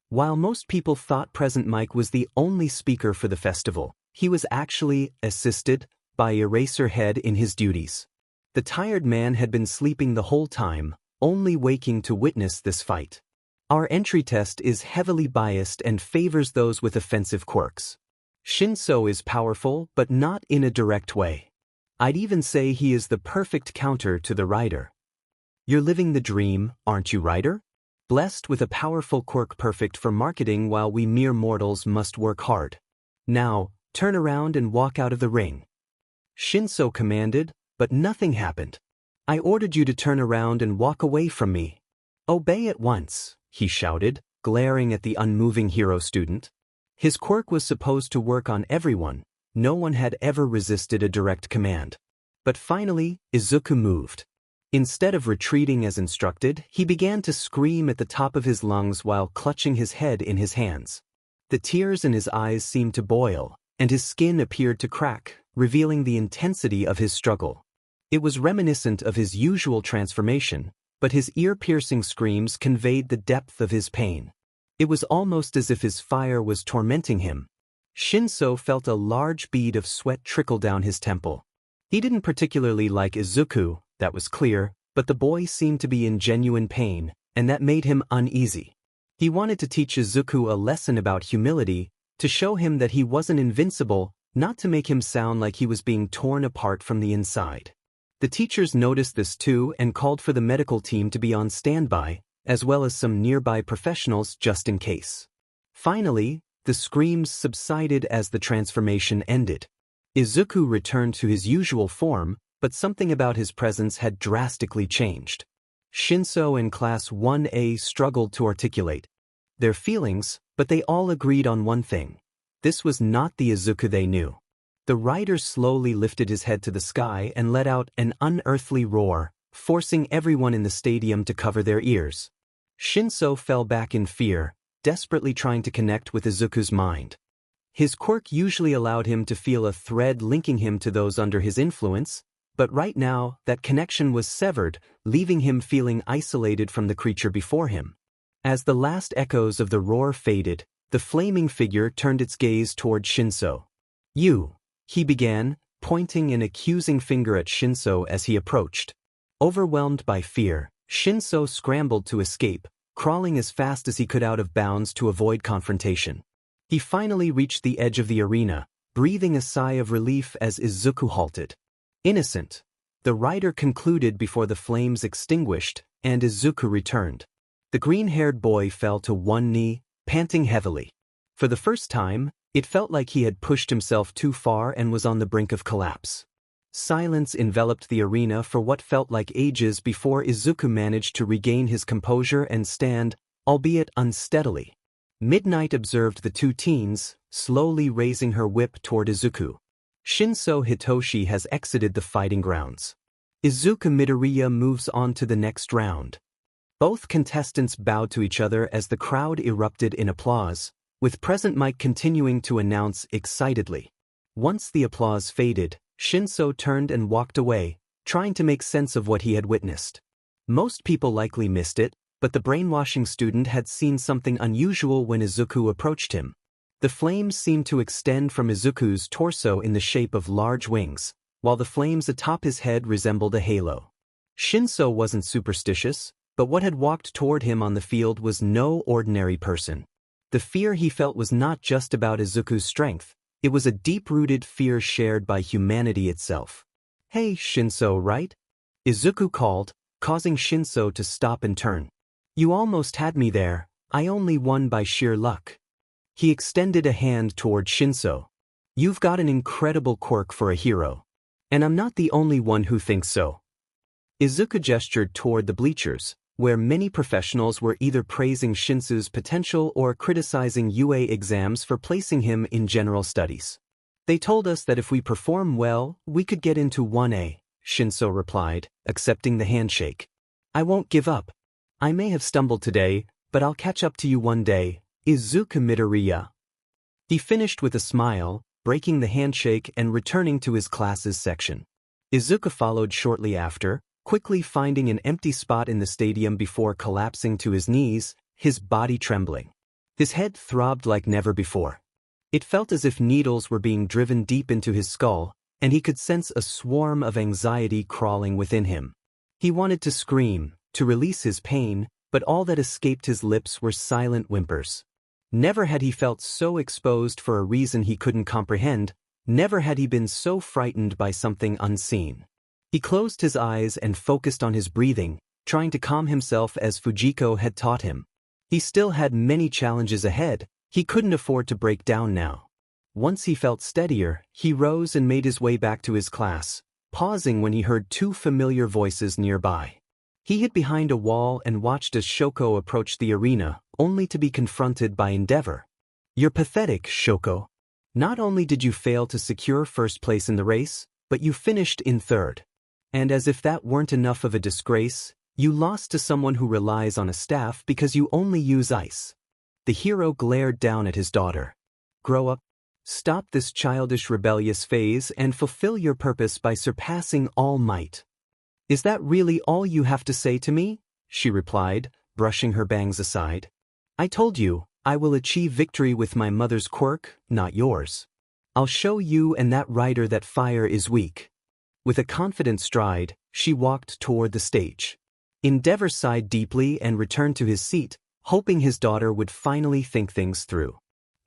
While most people thought Present Mike was the only speaker for the festival, he was actually assisted by Eraserhead in his duties. The tired man had been sleeping the whole time, only waking to witness this fight. Our entry test is heavily biased and favors those with offensive quirks. Shinso is powerful, but not in a direct way. I'd even say he is the perfect counter to the rider. You're living the dream, aren't you, rider? Blessed with a powerful quirk perfect for marketing while we mere mortals must work hard. Now, turn around and walk out of the ring. Shinso commanded, but nothing happened. I ordered you to turn around and walk away from me. Obey at once, he shouted, glaring at the unmoving hero student. His quirk was supposed to work on everyone. No one had ever resisted a direct command. But finally, Izuku moved. Instead of retreating as instructed, he began to scream at the top of his lungs while clutching his head in his hands. The tears in his eyes seemed to boil, and his skin appeared to crack, revealing the intensity of his struggle. It was reminiscent of his usual transformation, but his ear-piercing screams conveyed the depth of his pain. It was almost as if his fire was tormenting him. Shinso felt a large bead of sweat trickle down his temple. He didn't particularly like Izuku, that was clear, but the boy seemed to be in genuine pain, and that made him uneasy. He wanted to teach Izuku a lesson about humility, to show him that he wasn't invincible, not to make him sound like he was being torn apart from the inside. The teachers noticed this too and called for the medical team to be on standby, as well as some nearby professionals just in case. Finally, the screams subsided as the transformation ended. Izuku returned to his usual form, but something about his presence had drastically changed. Shinso and Class 1A struggled to articulate their feelings, but they all agreed on one thing. This was not the Izuku they knew. The rider slowly lifted his head to the sky and let out an unearthly roar, forcing everyone in the stadium to cover their ears. Shinso fell back in fear, desperately trying to connect with Izuku's mind. His quirk usually allowed him to feel a thread linking him to those under his influence, but right now that connection was severed, leaving him feeling isolated from the creature before him. As the last echoes of the roar faded, the flaming figure turned its gaze toward Shinso. You, he began, pointing an accusing finger at Shinso as he approached. Overwhelmed by fear, Shinso scrambled to escape, crawling as fast as he could out of bounds to avoid confrontation. He finally reached the edge of the arena, breathing a sigh of relief as Izuku halted. Innocent, the rider concluded before the flames extinguished, and Izuku returned. The green-haired boy fell to one knee, panting heavily. For the first time, it felt like he had pushed himself too far and was on the brink of collapse. Silence enveloped the arena for what felt like ages before Izuku managed to regain his composure and stand, albeit unsteadily. Midnight observed the two teens, slowly raising her whip toward Izuku. Shinso Hitoshi has exited the fighting grounds. Izuku Midoriya moves on to the next round. Both contestants bowed to each other as the crowd erupted in applause, with Present Mike continuing to announce excitedly. Once the applause faded, Shinso turned and walked away, trying to make sense of what he had witnessed. Most people likely missed it, but the brainwashing student had seen something unusual when Izuku approached him. The flames seemed to extend from Izuku's torso in the shape of large wings, while the flames atop his head resembled a halo. Shinso wasn't superstitious, but what had walked toward him on the field was no ordinary person. The fear he felt was not just about Izuku's strength, it was a deep-rooted fear shared by humanity itself. "Hey, Shinso, right?" Izuku called, causing Shinso to stop and turn. You almost had me there, I only won by sheer luck. He extended a hand toward Shinso. You've got an incredible quirk for a hero. And I'm not the only one who thinks so. Izuku gestured toward the bleachers, where many professionals were either praising Shinso's potential or criticizing UA exams for placing him in general studies. They told us that if we perform well, we could get into 1A, Shinso replied, accepting the handshake. I won't give up. I may have stumbled today, but I'll catch up to you one day, Izuku Midoriya. He finished with a smile, breaking the handshake and returning to his class's section. Izuku followed shortly after, quickly finding an empty spot in the stadium before collapsing to his knees, his body trembling. His head throbbed like never before. It felt as if needles were being driven deep into his skull, and he could sense a swarm of anxiety crawling within him. He wanted to scream, to release his pain, but all that escaped his lips were silent whimpers. Never had he felt so exposed for a reason he couldn't comprehend, never had he been so frightened by something unseen. He closed his eyes and focused on his breathing, trying to calm himself as Fujiko had taught him. He still had many challenges ahead, he couldn't afford to break down now. Once he felt steadier, he rose and made his way back to his class, pausing when he heard two familiar voices nearby. He hid behind a wall and watched as Shuko approached the arena, only to be confronted by Endeavor. You're pathetic, Shuko. Not only did you fail to secure first place in the race, but you finished in third. And as if that weren't enough of a disgrace, you lost to someone who relies on a staff because you only use ice. The hero glared down at his daughter. Grow up. Stop this childish rebellious phase and fulfill your purpose by surpassing all might. Is that really all you have to say to me? She replied, brushing her bangs aside. I told you, I will achieve victory with my mother's quirk, not yours. I'll show you and that rider that fire is weak. With a confident stride, she walked toward the stage. Endeavor sighed deeply and returned to his seat, hoping his daughter would finally think things through.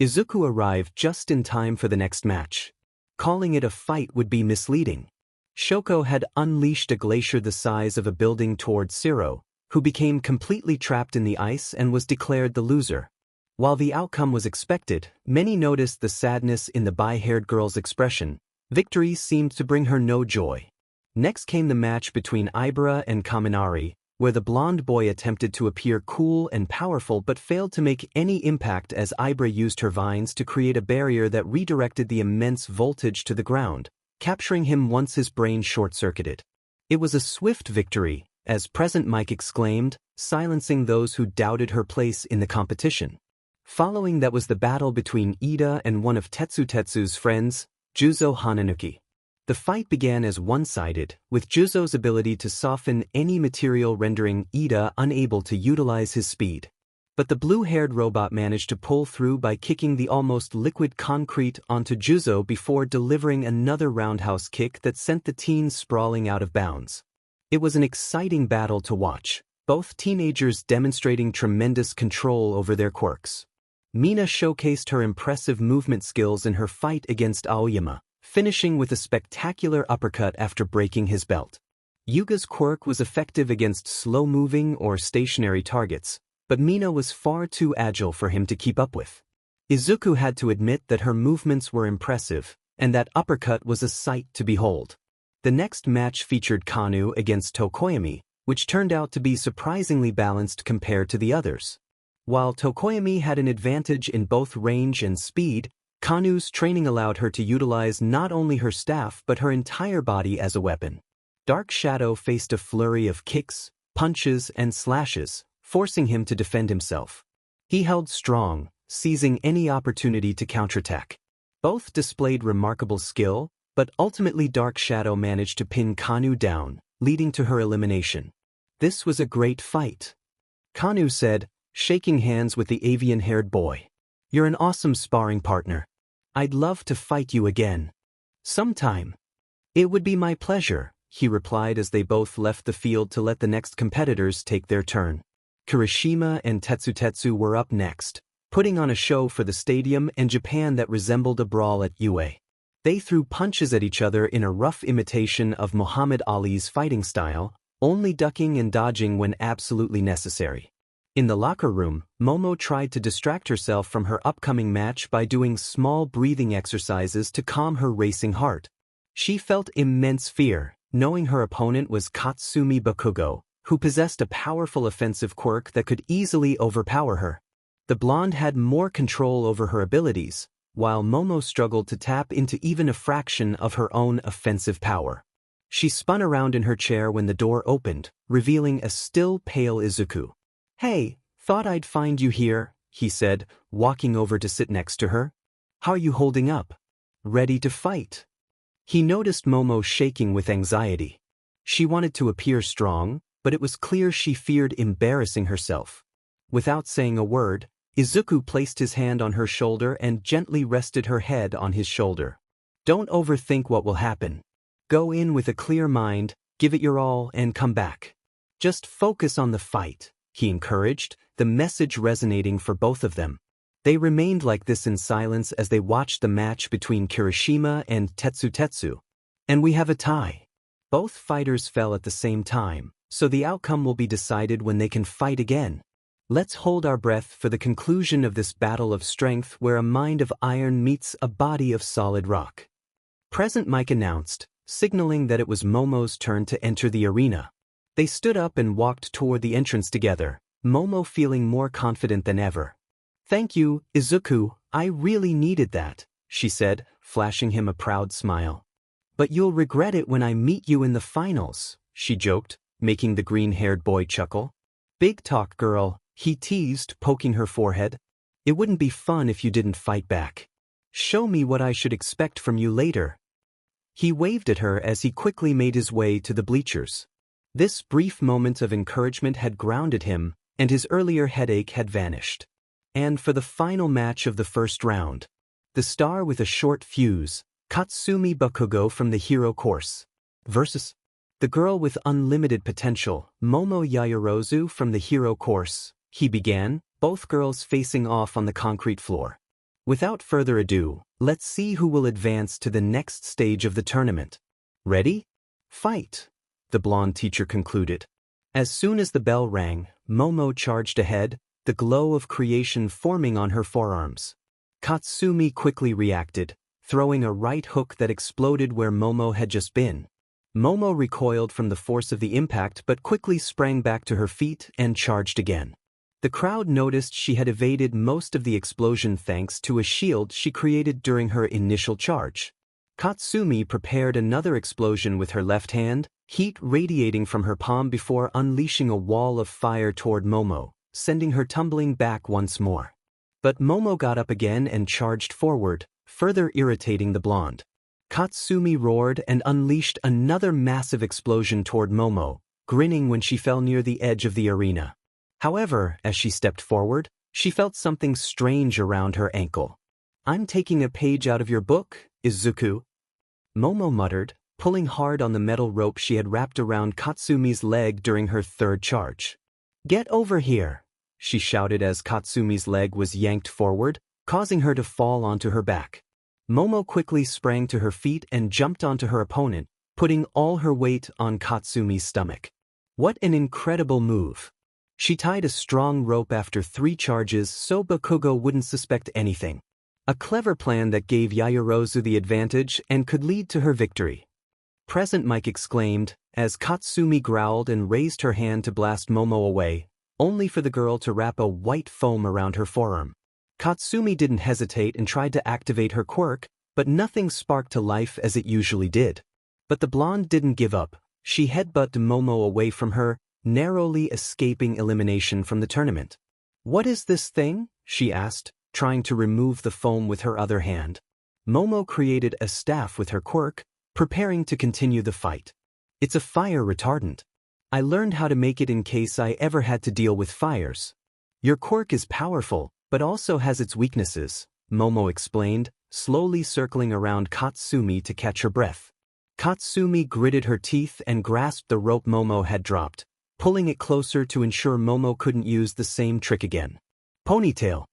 Izuku arrived just in time for the next match. Calling it a fight would be misleading. Shuko had unleashed a glacier the size of a building toward Siro, who became completely trapped in the ice and was declared the loser. While the outcome was expected, many noticed the sadness in the bi-haired girl's expression. Victory seemed to bring her no joy. Next came the match between Ibara and Kaminari, where the blonde boy attempted to appear cool and powerful but failed to make any impact as Ibara used her vines to create a barrier that redirected the immense voltage to the ground, capturing him once his brain short-circuited. It was a swift victory, as Present Mike exclaimed, silencing those who doubted her place in the competition. Following that was the battle between Ida and one of Tetsu's friends, Juzo Hananuki. The fight began as one-sided, with Juzo's ability to soften any material rendering Ida unable to utilize his speed. But the blue-haired robot managed to pull through by kicking the almost liquid concrete onto Juzo before delivering another roundhouse kick that sent the teens sprawling out of bounds. It was an exciting battle to watch, both teenagers demonstrating tremendous control over their quirks. Mina showcased her impressive movement skills in her fight against Aoyama, finishing with a spectacular uppercut after breaking his belt. Yuga's quirk was effective against slow-moving or stationary targets, but Mina was far too agile for him to keep up with. Izuku had to admit that her movements were impressive, and that uppercut was a sight to behold. The next match featured Kanu against Tokoyami, which turned out to be surprisingly balanced compared to the others. While Tokoyami had an advantage in both range and speed, Kanu's training allowed her to utilize not only her staff but her entire body as a weapon. Dark Shadow faced a flurry of kicks, punches, and slashes, forcing him to defend himself. He held strong, seizing any opportunity to counterattack. Both displayed remarkable skill, but ultimately Dark Shadow managed to pin Kanu down, leading to her elimination. This was a great fight, Kanu said, shaking hands with the avian-haired boy. You're an awesome sparring partner. I'd love to fight you again. Sometime. It would be my pleasure, he replied as they both left the field to let the next competitors take their turn. Kirishima and Tetsu were up next, putting on a show for the stadium and Japan that resembled a brawl at UA. They threw punches at each other in a rough imitation of Muhammad Ali's fighting style, only ducking and dodging when absolutely necessary. In the locker room, Momo tried to distract herself from her upcoming match by doing small breathing exercises to calm her racing heart. She felt immense fear, knowing her opponent was Katsumi Bakugo, who possessed a powerful offensive quirk that could easily overpower her. The blonde had more control over her abilities, while Momo struggled to tap into even a fraction of her own offensive power. She spun around in her chair when the door opened, revealing a still pale Izuku. "Hey, thought I'd find you here," he said, walking over to sit next to her. "How are you holding up? Ready to fight?" He noticed Momo shaking with anxiety. She wanted to appear strong, but it was clear she feared embarrassing herself. Without saying a word, Izuku placed his hand on her shoulder and gently rested her head on his shoulder. "Don't overthink what will happen. Go in with a clear mind, give it your all, and come back. Just focus on the fight," he encouraged, the message resonating for both of them. They remained like this in silence as they watched the match between Kirishima and Tetsu. "And we have a tie. Both fighters fell at the same time, so the outcome will be decided when they can fight again. Let's hold our breath for the conclusion of this battle of strength where a mind of iron meets a body of solid rock." Present Mike announced, signaling that it was Momo's turn to enter the arena. They stood up and walked toward the entrance together, Momo feeling more confident than ever. "Thank you, Izuku, I really needed that," she said, flashing him a proud smile. "But you'll regret it when I meet you in the finals," she joked, making the green-haired boy chuckle. "Big talk, girl," he teased, poking her forehead. "It wouldn't be fun if you didn't fight back. Show me what I should expect from you later." He waved at her as he quickly made his way to the bleachers. This brief moment of encouragement had grounded him, and his earlier headache had vanished. And for the final match of the first round, the star with a short fuse, Katsumi Bakugo from the hero course, versus the girl with unlimited potential, Momo Yaoyorozu from the hero course, he began, both girls facing off on the concrete floor. "Without further ado, let's see who will advance to the next stage of the tournament. Ready? Fight," the blonde teacher concluded. As soon as the bell rang, Momo charged ahead, the glow of creation forming on her forearms. Katsumi quickly reacted, throwing a right hook that exploded where Momo had just been. Momo recoiled from the force of the impact but quickly sprang back to her feet and charged again. The crowd noticed she had evaded most of the explosion thanks to a shield she created during her initial charge. Katsumi prepared another explosion with her left hand, heat radiating from her palm before unleashing a wall of fire toward Momo, sending her tumbling back once more. But Momo got up again and charged forward, further irritating the blonde. Katsumi roared and unleashed another massive explosion toward Momo, grinning when she fell near the edge of the arena. However, as she stepped forward, she felt something strange around her ankle. "I'm taking a page out of your book, Izuku," Momo muttered, pulling hard on the metal rope she had wrapped around Katsumi's leg during her third charge. "Get over here," she shouted as Katsumi's leg was yanked forward, causing her to fall onto her back. Momo quickly sprang to her feet and jumped onto her opponent, putting all her weight on Katsumi's stomach. What an incredible move! She tied a strong rope after 3 charges so Bakugo wouldn't suspect anything. A clever plan that gave Yaoyorozu the advantage and could lead to her victory. Present Mike exclaimed, as Katsumi growled and raised her hand to blast Momo away, only for the girl to wrap a white foam around her forearm. Katsumi didn't hesitate and tried to activate her quirk, but nothing sparked to life as it usually did. But the blonde didn't give up. She headbutted Momo away from her, narrowly escaping elimination from the tournament. "What is this thing?" she asked, trying to remove the foam with her other hand. Momo created a staff with her quirk, preparing to continue the fight. "It's a fire retardant. I learned how to make it in case I ever had to deal with fires. Your quirk is powerful, but also has its weaknesses," Momo explained, slowly circling around Katsumi to catch her breath. Katsumi gritted her teeth and grasped the rope Momo had dropped, pulling it closer to ensure Momo couldn't use the same trick again. "Ponytail.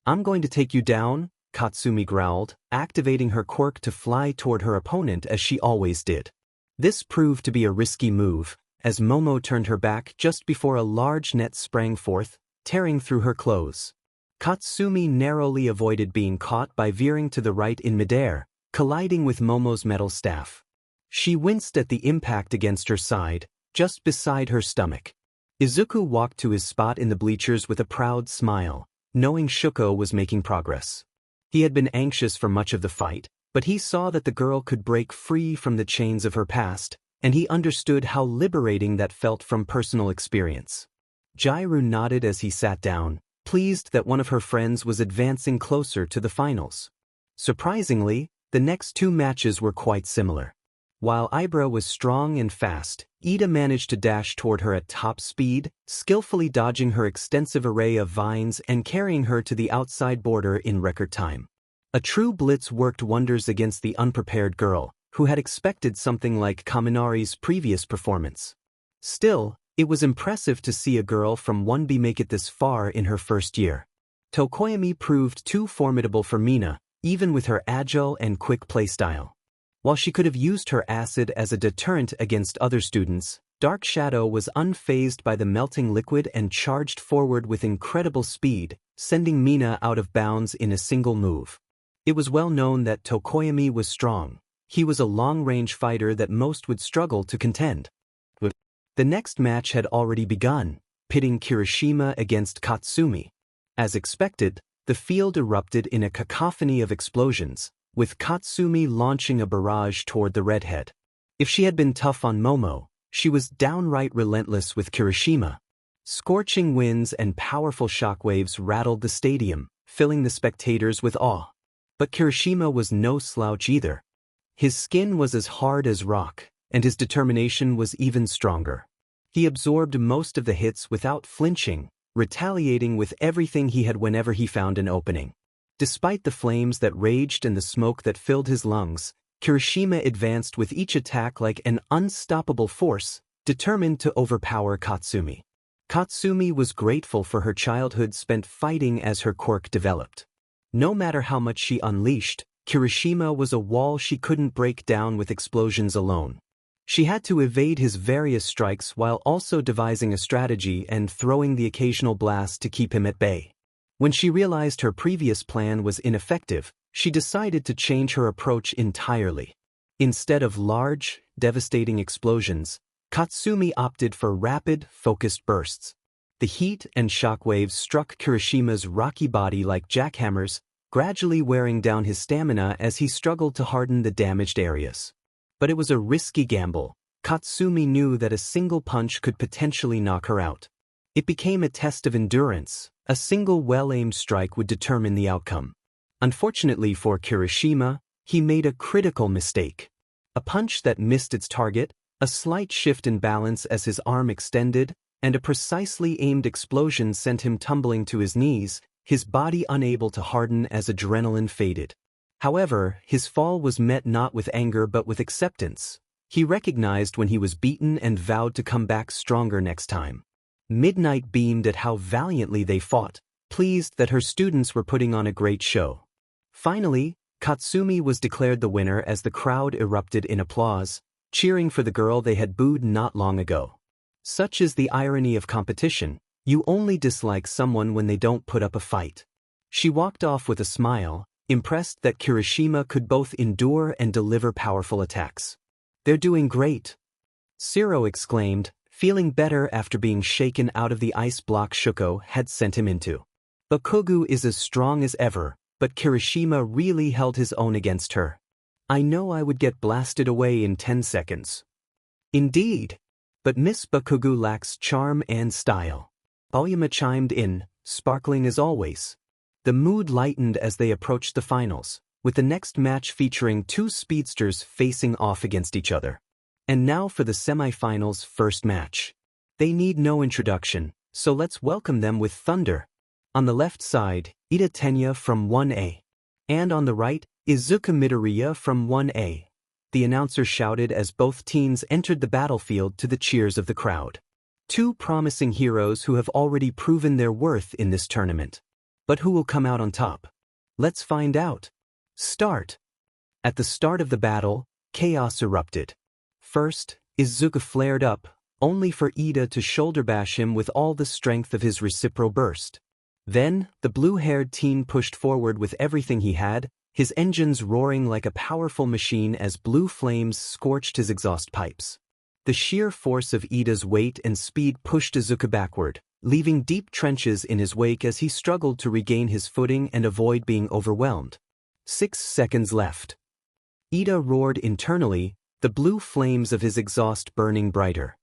I'm going to take you down," Katsumi growled, activating her quirk to fly toward her opponent as she always did. This proved to be a risky move, as Momo turned her back just before a large net sprang forth, tearing through her clothes. Katsumi narrowly avoided being caught by veering to the right in midair, colliding with Momo's metal staff. She winced at the impact against her side, just beside her stomach. Izuku walked to his spot in the bleachers with a proud smile, knowing Shuko was making progress. He had been anxious for much of the fight, but he saw that the girl could break free from the chains of her past, and he understood how liberating that felt from personal experience. Jairu nodded as he sat down, pleased that one of her friends was advancing closer to the finals. Surprisingly, the next two matches were quite similar. While Ibra was strong and fast, Ida managed to dash toward her at top speed, skillfully dodging her extensive array of vines and carrying her to the outside border in record time. A true blitz worked wonders against the unprepared girl, who had expected something like Kaminari's previous performance. Still, it was impressive to see a girl from 1B make it this far in her first year. Tokoyami proved too formidable for Mina, even with her agile and quick playstyle. While she could have used her acid as a deterrent against other students, Dark Shadow was unfazed by the melting liquid and charged forward with incredible speed, sending Mina out of bounds in a single move. It was well known that Tokoyami was strong. He was a long-range fighter that most would struggle to contend. The next match had already begun, pitting Kirishima against Katsumi. As expected, the field erupted in a cacophony of explosions, with Katsumi launching a barrage toward the redhead. If she had been tough on Momo, she was downright relentless with Kirishima. Scorching winds and powerful shockwaves rattled the stadium, filling the spectators with awe. But Kirishima was no slouch either. His skin was as hard as rock, and his determination was even stronger. He absorbed most of the hits without flinching, retaliating with everything he had whenever he found an opening. Despite the flames that raged and the smoke that filled his lungs, Kirishima advanced with each attack like an unstoppable force, determined to overpower Katsumi. Katsumi was grateful for her childhood spent fighting as her quirk developed. No matter how much she unleashed, Kirishima was a wall she couldn't break down with explosions alone. She had to evade his various strikes while also devising a strategy and throwing the occasional blast to keep him at bay. When she realized her previous plan was ineffective, she decided to change her approach entirely. Instead of large, devastating explosions, Katsumi opted for rapid, focused bursts. The heat and shockwaves struck Kirishima's rocky body like jackhammers, gradually wearing down his stamina as he struggled to harden the damaged areas. But it was a risky gamble. Katsumi knew that a single punch could potentially knock her out. It became a test of endurance. A single well-aimed strike would determine the outcome. Unfortunately for Kirishima, he made a critical mistake. A punch that missed its target, a slight shift in balance as his arm extended, and a precisely aimed explosion sent him tumbling to his knees, his body unable to harden as adrenaline faded. However, his fall was met not with anger but with acceptance. He recognized when he was beaten and vowed to come back stronger next time. Midnight beamed at how valiantly they fought, pleased that her students were putting on a great show. Finally, Katsumi was declared the winner as the crowd erupted in applause, cheering for the girl they had booed not long ago. Such is the irony of competition. You only dislike someone when they don't put up a fight. She walked off with a smile, impressed that Kirishima could both endure and deliver powerful attacks. "They're doing great," Shiro exclaimed, feeling better after being shaken out of the ice block Shuko had sent him into. Bakugo is as strong as ever, but Kirishima really held his own against her. "I know I would get blasted away in 10 seconds. "Indeed. But Miss Bakugo lacks charm and style." Aoyama chimed in, sparkling as always. The mood lightened as they approached the finals, with the next match featuring two speedsters facing off against each other. And now for the semifinals' first match. They need no introduction, so let's welcome them with thunder. On the left side, Ida Tenya from 1A. And on the right, Izuku Midoriya from 1A. The announcer shouted as both teams entered the battlefield to the cheers of the crowd. Two promising heroes who have already proven their worth in this tournament. But who will come out on top? Let's find out. Start. At the start of the battle, chaos erupted. First, Izuku flared up, only for Ida to shoulder bash him with all the strength of his reciprocal burst. Then, the blue-haired teen pushed forward with everything he had, his engines roaring like a powerful machine as blue flames scorched his exhaust pipes. The sheer force of Ida's weight and speed pushed Izuku backward, leaving deep trenches in his wake as he struggled to regain his footing and avoid being overwhelmed. 6 seconds left. Ida roared internally, the blue flames of his exhaust burning brighter.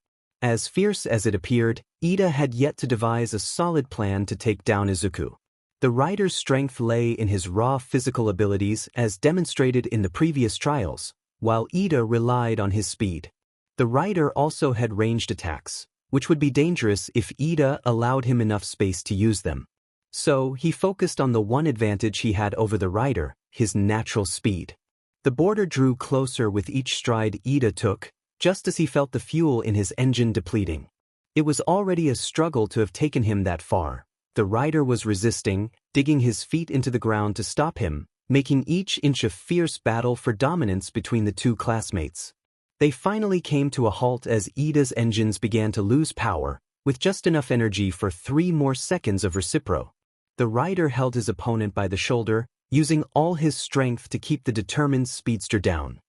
As fierce as it appeared, Ida had yet to devise a solid plan to take down Izuku. The rider's strength lay in his raw physical abilities as demonstrated in the previous trials, while Ida relied on his speed. The rider also had ranged attacks, which would be dangerous if Ida allowed him enough space to use them. So, he focused on the one advantage he had over the rider, his natural speed. The border drew closer with each stride Ida took, just as he felt the fuel in his engine depleting. It was already a struggle to have taken him that far. The rider was resisting, digging his feet into the ground to stop him, making each inch a fierce battle for dominance between the two classmates. They finally came to a halt as Ida's engines began to lose power, with just enough energy for 3 more seconds of reciprocal. The rider held his opponent by the shoulder, using all his strength to keep the determined speedster down.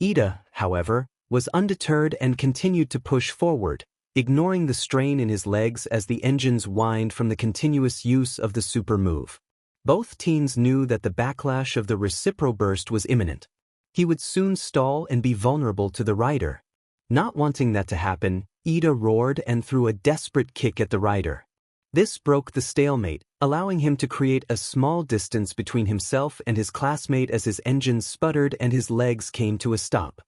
Ida, however, was undeterred and continued to push forward, ignoring the strain in his legs as the engines whined from the continuous use of the super move. Both teens knew that the backlash of the reciprocal burst was imminent. He would soon stall and be vulnerable to the rider. Not wanting that to happen, Ida roared and threw a desperate kick at the rider. This broke the stalemate, allowing him to create a small distance between himself and his classmate as his engines sputtered and his legs came to a stop.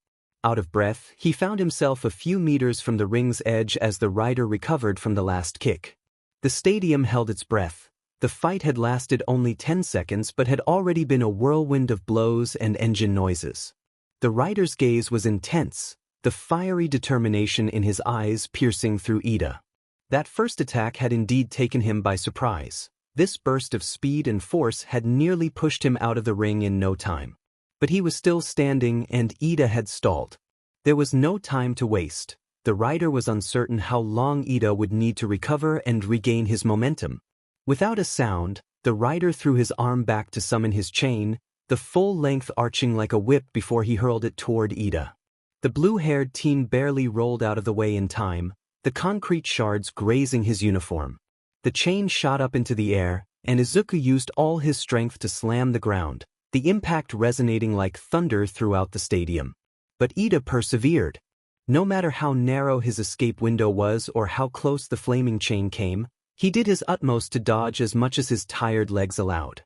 Out of breath, he found himself a few meters from the ring's edge as the rider recovered from the last kick. The stadium held its breath. The fight had lasted only 10 seconds but had already been a whirlwind of blows and engine noises. The rider's gaze was intense, the fiery determination in his eyes piercing through Ida. That first attack had indeed taken him by surprise. This burst of speed and force had nearly pushed him out of the ring in no time. But he was still standing and Ida had stalled. There was no time to waste. The rider was uncertain how long Ida would need to recover and regain his momentum. Without a sound, the rider threw his arm back to summon his chain, the full length arching like a whip before he hurled it toward Ida. The blue-haired teen barely rolled out of the way in time, the concrete shards grazing his uniform. The chain shot up into the air, and Izuku used all his strength to slam the ground, the impact resonating like thunder throughout the stadium. But Ida persevered. No matter how narrow his escape window was or how close the flaming chain came, he did his utmost to dodge as much as his tired legs allowed.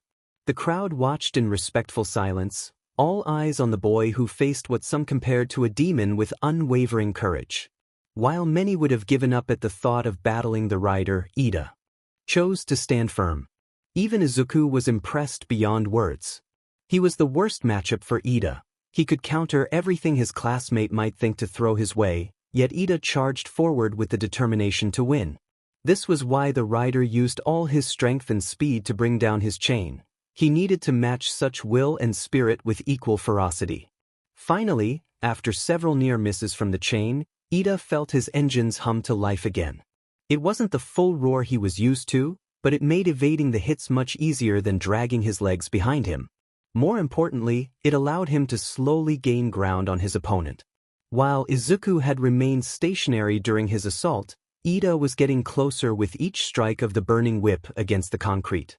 The crowd watched in respectful silence, all eyes on the boy who faced what some compared to a demon with unwavering courage. While many would have given up at the thought of battling the rider, Ida chose to stand firm. Even Izuku was impressed beyond words. He was the worst matchup for Ida. He could counter everything his classmate might think to throw his way, yet Ida charged forward with the determination to win. This was why the rider used all his strength and speed to bring down his chain. He needed to match such will and spirit with equal ferocity. Finally, after several near misses from the chain, Ida felt his engines hum to life again. It wasn't the full roar he was used to, but it made evading the hits much easier than dragging his legs behind him. More importantly, it allowed him to slowly gain ground on his opponent. While Izuku had remained stationary during his assault, Ida was getting closer with each strike of the burning whip against the concrete.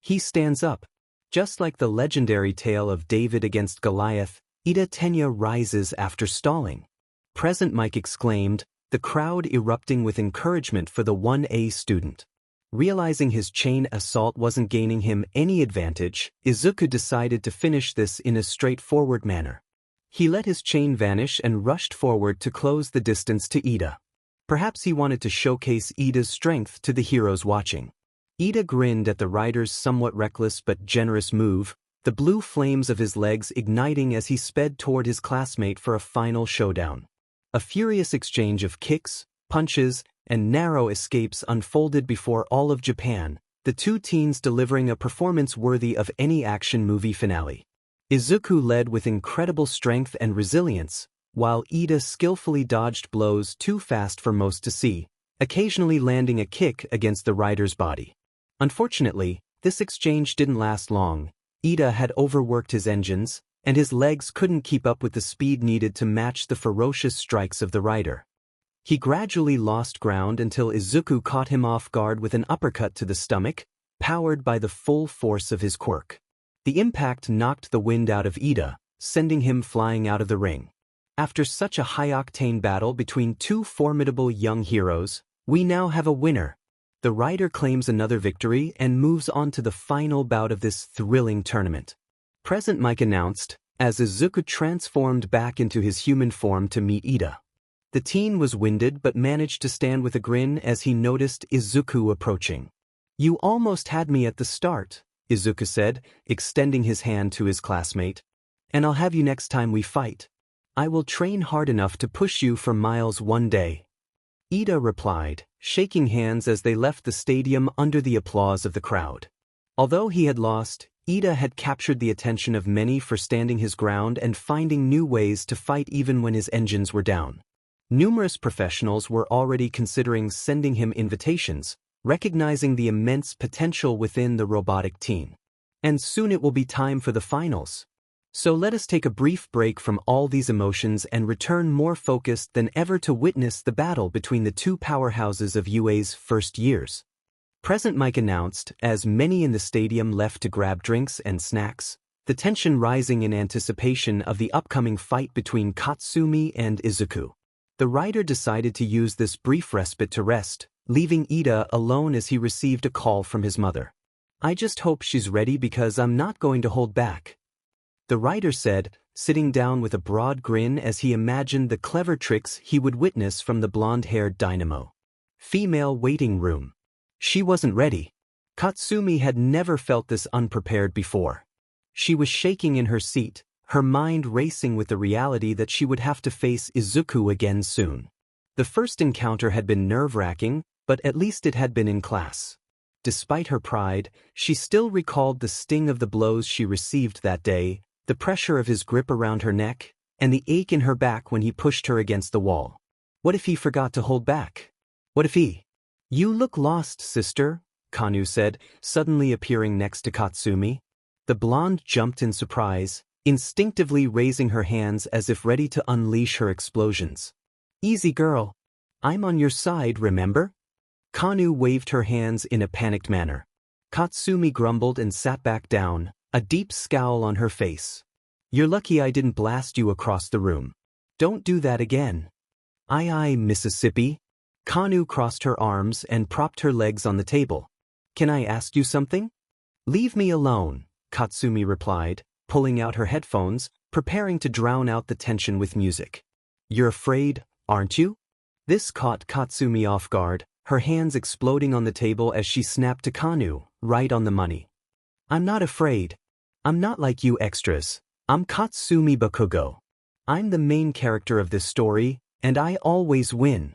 He stands up. Just like the legendary tale of David against Goliath, Ida Tenya rises after stalling. Present Mike exclaimed, the crowd erupting with encouragement for the 1A student. Realizing his chain assault wasn't gaining him any advantage, Izuku decided to finish this in a straightforward manner. He let his chain vanish and rushed forward to close the distance to Ida. Perhaps he wanted to showcase Ida's strength to the heroes watching. Ida grinned at the rider's somewhat reckless but generous move, the blue flames of his legs igniting as he sped toward his classmate for a final showdown. A furious exchange of kicks, punches, and narrow escapes unfolded before all of Japan, the two teens delivering a performance worthy of any action movie finale. Izuku led with incredible strength and resilience, while Ida skillfully dodged blows too fast for most to see, occasionally landing a kick against the rider's body. Unfortunately, this exchange didn't last long. Ida had overworked his engines, and his legs couldn't keep up with the speed needed to match the ferocious strikes of the rider. He gradually lost ground until Izuku caught him off guard with an uppercut to the stomach, powered by the full force of his quirk. The impact knocked the wind out of Ida, sending him flying out of the ring. After such a high-octane battle between two formidable young heroes, we now have a winner. The rider claims another victory and moves on to the final bout of this thrilling tournament. Present Mic announced, as Izuku transformed back into his human form to meet Ida. The teen was winded but managed to stand with a grin as he noticed Izuku approaching. "You almost had me at the start," Izuku said, extending his hand to his classmate. "And I'll have you next time we fight. I will train hard enough to push you for miles one day." Ida replied, shaking hands as they left the stadium under the applause of the crowd. Although he had lost, Ida had captured the attention of many for standing his ground and finding new ways to fight even when his engines were down. Numerous professionals were already considering sending him invitations, recognizing the immense potential within the robotic teen. And soon it will be time for the finals. So let us take a brief break from all these emotions and return more focused than ever to witness the battle between the two powerhouses of UA's first years. Present Mic announced, as many in the stadium left to grab drinks and snacks, the tension rising in anticipation of the upcoming fight between Katsumi and Izuku. The rider decided to use this brief respite to rest, leaving Ida alone as he received a call from his mother. "I just hope she's ready because I'm not going to hold back," the rider said, sitting down with a broad grin as he imagined the clever tricks he would witness from the blonde-haired dynamo. Female waiting room. She wasn't ready. Katsumi had never felt this unprepared before. She was shaking in her seat, her mind racing with the reality that she would have to face Izuku again soon. The first encounter had been nerve-wracking, but at least it had been in class. Despite her pride, she still recalled the sting of the blows she received that day, the pressure of his grip around her neck, and the ache in her back when he pushed her against the wall. What if he forgot to hold back? What if he— "You look lost, sister," Kanu said, suddenly appearing next to Katsumi. The blonde jumped in surprise, instinctively raising her hands as if ready to unleash her explosions. "Easy girl. I'm on your side, remember?" Kanu waved her hands in a panicked manner. Katsumi grumbled and sat back down, a deep scowl on her face. "You're lucky I didn't blast you across the room. Don't do that again." Aye, Mississippi." Kanu crossed her arms and propped her legs on the table. "Can I ask you something?" "Leave me alone," Katsumi replied, pulling out her headphones, preparing to drown out the tension with music. "You're afraid, aren't you?" This caught Katsumi off guard, her hands exploding on the table as she snapped to Kanu, right on the money. "I'm not afraid. I'm not like you extras. I'm Katsumi Bakugo. I'm the main character of this story, and I always win."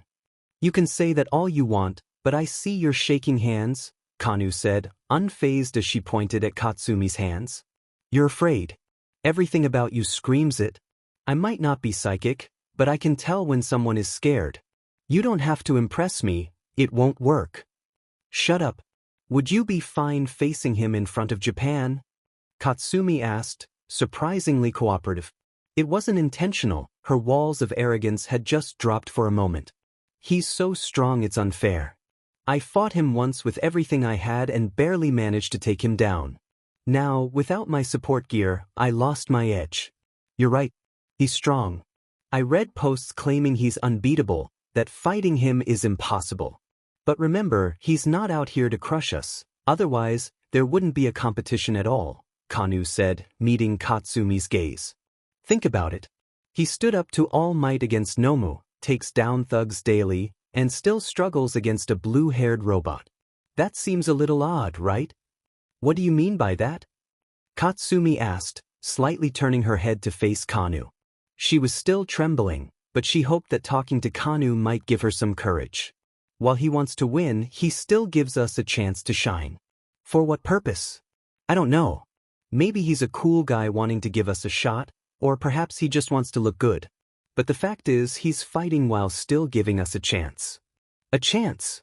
"You can say that all you want, but I see you're shaking hands," Kanu said, unfazed as she pointed at Katsumi's hands. "You're afraid. Everything about you screams it. I might not be psychic, but I can tell when someone is scared. You don't have to impress me, it won't work." "Shut up. Would you be fine facing him in front of Japan?" Katsumi asked, surprisingly cooperative. It wasn't intentional, her walls of arrogance had just dropped for a moment. "He's so strong it's unfair. I fought him once with everything I had and barely managed to take him down. Now, without my support gear, I lost my edge." "You're right. He's strong. I read posts claiming he's unbeatable, that fighting him is impossible. But remember, he's not out here to crush us, otherwise, there wouldn't be a competition at all," Kanu said, meeting Katsumi's gaze. "Think about it. He stood up to all might against Nomu, takes down thugs daily, and still struggles against a blue-haired robot. That seems a little odd, right?" "What do you mean by that?" Katsumi asked, slightly turning her head to face Kanu. She was still trembling, but she hoped that talking to Kanu might give her some courage. While he wants to win, he still gives us a chance to shine. For what purpose? I don't know. Maybe he's a cool guy wanting to give us a shot, or perhaps he just wants to look good. But the fact is he's fighting while still giving us a chance. A chance?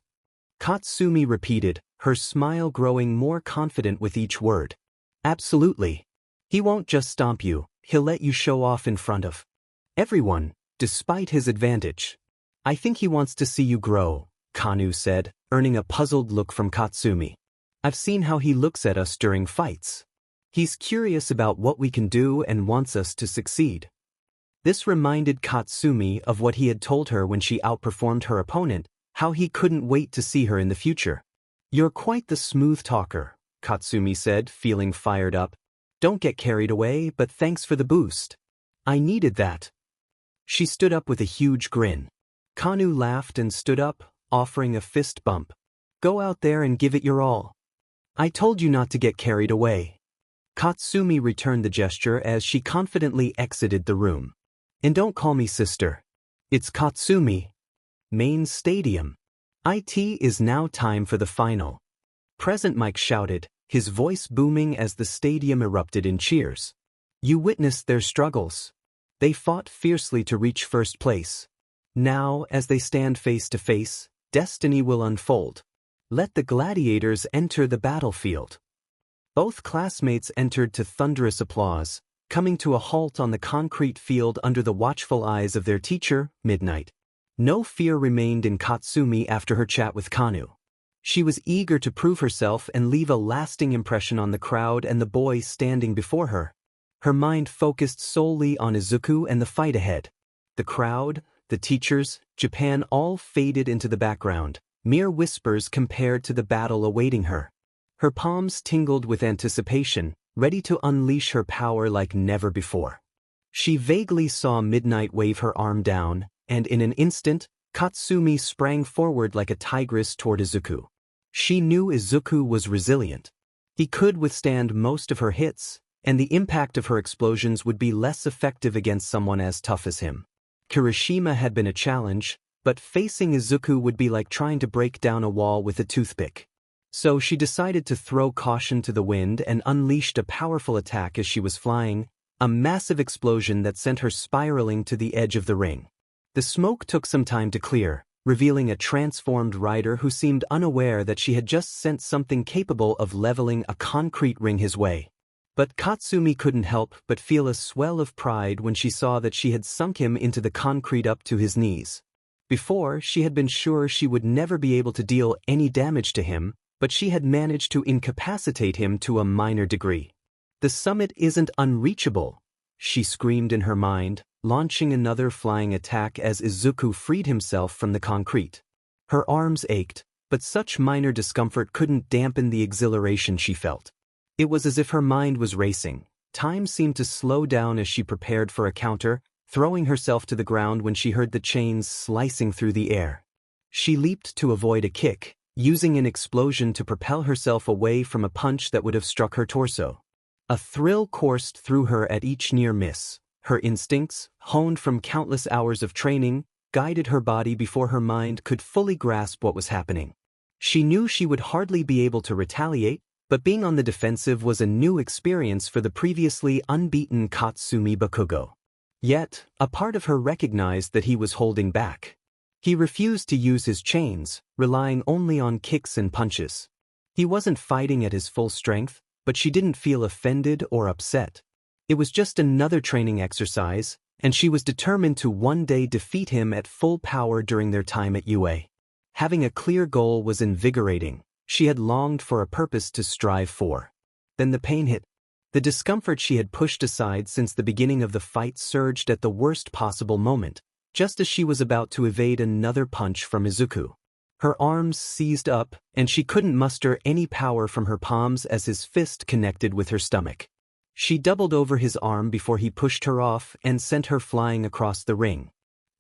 Katsumi repeated, her smile growing more confident with each word. Absolutely. He won't just stomp you, he'll let you show off in front of everyone, despite his advantage. I think he wants to see you grow, Kanu said, earning a puzzled look from Katsumi. I've seen how he looks at us during fights. He's curious about what we can do and wants us to succeed. This reminded Katsumi of what he had told her when she outperformed her opponent, how he couldn't wait to see her in the future. You're quite the smooth talker, Katsumi said, feeling fired up. Don't get carried away, but thanks for the boost. I needed that. She stood up with a huge grin. Kanu laughed and stood up, offering a fist bump. Go out there and give it your all. I told you not to get carried away. Katsumi returned the gesture as she confidently exited the room. And don't call me sister. It's Katsumi. Main Stadium. It is now time for the final. Present Mike shouted, his voice booming as the stadium erupted in cheers. You witnessed their struggles. They fought fiercely to reach first place. Now, as they stand face to face, destiny will unfold. Let the gladiators enter the battlefield. Both classmates entered to thunderous applause, coming to a halt on the concrete field under the watchful eyes of their teacher, Midnight. No fear remained in Katsumi after her chat with Kanu. She was eager to prove herself and leave a lasting impression on the crowd and the boy standing before her. Her mind focused solely on Izuku and the fight ahead. The crowd, the teachers, Japan all faded into the background, mere whispers compared to the battle awaiting her. Her palms tingled with anticipation, ready to unleash her power like never before. She vaguely saw Midnight wave her arm down, and in an instant, Katsumi sprang forward like a tigress toward Izuku. She knew Izuku was resilient. He could withstand most of her hits, and the impact of her explosions would be less effective against someone as tough as him. Kirishima had been a challenge, but facing Izuku would be like trying to break down a wall with a toothpick. So she decided to throw caution to the wind and unleashed a powerful attack as she was flying, a massive explosion that sent her spiraling to the edge of the ring. The smoke took some time to clear, revealing a transformed rider who seemed unaware that she had just sent something capable of leveling a concrete ring his way. But Katsumi couldn't help but feel a swell of pride when she saw that she had sunk him into the concrete up to his knees. Before, she had been sure she would never be able to deal any damage to him, but she had managed to incapacitate him to a minor degree. The summit isn't unreachable, she screamed in her mind, launching another flying attack as Izuku freed himself from the concrete. Her arms ached, but such minor discomfort couldn't dampen the exhilaration she felt. It was as if her mind was racing. Time seemed to slow down as she prepared for a counter, throwing herself to the ground when she heard the chains slicing through the air. She leaped to avoid a kick, using an explosion to propel herself away from a punch that would have struck her torso. A thrill coursed through her at each near miss. Her instincts, honed from countless hours of training, guided her body before her mind could fully grasp what was happening. She knew she would hardly be able to retaliate, but being on the defensive was a new experience for the previously unbeaten Katsumi Bakugo. Yet, a part of her recognized that he was holding back. He refused to use his chains, relying only on kicks and punches. He wasn't fighting at his full strength, but she didn't feel offended or upset. It was just another training exercise, and she was determined to one day defeat him at full power during their time at UA. Having a clear goal was invigorating. She had longed for a purpose to strive for. Then the pain hit. The discomfort she had pushed aside since the beginning of the fight surged at the worst possible moment, just as she was about to evade another punch from Izuku. Her arms seized up, and she couldn't muster any power from her palms as his fist connected with her stomach. She doubled over his arm before he pushed her off and sent her flying across the ring.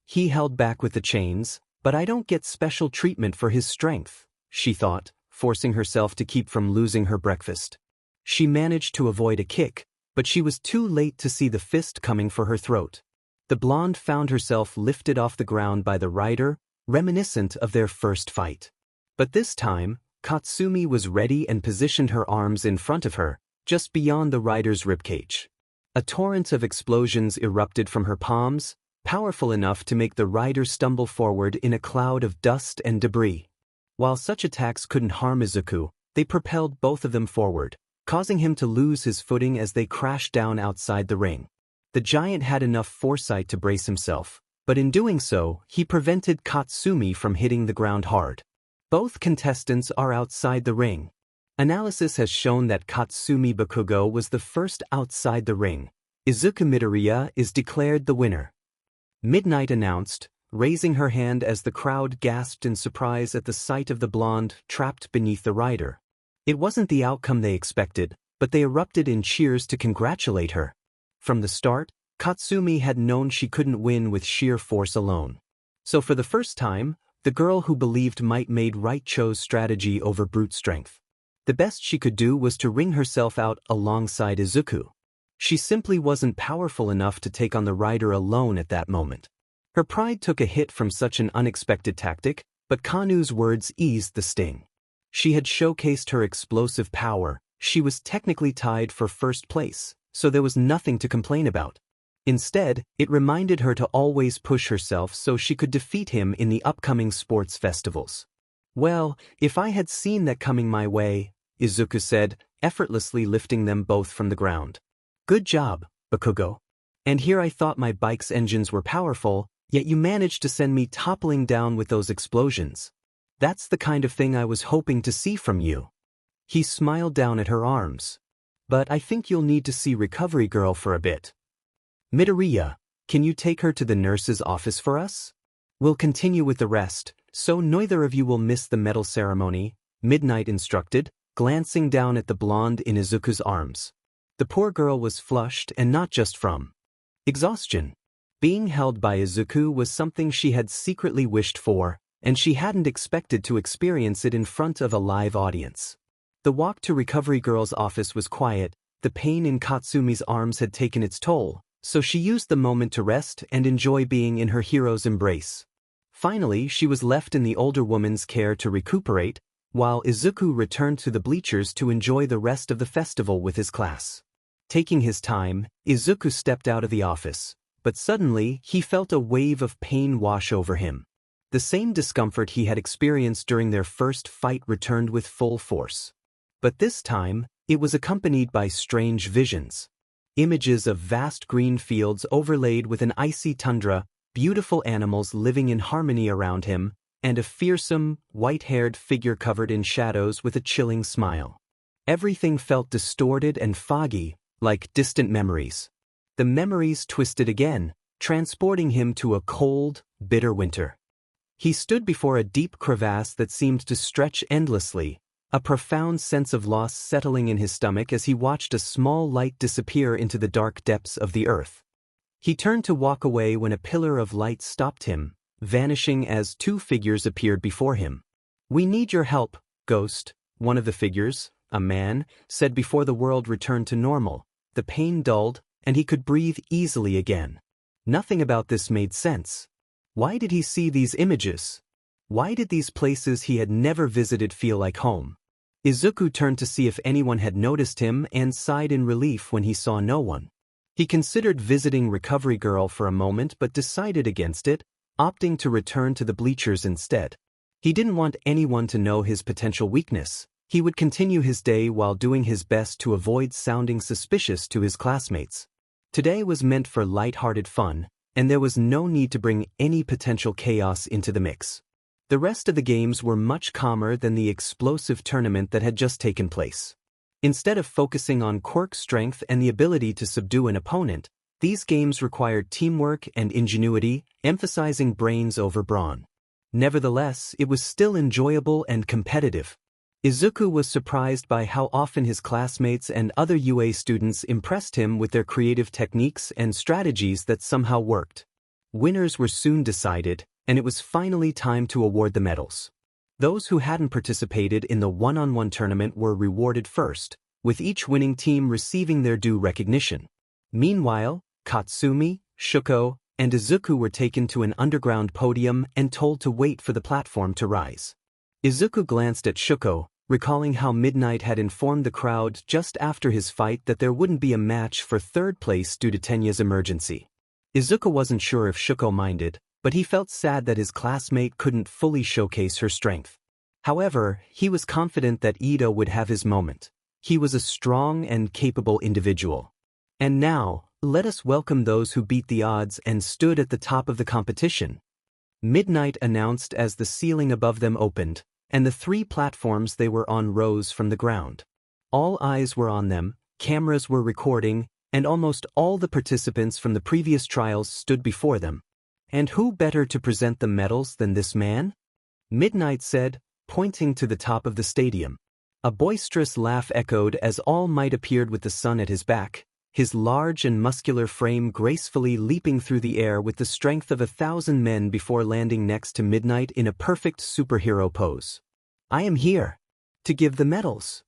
He held back with the chains, but I don't get special treatment for his strength, she thought, forcing herself to keep from losing her breakfast. She managed to avoid a kick, but she was too late to see the fist coming for her throat. The blonde found herself lifted off the ground by the rider, reminiscent of their first fight. But this time, Katsumi was ready and positioned her arms in front of her, just beyond the rider's ribcage. A torrent of explosions erupted from her palms, powerful enough to make the rider stumble forward in a cloud of dust and debris. While such attacks couldn't harm Izuku, they propelled both of them forward, causing him to lose his footing as they crashed down outside the ring. The giant had enough foresight to brace himself, but in doing so, he prevented Katsumi from hitting the ground hard. Both contestants are outside the ring. Analysis has shown that Katsumi Bakugo was the first outside the ring. Izuku Midoriya is declared the winner. Midnight announced, raising her hand as the crowd gasped in surprise at the sight of the blonde trapped beneath the rider. It wasn't the outcome they expected, but they erupted in cheers to congratulate her. From the start, Katsumi had known she couldn't win with sheer force alone. So for the first time, the girl who believed might made right chose strategy over brute strength. The best she could do was to wring herself out alongside Izuku. She simply wasn't powerful enough to take on the rider alone at that moment. Her pride took a hit from such an unexpected tactic, but Kanu's words eased the sting. She had showcased her explosive power, she was technically tied for first place, so there was nothing to complain about. Instead, it reminded her to always push herself so she could defeat him in the upcoming sports festivals. Well, if I had seen that coming my way, Izuku said, effortlessly lifting them both from the ground. Good job, Bakugo. And here I thought my bike's engines were powerful, yet you managed to send me toppling down with those explosions. That's the kind of thing I was hoping to see from you. He smiled down at her arms. But I think you'll need to see Recovery Girl for a bit. Midoriya, can you take her to the nurse's office for us? We'll continue with the rest, so neither of you will miss the medal ceremony, Midnight instructed, glancing down at the blonde in Izuku's arms. The poor girl was flushed and not just from exhaustion. Being held by Izuku was something she had secretly wished for, and she hadn't expected to experience it in front of a live audience. The walk to Recovery Girl's office was quiet, the pain in Katsumi's arms had taken its toll, so she used the moment to rest and enjoy being in her hero's embrace. Finally, she was left in the older woman's care to recuperate, while Izuku returned to the bleachers to enjoy the rest of the festival with his class. Taking his time, Izuku stepped out of the office, but suddenly he felt a wave of pain wash over him. The same discomfort he had experienced during their first fight returned with full force. But this time, it was accompanied by strange visions. Images of vast green fields overlaid with an icy tundra, beautiful animals living in harmony around him, and a fearsome, white-haired figure covered in shadows with a chilling smile. Everything felt distorted and foggy, like distant memories. The memories twisted again, transporting him to a cold, bitter winter. He stood before a deep crevasse that seemed to stretch endlessly, a profound sense of loss settling in his stomach as he watched a small light disappear into the dark depths of the earth. He turned to walk away when a pillar of light stopped him, vanishing as two figures appeared before him. "We need your help, Ghost," one of the figures, a man, said before the world returned to normal. The pain dulled, and he could breathe easily again. Nothing about this made sense. Why did he see these images? Why did these places he had never visited feel like home? Izuku turned to see if anyone had noticed him and sighed in relief when he saw no one. He considered visiting Recovery Girl for a moment but decided against it, opting to return to the bleachers instead. He didn't want anyone to know his potential weakness. He would continue his day while doing his best to avoid sounding suspicious to his classmates. Today was meant for light-hearted fun, and there was no need to bring any potential chaos into the mix. The rest of the games were much calmer than the explosive tournament that had just taken place. Instead of focusing on Quirk's strength and the ability to subdue an opponent, these games required teamwork and ingenuity, emphasizing brains over brawn. Nevertheless, it was still enjoyable and competitive. Izuku was surprised by how often his classmates and other UA students impressed him with their creative techniques and strategies that somehow worked. Winners were soon decided, and it was finally time to award the medals. Those who hadn't participated in the one-on-one tournament were rewarded first, with each winning team receiving their due recognition. Meanwhile, Katsumi, Shuko, and Izuku were taken to an underground podium and told to wait for the platform to rise. Izuku glanced at Shuko, recalling how Midnight had informed the crowd just after his fight that there wouldn't be a match for third place due to Tenya's emergency. Izuku wasn't sure if Shuko minded, but he felt sad that his classmate couldn't fully showcase her strength. However, he was confident that Ito would have his moment. He was a strong and capable individual. And now, let us welcome those who beat the odds and stood at the top of the competition. Midnight announced as the ceiling above them opened, and the 3 platforms they were on rose from the ground. All eyes were on them, cameras were recording, and almost all the participants from the previous trials stood before them. And who better to present the medals than this man? Midnight said, pointing to the top of the stadium. A boisterous laugh echoed as All Might appeared with the sun at his back, his large and muscular frame gracefully leaping through the air with the strength of 1,000 men before landing next to Midnight in a perfect superhero pose. I am here to give the medals,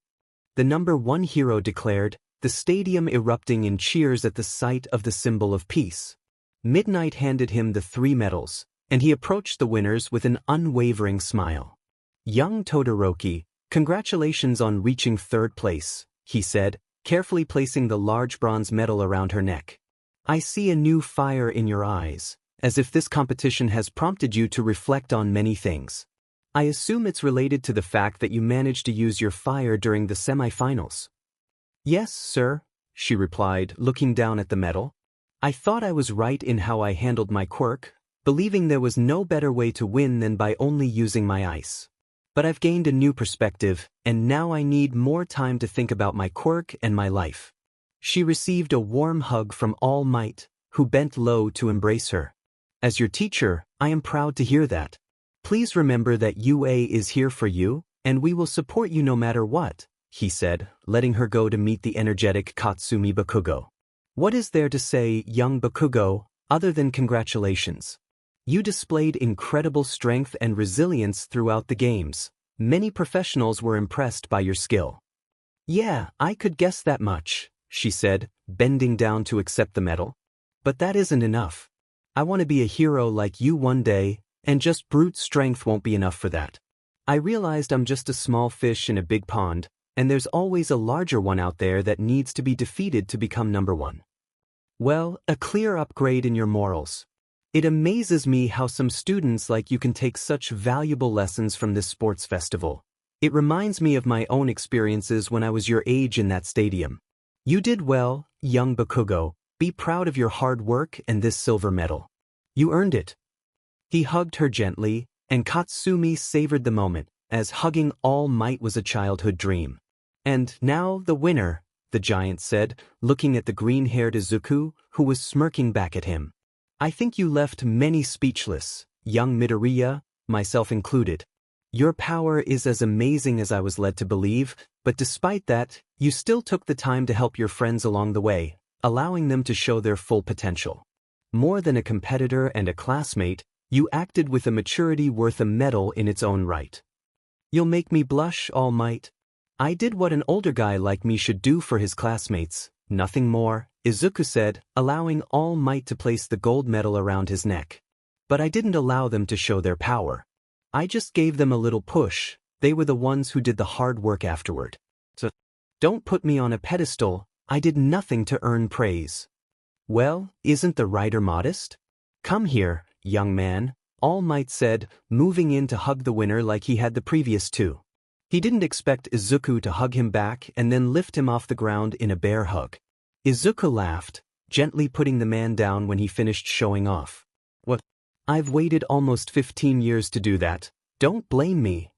the number 1 hero declared, the stadium erupting in cheers at the sight of the symbol of peace. Midnight handed him the 3 medals, and he approached the winners with an unwavering smile. Young Todoroki, congratulations on reaching 3rd place, he said, carefully placing the large bronze medal around her neck. I see a new fire in your eyes, as if this competition has prompted you to reflect on many things. I assume it's related to the fact that you managed to use your fire during the semifinals. Yes, sir, she replied, looking down at the medal. I thought I was right in how I handled my quirk, believing there was no better way to win than by only using my ice. But I've gained a new perspective, and now I need more time to think about my quirk and my life. She received a warm hug from All Might, who bent low to embrace her. As your teacher, I am proud to hear that. Please remember that UA is here for you, and we will support you no matter what, he said, letting her go to meet the energetic Katsumi Bakugo. What is there to say, young Bakugo, other than congratulations? You displayed incredible strength and resilience throughout the games. Many professionals were impressed by your skill. Yeah, I could guess that much, she said, bending down to accept the medal. But that isn't enough. I want to be a hero like you one day, and just brute strength won't be enough for that. I realized I'm just a small fish in a big pond, and there's always a larger one out there that needs to be defeated to become number 1. Well, a clear upgrade in your morals. It amazes me how some students like you can take such valuable lessons from this sports festival. It reminds me of my own experiences when I was your age in that stadium. You did well, young Bakugo. Be proud of your hard work and this silver medal. You earned it. He hugged her gently, and Katsumi savored the moment, as hugging All Might was a childhood dream. And now the winner, the giant said, looking at the green-haired Izuku, who was smirking back at him. I think you left many speechless, young Midoriya, myself included. Your power is as amazing as I was led to believe, but despite that, you still took the time to help your friends along the way, allowing them to show their full potential. More than a competitor and a classmate, you acted with a maturity worth a medal in its own right. You'll make me blush, All Might. I did what an older guy like me should do for his classmates, nothing more, Izuku said, allowing All Might to place the gold medal around his neck. But I didn't allow them to show their power. I just gave them a little push. They were the ones who did the hard work afterward. So, don't put me on a pedestal. I did nothing to earn praise. Well, isn't the writer modest? Come here, young man, All Might said, moving in to hug the winner like he had the previous 2. He didn't expect Izuku to hug him back and then lift him off the ground in a bear hug. Izuku laughed, gently putting the man down when he finished showing off. What? I've waited almost 15 years to do that. Don't blame me.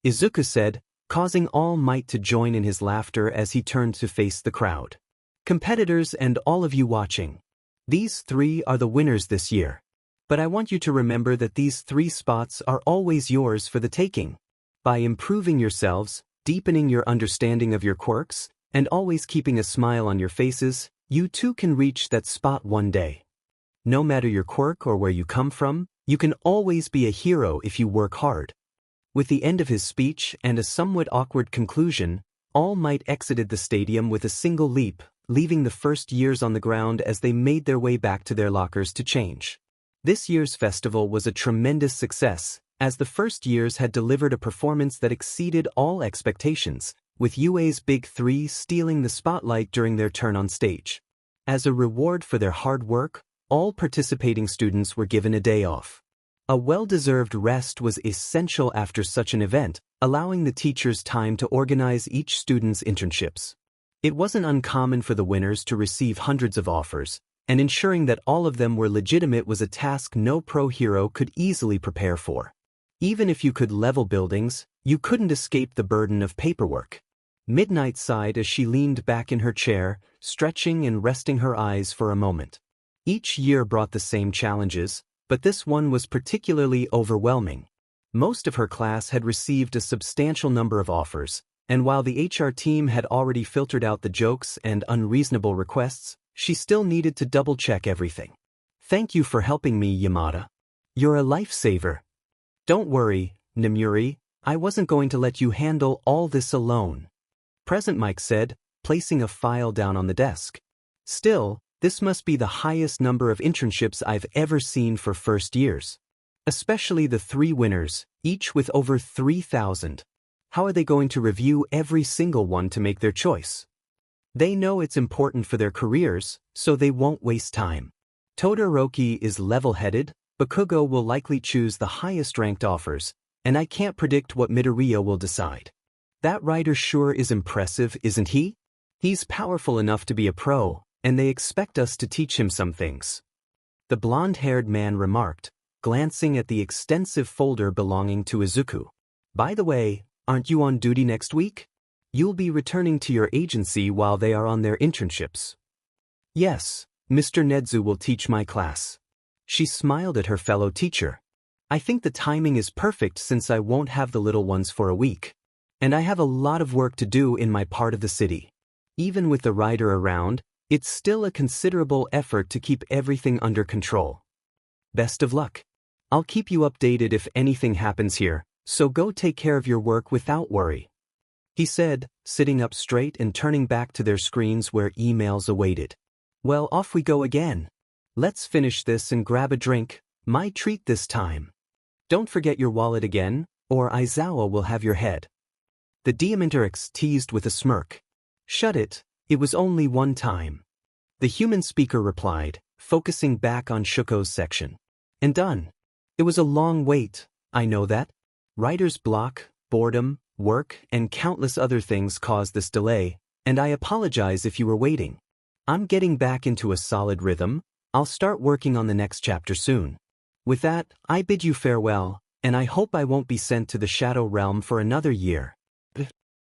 Izuku said, causing All Might to join in his laughter as he turned to face the crowd. Competitors and all of you watching. These 3 are the winners this year. But I want you to remember that these 3 spots are always yours for the taking. By improving yourselves, deepening your understanding of your quirks, and always keeping a smile on your faces, you too can reach that spot one day. No matter your quirk or where you come from, you can always be a hero if you work hard. With the end of his speech and a somewhat awkward conclusion, All Might exited the stadium with a single leap, leaving the first years on the ground as they made their way back to their lockers to change. This year's festival was a tremendous success, as the first years had delivered a performance that exceeded all expectations, with UA's Big 3 stealing the spotlight during their turn on stage. As a reward for their hard work, all participating students were given a day off. A well-deserved rest was essential after such an event, allowing the teachers time to organize each student's internships. It wasn't uncommon for the winners to receive hundreds of offers, and ensuring that all of them were legitimate was a task no pro hero could easily prepare for. Even if you could level buildings, you couldn't escape the burden of paperwork. Midnight sighed as she leaned back in her chair, stretching and resting her eyes for a moment. Each year brought the same challenges, but this one was particularly overwhelming. Most of her class had received a substantial number of offers, and while the HR team had already filtered out the jokes and unreasonable requests, she still needed to double-check everything. "Thank you for helping me, Yamada. You're a lifesaver." "Don't worry, Nomuri, I wasn't going to let you handle all this alone." Present Mike said, placing a file down on the desk. "Still, this must be the highest number of internships I've ever seen for first years. Especially the 3 winners, each with over 3,000. How are they going to review every single one to make their choice? They know it's important for their careers, so they won't waste time. Todoroki is level-headed, Bakugo will likely choose the highest-ranked offers, and I can't predict what Midoriya will decide. That writer sure is impressive, isn't he? He's powerful enough to be a pro, and they expect us to teach him some things." The blonde-haired man remarked, glancing at the extensive folder belonging to Izuku. "By the way, aren't you on duty next week? You'll be returning to your agency while they are on their internships." "Yes, Mr. Nedzu will teach my class." She smiled at her fellow teacher. "I think the timing is perfect since I won't have the little ones for a week. And I have a lot of work to do in my part of the city. Even with the rider around, it's still a considerable effort to keep everything under control. Best of luck. I'll keep you updated if anything happens here, so go take care of your work without worry," he said, sitting up straight and turning back to their screens where emails awaited. "Well, off we go again. Let's finish this and grab a drink, my treat this time. Don't forget your wallet again, or Aizawa will have your head." The Diamantrix teased with a smirk. "Shut it, it was only one time." The human speaker replied, focusing back on Shuko's section. "And done. It was a long wait, I know that. Writer's block, boredom, work, and countless other things caused this delay, and I apologize if you were waiting. I'm getting back into a solid rhythm. I'll start working on the next chapter soon. With that, I bid you farewell, and I hope I won't be sent to the Shadow Realm for another year."